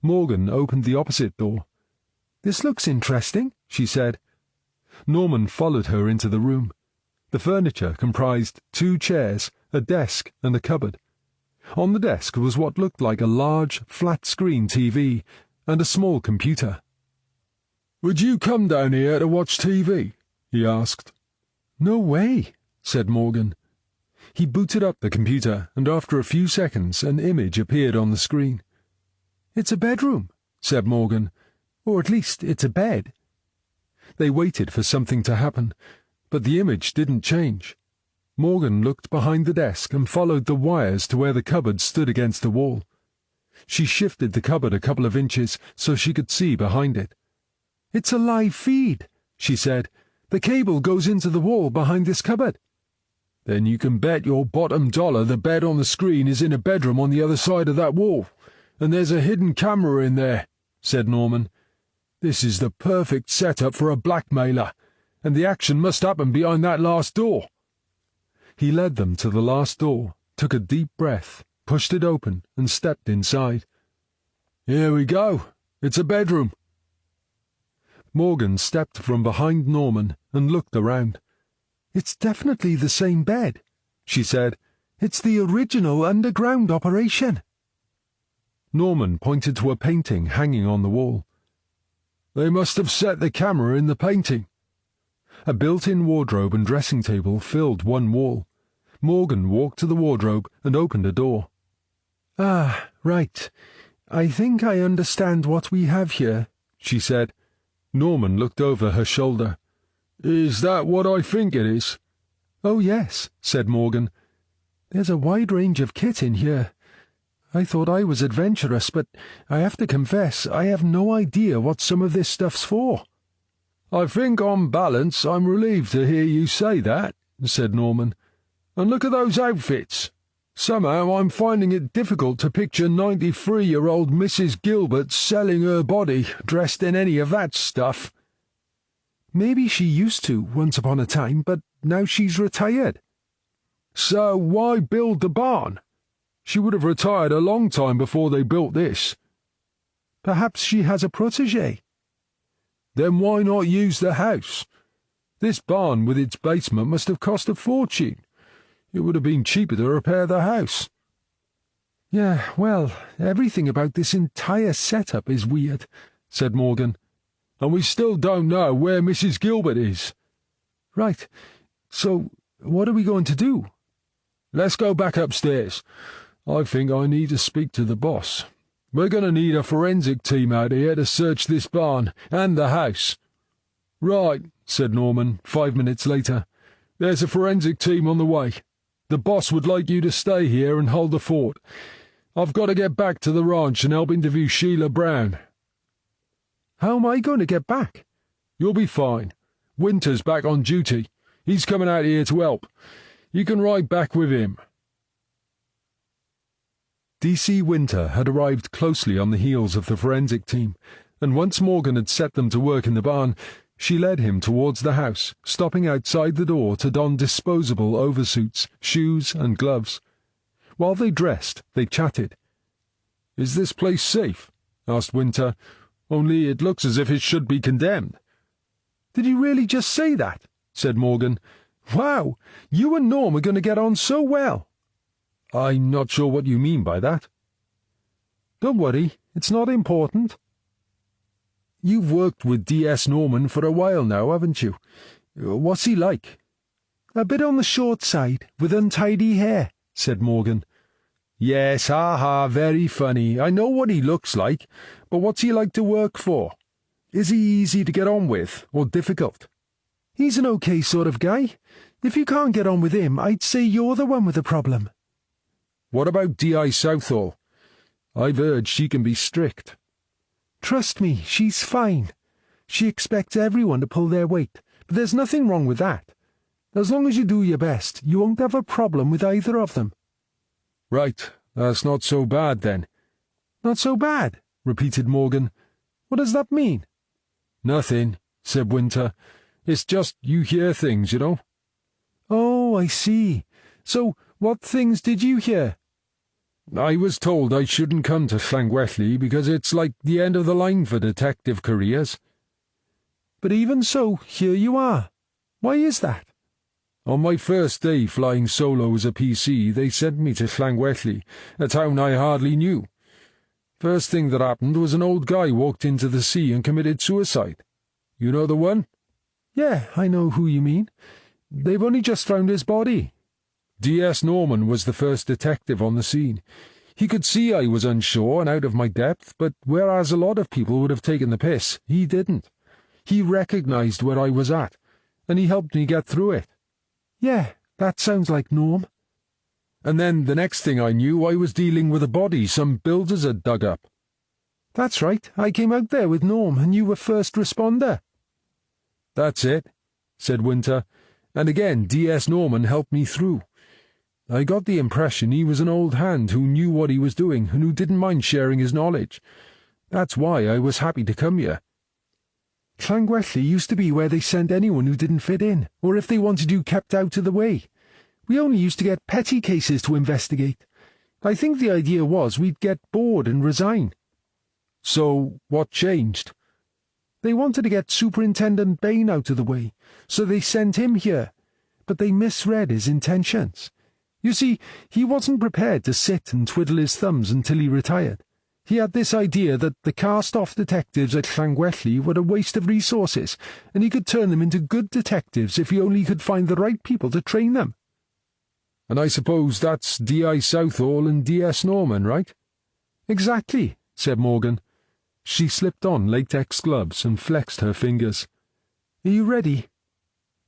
Morgan opened the opposite door. "This looks interesting," she said. Norman followed her into the room. The furniture comprised 2 chairs, a desk, and a cupboard. On the desk was what looked like a large, flat-screen TV and a small computer. Would you come down here to watch TV? He asked. No way, said Morgan. He booted up the computer, and after a few seconds an image appeared on the screen. It's a bedroom, said Morgan. Or at least it's a bed. They waited for something to happen, but the image didn't change. Morgan looked behind the desk and followed the wires to where the cupboard stood against the wall. She shifted the cupboard a couple of inches so she could see behind it. It's a live feed, she said. The cable goes into the wall behind this cupboard. Then you can bet your bottom dollar the bed on the screen is in a bedroom on the other side of that wall, and there's a hidden camera in there, said Norman. This is the perfect setup for a blackmailer, and the action must happen behind that last door. He led them to the last door, took a deep breath, pushed it open, and stepped inside. Here we go. It's a bedroom. Morgan stepped from behind Norman and looked around. It's definitely the same bed, she said. It's the original underground operation. Norman pointed to a painting hanging on the wall. They must have set the camera in the painting. A built-in wardrobe and dressing table filled one wall. Morgan walked to the wardrobe and opened a door. Ah, right. I think I understand what we have here, she said. Norman looked over her shoulder. Is that what I think it is? Oh, yes, said Morgan. There's a wide range of kit in here. I thought I was adventurous, but I have to confess I have no idea what some of this stuff's for. I think on balance I'm relieved to hear you say that, said Norman. And look at those outfits. Somehow I'm finding it difficult to picture 93-year-old Mrs. Gilbert selling her body dressed in any of that stuff. Maybe she used to once upon a time, but now she's retired. So why build the barn? She would have retired a long time before they built this. Perhaps she has a protégé. Then why not use the house? This barn with its basement must have cost a fortune. It would have been cheaper to repair the house. Yeah, well, everything about this entire setup is weird, said Morgan. And we still don't know where Mrs. Gilbert is. Right. So, what are we going to do? Let's go back upstairs. I think I need to speak to the boss. We're going to need a forensic team out here to search this barn and the house. Right, said Norman 5 minutes later. There's a forensic team on the way. The boss would like you to stay here and hold the fort. I've got to get back to the ranch and help interview Sheila Brown. How am I going to get back? You'll be fine. Winter's back on duty. He's coming out here to help. You can ride back with him. DC Winter had arrived closely on the heels of the forensic team, and once Morgan had set them to work in the barn, she led him towards the house, stopping outside the door to don disposable oversuits, shoes, and gloves. While they dressed, they chatted. "Is this place safe?" asked Winter. "Only it looks as if it should be condemned." "Did you really just say that?" said Morgan. "Wow, you and Norm are going to get on so well." "I'm not sure what you mean by that." "Don't worry, it's not important." "You've worked with D.S. Norman for a while now, haven't you? What's he like?" "A bit on the short side, with untidy hair," said Morgan. "Yes, very funny. I know what he looks like, but what's he like to work for? Is he easy to get on with, or difficult?" "He's an okay sort of guy. If you can't get on with him, I'd say you're the one with a problem." "What about D.I. Southall? I've heard she can be strict." "Trust me, she's fine. She expects everyone to pull their weight, but there's nothing wrong with that. As long as you do your best, you won't have a problem with either of them." "Right, that's not so bad then." "Not so bad," repeated Morgan. "What does that mean?" "Nothing," said Winter. "It's just you hear things, you know." "Oh, I see. So, what things did you hear?" "I was told I shouldn't come to Llangwelly because it's like the end of the line for detective careers." "But even so, here you are. Why is that?" "On my first day flying solo as a PC, they sent me to Llangwelly, a town I hardly knew. First thing that happened was an old guy walked into the sea and committed suicide. You know the one?" "Yeah, I know who you mean. They've only just found his body." D.S. Norman was the first detective on the scene. He could see I was unsure and out of my depth, but whereas a lot of people would have taken the piss, he didn't. He recognized where I was at, and he helped me get through it. "Yeah, that sounds like Norm." And then the next thing I knew, I was dealing with a body some builders had dug up." "That's right, I came out there with Norm, and you were first responder." "That's it," said Winter, "and again D.S. Norman helped me through. I got the impression he was an old hand who knew what he was doing and who didn't mind sharing his knowledge. That's why I was happy to come here." "Llangwelly used to be where they sent anyone who didn't fit in, or if they wanted you kept out of the way. We only used to get petty cases to investigate. I think the idea was we'd get bored and resign." "So what changed?" "They wanted to get Superintendent Bain out of the way, so they sent him here, but they misread his intentions. You see, he wasn't prepared to sit and twiddle his thumbs until he retired. He had this idea that the cast-off detectives at Llangwelly were a waste of resources, and he could turn them into good detectives if he only could find the right people to train them." "And I suppose that's D.I. Southall and D.S. Norman, right?" "Exactly," said Morgan. She slipped on latex gloves and flexed her fingers. "Are you ready?"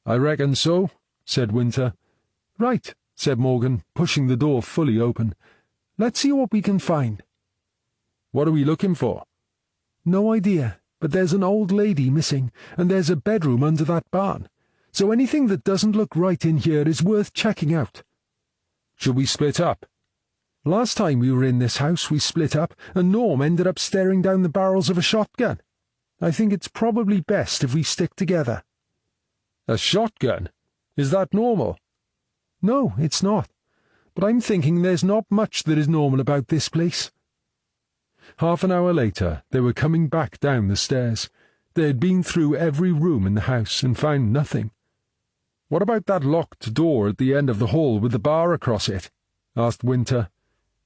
"I reckon so," said Winter. "Right," said Morgan, pushing the door fully open. "Let's see what we can find." "What are we looking for?" "No idea, but there's an old lady missing, and there's a bedroom under that barn. So anything that doesn't look right in here is worth checking out." "Should we split up?" "Last time we were in this house we split up, and Norm ended up staring down the barrels of a shotgun. I think it's probably best if we stick together." "A shotgun? Is that normal?" "No, it's not. But I'm thinking there's not much that is normal about this place." Half an hour later, they were coming back down the stairs. They had been through every room in the house and found nothing. "What about that locked door at the end of the hall with the bar across it?" asked Winter.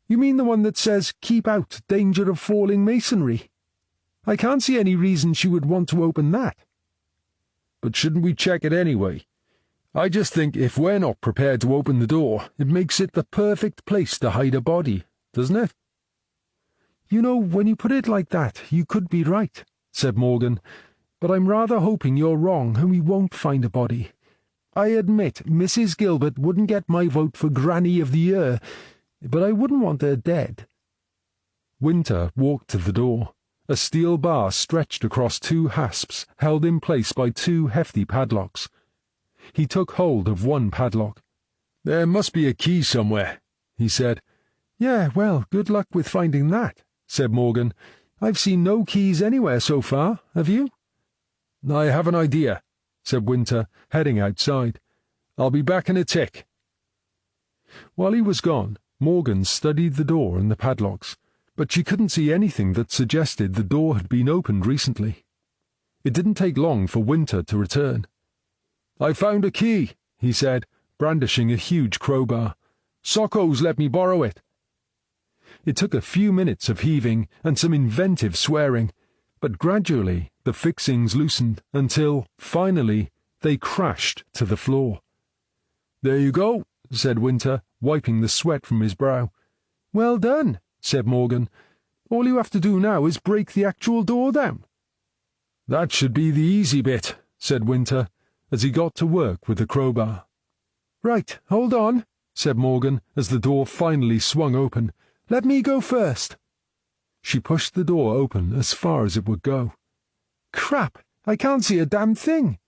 "You mean the one that says, 'Keep out, danger of falling masonry'? I can't see any reason she would want to open that." "But shouldn't we check it anyway? I just think if we're not prepared to open the door, it makes it the perfect place to hide a body, doesn't it?" "You know, when you put it like that, you could be right," said Morgan. "But I'm rather hoping you're wrong and we won't find a body. I admit Mrs. Gilbert wouldn't get my vote for Granny of the Year, but I wouldn't want her dead." Winter walked to the door. A steel bar stretched across two hasps, held in place by two hefty padlocks. He took hold of one padlock. "There must be a key somewhere," he said. Yeah, well, good luck with finding that, said Morgan. I've seen no keys anywhere so far, have you? I have an idea, said Winter, heading outside. I'll be back in a tick. While he was gone, Morgan studied the door and the padlocks, but she couldn't see anything that suggested the door had been opened recently. It didn't take long for Winter to return. I found a key, he said, brandishing a huge crowbar. Socko's let me borrow it. It took a few minutes of heaving and some inventive swearing, but gradually the fixings loosened until, finally, they crashed to the floor. There you go, said Winter, wiping the sweat from his brow. Well done, said Morgan. All you have to do now is break the actual door down. That should be the easy bit, said Winter, as he got to work with the crowbar. Right, hold on, said Morgan, as the door finally swung open. Let me go first. She pushed the door open as far as it would go. Crap, I can't see a damn thing.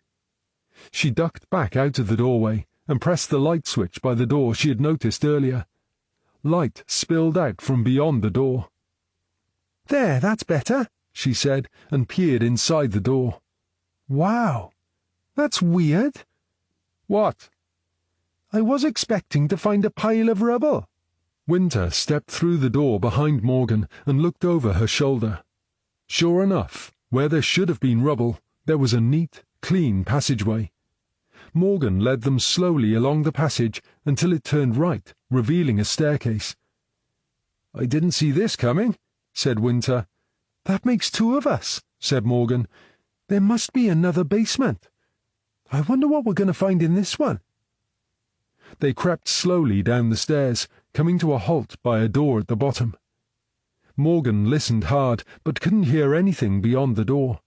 She ducked back out of the doorway and pressed the light switch by the door she had noticed earlier. Light spilled out from beyond the door. There, that's better, she said, and peered inside the door. Wow, that's weird. What? I was expecting to find a pile of rubble. Winter stepped through the door behind Morgan and looked over her shoulder. Sure enough, where there should have been rubble, there was a neat, clean passageway. Morgan led them slowly along the passage until it turned right, revealing a staircase. I didn't see this coming, said Winter. That makes two of us, said Morgan. There must be another basement. I wonder what we're going to find in this one. They crept slowly down the stairs, coming to a halt by a door at the bottom. Morgan listened hard, but couldn't hear anything beyond the door.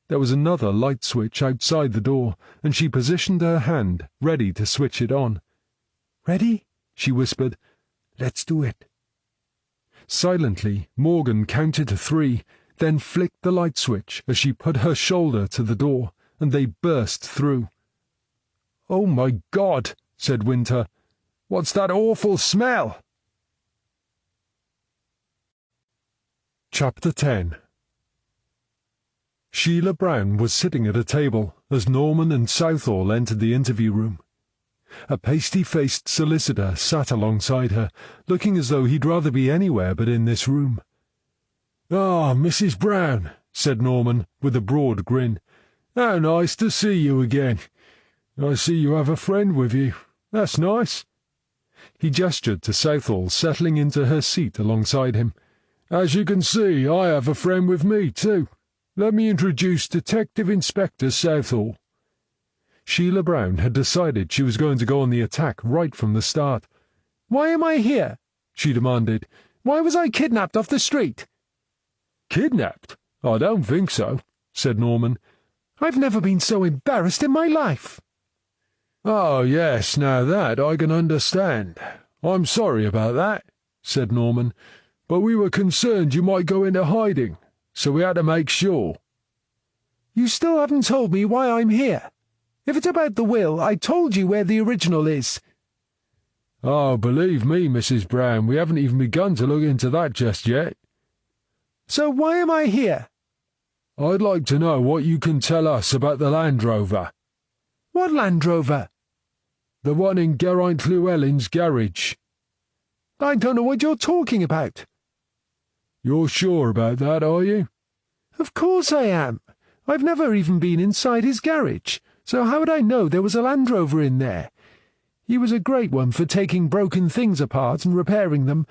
There was another light switch outside the door, and she positioned her hand, ready to switch it on. Ready? She whispered. Let's do it. Silently, Morgan counted to 3, then flicked the light switch as she put her shoulder to the door, and they burst through. Oh, my God, said Winter. What's that awful smell? Chapter 10. Sheila Brown was sitting at a table as Norman and Southall entered the interview room. A pasty-faced solicitor sat alongside her, looking as though he'd rather be anywhere but in this room. "Ah, Mrs. Brown," said Norman, with a broad grin. "How nice to see you again. I see you have a friend with you. That's nice." He gestured to Southall, settling into her seat alongside him. "As you can see, I have a friend with me, too. Let me introduce Detective Inspector Southall." Sheila Brown had decided she was going to go on the attack right from the start. "Why am I here?" she demanded. "Why was I kidnapped off the street?" "Kidnapped? I don't think so," said Norman. "I've never been so embarrassed in my life." "Oh, yes, now that I can understand. I'm sorry about that," said Norman. "But we were concerned you might go into hiding, so we had to make sure." "You still haven't told me why I'm here. If it's about the will, I told you where the original is." "Oh, believe me, Mrs. Brown, we haven't even begun to look into that just yet." "So why am I here?" "I'd like to know what you can tell us about the Land Rover." "What Land Rover?" "The one in Geraint Llewellyn's garage." "I don't know what you're talking about." "You're sure about that, are you?" "Of course I am. I've never even been inside his garage, so how would I know there was a Land Rover in there? He was a great one for taking broken things apart and repairing them.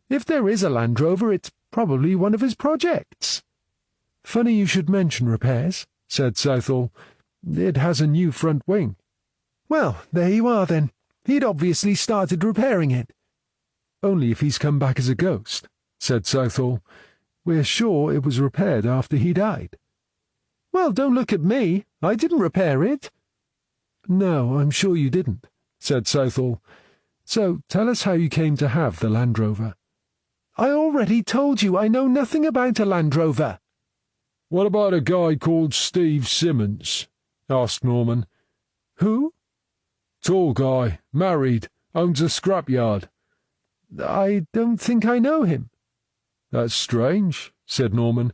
If there is a Land Rover, it's probably one of his projects." "Funny you should mention repairs," said Southall. "It has a new front wing." "Well, there you are then. He'd obviously started repairing it." "Only if he's come back as a ghost," said Southall. "We're sure it was repaired after he died." "Well, don't look at me. I didn't repair it." "No, I'm sure you didn't," said Southall. "So tell us how you came to have the Land Rover." "I already told you I know nothing about a Land Rover." "What about a guy called Steve Simmons?" asked Norman. "Who?" "Tall guy, married, owns a scrapyard." I don't think I know him." "That's strange," said Norman,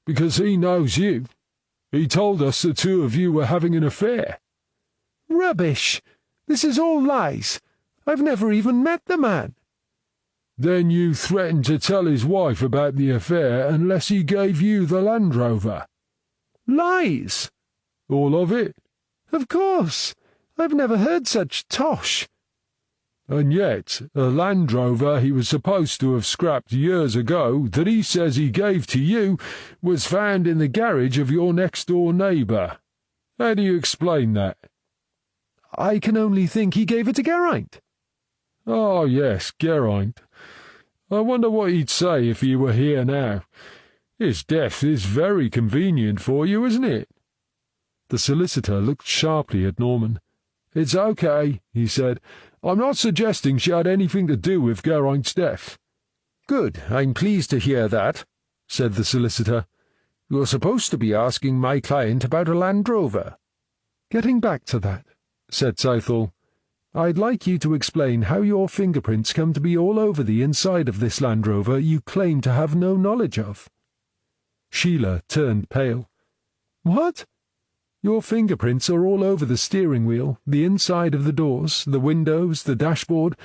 "because he knows you. He told us the two of you were having an affair." "Rubbish! This is all lies. I've never even met the man." "Then you threatened to tell his wife about the affair unless he gave you the Land Rover." "Lies!" "All of it?" "Of course. I've never heard such tosh." "And yet, a Land Rover he was supposed to have scrapped years ago that he says he gave to you was found in the garage of your next-door neighbour. How do you explain that?" "I can only think he gave it to Geraint." "Oh, yes, Geraint. I wonder what he'd say if he were here now. His death is very convenient for you, isn't it?" The solicitor looked sharply at Norman. "It's okay," he said. "I'm not suggesting she had anything to do with Geraint's death." "Good, I'm pleased to hear that," said the solicitor. "You're supposed to be asking my client about a Land Rover." "Getting back to that," said Southall, "I'd like you to explain how your fingerprints come to be all over the inside of this Land Rover you claim to have no knowledge of." Sheila turned pale. "What?" "Your fingerprints are all over the steering wheel, the inside of the doors, the windows, the dashboard,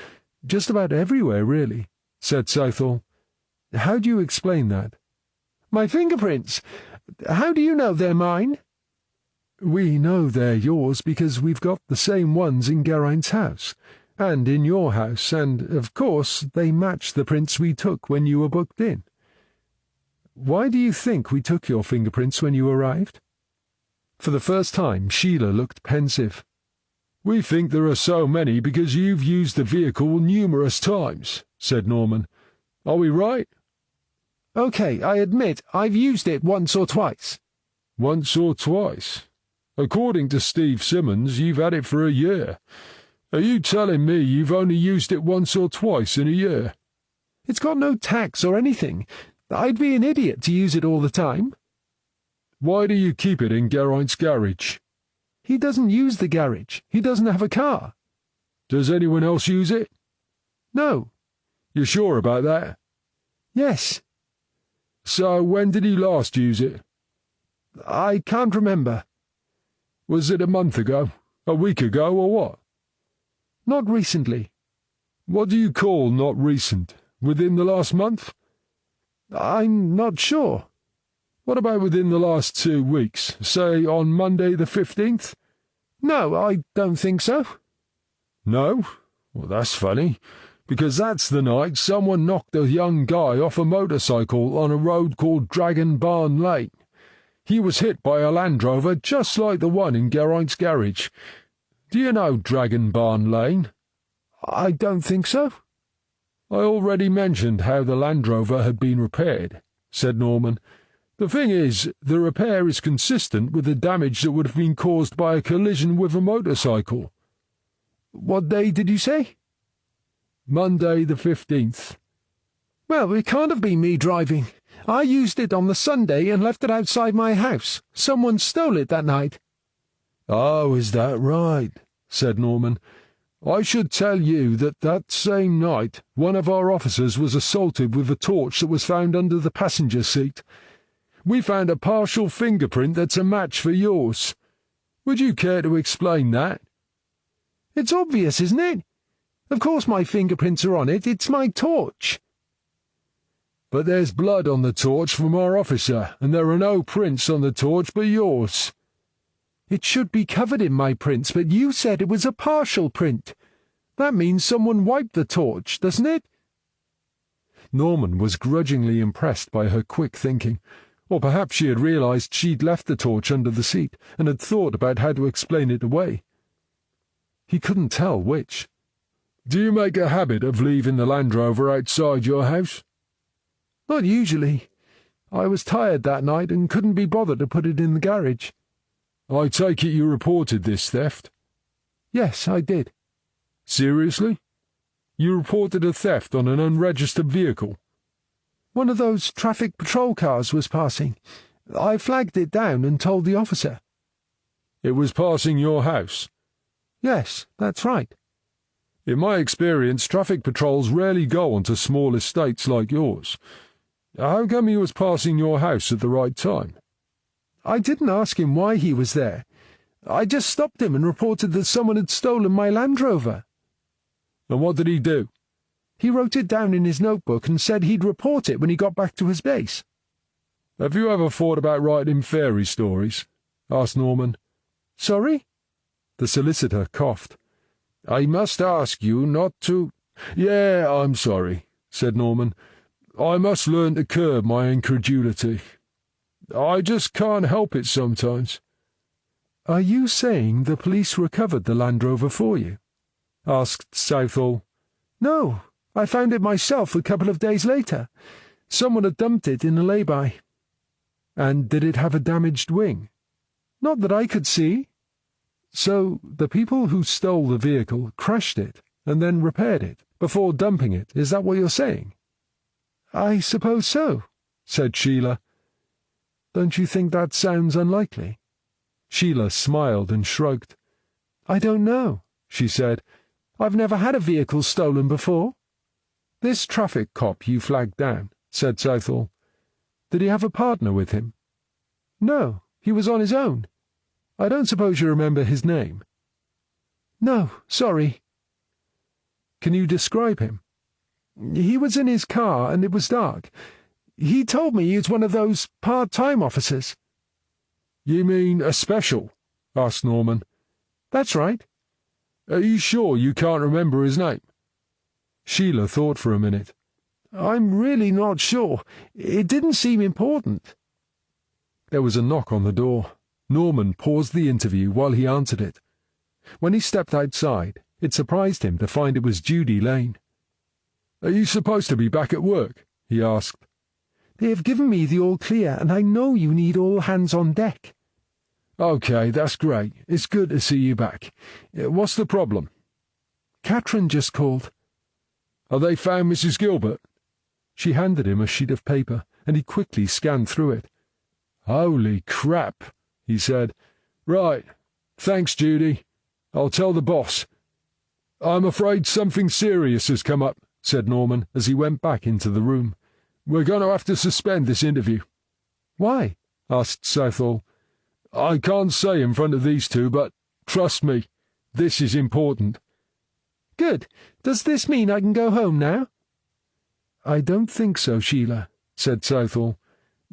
just about everywhere, really," said Southall. "How do you explain that?" "My fingerprints? How do you know they're mine?" "We know they're yours because we've got the same ones in Geraint's house, and in your house, and, of course, they match the prints we took when you were booked in. Why do you think we took your fingerprints when you arrived?" For the first time, Sheila looked pensive. "We think there are so many because you've used the vehicle numerous times," said Norman. "Are we right?" "OK, I admit I've used it once or twice." "Once or twice? According to Steve Simmons, you've had it for a year. Are you telling me you've only used it once or twice in a year?" "It's got no tax or anything. I'd be an idiot to use it all the time." "Why do you keep it in Geraint's garage?" "He doesn't use the garage. He doesn't have a car." "Does anyone else use it?" "No." "You're sure about that?" "Yes." "So when did he last use it?" "I can't remember." "Was it a month ago? A week ago, or what?" "Not recently." "What do you call not recent? Within the last month?" "I'm not sure." "What about within the last 2 weeks, say on Monday the 15th? "No, I don't think so." "No? Well, that's funny, because that's the night someone knocked a young guy off a motorcycle on a road called Dragon Barn Lane. He was hit by a Land Rover just like the one in Geraint's garage. Do you know Dragon Barn Lane?" "I don't think so." "I already mentioned how the Land Rover had been repaired," said Norman. "The thing is, the repair is consistent with the damage that would have been caused by a collision with a motorcycle." "What day did you say?" "Monday the 15th. "Well, it can't have been me driving. I used it on the Sunday and left it outside my house. Someone stole it that night." "Oh, is that right?" said Norman. "I should tell you that same night one of our officers was assaulted with a torch that was found under the passenger seat. We found a partial fingerprint that's a match for yours. Would you care to explain that?" "It's obvious, isn't it? Of course my fingerprints are on it. It's my torch." "But there's blood on the torch from our officer, and there are no prints on the torch but yours." "It should be covered in my prints, but you said it was a partial print. That means someone wiped the torch, doesn't it?" Norman was grudgingly impressed by her quick thinking. Or perhaps she had realized she'd left the torch under the seat and had thought about how to explain it away. He couldn't tell which. "Do you make a habit of leaving the Land Rover outside your house?" "Not usually. I was tired that night and couldn't be bothered to put it in the garage." "I take it you reported this theft?" "Yes, I did." "Seriously? You reported a theft on an unregistered vehicle?" "One of those traffic patrol cars was passing. I flagged it down and told the officer." "It was passing your house?" "Yes, that's right." In my experience, traffic patrols rarely go onto small estates like yours. How come he was passing your house at the right time? I didn't ask him why he was there. I just stopped him and reported that someone had stolen my Land Rover. And what did he do? He wrote it down in his notebook and said he'd report it when he got back to his base. Have you ever thought about writing fairy stories? Asked Norman. Sorry? The solicitor coughed. I must ask you not to— Yeah, I'm sorry, said Norman. I must learn to curb my incredulity. I just can't help it sometimes. Are you saying the police recovered the Land Rover for you? Asked Southall. No, I found it myself a couple of days later. Someone had dumped it in a lay-by. And did it have a damaged wing? Not that I could see. So the people who stole the vehicle crashed it and then repaired it before dumping it, is that what you're saying? I suppose so, said Sheila. Don't you think that sounds unlikely? Sheila smiled and shrugged. I don't know, she said. I've never had a vehicle stolen before. This traffic cop you flagged down, said Southall. Did he have a partner with him? No, he was on his own. I don't suppose you remember his name? No, sorry. Can you describe him? He was in his car and it was dark. He told me he was one of those part-time officers. You mean a special? Asked Norman. That's right. Are you sure you can't remember his name? Sheila thought for a minute. I'm really not sure. It didn't seem important. There was a knock on the door. Norman paused the interview while he answered it. When he stepped outside, it surprised him to find it was Judy Lane. Are you supposed to be back at work? He asked. They have given me the all-clear, and I know you need all hands on deck. OK, that's great. It's good to see you back. What's the problem? Catherine just called. Have they found Mrs. Gilbert? She handed him a sheet of paper, and he quickly scanned through it. Holy crap, he said. Right. Thanks, Judy. I'll tell the boss. I'm afraid something serious has come up, said Norman as he went back into the room. We're going to have to suspend this interview. Why? Asked Southall. I can't say in front of these two, but trust me, this is important. Good. Does this mean I can go home now? I don't think so, Sheila, said Southall.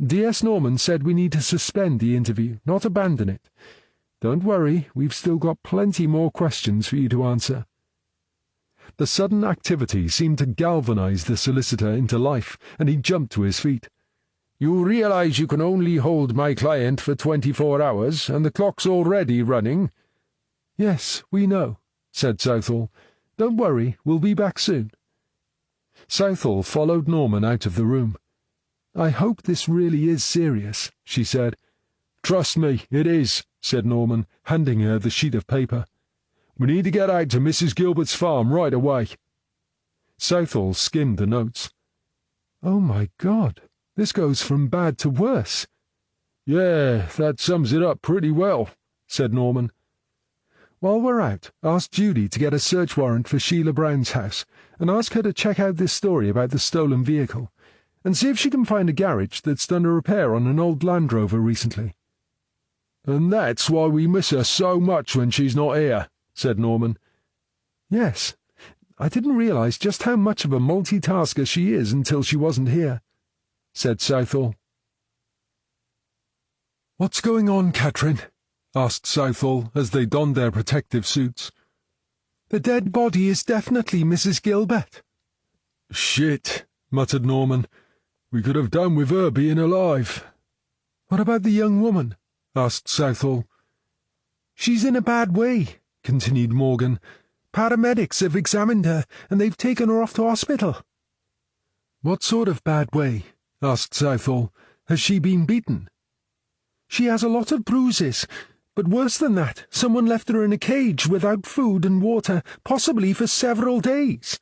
D.S. Norman said we need to suspend the interview, not abandon it. Don't worry, we've still got plenty more questions for you to answer. The sudden activity seemed to galvanize the solicitor into life, and he jumped to his feet. You realize you can only hold my client for 24 hours, and the clock's already running? Yes, we know, said Southall. Don't worry, we'll be back soon. Southall followed Norman out of the room. I hope this really is serious, she said. Trust me, it is, said Norman, handing her the sheet of paper. We need to get out to Mrs. Gilbert's farm right away. Southall skimmed the notes. Oh, my God, this goes from bad to worse. Yeah, that sums it up pretty well, said Norman. While we're out, ask Judy to get a search warrant for Sheila Brown's house, and ask her to check out this story about the stolen vehicle, and see if she can find a garage that's done a repair on an old Land Rover recently. And that's why we miss her so much when she's not here, said Norman. Yes, I didn't realize just how much of a multitasker she is until she wasn't here, said Southall. What's going on, Catherine? Asked Southall as they donned their protective suits. The dead body is definitely Mrs. Gilbert. Shit, muttered Norman. We could have done with her being alive. What about the young woman? Asked Southall. She's in a bad way, continued Morgan. Paramedics have examined her, and they've taken her off to hospital. What sort of bad way? Asked Southall. Has she been beaten? She has a lot of bruises, but worse than that, someone left her in a cage without food and water, possibly for several days.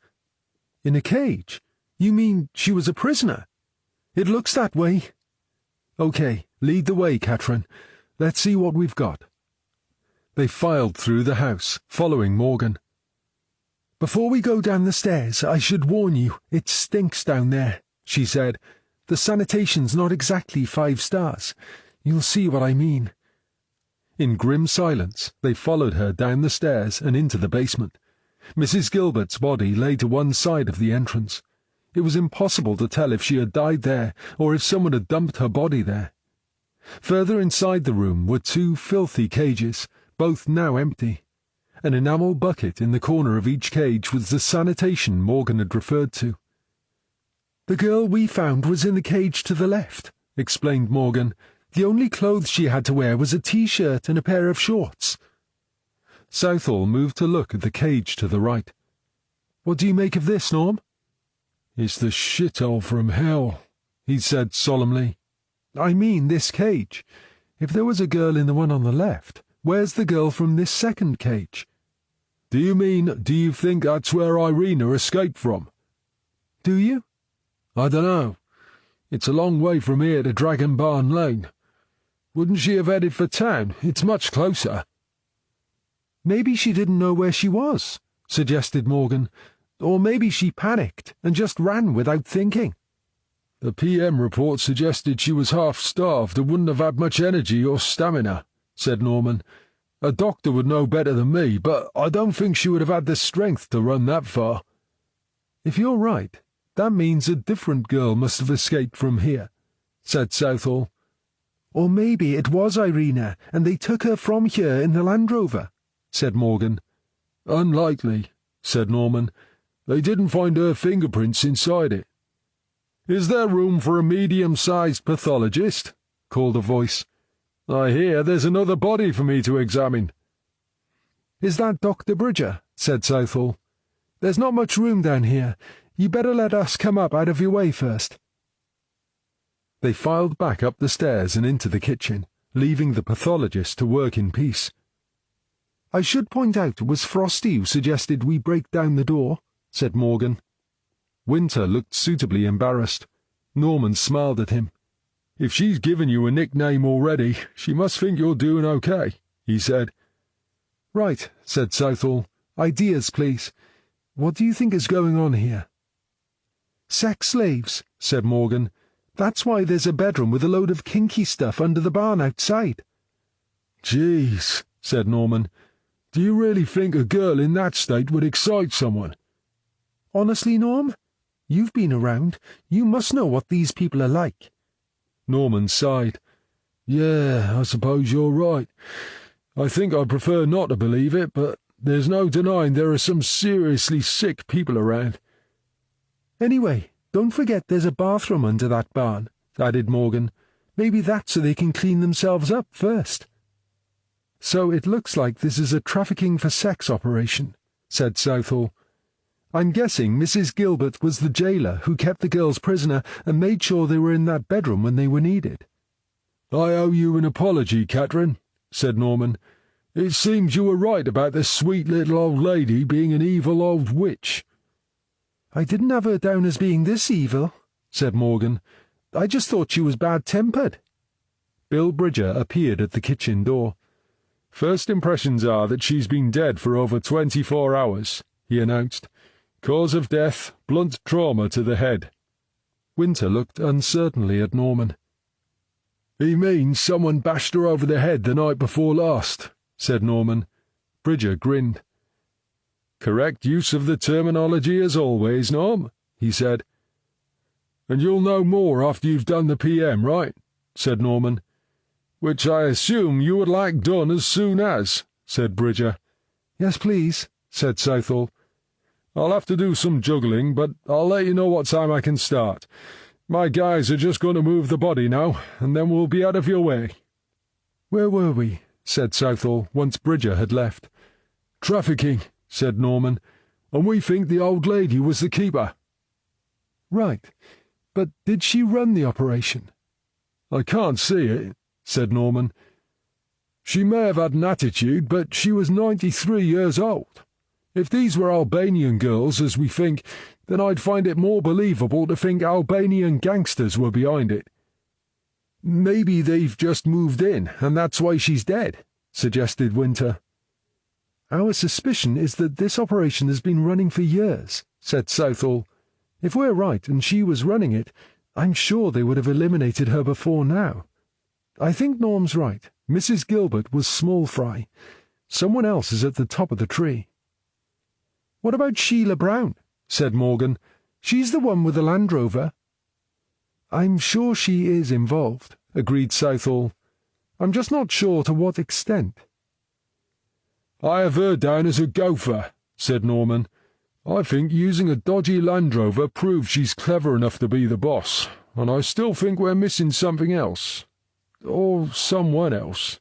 In a cage? You mean she was a prisoner? It looks that way. OK, lead the way, Catherine. Let's see what we've got. They filed through the house, following Morgan. "Before we go down the stairs, I should warn you, it stinks down there," she said. "The sanitation's not exactly 5 stars. You'll see what I mean." In grim silence, they followed her down the stairs and into the basement. Mrs. Gilbert's body lay to one side of the entrance. It was impossible to tell if she had died there or if someone had dumped her body there. Further inside the room were 2 filthy cages, both now empty. An enamel bucket in the corner of each cage was the sanitation Morgan had referred to. "The girl we found was in the cage to the left," explained Morgan. "The only clothes she had to wear was a T-shirt and a pair of shorts." Southall moved to look at the cage to the right. "What do you make of this, Norm?" "It's the shithole from hell," he said solemnly. "I mean this cage. If there was a girl in the one on the left, where's the girl from this second cage?" Do you think that's where Irina escaped from?" "Do you?" "I dunno. It's a long way from here to Dragon Barn Lane. Wouldn't she have headed for town? It's much closer." "Maybe she didn't know where she was," suggested Morgan. "Or maybe she panicked and just ran without thinking." "The PM report suggested she was half-starved and wouldn't have had much energy or stamina," said Norman. "A doctor would know better than me, but I don't think she would have had the strength to run that far." "If you're right, that means a different girl must have escaped from here," said Southall. "Or maybe it was Irina, and they took her from here in the Land Rover," said Morgan. "Unlikely," said Norman. "They didn't find her fingerprints inside it." "Is there room for a medium-sized pathologist?" called a voice. "I hear there's another body for me to examine." "Is that Dr. Bridger?" said Southall. "There's not much room down here. You better let us come up out of your way first." They filed back up the stairs and into the kitchen, leaving the pathologist to work in peace. "I should point out it was Frosty who suggested we break down the door," said Morgan. Winter looked suitably embarrassed. Norman smiled at him. "If she's given you a nickname already, she must think you're doing okay," he said. "Right," said Southall. "Ideas, please. What do you think is going on here?" "Sex slaves," said Morgan. "That's why there's a bedroom with a load of kinky stuff under the barn outside." "Jeez," said Norman. "Do you really think a girl in that state would excite someone?" "Honestly, Norm? You've been around. You must know what these people are like." Norman sighed. "Yeah, I suppose you're right. I think I'd prefer not to believe it, but there's no denying there are some seriously sick people around." "Anyway, don't forget there's a bathroom under that barn," added Morgan. "Maybe that's so they can clean themselves up first." "So it looks like this is a trafficking for sex operation," said Southall. "I'm guessing Mrs. Gilbert was the jailer who kept the girls prisoner and made sure they were in that bedroom when they were needed." "I owe you an apology, Catherine," said Norman. "It seems you were right about the sweet little old lady being an evil old witch." "I didn't have her down as being this evil," said Morgan. "I just thought she was bad-tempered." Bill Bridger appeared at the kitchen door. "First impressions are that she's been dead for over 24 hours, he announced. "Cause of death, blunt trauma to the head." Winter looked uncertainly at Norman. "He means someone bashed her over the head the night before last," said Norman. Bridger grinned. "Correct use of the terminology as always, Norm," he said. "And you'll know more after you've done the PM, right?" said Norman. "Which I assume you would like done as soon as," said Bridger. "Yes, please," said Southall. "I'll have to do some juggling, but I'll let you know what time I can start. My guys are just going to move the body now, and then we'll be out of your way." "Where were we?" said Southall, once Bridger had left. "Trafficking," said Norman, "and we think the old lady was the keeper." "Right. But did she run the operation?" "I can't see it," said Norman. "She may have had an attitude, but she was 93 years old. If these were Albanian girls, as we think, then I'd find it more believable to think Albanian gangsters were behind it." "Maybe they've just moved in, and that's why she's dead," suggested Winter. Our suspicion is that this operation has been running for years, said Southall. If we're right and she was running it, I'm sure they would have eliminated her before now. I think Norm's right. Mrs. Gilbert was small fry. Someone else is at the top of the tree. What about Sheila Brown? Said Morgan. She's the one with the Land Rover. I'm sure she is involved, agreed Southall. I'm just not sure to what extent. I have her down as a gopher, said Norman. I think using a dodgy Land Rover proves she's clever enough to be the boss, and I still think we're missing something else. Or someone else.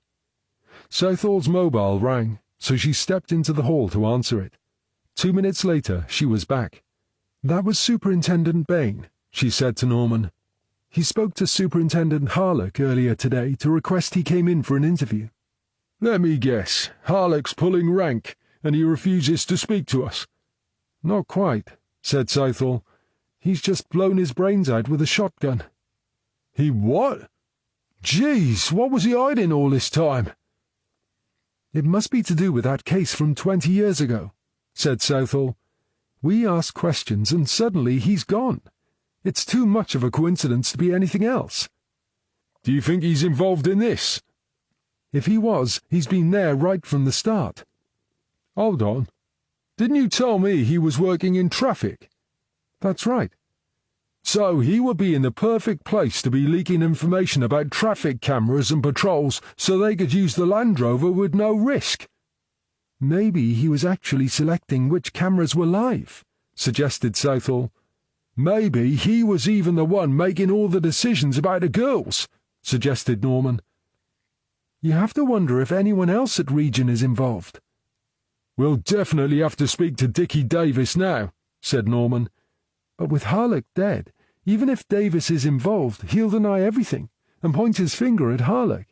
Southall's mobile rang, so she stepped into the hall to answer it. 2 minutes later, she was back. That was Superintendent Bain, she said to Norman. He spoke to Superintendent Harlock earlier today to request he came in for an interview. Let me guess. Harlock's pulling rank, and he refuses to speak to us. Not quite, said Southall. He's just blown his brains out with a shotgun. He what? Jeez, what was he hiding all this time? It must be to do with that case from 20 years ago, said Southall. We ask questions and suddenly he's gone. It's too much of a coincidence to be anything else. Do you think he's involved in this? If he was, he's been there right from the start. Hold on. Didn't you tell me he was working in traffic? That's right. So he would be in the perfect place to be leaking information about traffic cameras and patrols so they could use the Land Rover with no risk. Maybe he was actually selecting which cameras were live, suggested Southall. Maybe he was even the one making all the decisions about the girls, suggested Norman. You have to wonder if anyone else at Region is involved. We'll definitely have to speak to Dickie Davis now, said Norman. But with Harlock dead, even if Davis is involved, he'll deny everything and point his finger at Harlock.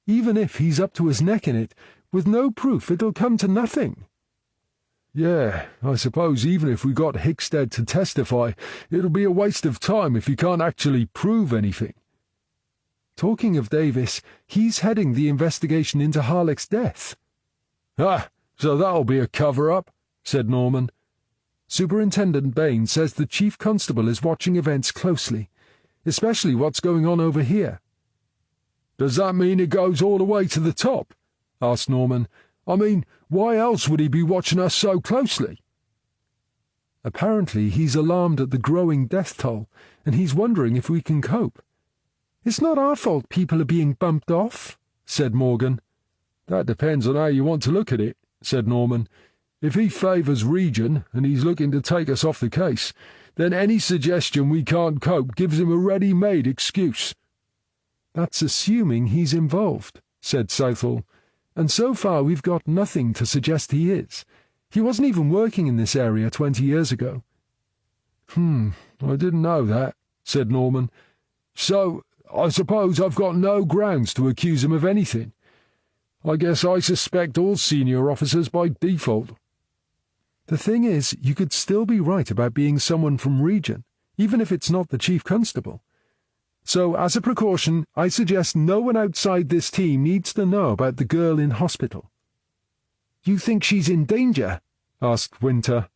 Even if he's up to his neck in it, with no proof it'll come to nothing. Yeah, I suppose even if we got Hickstead to testify, it'll be a waste of time if he can't actually prove anything. Talking of Davis, he's heading the investigation into Harlock's death. Ah, so that'll be a cover-up, said Norman. Superintendent Bain says the Chief Constable is watching events closely, especially what's going on over here. Does that mean it goes all the way to the top? Asked Norman. I mean, why else would he be watching us so closely? Apparently he's alarmed at the growing death toll, and he's wondering if we can cope. It's not our fault people are being bumped off, said Morgan. That depends on how you want to look at it, said Norman. If he favours Region, and he's looking to take us off the case, then any suggestion we can't cope gives him a ready-made excuse. That's assuming he's involved, said Southall, and so far we've got nothing to suggest he is. He wasn't even working in this area 20 years ago. I didn't know that, said Norman. So, I suppose I've got no grounds to accuse him of anything. I guess I suspect all senior officers by default. The thing is, you could still be right about being someone from Region, even if it's not the Chief Constable. So, as a precaution, I suggest no one outside this team needs to know about the girl in hospital. You think she's in danger? Asked Winter.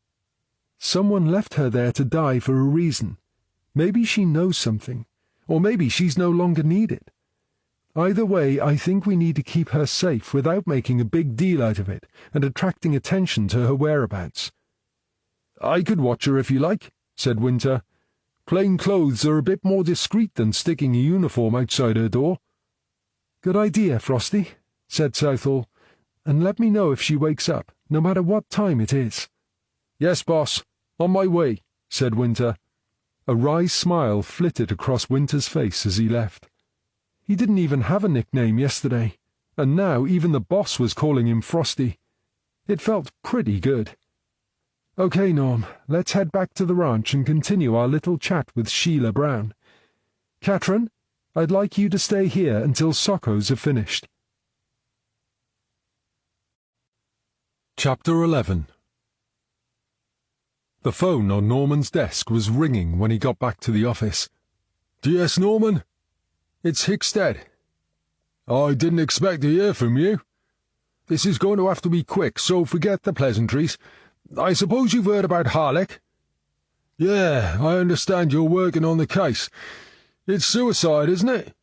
Someone left her there to die for a reason. Maybe she knows something, or maybe she's no longer needed. Either way, I think we need to keep her safe without making a big deal out of it and attracting attention to her whereabouts. I could watch her if you like, said Winter. Plain clothes are a bit more discreet than sticking a uniform outside her door. Good idea, Frosty, said Southall, and let me know if she wakes up, no matter what time it is. Yes, boss. On my way, said Winter. A wry smile flitted across Winter's face as he left. He didn't even have a nickname yesterday, and now even the boss was calling him Frosty. It felt pretty good. Okay, Norm, let's head back to the ranch and continue our little chat with Sheila Brown. Catherine, I'd like you to stay here until Sockos are finished. Chapter 11. The phone on Norman's desk was ringing when he got back to the office. Yes, Norman? It's Hickstead. I didn't expect to hear from you. This is going to have to be quick, so forget the pleasantries. I suppose you've heard about Harlech? Yeah, I understand you're working on the case. It's suicide, isn't it?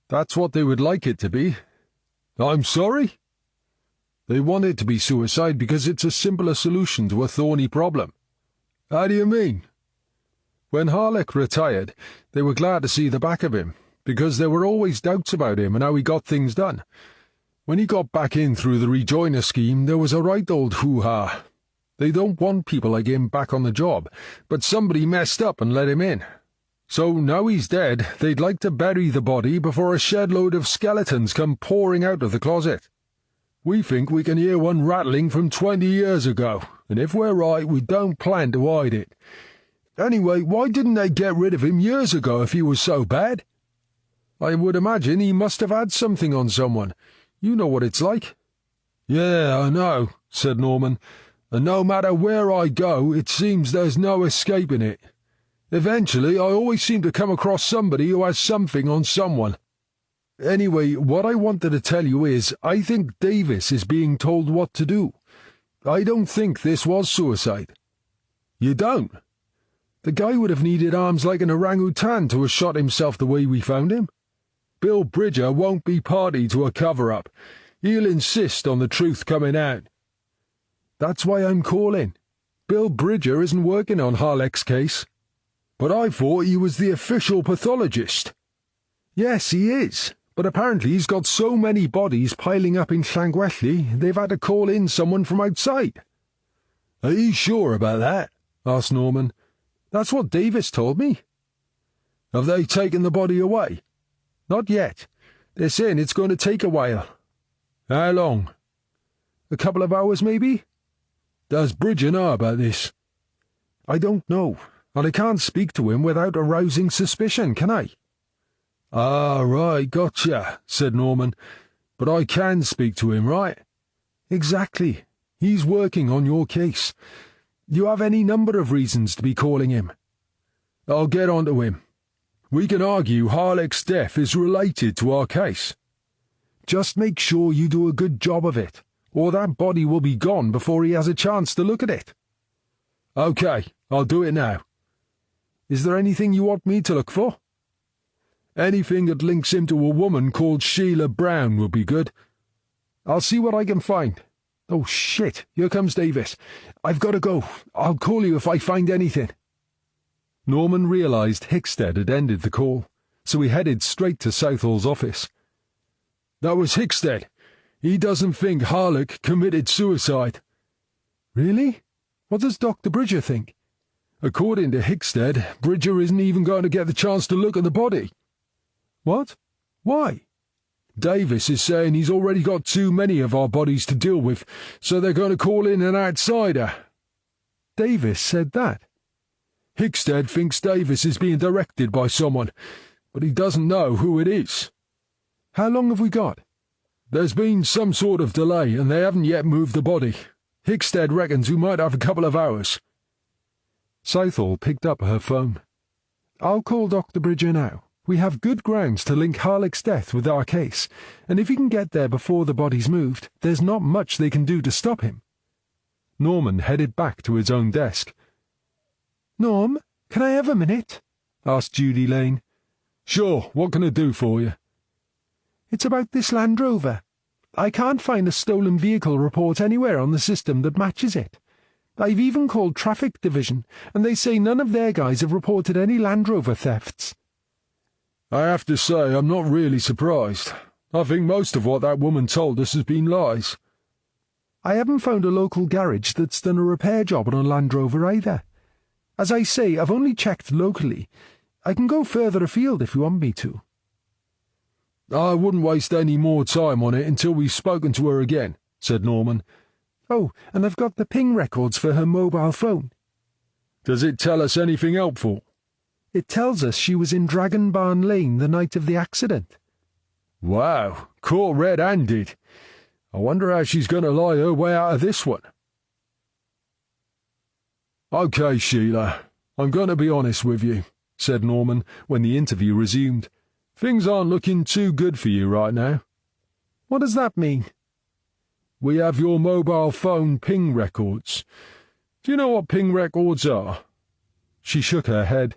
That's what they would like it to be. I'm sorry? They want it to be suicide because it's a simpler solution to a thorny problem. How do you mean? When Harlech retired, they were glad to see the back of him, because there were always doubts about him and how he got things done. When he got back in through the rejoiner scheme, there was a right old hoo-ha. They don't want people like him back on the job, but somebody messed up and let him in. So now he's dead, they'd like to bury the body before a shed load of skeletons come pouring out of the closet. We think we can hear one rattling from 20 years ago, and if we're right, we don't plan to hide it. Anyway, why didn't they get rid of him years ago if he was so bad? I would imagine he must have had something on someone. You know what it's like. Yeah, I know, said Norman, and no matter where I go, it seems there's no escaping it. Eventually, I always seem to come across somebody who has something on someone. Anyway, what I wanted to tell you is, I think Davis is being told what to do. I don't think this was suicide. You don't? The guy would have needed arms like an orangutan to have shot himself the way we found him. Bill Bridger won't be party to a cover-up. He'll insist on the truth coming out. That's why I'm calling. Bill Bridger isn't working on Harlech's case. But I thought he was the official pathologist. Yes, he is, but apparently he's got so many bodies piling up in Llangwelly, they've had to call in someone from outside. Are you sure about that? Asked Norman. That's what Davis told me. Have they taken the body away? Not yet. They're saying it's going to take a while. How long? A couple of hours, maybe? Does Bridger know about this? I don't know, and I can't speak to him without arousing suspicion, can I? Ah, right, gotcha, said Norman. But I can speak to him, right? Exactly. He's working on your case. You have any number of reasons to be calling him. I'll get on to him. We can argue Harlech's death is related to our case. Just make sure you do a good job of it, or that body will be gone before he has a chance to look at it. OK, I'll do it now. Is there anything you want me to look for? Anything that links him to a woman called Sheila Brown will be good. I'll see what I can find. Oh, shit, here comes Davis. I've got to go. I'll call you if I find anything. Norman realised Hickstead had ended the call, so he headed straight to Southall's office. That was Hickstead. He doesn't think Harlech committed suicide. Really? What does Dr. Bridger think? According to Hickstead, Bridger isn't even going to get the chance to look at the body. What? Why? Davis is saying he's already got too many of our bodies to deal with, so they're going to call in an outsider. Davis said that? Hickstead thinks Davis is being directed by someone, but he doesn't know who it is. How long have we got? There's been some sort of delay, and they haven't yet moved the body. Hickstead reckons we might have a couple of hours. Southall picked up her phone. I'll call Dr. Bridger now. We have good grounds to link Harlech's death with our case, and if he can get there before the body's moved, there's not much they can do to stop him. Norman headed back to his own desk. Norm, can I have a minute? Asked Judy Lane. Sure, what can I do for you? It's about this Land Rover. I can't find a stolen vehicle report anywhere on the system that matches it. I've even called Traffic Division, and they say none of their guys have reported any Land Rover thefts. I have to say I'm not really surprised. I think most of what that woman told us has been lies. I haven't found a local garage that's done a repair job on a Land Rover either. As I say, I've only checked locally. I can go further afield if you want me to. I wouldn't waste any more time on it until we've spoken to her again, said Norman. Oh, and I've got the ping records for her mobile phone. Does it tell us anything helpful? It tells us she was in Dragon Barn Lane the night of the accident. Wow, caught red-handed. I wonder how she's going to lie her way out of this one. OK, Sheila, I'm going to be honest with you, said Norman when the interview resumed. Things aren't looking too good for you right now. What does that mean? we have your mobile phone ping records. Do you know what ping records are?" She shook her head.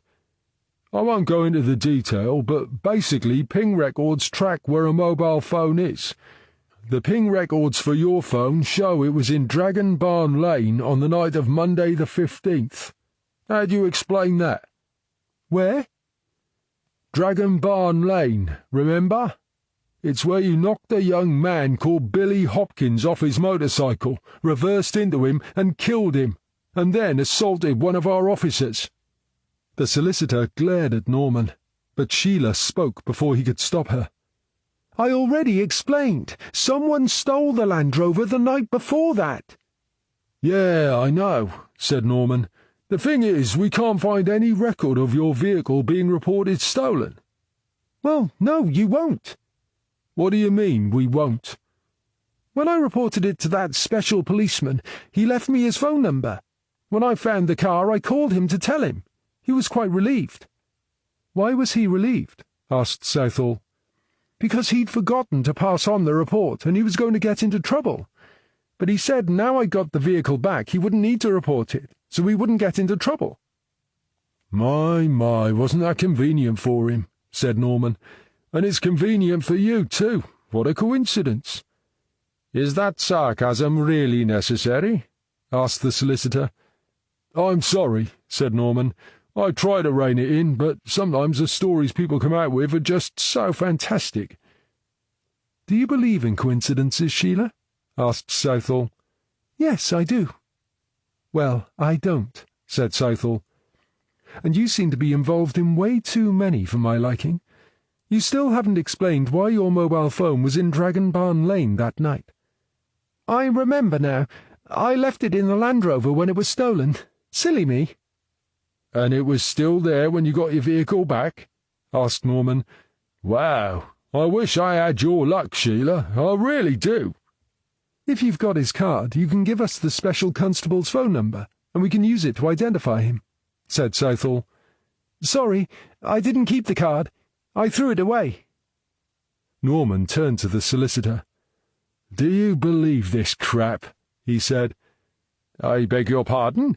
"I won't go into the detail, but basically ping records track where a mobile phone is. The ping records for your phone show it was in Dragon Barn Lane on the night of Monday the 15th. How do you explain that?" "Where?" "Dragon Barn Lane, remember? It's where you knocked a young man called Billy Hopkins off his motorcycle, reversed into him and killed him, and then assaulted one of our officers." The solicitor glared at Norman, but Sheila spoke before he could stop her. "I already explained. Someone stole the Land Rover the night before that." "Yeah, I know," said Norman. "The thing is, we can't find any record of your vehicle being reported stolen." "Well, no, you won't." "What do you mean, we won't?" "When I reported it to that special policeman, he left me his phone number. When I found the car, I called him to tell him. He was quite relieved." "Why was he relieved?" asked Southall. "Because he'd forgotten to pass on the report, and he was going to get into trouble. But he said now I got the vehicle back, he wouldn't need to report it, so he wouldn't get into trouble." My, wasn't that convenient for him?" said Norman. "And it's convenient for you, too. What a coincidence." "Is that sarcasm really necessary?" asked the solicitor. "I'm sorry," said Norman. "I try to rein it in, but sometimes the stories people come out with are just so fantastic." "Do you believe in coincidences, Sheila?" asked Southall. "Yes, I do." "Well, I don't," said Southall. "And you seem to be involved in way too many for my liking. You still haven't explained why your mobile phone was in Dragon Barn Lane that night." "I remember now. I left it in the Land Rover when it was stolen. Silly me." "And it was still there when you got your vehicle back?" asked Norman. "Wow, I wish I had your luck, Sheila. I really do." "If you've got his card, you can give us the special constable's phone number, and we can use it to identify him," said Southall. "Sorry, I didn't keep the card. I threw it away." Norman turned to the solicitor. "Do you believe this crap?" he said. "I beg your pardon?"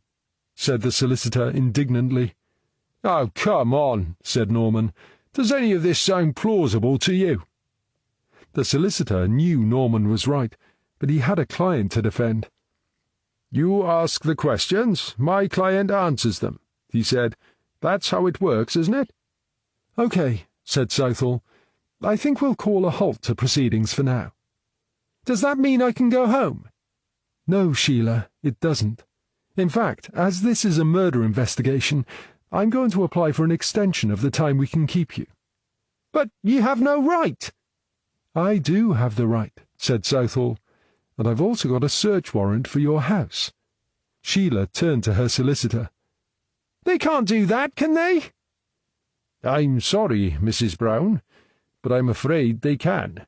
said the solicitor indignantly. "Oh, come on," said Norman. "Does any of this sound plausible to you?" The solicitor knew Norman was right, but he had a client to defend. "You ask the questions, my client answers them," he said. "That's how it works, isn't it?" "OK," said Southall. "I think we'll call a halt to proceedings for now." "Does that mean I can go home?" "No, Sheila, it doesn't. In fact, as this is a murder investigation, I'm going to apply for an extension of the time we can keep you." "But you have no right." "I do have the right," said Southall, "and I've also got a search warrant for your house." Sheila turned to her solicitor. "They can't do that, can they?" "I'm sorry, Mrs. Brown, but I'm afraid they can."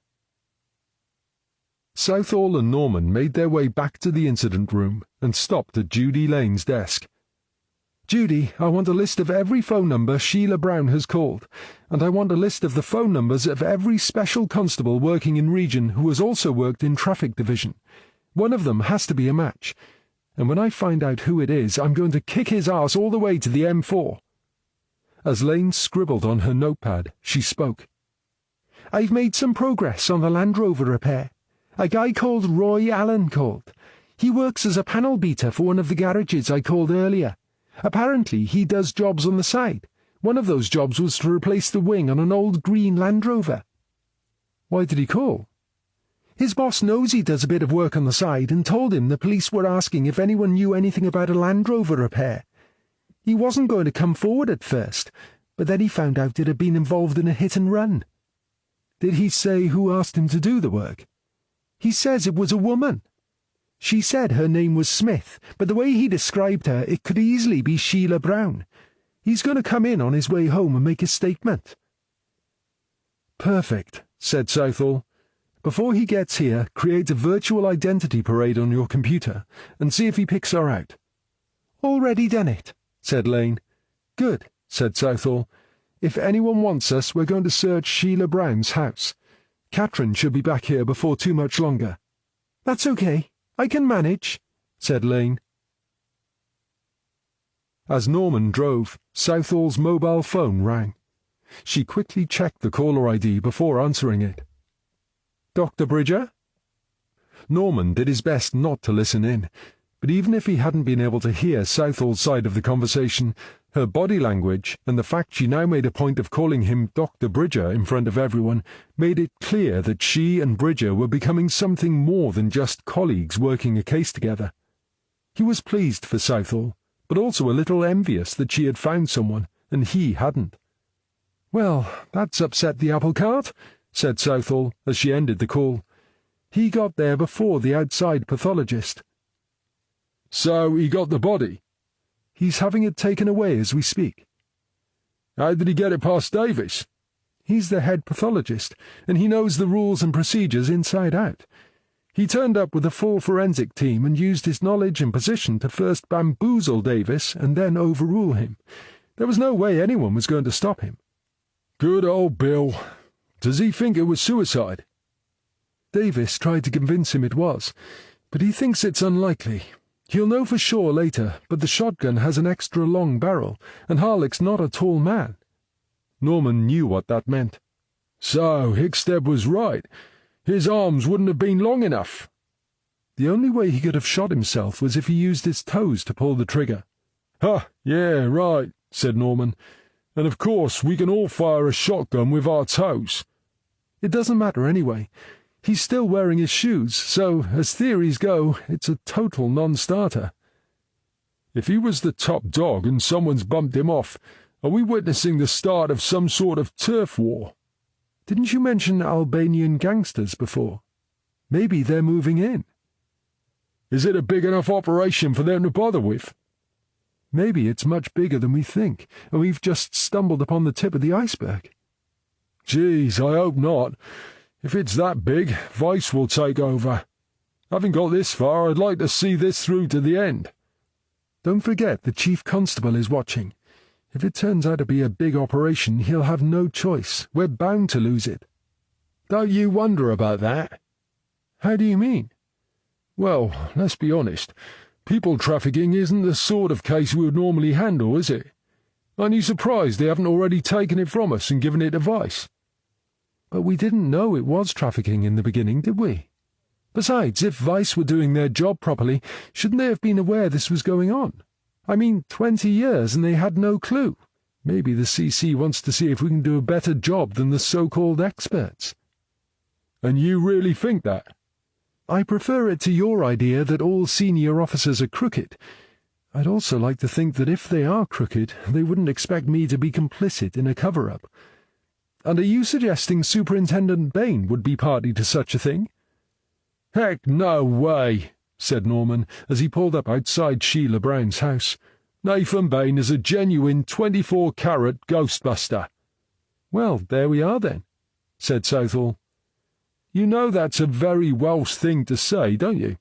Southall and Norman made their way back to the incident room and stopped at Judy Lane's desk. "Judy, I want a list of every phone number Sheila Brown has called, and I want a list of the phone numbers of every special constable working in region who has also worked in traffic division. One of them has to be a match, and when I find out who it is, I'm going to kick his arse all the way to the M4. As Lane scribbled on her notepad, she spoke. "I've made some progress on the Land Rover repair. A guy called Roy Allen called. He works as a panel beater for one of the garages I called earlier. Apparently he does jobs on the side. One of those jobs was to replace the wing on an old green Land Rover." "Why did he call?" "His boss knows he does a bit of work on the side and told him the police were asking if anyone knew anything about a Land Rover repair. He wasn't going to come forward at first, but then he found out it had been involved in a hit and run." "Did he say who asked him to do the work?" "He says it was a woman. She said her name was Smith, but the way he described her, it could easily be Sheila Brown. He's going to come in on his way home and make a statement." "Perfect," said Southall. "Before he gets here, create a virtual identity parade on your computer and see if he picks her out." "Already done it," said Lane. "Good," said Southall. "If anyone wants us, we're going to search Sheila Brown's house. Catherine should be back here before too much longer." "That's okay. I can manage," said Lane. As Norman drove, Southall's mobile phone rang. She quickly checked the caller ID before answering it. "Dr. Bridger?" Norman did his best not to listen in, but even if he hadn't been able to hear Southall's side of the conversation, her body language and the fact she now made a point of calling him Dr. Bridger in front of everyone made it clear that she and Bridger were becoming something more than just colleagues working a case together. He was pleased for Southall, but also a little envious that she had found someone, and he hadn't. "Well, that's upset the apple cart," said Southall as she ended the call. "He got there before the outside pathologist." "So he got the body?" "He's having it taken away as we speak." "How did he get it past Davis?" "He's the head pathologist, and he knows the rules and procedures inside out. He turned up with a full forensic team and used his knowledge and position to first bamboozle Davis and then overrule him. There was no way anyone was going to stop him." "Good old Bill. Does he think it was suicide?" "Davis tried to convince him it was, but he thinks it's unlikely. He'll know for sure later, but the shotgun has an extra long barrel, and Harlick's not a tall man." Norman knew what that meant. "So Hickstead was right. His arms wouldn't have been long enough." "The only way he could have shot himself was if he used his toes to pull the trigger." "Huh, yeah, right," said Norman. "And of course we can all fire a shotgun with our toes." "It doesn't matter anyway. He's still wearing his shoes, so, as theories go, it's a total non-starter." "If he was the top dog and someone's bumped him off, are we witnessing the start of some sort of turf war?" "Didn't you mention Albanian gangsters before? Maybe they're moving in." "Is it a big enough operation for them to bother with?" "Maybe it's much bigger than we think, and we've just stumbled upon the tip of the iceberg." "Geez, I hope not. If it's that big, Vice will take over. Having got this far, I'd like to see this through to the end." "Don't forget the chief constable is watching. If it turns out to be a big operation, he'll have no choice. We're bound to lose it." "Don't you wonder about that?" "How do you mean?" "Well, let's be honest. People trafficking isn't the sort of case we would normally handle, is it? Aren't you surprised they haven't already taken it from us and given it to Vice?" "But we didn't know it was trafficking in the beginning, did we? Besides, if Vice were doing their job properly, shouldn't they have been aware this was going on? I mean, 20 years and they had no clue. Maybe the CC wants to see if we can do a better job than the so-called experts." "And you really think that?" "I prefer it to your idea that all senior officers are crooked. I'd also like to think that if they are crooked, they wouldn't expect me to be complicit in a cover-up. And are you suggesting Superintendent Bain would be party to such a thing?" "Heck, no way," said Norman as he pulled up outside Sheila Brown's house. "Nathan Bain is a genuine 24-carat ghostbuster." "Well, there we are then," said Southall. "You know that's a very Welsh thing to say, don't you?"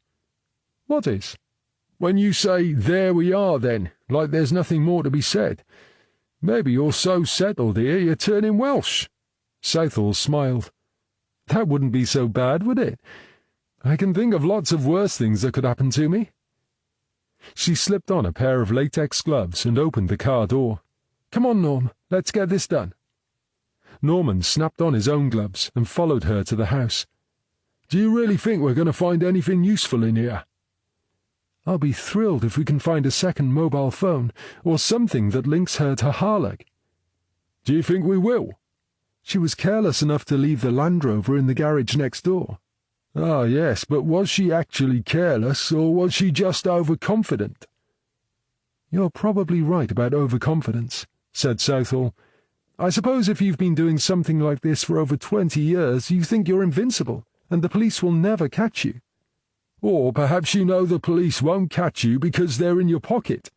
"What is?" "When you say, 'there we are then,' like there's nothing more to be said. Maybe you're so settled here you're turning Welsh." Southall smiled. "That wouldn't be so bad, would it? I can think of lots of worse things that could happen to me." She slipped on a pair of latex gloves and opened the car door. "Come on, Norm, let's get this done." Norman snapped on his own gloves and followed her to the house. "Do you really think we're going to find anything useful in here?" "I'll be thrilled if we can find a second mobile phone, or something that links her to Harlech." "Do you think we will?" "She was careless enough to leave the Land Rover in the garage next door." "Ah, yes, but was she actually careless, or was she just overconfident?" "You're probably right about overconfidence," said Southall. "I suppose if you've been doing something like this for over 20 years, you think you're invincible, and the police will never catch you." "Or perhaps you know the police won't catch you because they're in your pocket."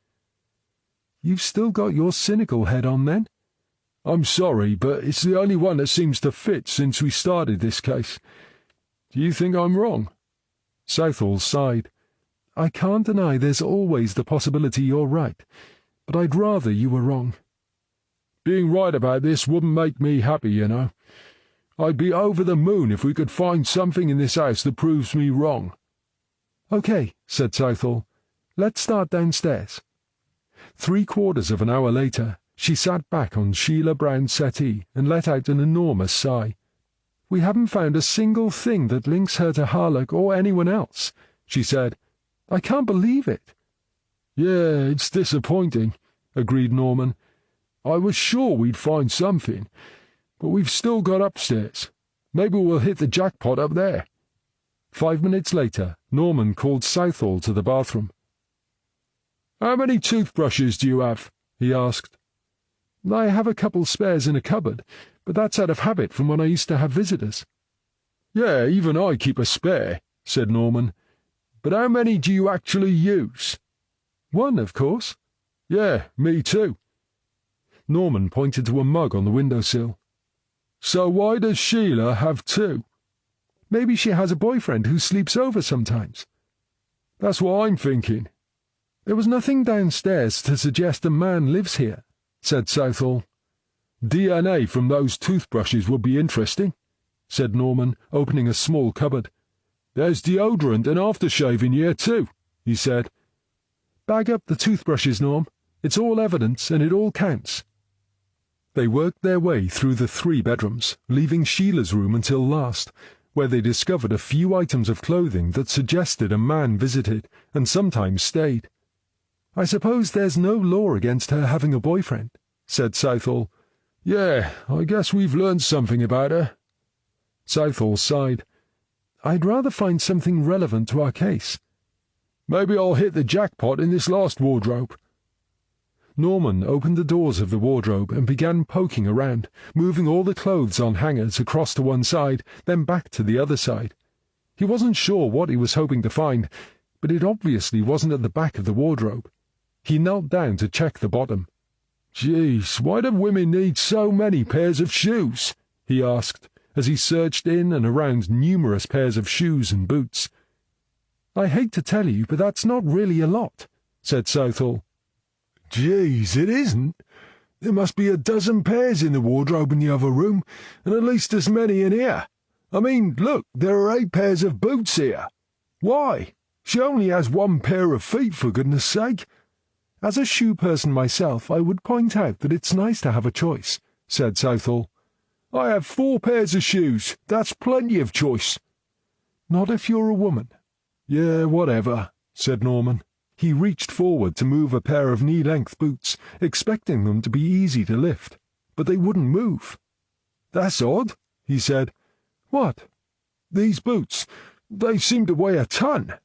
"You've still got your cynical head on, then?" "I'm sorry, but it's the only one that seems to fit since we started this case. Do you think I'm wrong?" Southall sighed. "I can't deny there's always the possibility you're right, but I'd rather you were wrong." "Being right about this wouldn't make me happy, you know. I'd be over the moon if we could find something in this house that proves me wrong." "OK," said Southall. "Let's start downstairs." 3/4 of an hour later, she sat back on Sheila Brown's settee and let out an enormous sigh. "We haven't found a single thing that links her to Harlock or anyone else," she said. "I can't believe it." "Yeah, it's disappointing," agreed Norman. "I was sure we'd find something, but we've still got upstairs. Maybe we'll hit the jackpot up there." 5 minutes later, Norman called Southall to the bathroom. "How many toothbrushes do you have?" he asked. "I have a couple spares in a cupboard, but that's out of habit from when I used to have visitors." "Yeah, even I keep a spare," said Norman. "But how many do you actually use?" "One, of course." "Yeah, me too." Norman pointed to a mug on the windowsill. "So why does Sheila have two?" "Maybe she has a boyfriend who sleeps over sometimes." "That's what I'm thinking." "There was nothing downstairs to suggest a man lives here," said Southall. "DNA from those toothbrushes would be interesting," said Norman, opening a small cupboard. "There's deodorant and aftershave in here too," he said. "Bag up the toothbrushes, Norm. It's all evidence and it all counts." They worked their way through the 3 bedrooms, leaving Sheila's room until last, where they discovered a few items of clothing that suggested a man visited and sometimes stayed. "I suppose there's no law against her having a boyfriend," said Southall. "Yeah, I guess we've learned something about her." Southall sighed. "I'd rather find something relevant to our case." "Maybe I'll hit the jackpot in this last wardrobe." Norman opened the doors of the wardrobe and began poking around, moving all the clothes on hangers across to one side, then back to the other side. He wasn't sure what he was hoping to find, but it obviously wasn't at the back of the wardrobe. He knelt down to check the bottom. "Geez, why do women need so many pairs of shoes?" he asked, as he searched in and around numerous pairs of shoes and boots. "I hate to tell you, but that's not really a lot," said Southall. "Geez, it isn't. There must be a dozen pairs in the wardrobe in the other room, and at least as many in here. I mean, look, there are 8 pairs of boots here. Why? She only has 1 pair of feet, for goodness sake." "As a shoe person myself, I would point out that it's nice to have a choice," said Southall. "I have 4 pairs of shoes. That's plenty of choice." "Not if you're a woman." "Yeah, whatever," said Norman. He reached forward to move a pair of knee-length boots, expecting them to be easy to lift, but they wouldn't move. "That's odd," he said. "What?" "These boots. They seem to weigh a ton."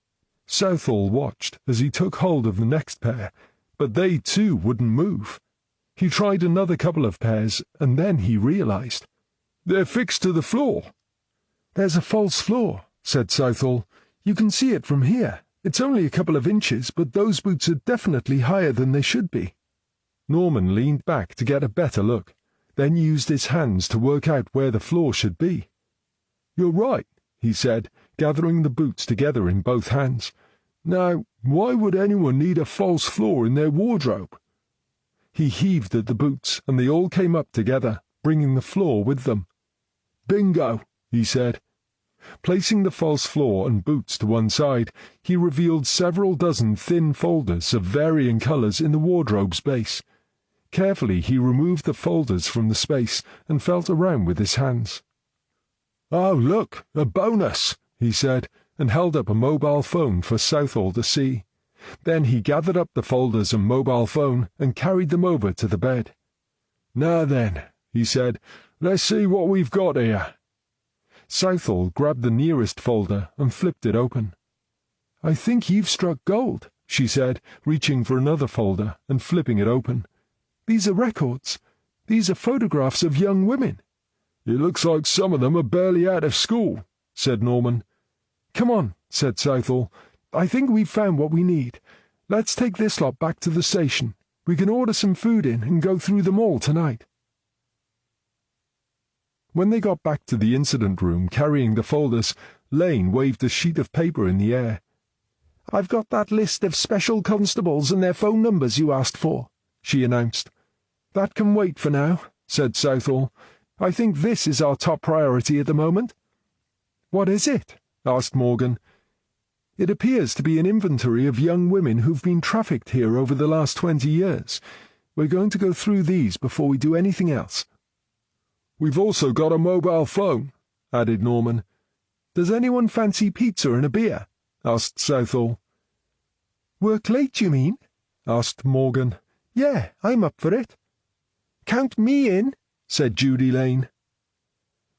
Southall watched as he took hold of the next pair, but they too wouldn't move. He tried another couple of pairs, and then he realized. "They're fixed to the floor." "There's a false floor," said Southall. "You can see it from here. It's only a couple of inches, but those boots are definitely higher than they should be." Norman leaned back to get a better look, then used his hands to work out where the floor should be. "You're right," he said, gathering the boots together in both hands. "Now, why would anyone need a false floor in their wardrobe?" He heaved at the boots, and they all came up together, bringing the floor with them. "Bingo," he said. Placing the false floor and boots to one side, he revealed several dozen thin folders of varying colours in the wardrobe's base. Carefully he removed the folders from the space and felt around with his hands. "Oh, look, a bonus," he said, and held up a mobile phone for Southall to see. Then he gathered up the folders and mobile phone and carried them over to the bed. "Now then," he said, "let's see what we've got here." Southall grabbed the nearest folder and flipped it open. "I think you've struck gold," she said, reaching for another folder and flipping it open. "These are records. These are photographs of young women." "It looks like some of them are barely out of school," said Norman. "Come on," said Southall. "I think we've found what we need. Let's take this lot back to the station. We can order some food in and go through them all tonight." When they got back to the incident room carrying the folders, Lane waved a sheet of paper in the air. "I've got that list of special constables and their phone numbers you asked for," she announced. "That can wait for now," said Southall. "I think this is our top priority at the moment." "What is it?" asked Morgan. It appears to be an inventory of young women who've been trafficked here over the last 20 years. We're going to go through these before we do anything else." "We've also got a mobile phone," added Norman. "Does anyone fancy pizza and a beer?" asked Southall. "Work late, you mean?" asked Morgan. "Yeah, I'm up for it." "Count me in," said Judy Lane.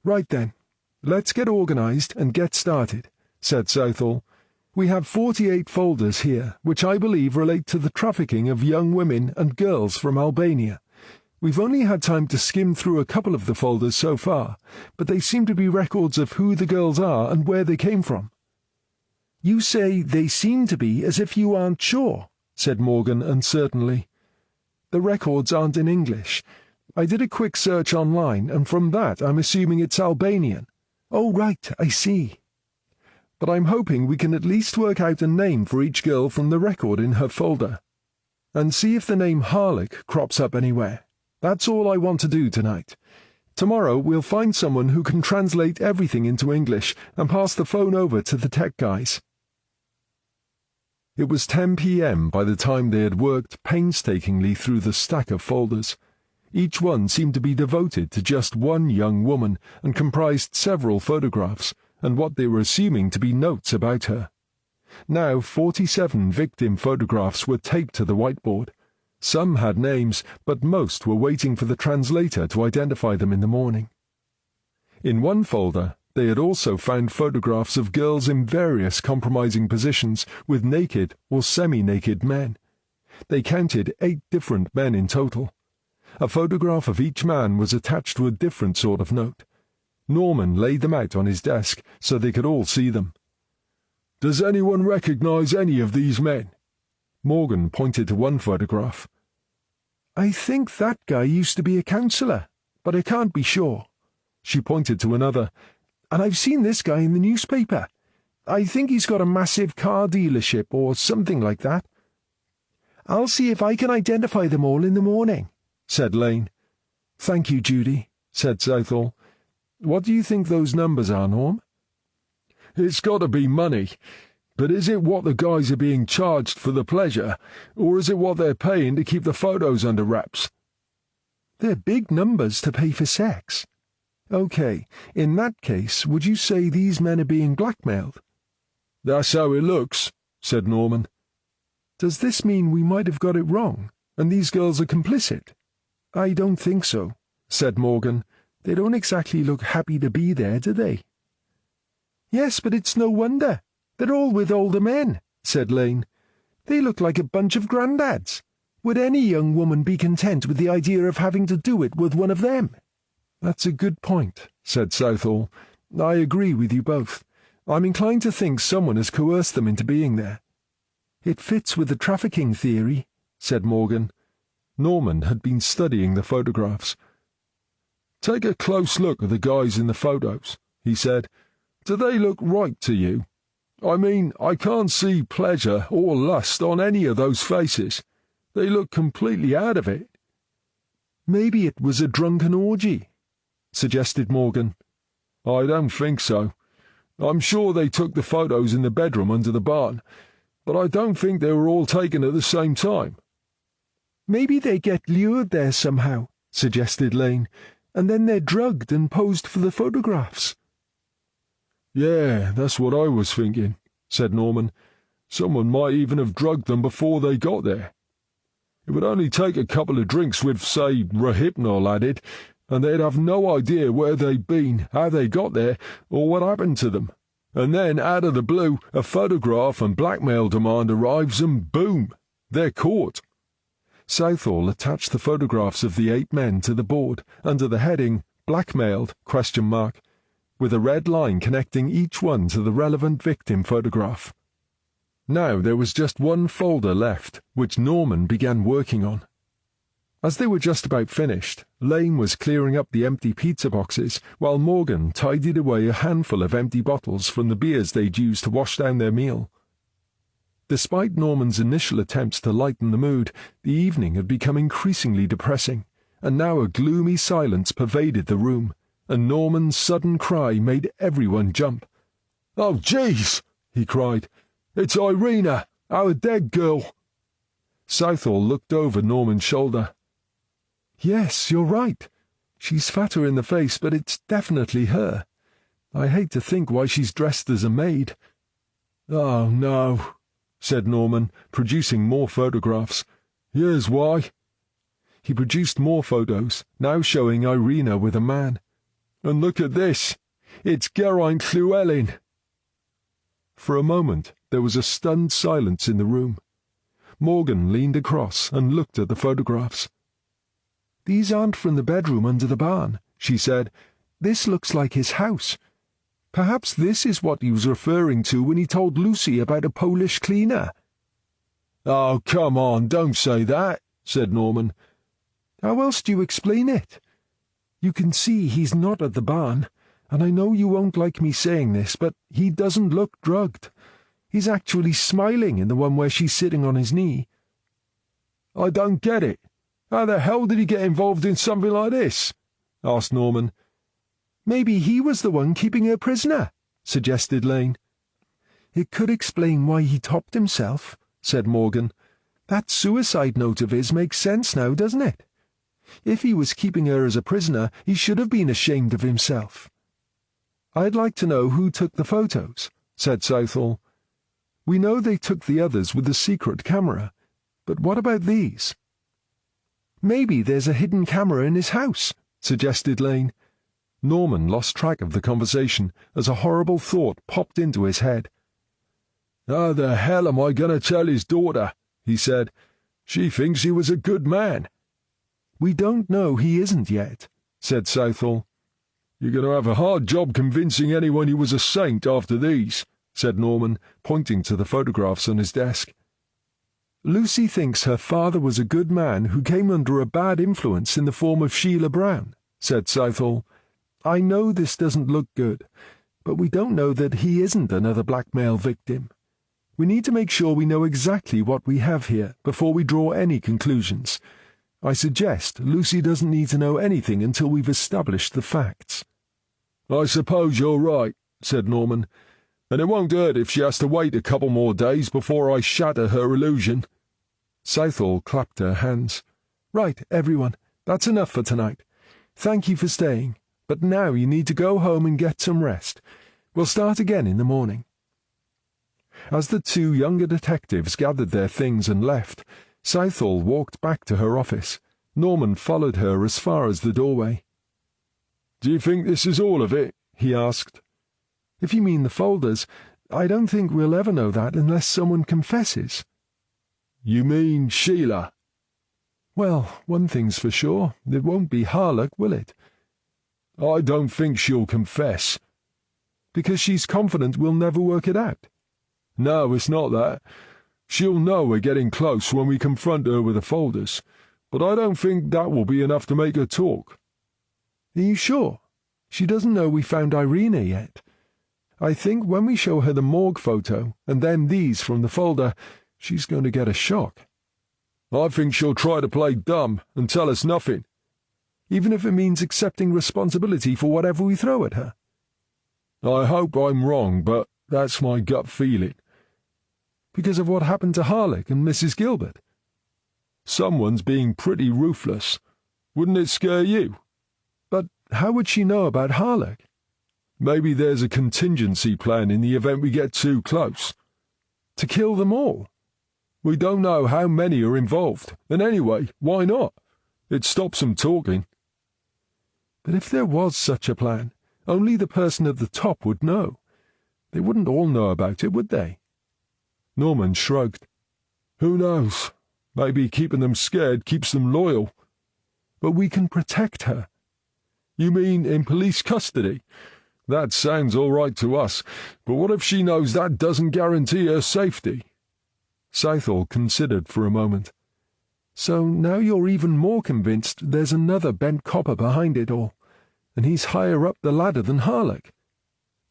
"Right then, let's get organised and get started," said Southall. "We have 48 folders here, which I believe relate to the trafficking of young women and girls from Albania. We've only had time to skim through a couple of the folders so far, but they seem to be records of who the girls are and where they came from." "You say they seem to be as if you aren't sure," said Morgan uncertainly. "The records aren't in English. I did a quick search online, and from that I'm assuming it's Albanian." "Oh, right, I see." "But I'm hoping we can at least work out a name for each girl from the record in her folder. And see if the name Harlech crops up anywhere. That's all I want to do tonight. Tomorrow we'll find someone who can translate everything into English and pass the phone over to the tech guys." It was 10 p.m. by the time they had worked painstakingly through the stack of folders. Each one seemed to be devoted to just one young woman and comprised several photographs and what they were assuming to be notes about her. Now 47 victim photographs were taped to the whiteboard. Some had names, but most were waiting for the translator to identify them in the morning. In one folder, they had also found photographs of girls in various compromising positions with naked or semi-naked men. They counted 8 different men in total. A photograph of each man was attached to a different sort of note. Norman laid them out on his desk so they could all see them. "Does anyone recognize any of these men?" Morgan pointed to one photograph. "I think that guy used to be a counsellor, but I can't be sure." She pointed to another. "And I've seen this guy in the newspaper. I think he's got a massive car dealership or something like that." "I'll see if I can identify them all in the morning," said Lane. "Thank you, Judy," said Southall. "What do you think those numbers are, Norm?" "It's got to be money. But is it what the guys are being charged for the pleasure, or is it what they're paying to keep the photos under wraps?" "They're big numbers to pay for sex." "OK, in that case, would you say these men are being blackmailed?" "That's how it looks," said Norman. "Does this mean we might have got it wrong, and these girls are complicit?" "I don't think so," said Morgan. "They don't exactly look happy to be there, do they?" "Yes, but it's no wonder. They're all with older men," said Lane. "They look like a bunch of granddads. Would any young woman be content with the idea of having to do it with one of them?" "That's a good point," said Southall. "I agree with you both. I'm inclined to think someone has coerced them into being there." "It fits with the trafficking theory," said Morgan. Norman had been studying the photographs. "Take a close look at the guys in the photos," he said. "Do they look right to you? I mean, I can't see pleasure or lust on any of those faces. They look completely out of it." "Maybe it was a drunken orgy," suggested Morgan. "I don't think so. I'm sure they took the photos in the bedroom under the barn, but I don't think they were all taken at the same time." "Maybe they get lured there somehow," suggested Lane, "and then they're drugged and posed for the photographs." "Yeah, that's what I was thinking," said Norman. "Someone might even have drugged them before they got there. It would only take a couple of drinks with, say, Rohypnol added, and they'd have no idea where they'd been, how they got there, or what happened to them. And then, out of the blue, a photograph and blackmail demand arrives and boom, they're caught." Southall attached the photographs of the 8 men to the board under the heading Blackmailed, with a red line connecting each one to the relevant victim photograph. Now there was just one folder left, which Norman began working on. As they were just about finished, Lane was clearing up the empty pizza boxes, while Morgan tidied away a handful of empty bottles from the beers they'd used to wash down their meal. Despite Norman's initial attempts to lighten the mood, the evening had become increasingly depressing, and now a gloomy silence pervaded the room, and Norman's sudden cry made everyone jump. "Oh, jeez!" he cried. It's Irina, our dead girl." Southall looked over Norman's shoulder. "Yes, you're right. She's fatter in the face, but it's definitely her. I hate to think why she's dressed as a maid." "Oh, no," said Norman, producing more photographs. "Here's why." He produced more photos, now showing Irina with a man. "And look at this. It's Geraint Llewellyn." For a moment there was a stunned silence in the room. Morgan leaned across and looked at the photographs. "These aren't from the bedroom under the barn," she said. "This looks like his house. Perhaps this is what he was referring to when he told Lucy about a Polish cleaner." "Oh, come on, don't say that," said Norman. "How else do you explain it? You can see he's not at the barn, and I know you won't like me saying this, but he doesn't look drugged. He's actually smiling in the one where she's sitting on his knee." "I don't get it. How the hell did he get involved in something like this?" asked Norman. "Maybe he was the one keeping her prisoner," suggested Lane. "It could explain why he topped himself," said Morgan. "That suicide note of his makes sense now, doesn't it? If he was keeping her as a prisoner, he should have been ashamed of himself." "I'd like to know who took the photos," said Southall. "We know they took the others with the secret camera, but what about these?" "Maybe there's a hidden camera in his house," suggested Lane. Norman lost track of the conversation as a horrible thought popped into his head. "How the hell am I going to tell his daughter?" he said. "She thinks he was a good man." "We don't know he isn't yet," said Southall. "You're going to have a hard job convincing anyone he was a saint after these," said Norman, pointing to the photographs on his desk. "Lucy thinks her father was a good man who came under a bad influence in the form of Sheila Brown," said Southall. "I know this doesn't look good, but we don't know that he isn't another blackmail victim. We need to make sure we know exactly what we have here before we draw any conclusions. I suggest Lucy doesn't need to know anything until we've established the facts." "I suppose you're right," said Norman. "And it won't hurt if she has to wait a couple more days before I shatter her illusion." Southall clapped her hands. "Right, everyone, that's enough for tonight. Thank you for staying, but now you need to go home and get some rest. We'll start again in the morning." As the two younger detectives gathered their things and left, Southall walked back to her office. Norman followed her as far as the doorway. "Do you think this is all of it?" he asked. "If you mean the folders, I don't think we'll ever know that unless someone confesses." "You mean Sheila?" "Well, one thing's for sure. It won't be Harlock, will it?" "I don't think she'll confess." "Because she's confident we'll never work it out?" "No, it's not that. She'll know we're getting close when we confront her with the folders, but I don't think that will be enough to make her talk." "Are you sure? She doesn't know we found Irina yet. I think when we show her the morgue photo, and then these from the folder, she's going to get a shock." "I think she'll try to play dumb and tell us nothing." "Even if it means accepting responsibility for whatever we throw at her?" "I hope I'm wrong, but that's my gut feeling." "Because of what happened to Harlock and Mrs. Gilbert?" "Someone's being pretty ruthless. Wouldn't it scare you?" "But how would she know about Harlock?" "Maybe there's a contingency plan in the event we get too close." "To kill them all?" "We don't know how many are involved, and anyway, why not? It stops them talking." "But if there was such a plan, only the person at the top would know. They wouldn't all know about it, would they?" Norman shrugged. "Who knows? Maybe keeping them scared keeps them loyal." "But we can protect her." "You mean in police custody? That sounds all right to us, but what if she knows that doesn't guarantee her safety?" Southall considered for a moment. "So now you're even more convinced there's another bent copper behind it all, and he's higher up the ladder than Harlock?"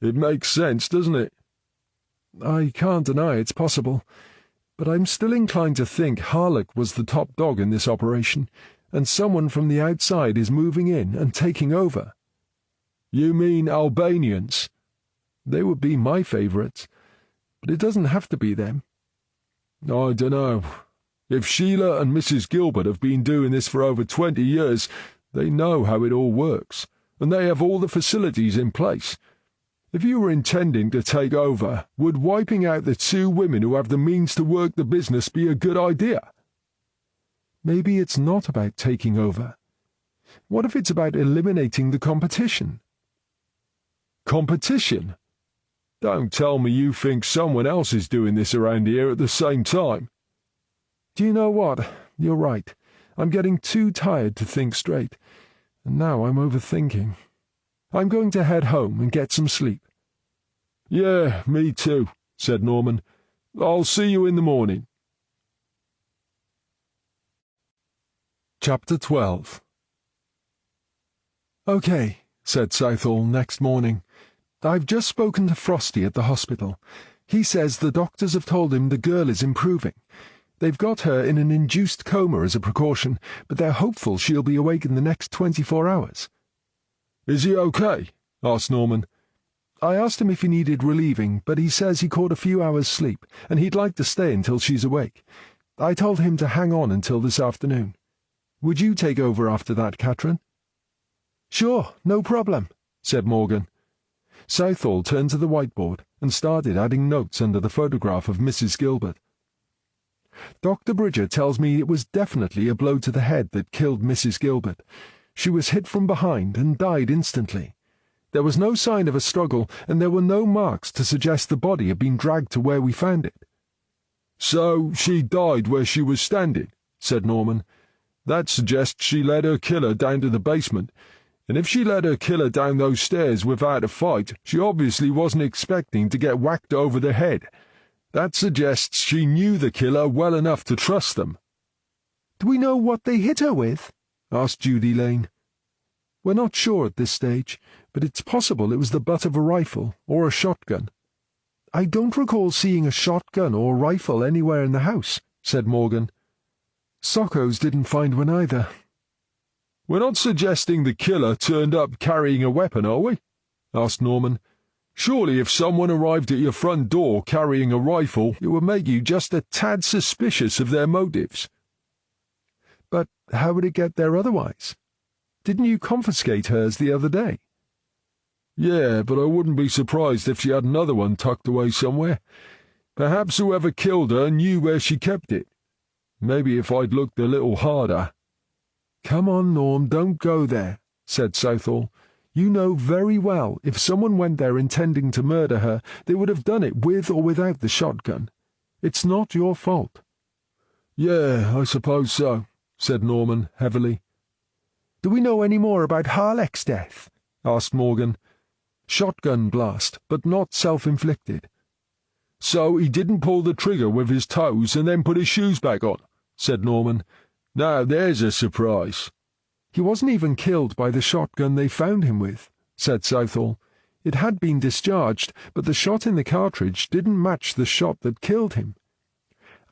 "It makes sense, doesn't it?" "I can't deny it's possible, but I'm still inclined to think Harlock was the top dog in this operation, and someone from the outside is moving in and taking over." "You mean Albanians?" "They would be my favourites. but it doesn't have to be them. I dunno. If Sheila and Mrs. Gilbert have been doing this for over 20 years, they know how it all works, and they have all the facilities in place. If you were intending to take over, would wiping out the two women who have the means to work the business be a good idea? Maybe it's not about taking over. What if it's about eliminating the competition? Competition? Don't tell me you think someone else is doing this around here at the same time. Do you know what? You're right. I'm getting too tired to think straight, and now I'm overthinking. I'm going to head home and get some sleep. Yeah, me too, said Norman. I'll see you in the morning. Chapter 12. Okay, said Southall next morning. I've just spoken to Frosty at the hospital. He says the doctors have told him the girl is improving. They've got her in an induced coma as a precaution, but they're hopeful she'll be awake in the next 24 hours. Is he okay? Asked Norman. I asked him if he needed relieving, but he says he caught a few hours' sleep, and he'd like to stay until she's awake. I told him to hang on until this afternoon. Would you take over after that, Catherine? Sure, no problem, said Morgan. Southall turned to the whiteboard and started adding notes under the photograph of Mrs. Gilbert. Dr. Bridger tells me it was definitely a blow to the head that killed Mrs. Gilbert. She was hit from behind and died instantly. There was no sign of a struggle, and there were no marks to suggest the body had been dragged to where we found it. So she died where she was standing, said Norman. That suggests she led her killer down to the basement, and if she led her killer down those stairs without a fight, she obviously wasn't expecting to get whacked over the head. That suggests she knew the killer well enough to trust them. Do we know what they hit her with? Asked Judy Lane. We're not sure at this stage, but it's possible it was the butt of a rifle or a shotgun. I don't recall seeing a shotgun or rifle anywhere in the house, said Morgan. Sockos didn't find one either. We're not suggesting the killer turned up carrying a weapon, are we? Asked Norman. Surely if someone arrived at your front door carrying a rifle, it would make you just a tad suspicious of their motives. But how would it get there otherwise? Didn't you confiscate hers the other day? Yeah, but I wouldn't be surprised if she had another one tucked away somewhere. Perhaps whoever killed her knew where she kept it. Maybe if I'd looked a little harder. Come on, Norm, don't go there, said Southall. You know very well if someone went there intending to murder her, they would have done it with or without the shotgun. It's not your fault. Yeah, I suppose so, said Norman heavily. Do we know any more about Harleck's death? Asked Morgan. Shotgun blast, but not self-inflicted. So he didn't pull the trigger with his toes and then put his shoes back on, said Norman. Now there's a surprise. He wasn't even killed by the shotgun they found him with, said Southall. It had been discharged, but the shot in the cartridge didn't match the shot that killed him.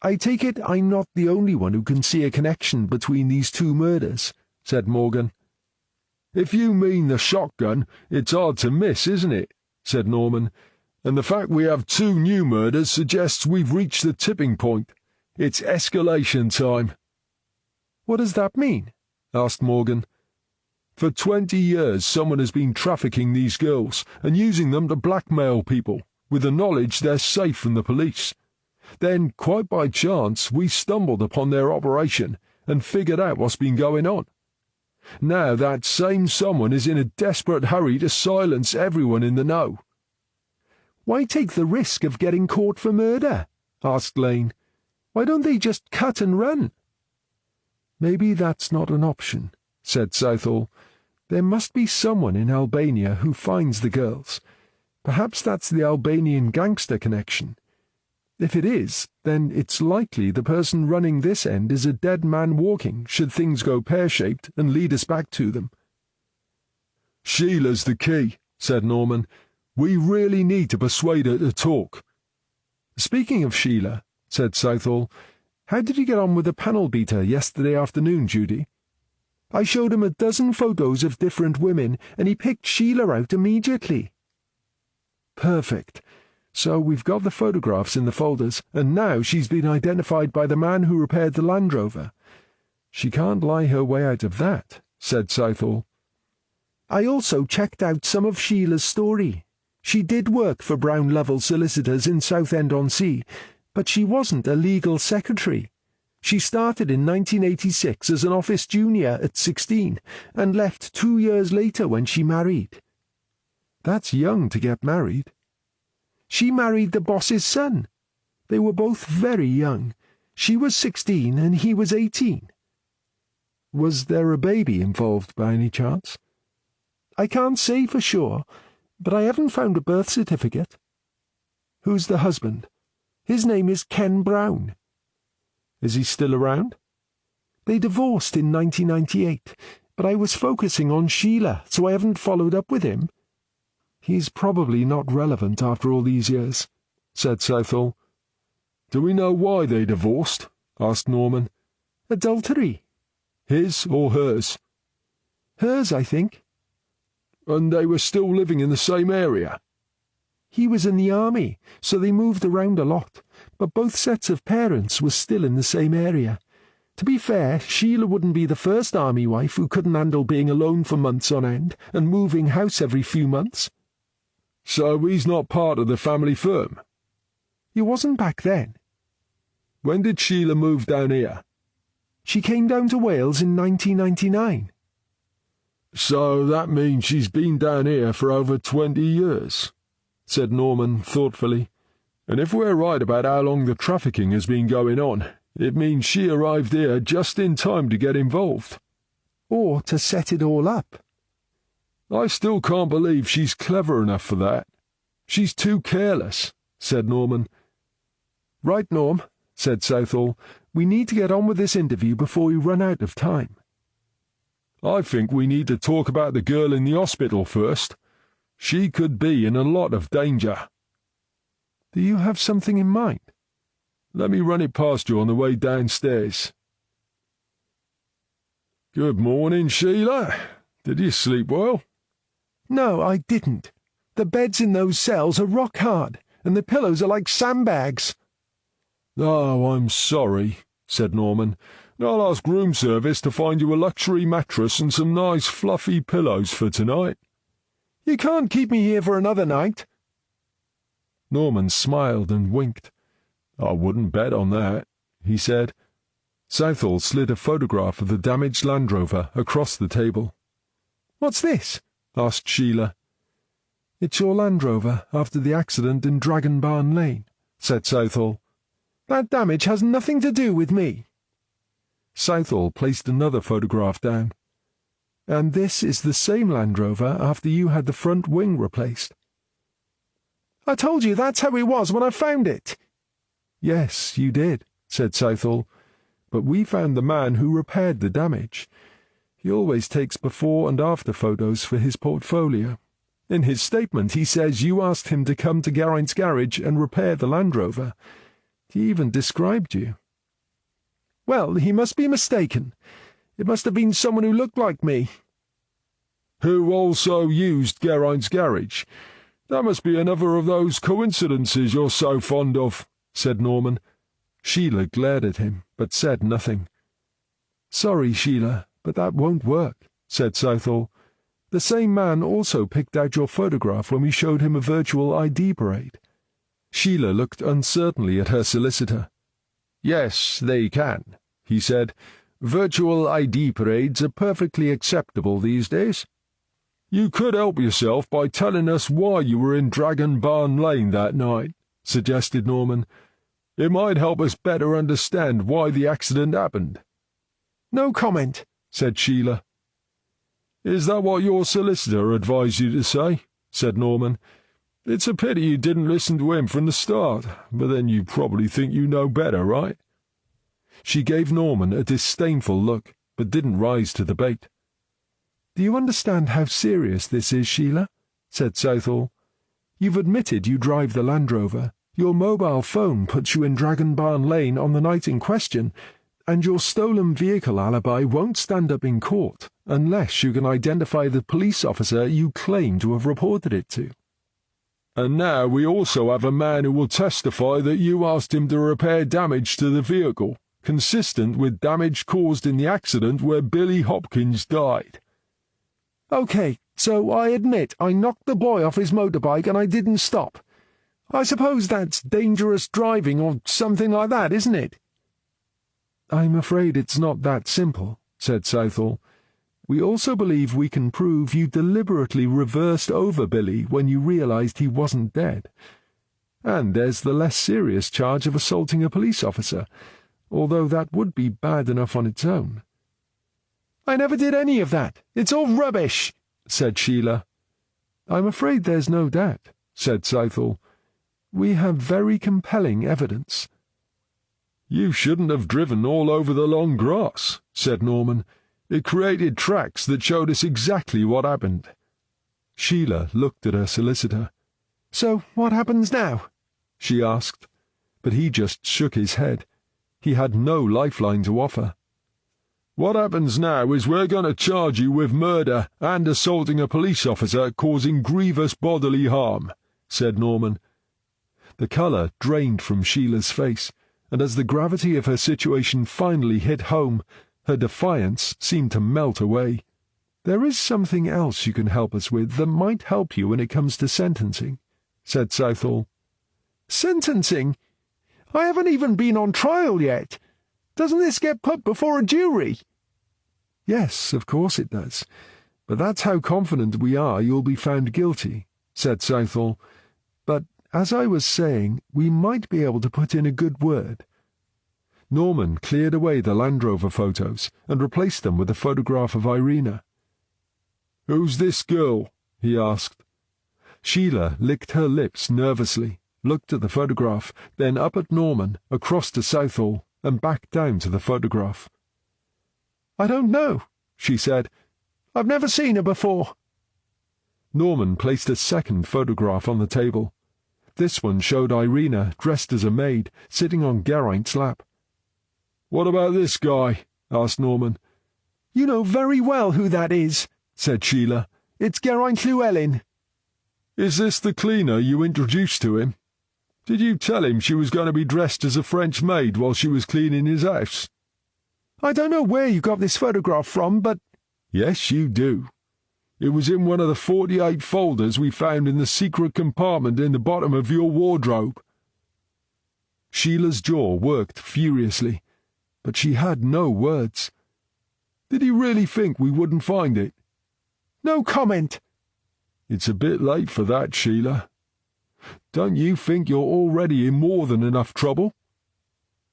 I take it I'm not the only one who can see a connection between these two murders, said Morgan. If you mean the shotgun, it's hard to miss, isn't it? Said Norman. And the fact we have two new murders suggests we've reached the tipping point. It's escalation time. What does that mean? Asked Morgan. For 20 years someone has been trafficking these girls and using them to blackmail people, with the knowledge they're safe from the police. Then, quite by chance, we stumbled upon their operation and figured out what's been going on. Now that same someone is in a desperate hurry to silence everyone in the know. Why take the risk of getting caught for murder? Asked Lane. Why don't they just cut and run? Maybe that's not an option, said Southall. There must be someone in Albania who finds the girls. Perhaps that's the Albanian gangster connection. If it is, then it's likely the person running this end is a dead man walking, should things go pear-shaped and lead us back to them. Sheila's the key, said Norman. We really need to persuade her to talk. Speaking of Sheila, said Southall, how did you get on with the panel beater yesterday afternoon, Judy? I showed him a dozen photos of different women, and he picked Sheila out immediately. Perfect. So we've got the photographs in the folders, and now she's been identified by the man who repaired the Land Rover. She can't lie her way out of that, said Southall. I also checked out some of Sheila's story. She did work for Brown Lovell Solicitors in Southend-on-Sea, but she wasn't a legal secretary. She started in 1986 as an office junior at 16 and left 2 years later when she married. That's young to get married. She married the boss's son. They were both very young. She was 16 and he was 18. Was there a baby involved by any chance? I can't say for sure, but I haven't found a birth certificate. Who's the husband? His name is Ken Brown. Is he still around? They divorced in 1998, but I was focusing on Sheila, so I haven't followed up with him. He's probably not relevant after all these years, said Southall. Do we know why they divorced? Asked Norman. Adultery. His or hers? Hers, I think. And they were still living in the same area? He was in the army, so they moved around a lot, but both sets of parents were still in the same area. To be fair, Sheila wouldn't be the first army wife who couldn't handle being alone for months on end and moving house every few months. So he's not part of the family firm? He wasn't back then. When did Sheila move down here? She came down to Wales in 1999. So that means she's been down here for over 20 years, said Norman thoughtfully. And if we're right about how long the trafficking has been going on, it means she arrived here just in time to get involved. Or to set it all up. I still can't believe she's clever enough for that. She's too careless, said Norman. Right, Norm, said Southall. We need to get on with this interview before we run out of time. I think we need to talk about the girl in the hospital first. She could be in a lot of danger. Do you have something in mind? Let me run it past you on the way downstairs. Good morning, Sheila. Did you sleep well? No, I didn't. The beds in those cells are rock hard, and the pillows are like sandbags. Oh, I'm sorry, said Norman. I'll ask room service to find you a luxury mattress and some nice fluffy pillows for tonight. You can't keep me here for another night. Norman smiled and winked. I wouldn't bet on that, he said. Southall slid a photograph of the damaged Land Rover across the table. What's this? Asked Sheila. It's your Land Rover after the accident in Dragon Barn Lane, said Southall. That damage has nothing to do with me. Southall placed another photograph down. And this is the same Land Rover after you had the front wing replaced. I told you that's how it was when I found it. Yes, you did, said Southall. But we found the man who repaired the damage. He always takes before and after photos for his portfolio. In his statement he says you asked him to come to Geraint's garage and repair the Land Rover. He even described you. Well, he must be mistaken. It must have been someone who looked like me. Who also used Geraint's garage? That must be another of those coincidences you're so fond of, said Norman. Sheila glared at him, but said nothing. Sorry, Sheila, but that won't work, said Southall. The same man also picked out your photograph when we showed him a virtual ID parade. Sheila looked uncertainly at her solicitor. Yes, they can, he said. Virtual ID parades are perfectly acceptable these days. You could help yourself by telling us why you were in Dragon Barn Lane that night, suggested Norman. It might help us better understand why the accident happened. No comment, said Sheila. Is that what your solicitor advised you to say? Said Norman. It's a pity you didn't listen to him from the start, but then you probably think you know better, right? She gave Norman a disdainful look, but didn't rise to the bait. Do you understand how serious this is, Sheila? Said Southall. You've admitted you drive the Land Rover. Your mobile phone puts you in Dragon Barn Lane on the night in question, and your stolen vehicle alibi won't stand up in court unless you can identify the police officer you claim to have reported it to. And now we also have a man who will testify that you asked him to repair damage to the vehicle, consistent with damage caused in the accident where Billy Hopkins died." "OK, so I admit I knocked the boy off his motorbike and I didn't stop. I suppose that's dangerous driving or something like that, isn't it?" "I'm afraid it's not that simple," said Southall. "We also believe we can prove you deliberately reversed over Billy when you realized he wasn't dead. And there's the less serious charge of assaulting a police officer, although that would be bad enough on its own." "I never did any of that. It's all rubbish," said Sheila. "I'm afraid there's no doubt," said Southall. "We have very compelling evidence." "You shouldn't have driven all over the long grass," said Norman. "It created tracks that showed us exactly what happened." Sheila looked at her solicitor. "So what happens now?" she asked, but he just shook his head. He had no lifeline to offer. "What happens now is we're going to charge you with murder and assaulting a police officer causing grievous bodily harm," said Norman. The colour drained from Sheila's face, and as the gravity of her situation finally hit home, her defiance seemed to melt away. "There is something else you can help us with that might help you when it comes to sentencing," said Southall. "Sentencing? I haven't even been on trial yet. Doesn't this get put before a jury?" "Yes, of course it does. But that's how confident we are you'll be found guilty," said Southall. "But, as I was saying, we might be able to put in a good word." Norman cleared away the Land Rover photos and replaced them with a photograph of Irina. "Who's this girl?" he asked. Sheila licked her lips nervously, looked at the photograph, then up at Norman, across to Southall, and back down to the photograph. "I don't know," she said. "I've never seen her before." Norman placed a second photograph on the table. This one showed Irina, dressed as a maid, sitting on Geraint's lap. "What about this guy?" asked Norman. "You know very well who that is," said Sheila. "It's Geraint Llewellyn." "Is this the cleaner you introduced to him? Did you tell him she was going to be dressed as a French maid while she was cleaning his house?" "I don't know where you got this photograph from, but—" "Yes, you do. It was in one of the 48 folders we found in the secret compartment in the bottom of your wardrobe." Sheila's jaw worked furiously, but she had no words. "Did you really think we wouldn't find it?" "No comment." "It's a bit late for that, Sheila. Don't you think you're already in more than enough trouble?"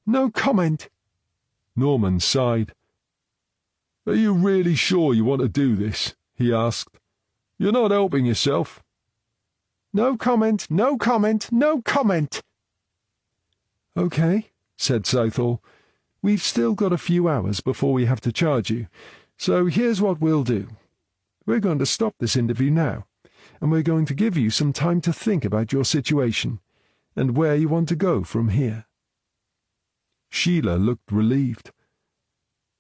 "No comment." Norman sighed. "Are you really sure you want to do this?" he asked. "You're not helping yourself." "No comment, no comment, no comment." "OK," said Southall. "We've still got a few hours before we have to charge you, so here's what we'll do. We're going to stop this interview now, and we're going to give you some time to think about your situation and where you want to go from here." Sheila looked relieved.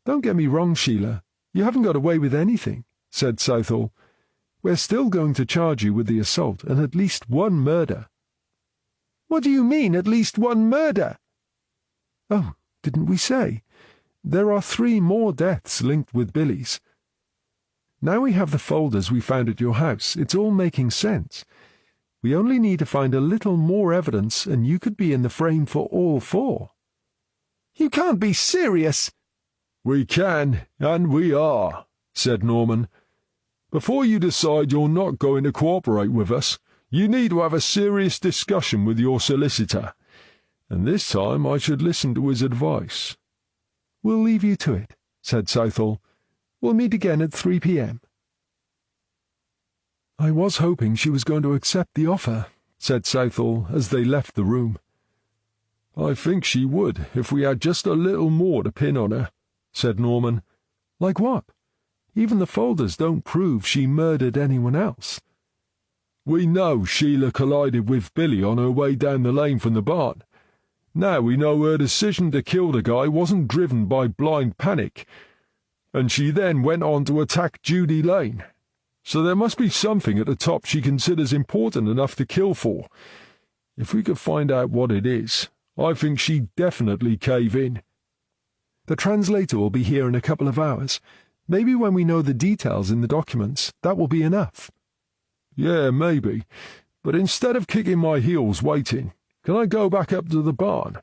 "Don't get me wrong, Sheila. You haven't got away with anything," said Southall. "We're still going to charge you with the assault and at least one murder." "What do you mean, at least one murder?" "Oh, didn't we say? There are 3 more deaths linked with Billy's. Now we have the folders we found at your house, it's all making sense. We only need to find a little more evidence and you could be in the frame for all 4. "You can't be serious." "We can, and we are," said Norman. "Before you decide you're not going to cooperate with us, you need to have a serious discussion with your solicitor. And this time I should listen to his advice." "We'll leave you to it," said Southall. "We'll meet again at 3 p.m. "I was hoping she was going to accept the offer," said Southall as they left the room. "I think she would if we had just a little more to pin on her," said Norman. "Like what? Even the folders don't prove she murdered anyone else." "We know Sheila collided with Billy on her way down the lane from the barn. Now we know her decision to kill the guy wasn't driven by blind panic, and she then went on to attack Judy Lane. so there must be something at the top she considers important enough to kill for. If we could find out what it is, I think she'd definitely cave in." "The translator will be here in a couple of hours. Maybe when we know the details in the documents, that will be enough." "Yeah, maybe. But instead of kicking my heels waiting, can I go back up to the barn?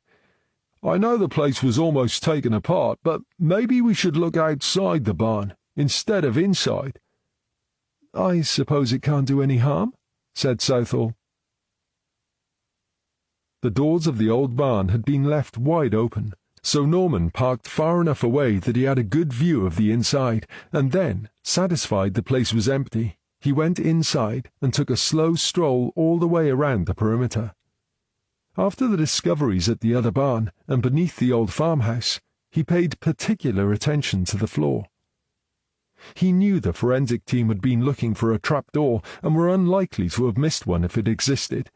I know the place was almost taken apart, but maybe we should look outside the barn instead of inside." "I suppose it can't do any harm," said Southall. The doors of the old barn had been left wide open, so Norman parked far enough away that he had a good view of the inside, and then, satisfied the place was empty, he went inside and took a slow stroll all the way around the perimeter. After the discoveries at the other barn and beneath the old farmhouse, he paid particular attention to the floor. He knew the forensic team had been looking for a trapdoor and were unlikely to have missed one if it existed.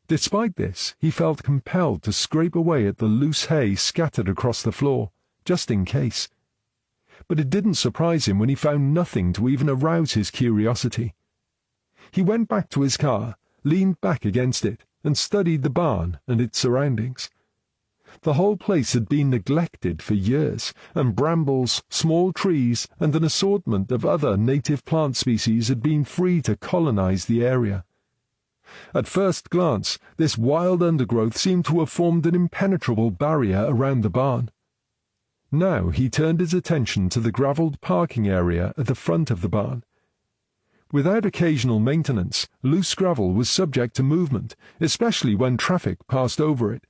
Despite this, he felt compelled to scrape away at the loose hay scattered across the floor, just in case. But it didn't surprise him when he found nothing to even arouse his curiosity. He went back to his car, leaned back against it, and studied the barn and its surroundings. The whole place had been neglected for years, and brambles, small trees, and an assortment of other native plant species had been free to colonize the area. At first glance, this wild undergrowth seemed to have formed an impenetrable barrier around the barn. Now he turned his attention to the gravelled parking area at the front of the barn. Without occasional maintenance, loose gravel was subject to movement, especially when traffic passed over it.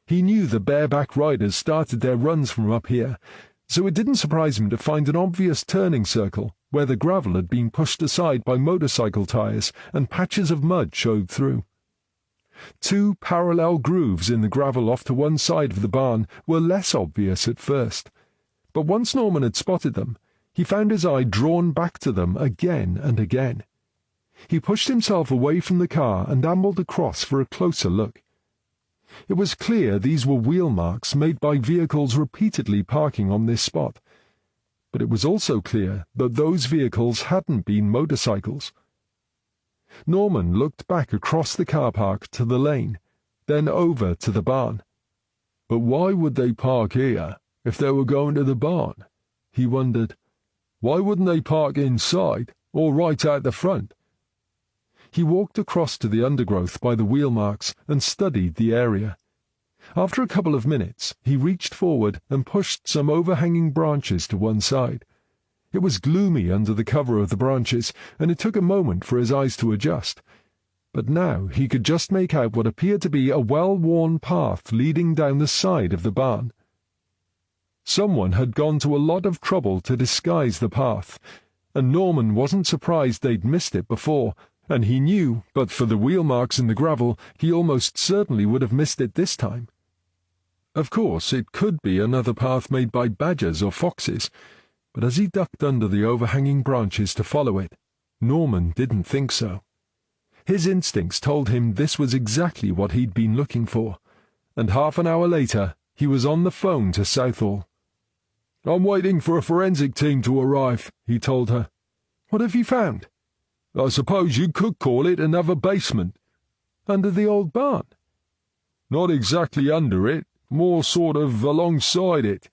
He knew the bareback riders started their runs from up here, so it didn't surprise him to find an obvious turning circle where the gravel had been pushed aside by motorcycle tires and patches of mud showed through. 2 parallel grooves in the gravel off to one side of the barn were less obvious at first, but once Norman had spotted them, he found his eye drawn back to them again and again. He pushed himself away from the car and ambled across for a closer look. It was clear these were wheel marks made by vehicles repeatedly parking on this spot, but it was also clear that those vehicles hadn't been motorcycles. Norman looked back across the car park to the lane, then over to the barn. But why would they park here if they were going to the barn? He wondered. Why wouldn't they park inside or right out the front? He walked across to the undergrowth by the wheel marks and studied the area. After a couple of minutes, he reached forward and pushed some overhanging branches to one side. It was gloomy under the cover of the branches, and it took a moment for his eyes to adjust. But now he could just make out what appeared to be a well-worn path leading down the side of the barn. Someone had gone to a lot of trouble to disguise the path, and Norman wasn't surprised they'd missed it before, and he knew, but for the wheel marks in the gravel, he almost certainly would have missed it this time. Of course, it could be another path made by badgers or foxes, but as he ducked under the overhanging branches to follow it, Norman didn't think so. His instincts told him this was exactly what he'd been looking for, and half an hour later he was on the phone to Southall. "I'm waiting for a forensic team to arrive," he told her. "What have you found?" "I suppose you could call it another basement." "Under the old barn?" "Not exactly under it, more sort of alongside it.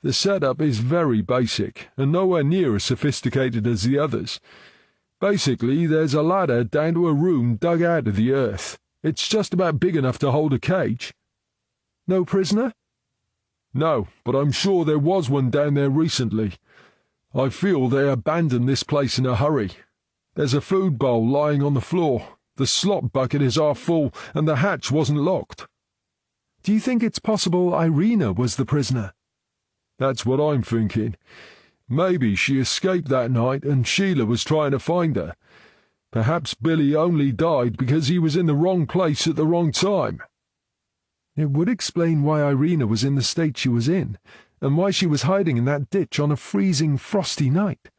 The setup is very basic, and nowhere near as sophisticated as the others. Basically, there's a ladder down to a room dug out of the earth. It's just about big enough to hold a cage." "No prisoner?" "No, but I'm sure there was one down there recently. I feel they abandoned this place in a hurry. There's a food bowl lying on the floor. The slop bucket is half full, and the hatch wasn't locked." "Do you think it's possible Irina was the prisoner?" "That's what I'm thinking. Maybe she escaped that night and Sheila was trying to find her. Perhaps Billy only died because he was in the wrong place at the wrong time." "It would explain why Irina was in the state she was in, and why she was hiding in that ditch on a freezing, frosty night."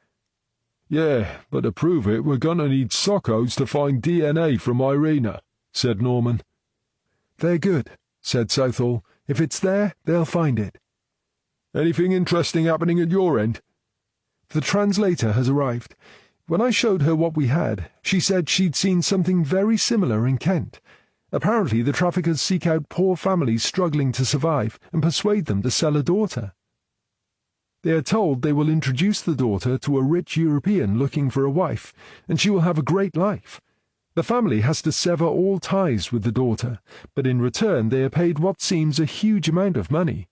"Yeah, but to prove it, we're going to need sockos to find DNA from Irina," said Norman. "They're good," said Southall. "If it's there, they'll find it." "Anything interesting happening at your end?" "The translator has arrived. When I showed her what we had, she said she'd seen something very similar in Kent. Apparently the traffickers seek out poor families struggling to survive and persuade them to sell a daughter. They are told they will introduce the daughter to a rich European looking for a wife, and she will have a great life. The family has to sever all ties with the daughter, but in return they are paid what seems a huge amount of money.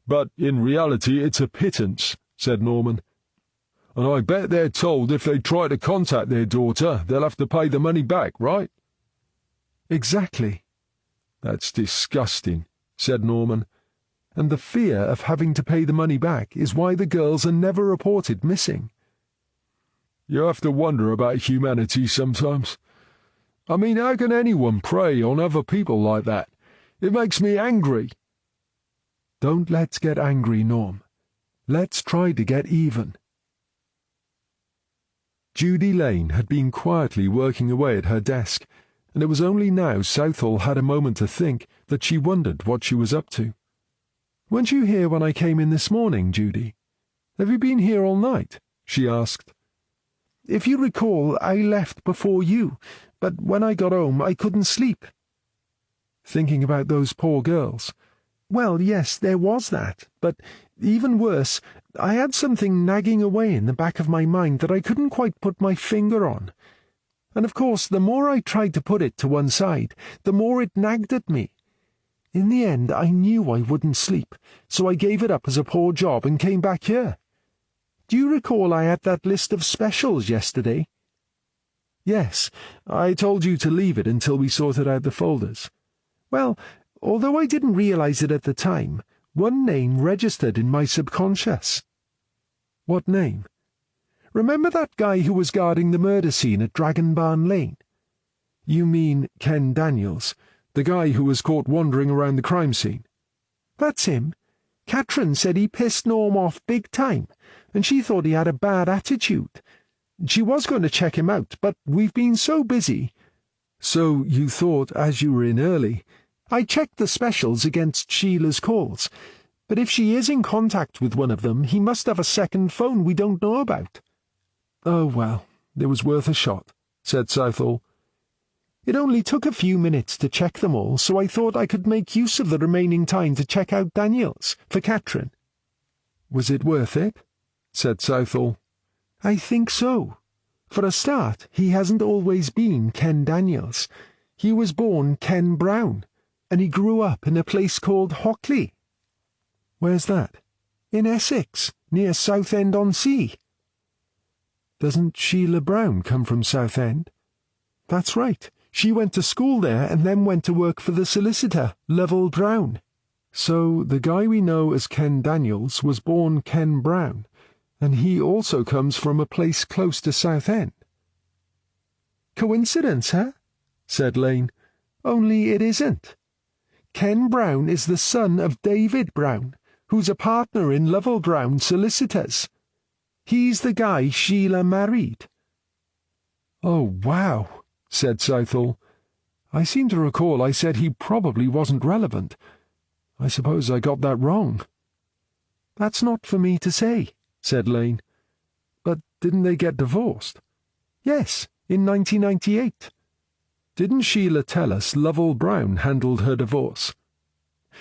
"But in reality it's a pittance," said Norman. "And I bet they're told if they try to contact their daughter, they'll have to pay the money back, right?" "Exactly." "That's disgusting," said Norman. "And the fear of having to pay the money back is why the girls are never reported missing." "You have to wonder about humanity sometimes. I mean, how can anyone prey on other people like that? It makes me angry." "Don't let's get angry, Norm. Let's try to get even." Judy Lane had been quietly working away at her desk, and it was only now Southall had a moment to think that she wondered what she was up to. "Weren't you here when I came in this morning, Judy? Have you been here all night?" she asked. "If you recall, I left before you, but when I got home I couldn't sleep." "Thinking about those poor girls?" "Well, yes, there was that, but even worse, I had something nagging away in the back of my mind that I couldn't quite put my finger on. And of course, the more I tried to put it to one side, the more it nagged at me. In the end, I knew I wouldn't sleep, so I gave it up as a poor job and came back here. Do you recall I had that list of specials yesterday?" "Yes, I told you to leave it until we sorted out the folders. Well, although I didn't realize it at the time, one name registered in my subconscious." "What name?" "Remember that guy who was guarding the murder scene at Dragon Barn Lane?" "You mean Ken Daniels, the guy who was caught wandering around the crime scene?" "That's him. Catherine said he pissed Norm off big time, and she thought he had a bad attitude. She was going to check him out, but we've been so busy." "So you thought, as you were in early—" "I checked the specials against Sheila's calls, but if she is in contact with one of them, he must have a second phone we don't know about." "Oh, well, it was worth a shot," said Southall. "It only took a few minutes to check them all, so I thought I could make use of the remaining time to check out Daniels for Catherine." "Was it worth it?" said Southall. "I think so. For a start, he hasn't always been Ken Daniels. He was born Ken Brown, and he grew up in a place called Hockley." "Where's that?" "In Essex, near Southend-on-Sea." "Doesn't Sheila Brown come from Southend?" "That's right. She went to school there and then went to work for the solicitor, Lovell Brown." "So the guy we know as Ken Daniels was born Ken Brown, and he also comes from a place close to Southend." "Coincidence, huh?" said Lane. "Only it isn't. Ken Brown is the son of David Brown, who's a partner in Lovell Brown Solicitors. He's the guy Sheila married." "Oh, wow," said Southall. "I seem to recall I said he probably wasn't relevant. I suppose I got that wrong." "That's not for me to say," said Lane. "But didn't they get divorced?" "Yes, in 1998. "Didn't Sheila tell us Lovell Brown handled her divorce?"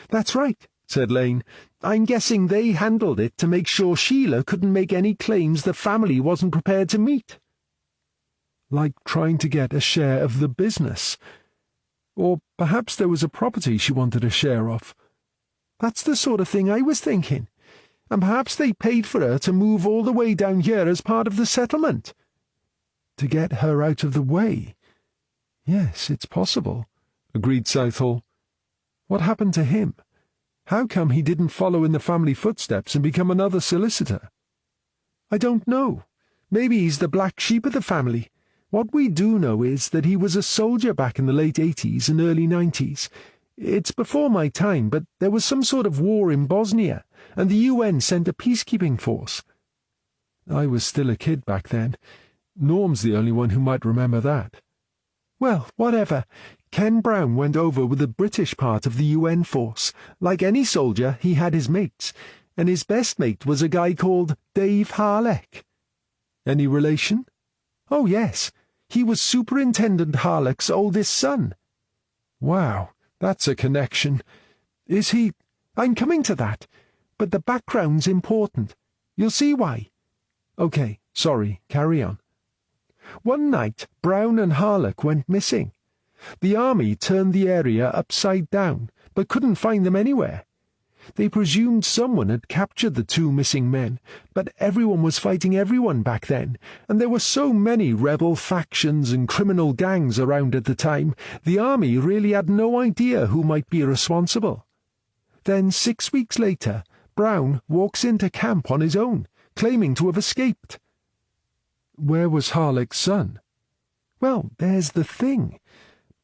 "That's right," said Lane. "I'm guessing they handled it to make sure Sheila couldn't make any claims the family wasn't prepared to meet." "Like trying to get a share of the business. Or perhaps there was a property she wanted a share of." "That's the sort of thing I was thinking. And perhaps they paid for her to move all the way down here as part of the settlement." "To get her out of the way. Yes, it's possible," agreed Southall. "What happened to him? How come he didn't follow in the family footsteps and become another solicitor?" "I don't know. Maybe he's the black sheep of the family. What we do know is that he was a soldier back in the late 80s and early 90s. It's before my time, but there was some sort of war in Bosnia, and the UN sent a peacekeeping force." "I was still a kid back then. Norm's the only one who might remember that." "Well, whatever. Ken Brown went over with the British part of the UN force. Like any soldier, he had his mates, and his best mate was a guy called Dave Harlech." "Any relation?" Oh, yes. He was Superintendent Harlock's oldest son. Wow, that's a connection. Is he? I'm coming to that. But the background's important. You'll see why. Okay, sorry, carry on. One night, Brown and Harlock went missing. The army turned the area upside down, but couldn't find them anywhere. They presumed someone had captured the two missing men, but everyone was fighting everyone back then, and there were so many rebel factions and criminal gangs around at the time, the army really had no idea who might be responsible. Then 6 weeks later, Brown walks into camp on his own, claiming to have escaped. Where was Harlock's son? Well, there's the thing.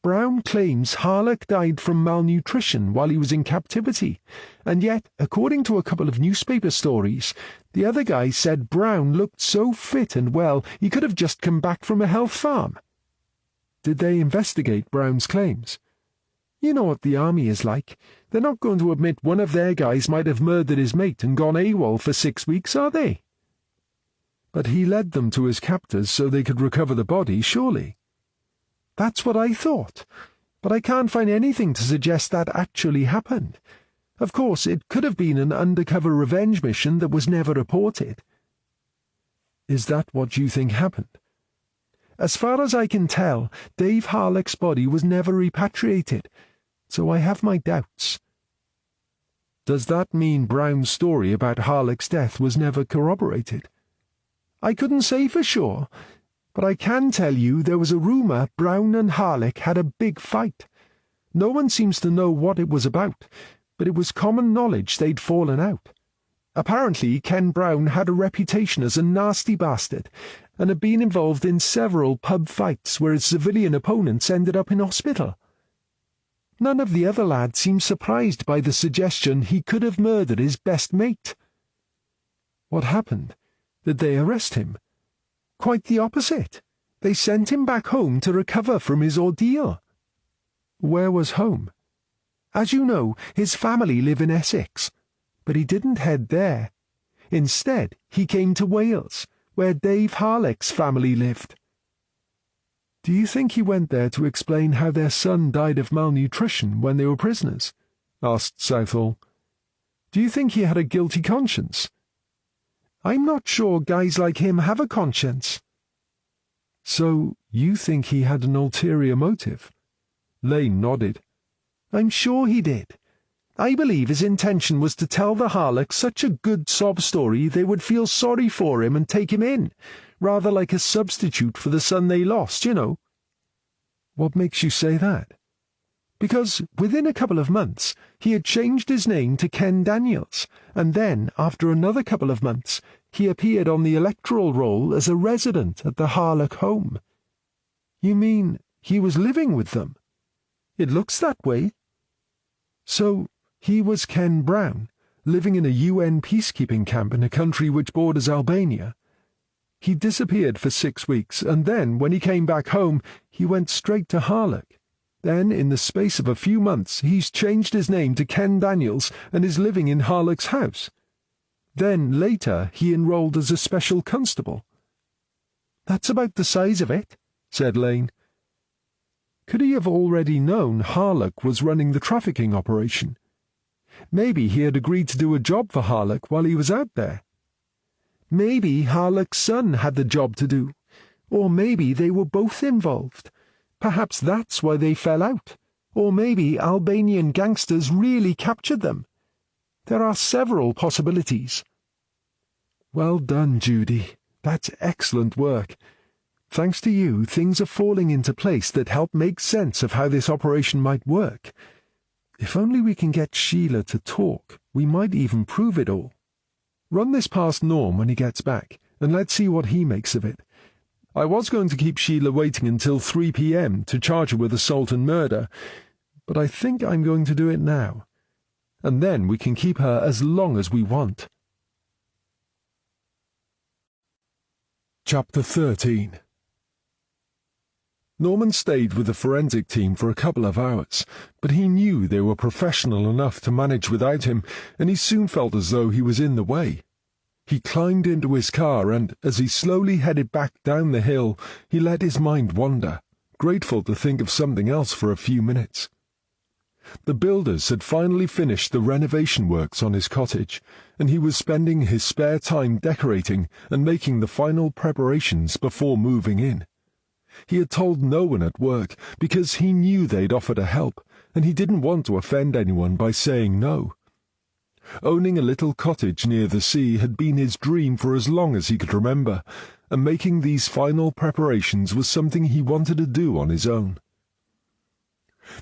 Brown claims Harlock died from malnutrition while he was in captivity, and yet, according to a couple of newspaper stories, the other guy said Brown looked so fit and well he could have just come back from a health farm. Did they investigate Brown's claims? You know what the army is like. They're not going to admit one of their guys might have murdered his mate and gone AWOL for 6 weeks, are they? But he led them to his captors so they could recover the body, surely. That's what I thought, but I can't find anything to suggest that actually happened. Of course, it could have been an undercover revenge mission that was never reported. Is that what you think happened? As far as I can tell, Dave Harlock's body was never repatriated, so I have my doubts. Does that mean Brown's story about Harlock's death was never corroborated? I couldn't say for sure, but I can tell you there was a rumour Brown and Harlock had a big fight. No one seems to know what it was about, but it was common knowledge they'd fallen out. Apparently, Ken Brown had a reputation as a nasty bastard, and had been involved in several pub fights where his civilian opponents ended up in hospital. None of the other lads seemed surprised by the suggestion he could have murdered his best mate. What happened? Did they arrest him? Quite the opposite. They sent him back home to recover from his ordeal. Where was home? As you know, his family live in Essex, but he didn't head there. Instead, he came to Wales, where Dave Harlock's family lived. Do you think he went there to explain how their son died of malnutrition when they were prisoners? Asked Southall. Do you think he had a guilty conscience? I'm not sure guys like him have a conscience. So, you think he had an ulterior motive? Lane nodded. I'm sure he did. I believe his intention was to tell the Harlocks such a good sob story they would feel sorry for him and take him in, rather like a substitute for the son they lost, you know. What makes you say that? Because within a couple of months he had changed his name to Ken Daniels, and then, after another couple of months, he appeared on the electoral roll as a resident at the Harlock home. You mean he was living with them? It looks that way. So he was Ken Brown, living in a UN peacekeeping camp in a country which borders Albania. He disappeared for 6 weeks, and then, when he came back home, he went straight to Harlock. Then, in the space of a few months, he's changed his name to Ken Daniels and is living in Harlock's house. Then, later, he enrolled as a special constable. That's about the size of it, said Lane. Could he have already known Harlock was running the trafficking operation? Maybe he had agreed to do a job for Harlock while he was out there. Maybe Harlock's son had the job to do, or maybe they were both involved. Perhaps that's why they fell out, or maybe Albanian gangsters really captured them. There are several possibilities. Well done, Judy. That's excellent work. Thanks to you, things are falling into place that help make sense of how this operation might work. If only we can get Sheila to talk, we might even prove it all. Run this past Norm when he gets back, and let's see what he makes of it. I was going to keep Sheila waiting until 3 p.m. to charge her with assault and murder, but I think I'm going to do it now. And then we can keep her as long as we want. Chapter 13. Norman stayed with the forensic team for a couple of hours, but he knew they were professional enough to manage without him, and he soon felt as though he was in the way. He climbed into his car and, as he slowly headed back down the hill, he let his mind wander, grateful to think of something else for a few minutes. The builders had finally finished the renovation works on his cottage, and he was spending his spare time decorating and making the final preparations before moving in. He had told no one at work because he knew they'd offer to help, and he didn't want to offend anyone by saying no. Owning a little cottage near the sea had been his dream for as long as he could remember, and making these final preparations was something he wanted to do on his own.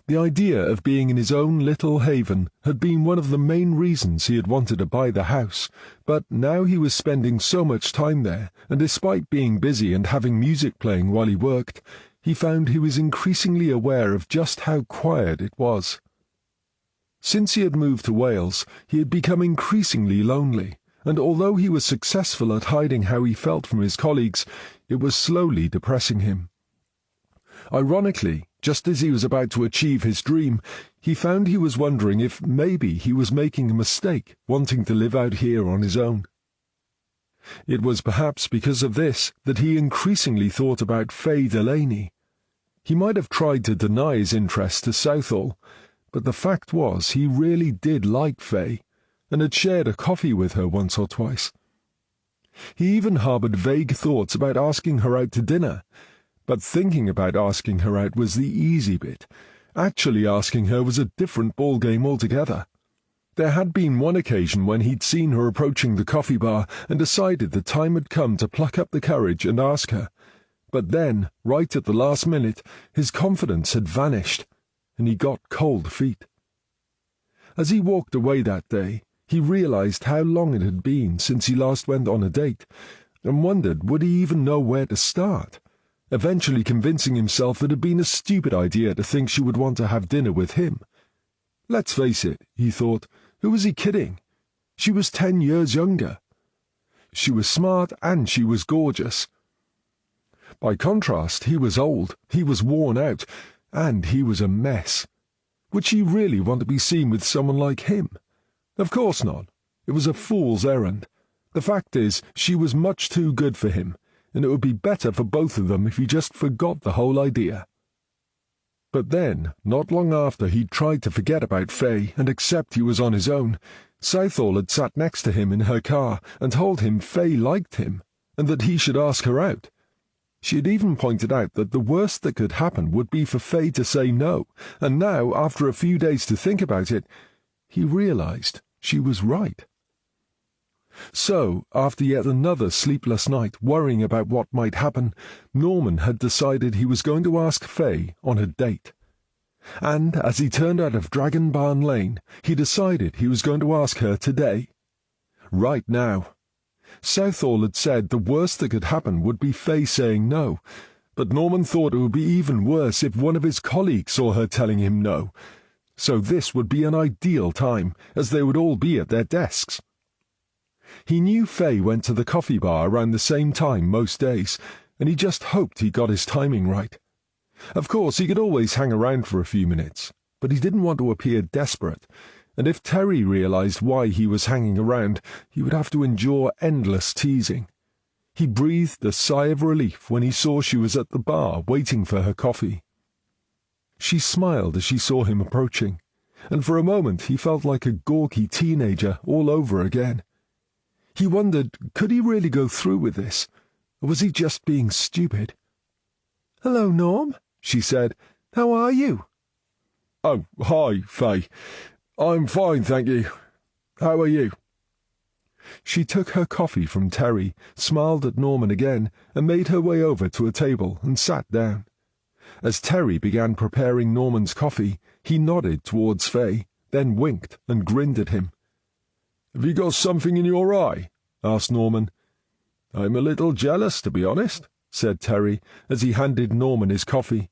The idea of being in his own little haven had been one of the main reasons he had wanted to buy the house, but now he was spending so much time there, and despite being busy and having music playing while he worked, he found he was increasingly aware of just how quiet it was. Since he had moved to Wales, he had become increasingly lonely, and although he was successful at hiding how he felt from his colleagues, it was slowly depressing him. Ironically, just as he was about to achieve his dream, he found he was wondering if maybe he was making a mistake wanting to live out here on his own. It was perhaps because of this that he increasingly thought about Faye Delaney. He might have tried to deny his interest to Southall, but the fact was he really did like Faye, and had shared a coffee with her once or twice. He even harboured vague thoughts about asking her out to dinner, but thinking about asking her out was the easy bit. Actually asking her was a different ballgame altogether. There had been one occasion when he'd seen her approaching the coffee bar and decided the time had come to pluck up the courage and ask her. But then, right at the last minute, his confidence had vanished, and he got cold feet. As he walked away that day, he realized how long it had been since he last went on a date, and wondered would he even know where to start, eventually convincing himself it had been a stupid idea to think she would want to have dinner with him. Let's face it, he thought, who was he kidding? She was 10 years younger. She was smart and she was gorgeous. By contrast, he was old, he was worn out, and he was a mess. Would she really want to be seen with someone like him? Of course not. It was a fool's errand. The fact is, she was much too good for him, and it would be better for both of them if he just forgot the whole idea. But then, not long after he'd tried to forget about Faye and accept he was on his own, Southall had sat next to him in her car and told him Faye liked him, and that he should ask her out. She had even pointed out that the worst that could happen would be for Faye to say no, and now, after a few days to think about it, he realized she was right. So, after yet another sleepless night worrying about what might happen, Norman had decided he was going to ask Faye on a date. And, as he turned out of Dragon Barn Lane, he decided he was going to ask her today. Right now. Southall had said the worst that could happen would be Faye saying no, but Norman thought it would be even worse if one of his colleagues saw her telling him no, so this would be an ideal time, as they would all be at their desks. He knew Faye went to the coffee bar around the same time most days, and he just hoped he got his timing right. Of course, he could always hang around for a few minutes, but he didn't want to appear desperate, and if Terry realized why he was hanging around, he would have to endure endless teasing. He breathed a sigh of relief when he saw she was at the bar waiting for her coffee. She smiled as she saw him approaching, and for a moment he felt like a gawky teenager all over again. He wondered, could he really go through with this, or was he just being stupid? "Hello, Norm," she said. "How are you?" "Oh, hi, Faye. I'm fine, thank you. How are you?" She took her coffee from Terry, smiled at Norman again, and made her way over to a table and sat down. As Terry began preparing Norman's coffee, he nodded towards Faye, then winked and grinned at him. "Have you got something in your eye?" asked Norman. "I'm a little jealous, to be honest," said Terry, as he handed Norman his coffee.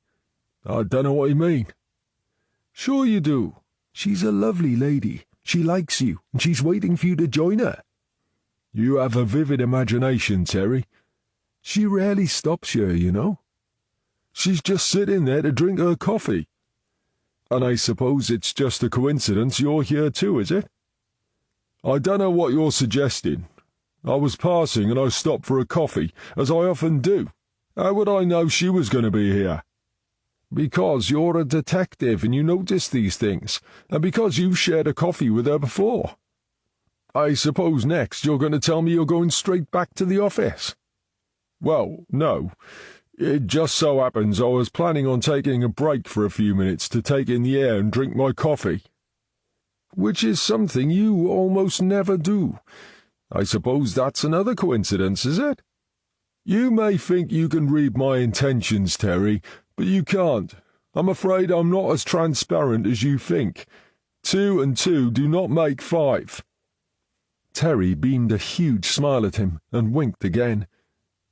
"I don't know what you mean." "Sure you do. She's a lovely lady. She likes you, and she's waiting for you to join her." "You have a vivid imagination, Terry." "She rarely stops here, you know." "She's just sitting there to drink her coffee." "And I suppose it's just a coincidence you're here too, is it?" "I don't know what you're suggesting. I was passing and I stopped for a coffee, as I often do. How would I know she was going to be here?" "Because you're a detective and you notice these things, and because you've shared a coffee with her before. I suppose next you're going to tell me you're going straight back to the office." "Well, no. It just so happens I was planning on taking a break for a few minutes to take in the air and drink my coffee." "Which is something you almost never do. I suppose that's another coincidence, is it?" "You may think you can read my intentions, Terry, but you can't. I'm afraid I'm not as transparent as you think. 2 and 2 do not make 5. Terry beamed a huge smile at him and winked again.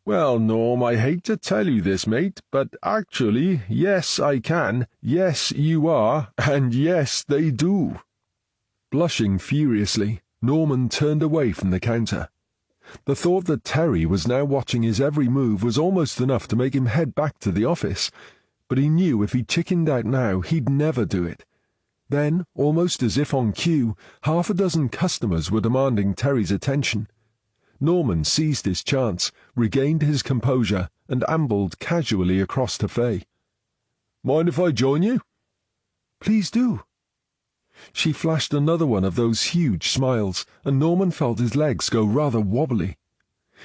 "Well, Norm, I hate to tell you this, mate, but actually, yes, I can, yes, you are, and yes, they do." Blushing furiously, Norman turned away from the counter. The thought that Terry was now watching his every move was almost enough to make him head back to the office, but he knew if he chickened out now he'd never do it. Then, almost as if on cue, 6 customers were demanding Terry's attention. Norman seized his chance, regained his composure, and ambled casually across to Faye. "Mind if I join you?" "Please do." She flashed another one of those huge smiles, and Norman felt his legs go rather wobbly.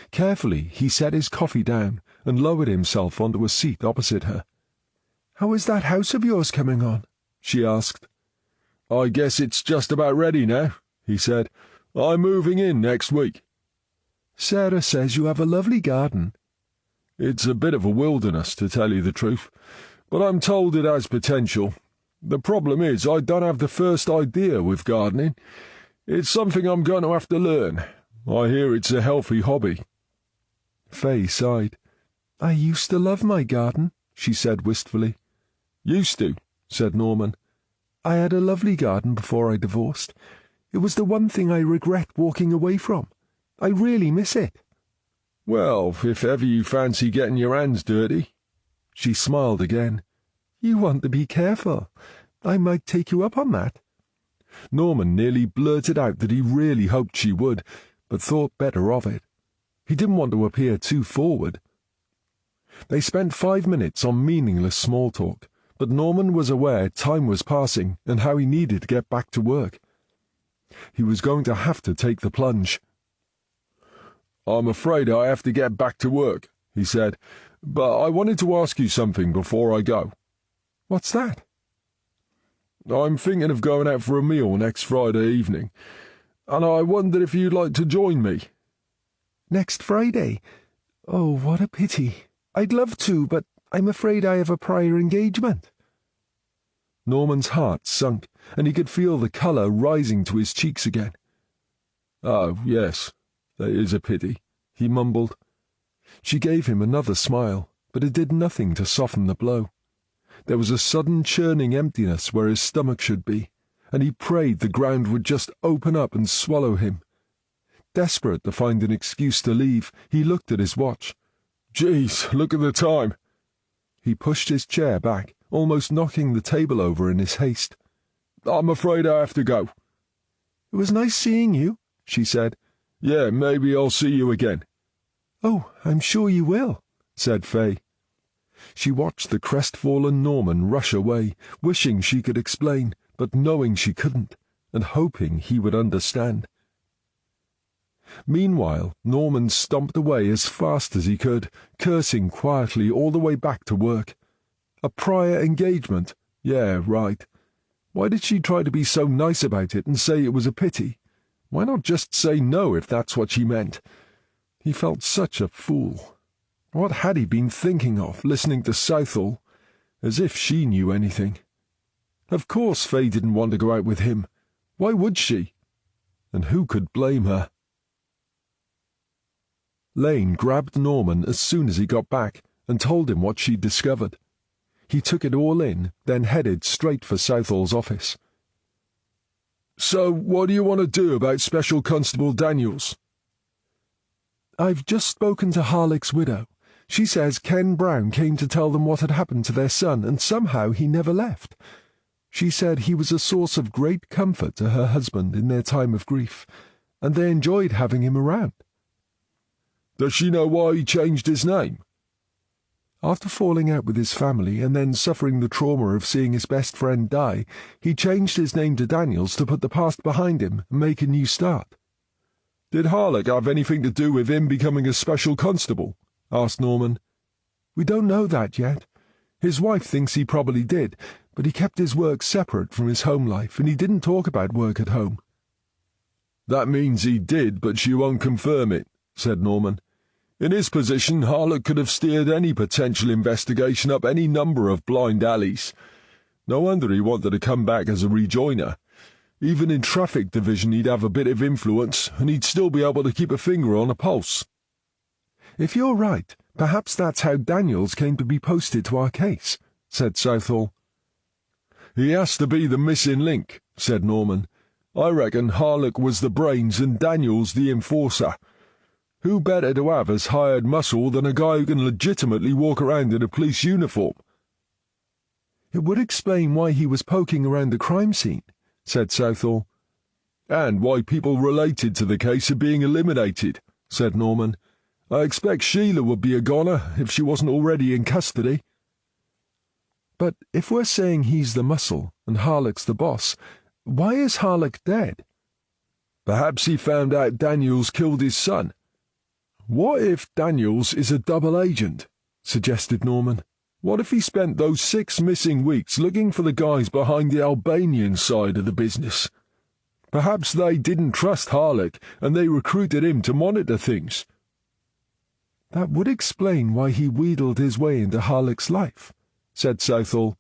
Carefully, he set his coffee down and lowered himself onto a seat opposite her. "How is that house of yours coming on?" she asked. "I guess it's just about ready now," he said. "I'm moving in next week." "Sarah says you have a lovely garden." "It's a bit of a wilderness, to tell you the truth, but I'm told it has potential. The problem is I don't have the first idea with gardening. It's something I'm going to have to learn. I hear it's a healthy hobby." Faye sighed. "I used to love my garden," she said wistfully. "Used to," said Norman. "I had a lovely garden before I divorced. It was the one thing I regret walking away from. I really miss it." "Well, if ever you fancy getting your hands dirty." She smiled again. "You want to be careful. I might take you up on that." Norman nearly blurted out that he really hoped she would, but thought better of it. He didn't want to appear too forward. They spent 5 minutes on meaningless small talk, but Norman was aware time was passing and how he needed to get back to work. He was going to have to take the plunge. "I'm afraid I have to get back to work," he said, "but I wanted to ask you something before I go." "What's that?" "I'm thinking of going out for a meal next Friday evening, and I wondered if you'd like to join me." "Next Friday? Oh, what a pity. I'd love to, but I'm afraid I have a prior engagement." Norman's heart sunk, and he could feel the colour rising to his cheeks again. "Oh, yes, that is a pity," he mumbled. She gave him another smile, but it did nothing to soften the blow. There was a sudden churning emptiness where his stomach should be, and he prayed the ground would just open up and swallow him. Desperate to find an excuse to leave, he looked at his watch. "Geez, look at the time." He pushed his chair back, almost knocking the table over in his haste. "I'm afraid I have to go." "It was nice seeing you," she said. "Yeah, maybe I'll see you again." "Oh, I'm sure you will," said Faye. She watched the crestfallen Norman rush away, wishing she could explain, but knowing she couldn't, and hoping he would understand. Meanwhile, Norman stomped away as fast as he could, cursing quietly all the way back to work. A prior engagement? Yeah, right. Why did she try to be so nice about it and say it was a pity? Why not just say no if that's what she meant? He felt such a fool. What had he been thinking of, listening to Southall? As if she knew anything. Of course Faye didn't want to go out with him. Why would she? And who could blame her? Lane grabbed Norman as soon as he got back and told him what she'd discovered. He took it all in, then headed straight for Southall's office. "So, what do you want to do about Special Constable Daniels?" "I've just spoken to Harlick's widow. She says Ken Brown came to tell them what had happened to their son, and somehow he never left. She said he was a source of great comfort to her husband in their time of grief, and they enjoyed having him around. Does she know why he changed his name? After falling out with his family and then suffering the trauma of seeing his best friend die, he changed his name to Daniels to put the past behind him and make a new start. Did Harlock have anything to do with him becoming a special constable? Asked Norman. We don't know that yet. His wife thinks he probably did, but he kept his work separate from his home life and he didn't talk about work at home. That means he did, but she won't confirm it, said Norman. In his position, Harlock could have steered any potential investigation up any number of blind alleys. No wonder he wanted to come back as a rejoiner. Even in traffic division he'd have a bit of influence, and he'd still be able to keep a finger on a pulse. If you're right, perhaps that's how Daniels came to be posted to our case, said Southall. He has to be the missing link, said Norman. I reckon Harlock was the brains and Daniels the enforcer. Who better to have as hired muscle than a guy who can legitimately walk around in a police uniform? It would explain why he was poking around the crime scene, said Southall. And why people related to the case are being eliminated, said Norman. I expect Sheila would be a goner if she wasn't already in custody. But if we're saying he's the muscle and Harlock's the boss, why is Harlock dead? Perhaps he found out Daniels killed his son. What if Daniels is a double agent? Suggested Norman. What if he spent those 6 missing weeks looking for the guys behind the Albanian side of the business? Perhaps they didn't trust Harlock and they recruited him to monitor things. That would explain why he wheedled his way into Harlock's life, said Southall.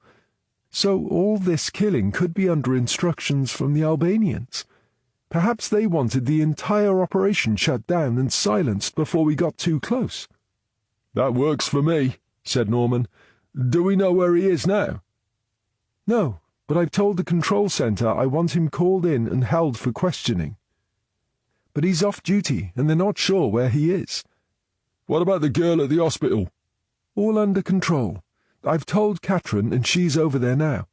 So all this killing could be under instructions from the Albanians. Perhaps they wanted the entire operation shut down and silenced before we got too close. That works for me, said Norman. Do we know where he is now? No, but I've told the control centre I want him called in and held for questioning. But he's off duty and they're not sure where he is. What about the girl at the hospital? All under control. I've told Catherine and she's over there now.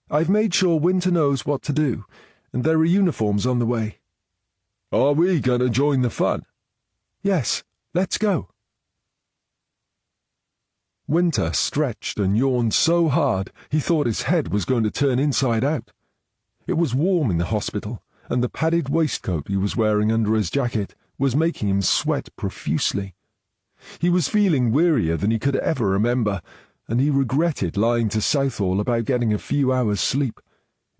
I've made sure Winter knows what to do, and there are uniforms on the way. Are we going to join the fun? Yes, let's go. Winter stretched and yawned so hard he thought his head was going to turn inside out. It was warm in the hospital, and the padded waistcoat he was wearing under his jacket was making him sweat profusely. He was feeling wearier than he could ever remember, and he regretted lying to Southall about getting a few hours' sleep.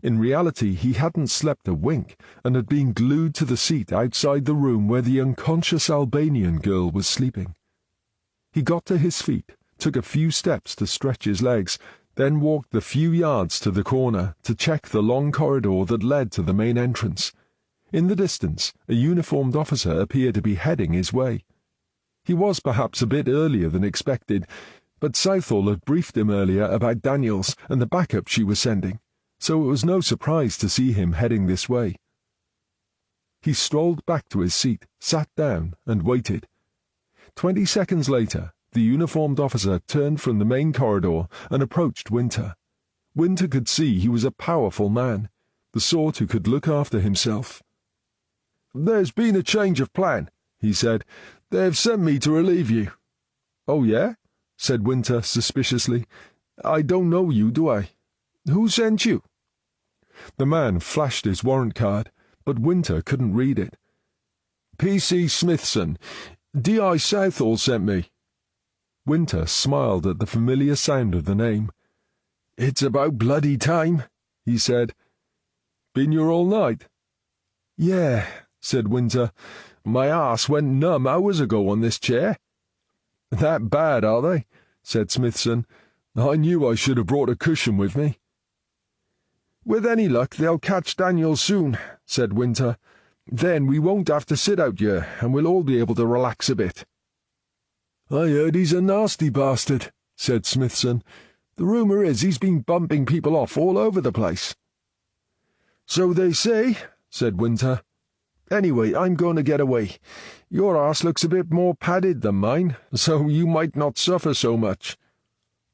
In reality, he hadn't slept a wink, and had been glued to the seat outside the room where the unconscious Albanian girl was sleeping. He got to his feet, took a few steps to stretch his legs, then walked the few yards to the corner to check the long corridor that led to the main entrance. In the distance, a uniformed officer appeared to be heading his way. He was perhaps a bit earlier than expected, but Southall had briefed him earlier about Daniels and the backup she was sending, so it was no surprise to see him heading this way. He strolled back to his seat, sat down, and waited. 20 seconds later, the uniformed officer turned from the main corridor and approached Winter. Winter could see he was a powerful man, the sort who could look after himself. "There's been a change of plan," he said. "They've sent me to relieve you." "Oh, yeah?" said Winter suspiciously. "I don't know you, do I? Who sent you?" The man flashed his warrant card, but Winter couldn't read it. "P.C. Smithson. D.I. Southall sent me." Winter smiled at the familiar sound of the name. "It's about bloody time," he said. "Been here all night?" "Yeah," said Winter. "My arse went numb hours ago on this chair." "That bad, are they?" said Smithson. "I knew I should have brought a cushion with me." "With any luck, they'll catch Daniel soon," said Winter. "Then we won't have to sit out here, and we'll all be able to relax a bit." "I heard he's a nasty bastard," said Smithson. "The rumour is he's been bumping people off all over the place." "So they say," said Winter. "Anyway, I'm going to get away. Your arse looks a bit more padded than mine, so you might not suffer so much."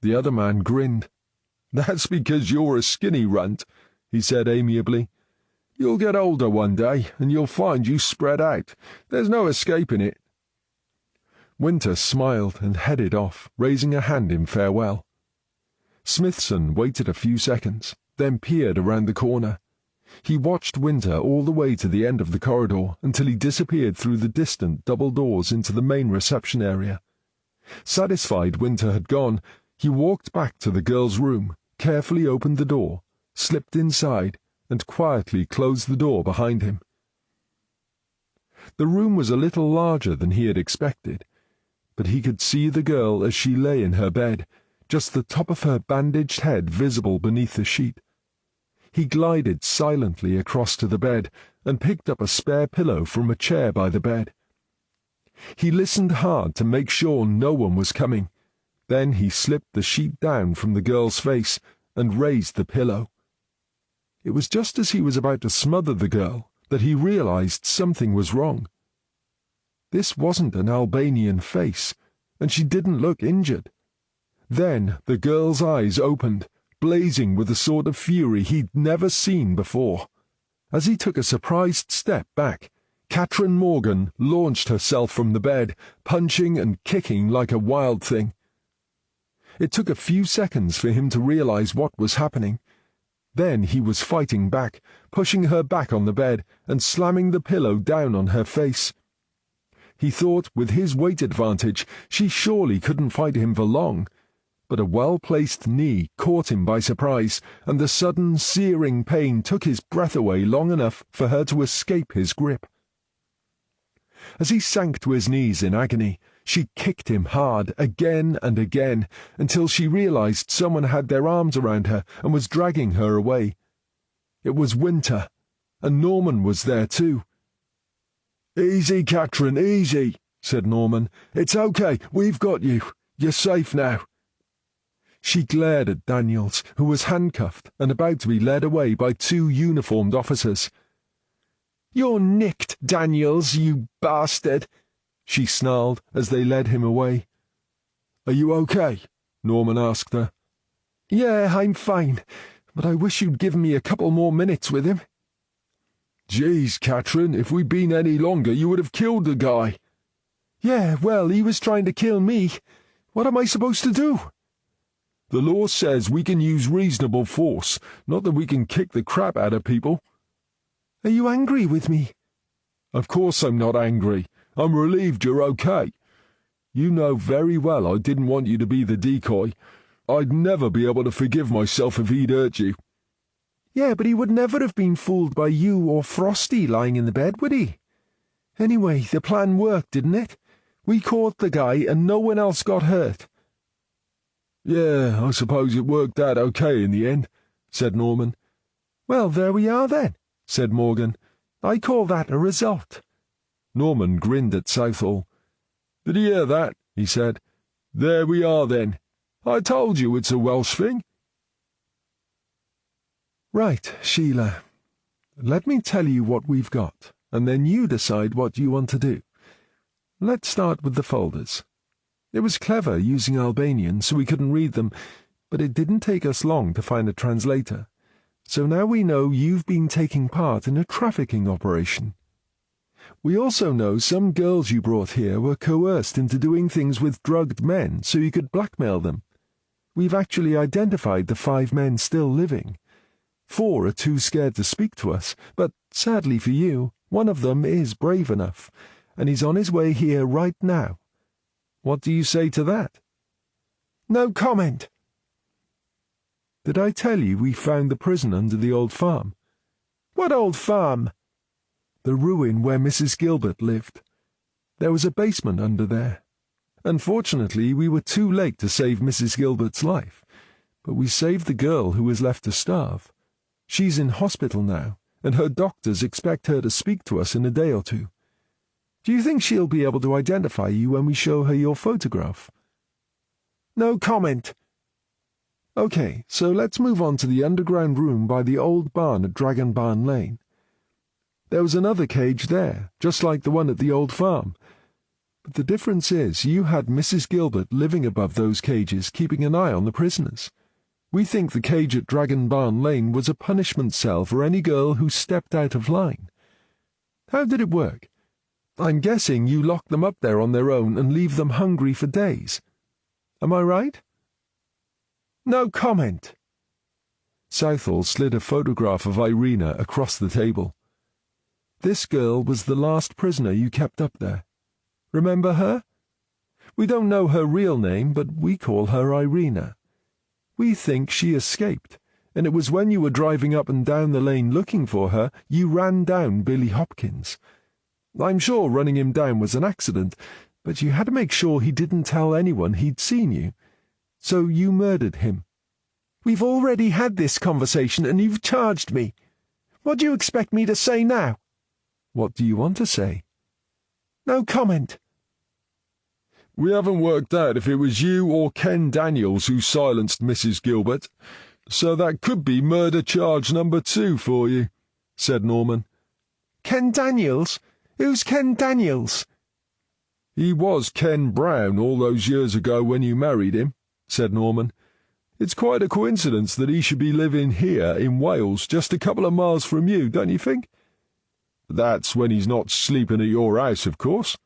The other man grinned. "That's because you're a skinny runt," he said amiably. "You'll get older one day, and you'll find you spread out. There's no escaping it." Winter smiled and headed off, raising a hand in farewell. Smithson waited a few seconds, then peered around the corner. He watched Winter all the way to the end of the corridor until he disappeared through the distant double doors into the main reception area. Satisfied Winter had gone, he walked back to the girl's room, carefully opened the door, slipped inside, and quietly closed the door behind him. The room was a little larger than he had expected, but he could see the girl as she lay in her bed, just the top of her bandaged head visible beneath the sheet. He glided silently across to the bed and picked up a spare pillow from a chair by the bed. He listened hard to make sure no one was coming. Then he slipped the sheet down from the girl's face and raised the pillow. It was just as he was about to smother the girl that he realized something was wrong. This wasn't an Albanian face, and she didn't look injured. Then the girl's eyes opened, blazing with a sort of fury he'd never seen before. As he took a surprised step back, Katrin Morgan launched herself from the bed, punching and kicking like a wild thing. It took a few seconds for him to realize what was happening. Then he was fighting back, pushing her back on the bed and slamming the pillow down on her face. He thought with his weight advantage she surely couldn't fight him for long, but a well-placed knee caught him by surprise, and the sudden searing pain took his breath away long enough for her to escape his grip. As he sank to his knees in agony, she kicked him hard again and again until she realized someone had their arms around her and was dragging her away. It was Winter, and Norman was there too. "Easy, Katrin, easy," said Norman. "It's okay, we've got you. You're safe now." She glared at Daniels, who was handcuffed and about to be led away by two uniformed officers. "You're nicked, Daniels, you bastard," she snarled as they led him away. "Are you okay?" Norman asked her. "Yeah, I'm fine, but I wish you'd given me a couple more minutes with him." "Geez, Katrin, if we'd been any longer you would have killed the guy." "Yeah, well, he was trying to kill me. What am I supposed to do?" "The law says we can use reasonable force, not that we can kick the crap out of people." "Are you angry with me?" "Of course I'm not angry. I'm relieved you're okay. You know very well I didn't want you to be the decoy. I'd never be able to forgive myself if he'd hurt you." "Yeah, but he would never have been fooled by you or Frosty lying in the bed, would he? Anyway, the plan worked, didn't it? We caught the guy and no one else got hurt." "Yeah, I suppose it worked out okay in the end," said Norman. "Well, there we are then," said Morgan. "I call that a result." Norman grinned at Southall. "Did you hear that?" he said. "There we are then. I told you it's a Welsh thing." Right, Sheila. Let me tell you what we've got, and then you decide what you want to do. Let's start with the folders. It was clever using Albanian so we couldn't read them, but it didn't take us long to find a translator. So now we know you've been taking part in a trafficking operation. We also know some girls you brought here were coerced into doing things with drugged men so you could blackmail them. We've actually identified the 5 men still living. 4 are too scared to speak to us, but sadly for you, one of them is brave enough, and he's on his way here right now. What do you say to that? No comment. Did I tell you we found the prison under the old farm? What old farm? The ruin where Mrs. Gilbert lived. There was a basement under there. Unfortunately, we were too late to save Mrs. Gilbert's life, but we saved the girl who was left to starve. She's in hospital now, and her doctors expect her to speak to us in a day or 2. Do you think she'll be able to identify you when we show her your photograph? No comment. Okay, so let's move on to the underground room by the old barn at Dragon Barn Lane. There was another cage there, just like the one at the old farm. But the difference is you had Mrs. Gilbert living above those cages, keeping an eye on the prisoners. We think the cage at Dragon Barn Lane was a punishment cell for any girl who stepped out of line. How did it work? I'm guessing you lock them up there on their own and leave them hungry for days. Am I right?" "No comment." Southall slid a photograph of Irina across the table. "This girl was the last prisoner you kept up there. Remember her? We don't know her real name, but we call her Irina. We think she escaped, and it was when you were driving up and down the lane looking for her you ran down Billy Hopkins. I'm sure running him down was an accident, but you had to make sure he didn't tell anyone he'd seen you. So you murdered him." "We've already had this conversation and you've charged me. What do you expect me to say now?" "What do you want to say?" "No comment." We haven't worked out if it was you or Ken Daniels who silenced Mrs. Gilbert, so that could be murder charge number 2 for you," said Norman. "Ken Daniels? Who's Ken Daniels?" "He was Ken Brown all those years ago when you married him," said Norman. "It's quite a coincidence that he should be living here in Wales, just a couple of miles from you, don't you think? That's when he's not sleeping at your house, of course."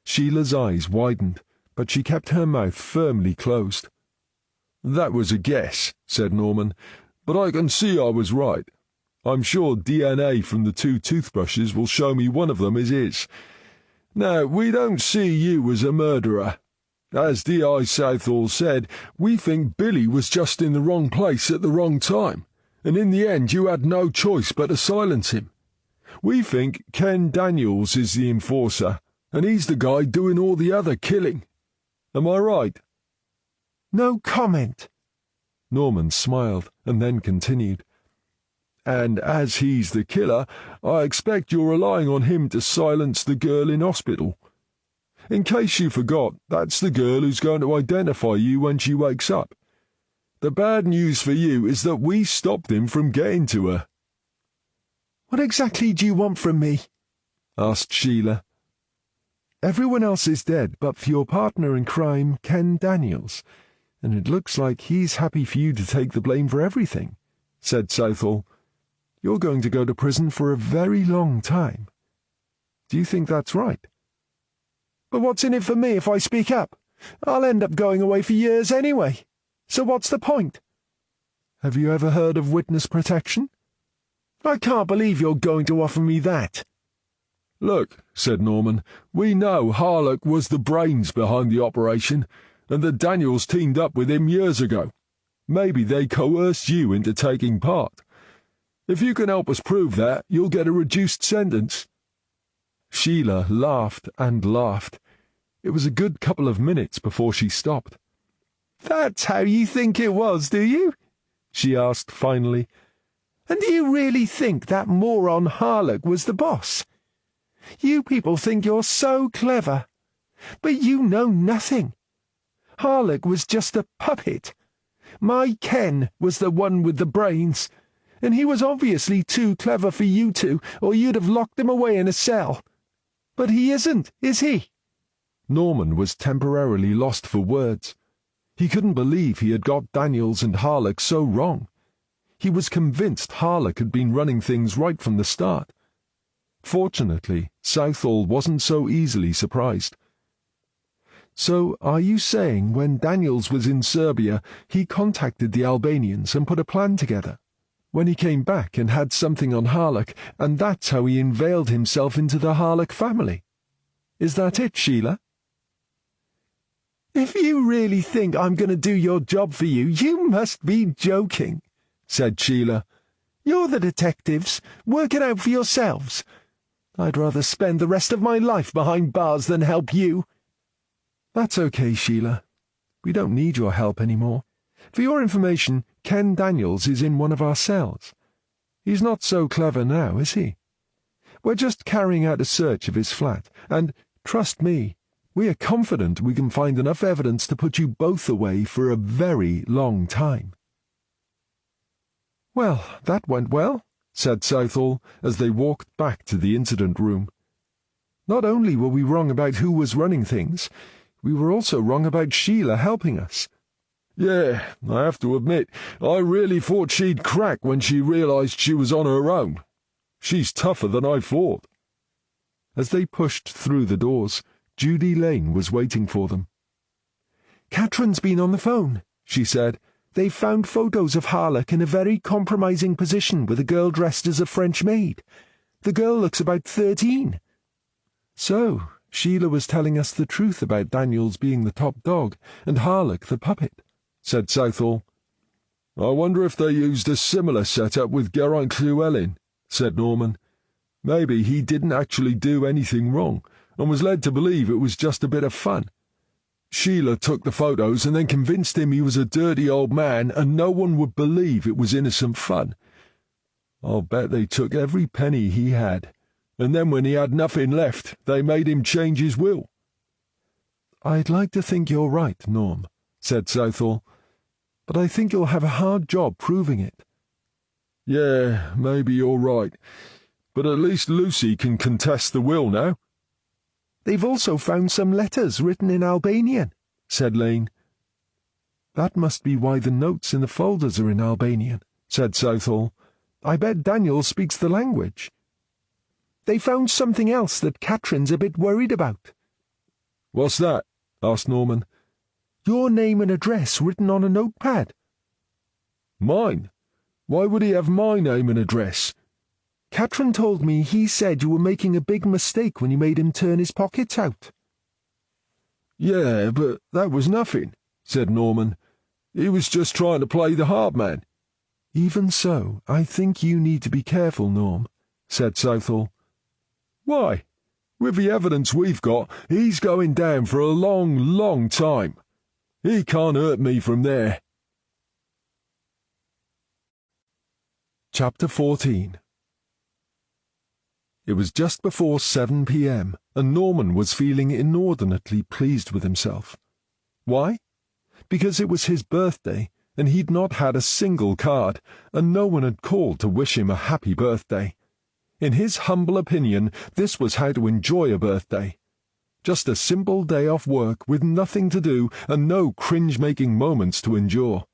Sheila's eyes widened, but she kept her mouth firmly closed. "That was a guess," said Norman, "but I can see I was right. I'm sure DNA from the 2 toothbrushes will show me one of them is his. Now, we don't see you as a murderer. As D.I. Southall said, we think Billy was just in the wrong place at the wrong time, and in the end you had no choice but to silence him. We think Ken Daniels is the enforcer, and he's the guy doing all the other killing. Am I right?" "No comment." Norman smiled and then continued. "And as he's the killer, I expect you're relying on him to silence the girl in hospital. In case you forgot, that's the girl who's going to identify you when she wakes up. The bad news for you is that we stopped him from getting to her." "What exactly do you want from me?" asked Sheila. "Everyone else is dead but for your partner in crime, Ken Daniels, and it looks like he's happy for you to take the blame for everything," said Southall. "You're going to go to prison for a very long time. Do you think that's right?" "But what's in it for me if I speak up? I'll end up going away for years anyway. So what's the point?" "Have you ever heard of witness protection?" "I can't believe you're going to offer me that." "Look," said Norman, "we know Harlock was the brains behind the operation, and that Daniels teamed up with him years ago. Maybe they coerced you into taking part. If you can help us prove that, you'll get a reduced sentence." Sheila laughed and laughed. It was a good couple of minutes before she stopped. "That's how you think it was, do you?" she asked finally. "And do you really think that moron Harlock was the boss? You people think you're so clever, but you know nothing. Harlock was just a puppet. My Ken was the one with the brains, and he was obviously too clever for you two, or you'd have locked him away in a cell. But he isn't, is he?" Norman was temporarily lost for words. He couldn't believe he had got Daniels and Harlock so wrong. He was convinced Harlock had been running things right from the start. Fortunately, Southall wasn't so easily surprised. "So are you saying when Daniels was in Serbia, he contacted the Albanians and put a plan together? When he came back and had something on Harlock, and that's how he unveiled himself into the Harlock family? Is that it, Sheila?" "If you really think I'm going to do your job for you, you must be joking," said Sheila. "You're the detectives. Work it out for yourselves. I'd rather spend the rest of my life behind bars than help you." "That's okay, Sheila. We don't need your help anymore. For your information, Ken Daniels is in one of our cells. He's not so clever now, is he? We're just carrying out a search of his flat, and, trust me, we are confident we can find enough evidence to put you both away for a very long time." "Well, that went well," said Southall, as they walked back to the incident room. "Not only were we wrong about who was running things, we were also wrong about Sheila helping us." "Yeah, I have to admit, I really thought she'd crack when she realized she was on her own. She's tougher than I thought." As they pushed through the doors, Judy Lane was waiting for them. "Catherine's been on the phone," she said. "They've found photos of Harlock in a very compromising position with a girl dressed as a French maid. The girl looks about 13. So, Sheila was telling us the truth about Daniels being the top dog and Harlock the puppet," said Southall. "I wonder if they used a similar setup with Geraint Llewellyn," said Norman. "Maybe he didn't actually do anything wrong and was led to believe it was just a bit of fun. Sheila took the photos and then convinced him he was a dirty old man and no one would believe it was innocent fun. I'll bet they took every penny he had, and then when he had nothing left, they made him change his will." "I'd like to think you're right, Norm," said Southall, "but I think you'll have a hard job proving it." "Yeah, maybe you're right, but at least Lucy can contest the will now." "They've also found some letters written in Albanian," said Lane. "That must be why the notes in the folders are in Albanian," said Southall. "I bet Daniel speaks the language." "They found something else that Catherine's a bit worried about." "What's that?" asked Norman. "Your name and address written on a notepad." "Mine? Why would he have my name and address?" "Catherine told me he said you were making a big mistake when you made him turn his pockets out." "Yeah, but that was nothing," said Norman. "He was just trying to play the hard man." "Even so, I think you need to be careful, Norm," said Southall. "Why? With the evidence we've got, he's going down for a long, long time. He can't hurt me from there." Chapter 14. It was just before 7 p.m, and Norman was feeling inordinately pleased with himself. Why? Because it was his birthday, and he'd not had a single card, and no one had called to wish him a happy birthday. In his humble opinion, this was how to enjoy a birthday. Just a simple day off work with nothing to do and no cringe-making moments to endure.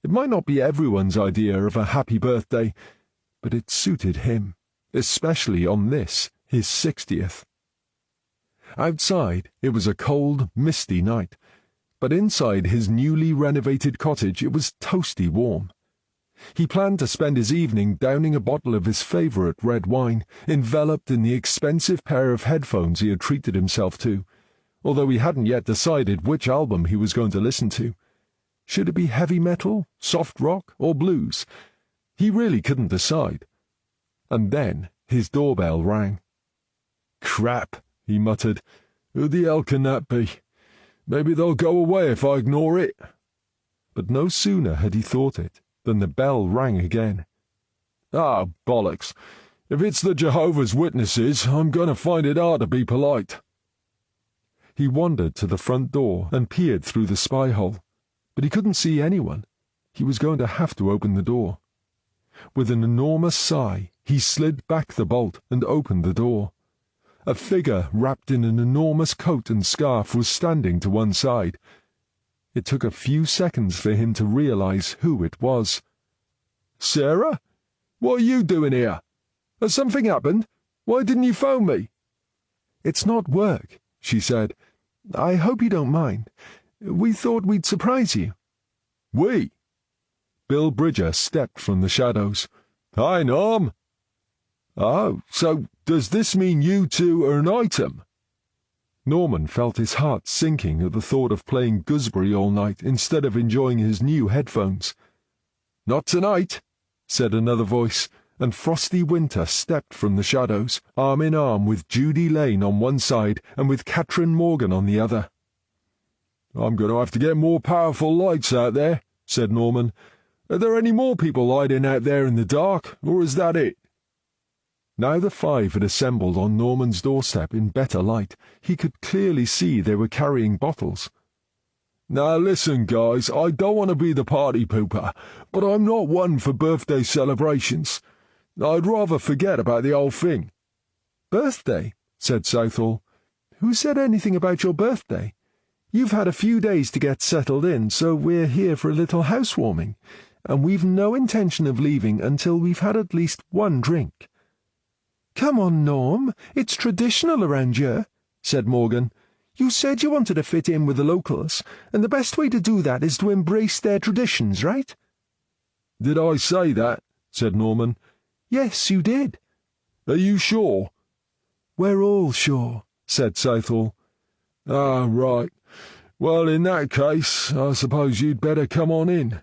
It might not be everyone's idea of a happy birthday, but it suited him, especially on this, his 60th. Outside, it was a cold, misty night, but inside his newly renovated cottage it was toasty warm. He planned to spend his evening downing a bottle of his favourite red wine, enveloped in the expensive pair of headphones he had treated himself to, although he hadn't yet decided which album he was going to listen to. Should it be heavy metal, soft rock, or blues? He really couldn't decide. And then his doorbell rang. "Crap," he muttered. "Who the hell can that be? Maybe they'll go away if I ignore it." But no sooner had he thought it than the bell rang again. "Ah, bollocks. If it's the Jehovah's Witnesses, I'm going to find it hard to be polite." He wandered to the front door and peered through the spy hole, but he couldn't see anyone. He was going to have to open the door. With an enormous sigh, he slid back the bolt and opened the door. A figure wrapped in an enormous coat and scarf was standing to one side. It took a few seconds for him to realize who it was. "Sarah? What are you doing here? Has something happened? Why didn't you phone me?" "It's not work," she said. "I hope you don't mind. We thought we'd surprise you." "We?" Bill Bridger stepped from the shadows. "Hi, Norm." "Oh, so does this mean you two are an item?" Norman felt his heart sinking at the thought of playing gooseberry all night instead of enjoying his new headphones. "Not tonight," said another voice, and Frosty Winter stepped from the shadows, arm in arm with Judy Lane on one side and with Catherine Morgan on the other. "I'm going to have to get more powerful lights out there," said Norman. "Are there any more people hiding out there in the dark, or is that it?" Now the five had assembled on Norman's doorstep in better light. He could clearly see they were carrying bottles. "Now listen, guys, I don't want to be the party pooper, but I'm not one for birthday celebrations. I'd rather forget about the whole thing." "Birthday?" said Southall. "Who said anything about your birthday? You've had a few days to get settled in, so we're here for a little housewarming, and we've no intention of leaving until we've had at least one drink." Come on, Norm, it's traditional around here, said Morgan. You said you wanted to fit in with the locals, and the best way to do that is to embrace their traditions, right? Did I say that? Said Norman. Yes, you did. Are you sure? We're all sure, said Southall. Ah, right. Well, in that case, I suppose you'd better come on in.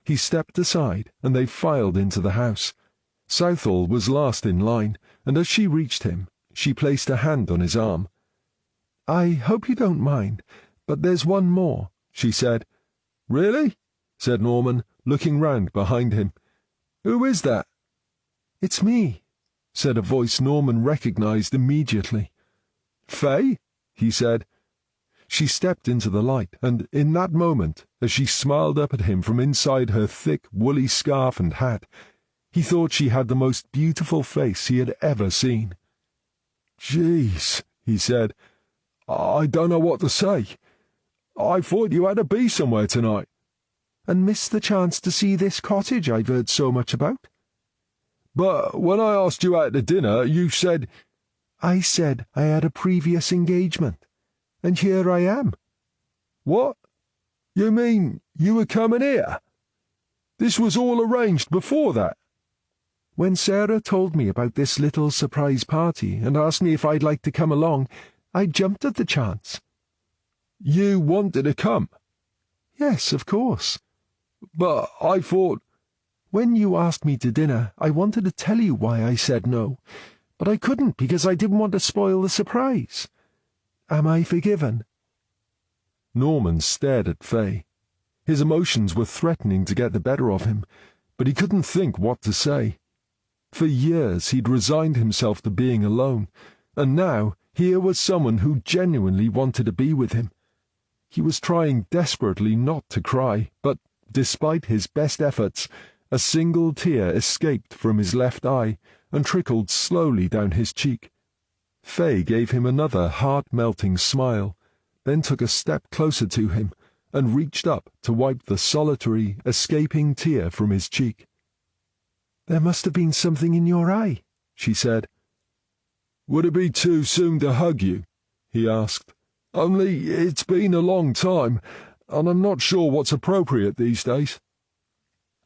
He stepped aside, and they filed into the house. Southall was last in line, and as she reached him, she placed a hand on his arm. "I hope you don't mind, but there's one more," she said. "Really?" said Norman, looking round behind him. "Who is that?" "It's me," said a voice Norman recognized immediately. "Fay?" he said. She stepped into the light, and in that moment, as she smiled up at him from inside her thick, woolly scarf and hat, he thought she had the most beautiful face he had ever seen. "Jeez," he said. "I don't know what to say. I thought you had to be somewhere tonight." "And missed the chance to see this cottage I've heard so much about?" "But when I asked you out to dinner, you said—" "I said I had a previous engagement, and here I am." "What? You mean you were coming here? This was all arranged before that?" "When Sarah told me about this little surprise party and asked me if I'd like to come along, I jumped at the chance." "You wanted to come?" "Yes, of course." "But I thought—" "When you asked me to dinner, I wanted to tell you why I said no, but I couldn't because I didn't want to spoil the surprise. Am I forgiven?" Norman stared at Fay. His emotions were threatening to get the better of him, but he couldn't think what to say. For years he'd resigned himself to being alone, and now here was someone who genuinely wanted to be with him. He was trying desperately not to cry, but, despite his best efforts, a single tear escaped from his left eye and trickled slowly down his cheek. Fay gave him another heart-melting smile, then took a step closer to him and reached up to wipe the solitary, escaping tear from his cheek. "There must have been something in your eye," she said. "Would it be too soon to hug you?" he asked. "Only it's been a long time, and I'm not sure what's appropriate these days."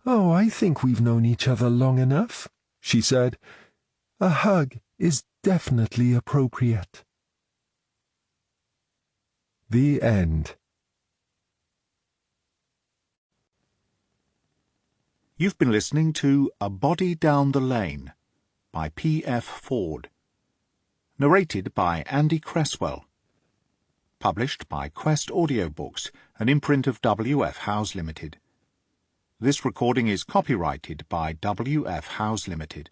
"Oh, I think we've known each other long enough," she said. "A hug is definitely appropriate." The end. You've been listening to A Body Down the Lane by P.F. Ford. Narrated by Andy Cresswell. Published by Quest Audiobooks, an imprint of W.F. Howes Limited. This recording is copyrighted by W.F. Howes Limited.